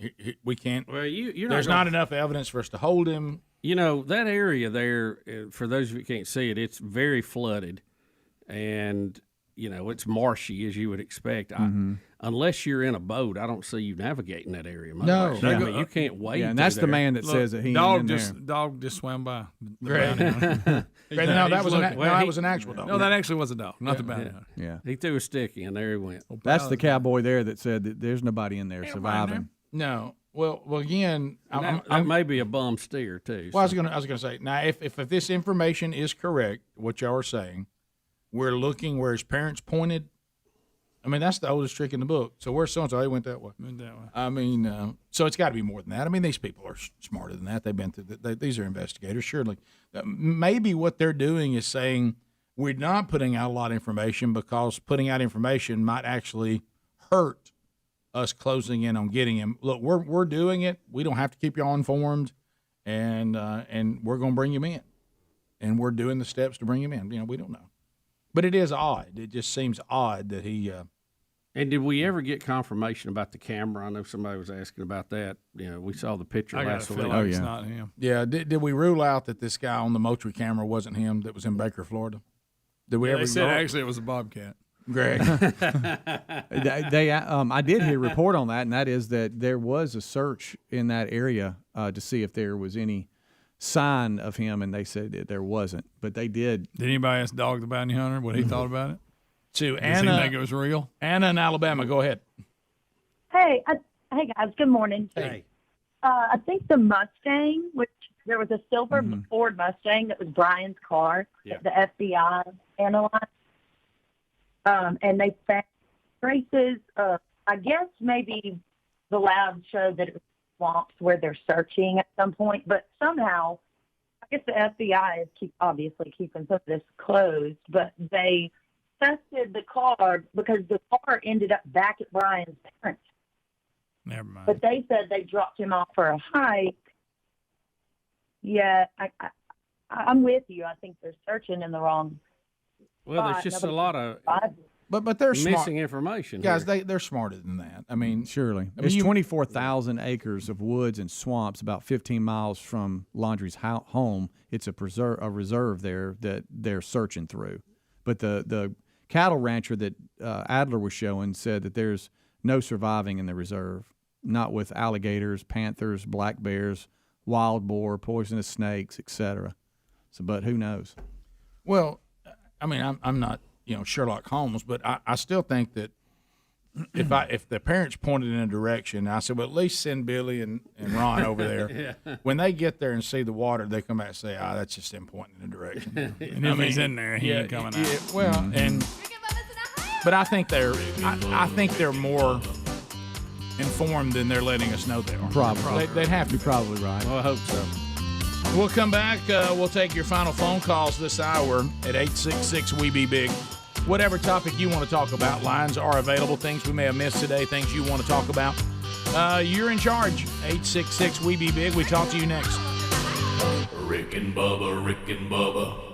We can't. Well, you're there's not enough evidence for us to hold him. You know, that area there, for those of you who can't see it, it's very flooded, and it's marshy as you would expect. Unless you're in a boat, I don't see you navigating that area much. No. I mean, you can't wade. Yeah, and that's through the there. man that says that he Dog ain't Dog just swam by. Great. No, that was an actual dog. No, that actually was a dog, not the bounty hunter. Yeah. He threw a sticky, and there he went. That's the cowboy there that said that there's nobody in there surviving. No. Well, again, that may be a bum steer too. Well, I was gonna say now, if this information is correct, what y'all are saying, we're looking where his parents pointed. I mean, that's the oldest trick in the book. So where's so-and-so? They went that way. I mean, so it's got to be more than that. I mean, these people are smarter than that. They've been through these are investigators, surely. Maybe what they're doing is saying we're not putting out a lot of information because putting out information might actually hurt us closing in on getting him. Look, we're doing it. We don't have to keep y'all informed, and we're going to bring him in, and we're doing the steps to bring him in. We don't know. But it is odd. It just seems odd that he. And did we ever get confirmation about the camera? I know somebody was asking about that. We saw the picture last week. It's not him. Yeah. Did we rule out that this guy on the Moultrie camera wasn't him that was in Baker, Florida? Did we ever? They said actually it was a bobcat. Greg. I did hear a report on that, and that is that there was a search in that area to see if there was any sign of him, and they said that there wasn't, but they did. Did anybody ask Dog the bounty hunter what he thought about it? To Does Anna, he think it was real? Anna in Alabama, go ahead. Hey, hey guys, good morning. Hey. I think the Mustang, which there was a silver Ford Mustang that was Brian's car that the FBI analyzed, and they found traces of, I guess maybe the lab showed that it was swamps where they're searching at some point, but somehow, I guess the FBI is obviously keeping some of this closed, but they tested the car because the car ended up back at Brian's parents. Never mind. But they said they dropped him off for a hike. Yeah, I'm with you. I think they're searching in the wrong Well, spot. there's just Nobody- a lot of But they're missing smart. information. Guys, here. they're smarter than that. I mean, Surely. I mean, It's you- 24,000 acres of woods and swamps, about 15 miles from Laundrie's home. It's a reserve there that they're searching through. But the cattle rancher that Adler was showing said that there's no surviving in the reserve, not with alligators, panthers, black bears, wild boar, poisonous snakes, etc. So, but who knows? Well, I mean, I'm not Sherlock Holmes, but I still think that if the parents pointed in a direction, I said, well, at least send Billy and Ron over there. Yeah. When they get there and see the water, they come back and say, that's just him pointing in a direction. And if he's in there, he ain't coming out. Well, but I think they're more informed than they're letting us know they are. Probably. They'd have to. You're probably right. Well, I hope so. We'll come back. We'll take your final phone calls this hour at 866-WE-BE-BIG. Whatever topic you want to talk about, lines are available. Things we may have missed today, things you want to talk about. You're in charge. 866-WE-BE-BIG. We talk to you next. Rick and Bubba, Rick and Bubba.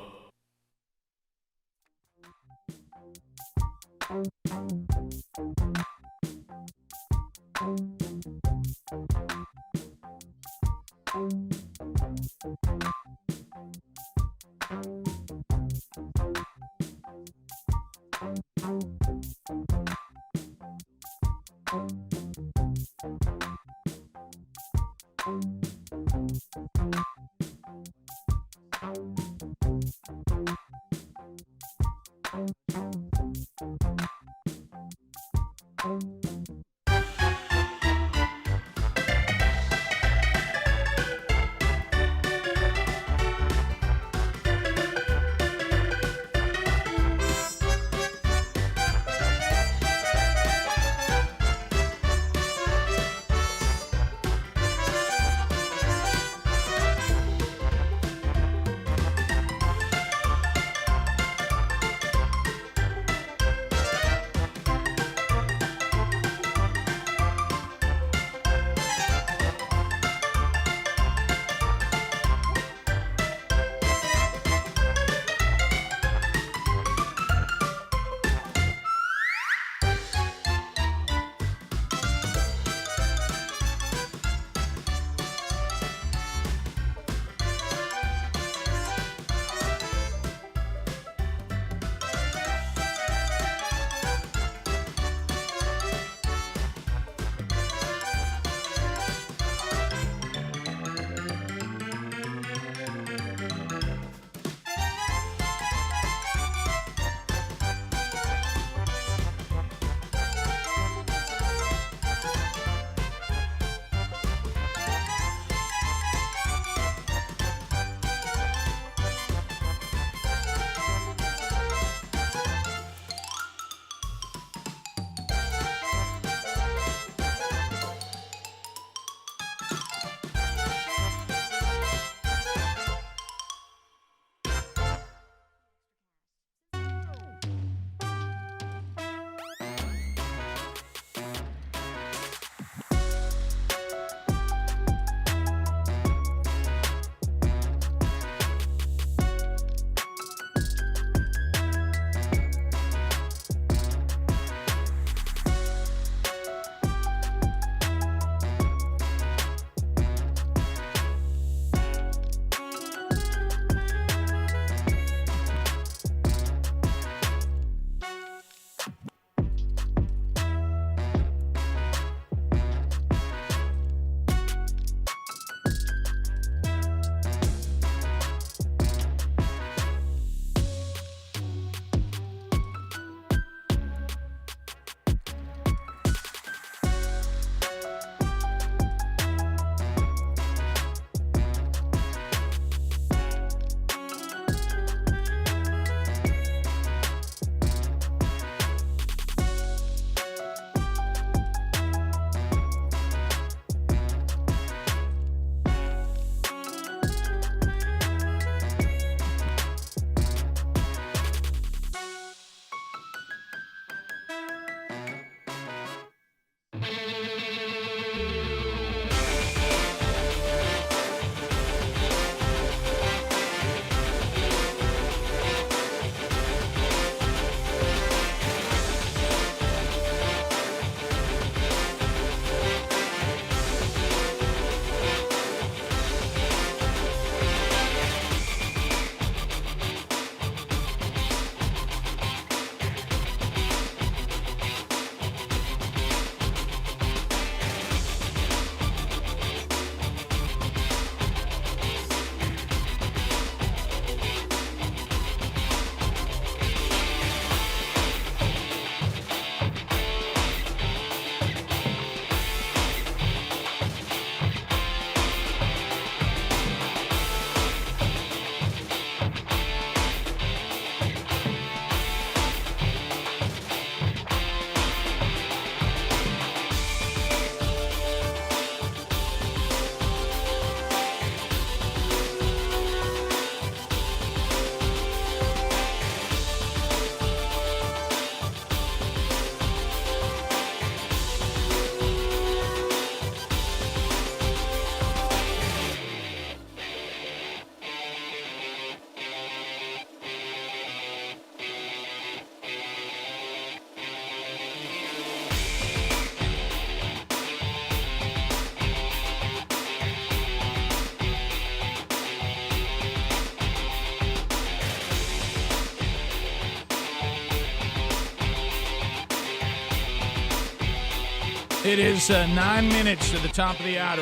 It is 9 minutes to the top of the hour.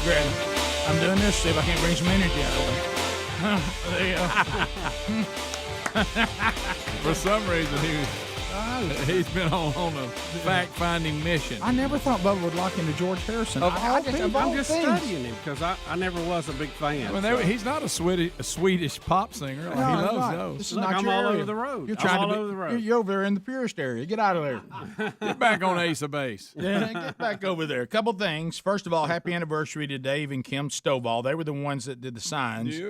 Greg, I'm doing this, see if I can't bring some energy out of it. For some reason, he's been on a fact-finding mission. I never thought Bubba would lock into George Harrison. I'm just studying him because I never was a big fan. I mean, he's not a Swedish pop singer. Like, he loves those. This is not your all area. over the road. You're all over the road. You're over there in the purist area. Get out of there. Get back on Ace of Base. Yeah, get back over there. A couple things. First of all, happy anniversary to Dave and Kim Stovall. They were the ones that did the signs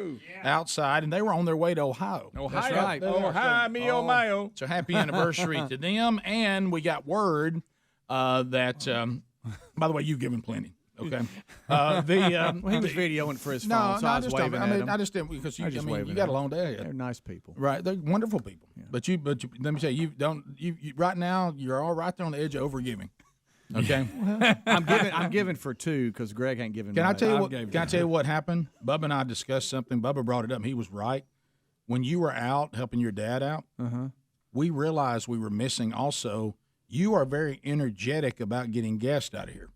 outside, and they were on their way to Ohio. That's right. Ohio, me, oh, my, oh. So happy anniversary to them. And we got word that, by the way, you've given plenty. Okay. He was videoing for his phone, so I was waving at him. I just didn't because you got a long day. They're nice people, right? They're wonderful people. Yeah. But let me tell you, you right now you're all right there on the edge of overgiving. Okay. I'm giving for 2 because Greg ain't giving. Can I tell you what happened? Bubba and I discussed something. Bubba brought it up. And he was right. When you were out helping your dad out, we realized we were missing also. You are very energetic about getting guests out of here.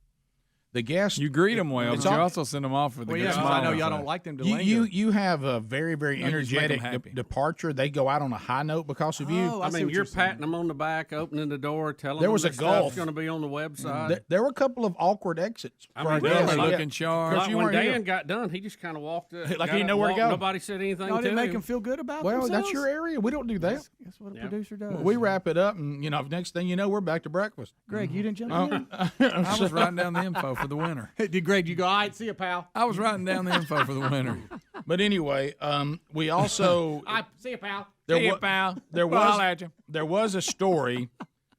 The guests, you greet them well, but you also send them off with the guests. I know y'all don't like them to linger. You have a very, very energetic departure. They go out on a high note because of you. I mean, you're patting them on the back, opening the door, telling them that stuff's going to be on the website. There were a couple of awkward exits. Really looking sharp. Like when Dan got done, he just kind of walked up. Like he didn't know where to go. Nobody said anything to him. Didn't make him feel good about themselves? Well, that's your area. We don't do that. That's what a producer does. We wrap it up, and next thing you know, we're back to breakfast. Greg, you didn't jump in? I was writing down the info for the winter. Greg, you go, all right, see you, pal. I was writing down the info for the winter. But anyway, we also see you, pal. There was a story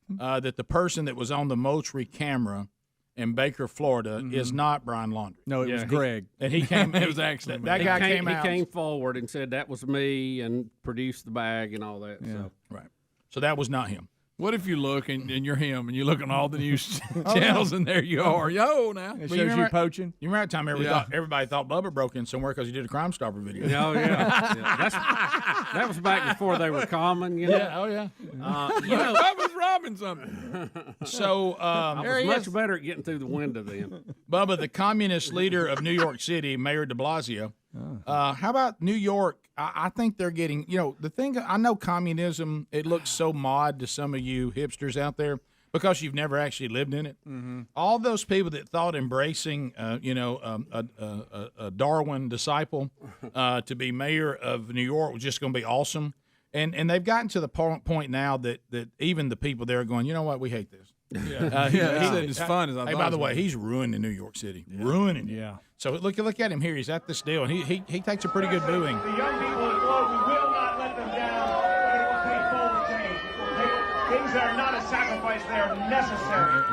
that the person that was on the Moultrie camera in Baker, Florida, is not Brian Laundrie. No, it was Greg. And he came. It was actually that guy came out. He came forward and said that was me and produced the bag and all that. Yeah. So. Right. So that was not him. What if you look and you're him and you look on all the news channels and there you are. Yo, now. It shows you poaching. You remember that time everybody thought Bubba broke in somewhere because he did a Crime Stopper video. Oh, yeah. That was back before they were common, you know. Yeah, oh, yeah. Bubba's robbing something. So I was much better at getting through the window then. Bubba, the communist leader of New York City, Mayor de Blasio. How about New York? I think they're getting, the thing, I know communism, it looks so mod to some of you hipsters out there because you've never actually lived in it. Mm-hmm. All those people that thought embracing, a Darwin disciple to be mayor of New York was just going to be awesome. And they've gotten to the point now that even the people there are going, you know what, we hate this. Yeah, he said it's fun. As I by the way, he's ruining New York City. Yeah. Ruining it. Yeah. So look at him here. He's at this deal, and he takes a pretty good booing. The young people in Florida, we will not let them down. It will take bold change. Things that are not a sacrifice, they are necessary.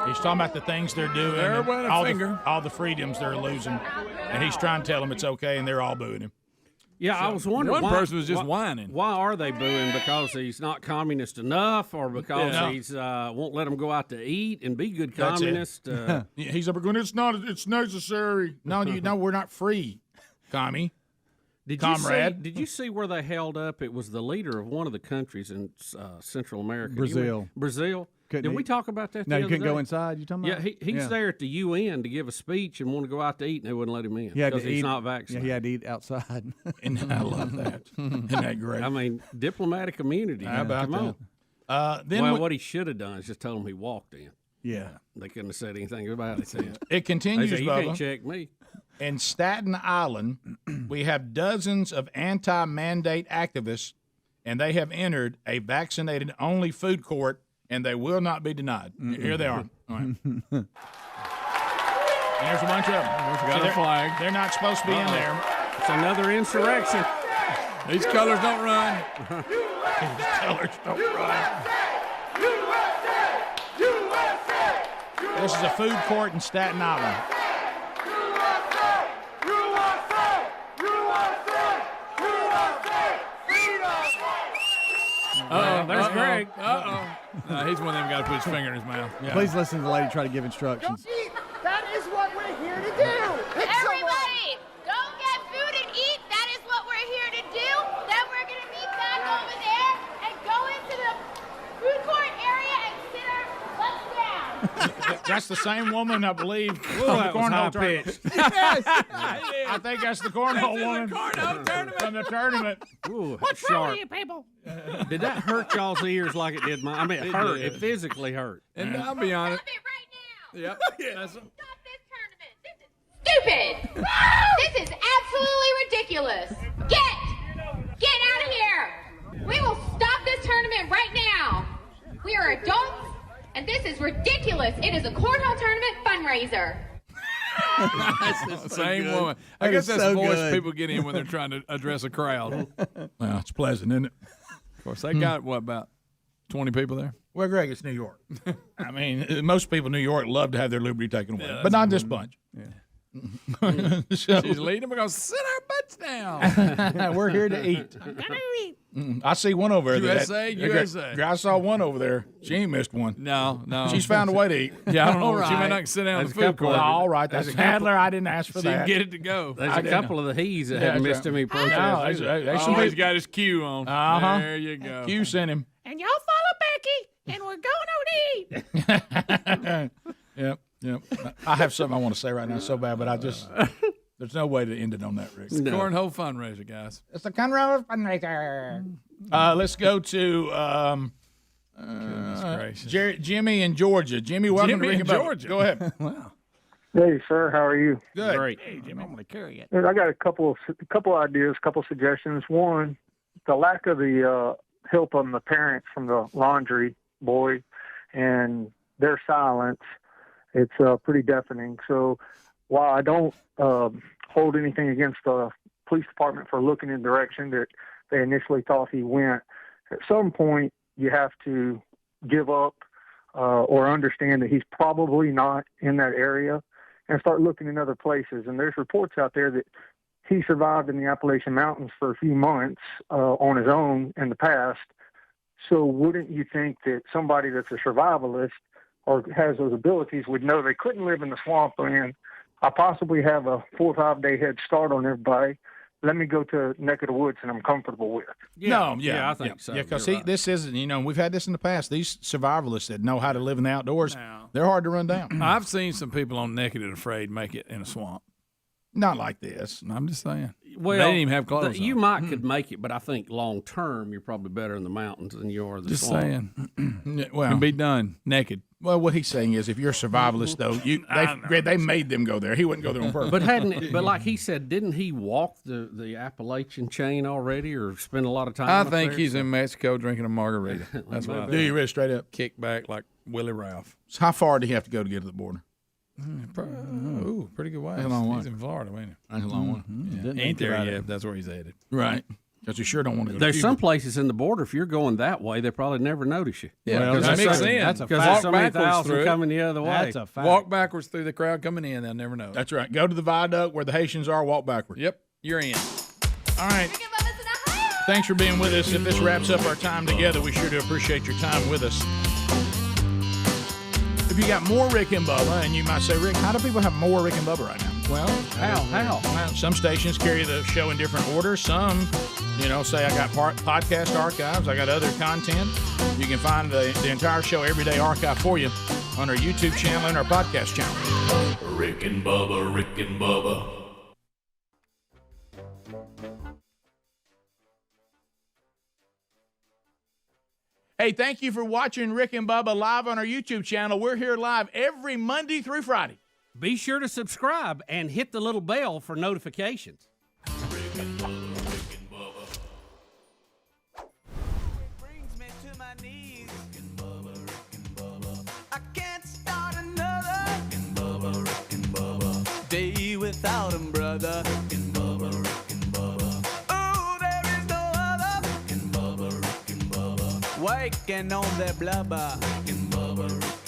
He's talking about the things they're doing, all the freedoms they're losing, and he's trying to tell them it's okay, and they're all booing him. Yeah, I was wondering. One person was just whining. Why are they booing? Because he's not communist enough, or because he's won't let them go out to eat and be good communist? He's going. It's necessary. No, we're not free, commie. Comrade. Did you see where they held up? It was the leader of one of the countries in Central America. Brazil. Did we talk about that? No, you couldn't day? go inside. You talking about? Yeah, he's there at the UN to give a speech and want to go out to eat, and they wouldn't let him in because he's not vaccinated. Yeah, he had to eat outside. And I love that. Isn't that great? I mean, diplomatic immunity. How about Come that? On. What he should have done is just told him he walked in. Yeah, they couldn't have said anything about it. It continues. They said, you Bubba. can't check me. In Staten Island, we have dozens of anti-mandate activists, and they have entered a vaccinated-only food court. And they will not be denied. Mm-hmm. Here they are. All right. And there's a bunch of them. Got a flag. They're not supposed to be in there. It's another insurrection. These colors don't run. These colors don't run. This is a food court in Staten Island. There's Greg. He's one of them got to put his finger in his mouth. Yeah. Please listen to the lady try to give instructions. That is what we're here to do. Everybody, go get food and eat. That is what we're here to do. Then we're going to meet back over there and go into the food court area and sit our That's the same woman, I believe. Ooh, from that the was cornhole high tournament. pitched. Yes, I think that's the cornhole woman from the tournament. Ooh, What's wrong with you people? Did that hurt y'all's ears like it did mine? I mean, it hurt. did. It physically hurt. And I'll be honest. Yep. That's Stupid! This is absolutely ridiculous. Get out of here! We will stop this tournament right now. We are adults, and this is ridiculous. It is a cornhole tournament fundraiser. Same good. woman. I That guess is that's so the voice good. people get in when they're trying to address a crowd. Well, it's pleasant, isn't it? Of course, they got, what, about 20 people there? Well, Greg, it's New York. I mean, most people in New York love to have their liberty taken away, but not this bunch. Yeah. So- She's leading. We're going to sit our butts down. We're here to eat. I see one over there. USA. I saw one over there. She ain't missed one. No. She's found a way to eat. Yeah, I don't know. All She may right. not sit down in the There's a food couple court. of- all right, that's There's a handler. I didn't ask for She can that. get it to go. There's a couple of the he's that haven't missed him any protest. No, Oh, he's got his cue on. Uh-huh. There you go. Q sent him. And y'all follow Becky, and we're going to eat. Yep. I have something I want to say right now so bad, but there's no way to end it on that, Rick. It's the cornhole fundraiser, guys. It's the cornhole fundraiser. Let's go to Jimmy in Georgia. Jimmy, welcome Jimmy to Rick in and Bubba. Georgia. Go ahead. Wow. Hey, sir, how are you? Good. Great. Hey, Jimmy, I'm going to carry it. I got a couple ideas, couple suggestions. One, the lack of the help on the parents from the laundry boy and their silence, it's pretty deafening. So while I don't hold anything against the police department for looking in the direction that they initially thought he went, at some point you have to give up or understand that he's probably not in that area and start looking in other places. And there's reports out there that he survived in the Appalachian Mountains for a few months on his own in the past. So wouldn't you think that somebody that's a survivalist or has those abilities would know they couldn't live in the swamp and I possibly have a 4 or 5 day head start on everybody. Let me go to a neck of the woods and I'm comfortable with. I think so. Yeah, because You're right. this isn't, we've had this in the past. These survivalists that know how to live in the outdoors, they're hard to run down. I've seen some people on Naked and Afraid make it in a swamp. Not like this. I'm just saying. Well, they didn't even have clothes you on. might could make it, but I think long term you're probably better in the mountains than you are the Just swamp. saying. Well, Can be done naked. Well, what he's saying is, if you're a survivalist, though, they made them go there. He wouldn't go there on purpose. But like he said, didn't he walk the Appalachian chain already, or spend a lot of time? I up think there? he's in Mexico drinking a margarita. That's what I Do think. you really straight up? Kick back like Willie Ralph. So how far do you have to go to get to the border? Ooh, pretty good way. That's a long way. He's in Florida, ain't he? That's a long way. Yeah. Ain't there yet. That's where he's headed. Right. Because you sure don't want to go There's to some Cuba. places in the border, if you're going that way, they probably never notice you. Yeah, Well, because that's it makes so- sense. that's a Because fact. there's so many backwards thousand through it. coming the other way. That's a fact. Walk backwards through the crowd coming in. They'll never know. That's right. Go to the viaduct where the Haitians are, walk backward. Yep, you're in. All right. Thanks for being with us. If this wraps up our time together, we sure do appreciate your time with us. If you got more Rick and Bubba, and you might say, Rick, how do people have more Rick and Bubba right now? Well, How? Well, some stations carry the show in different order. Some, say I got podcast archives. I got other content. You can find the entire show everyday archive for you on our YouTube channel and our podcast channel. Rick and Bubba, Rick and Bubba. Hey, thank you for watching Rick and Bubba live on our YouTube channel. We're here live every Monday through Friday. Be sure to subscribe and hit the little bell for notifications. Day without him, brother. Rick and Bubba, Rick and Bubba. Oh, there is no other. Rick and Bubba, Rick and Bubba. Waking on their blubber. Rick and Bubba, Rick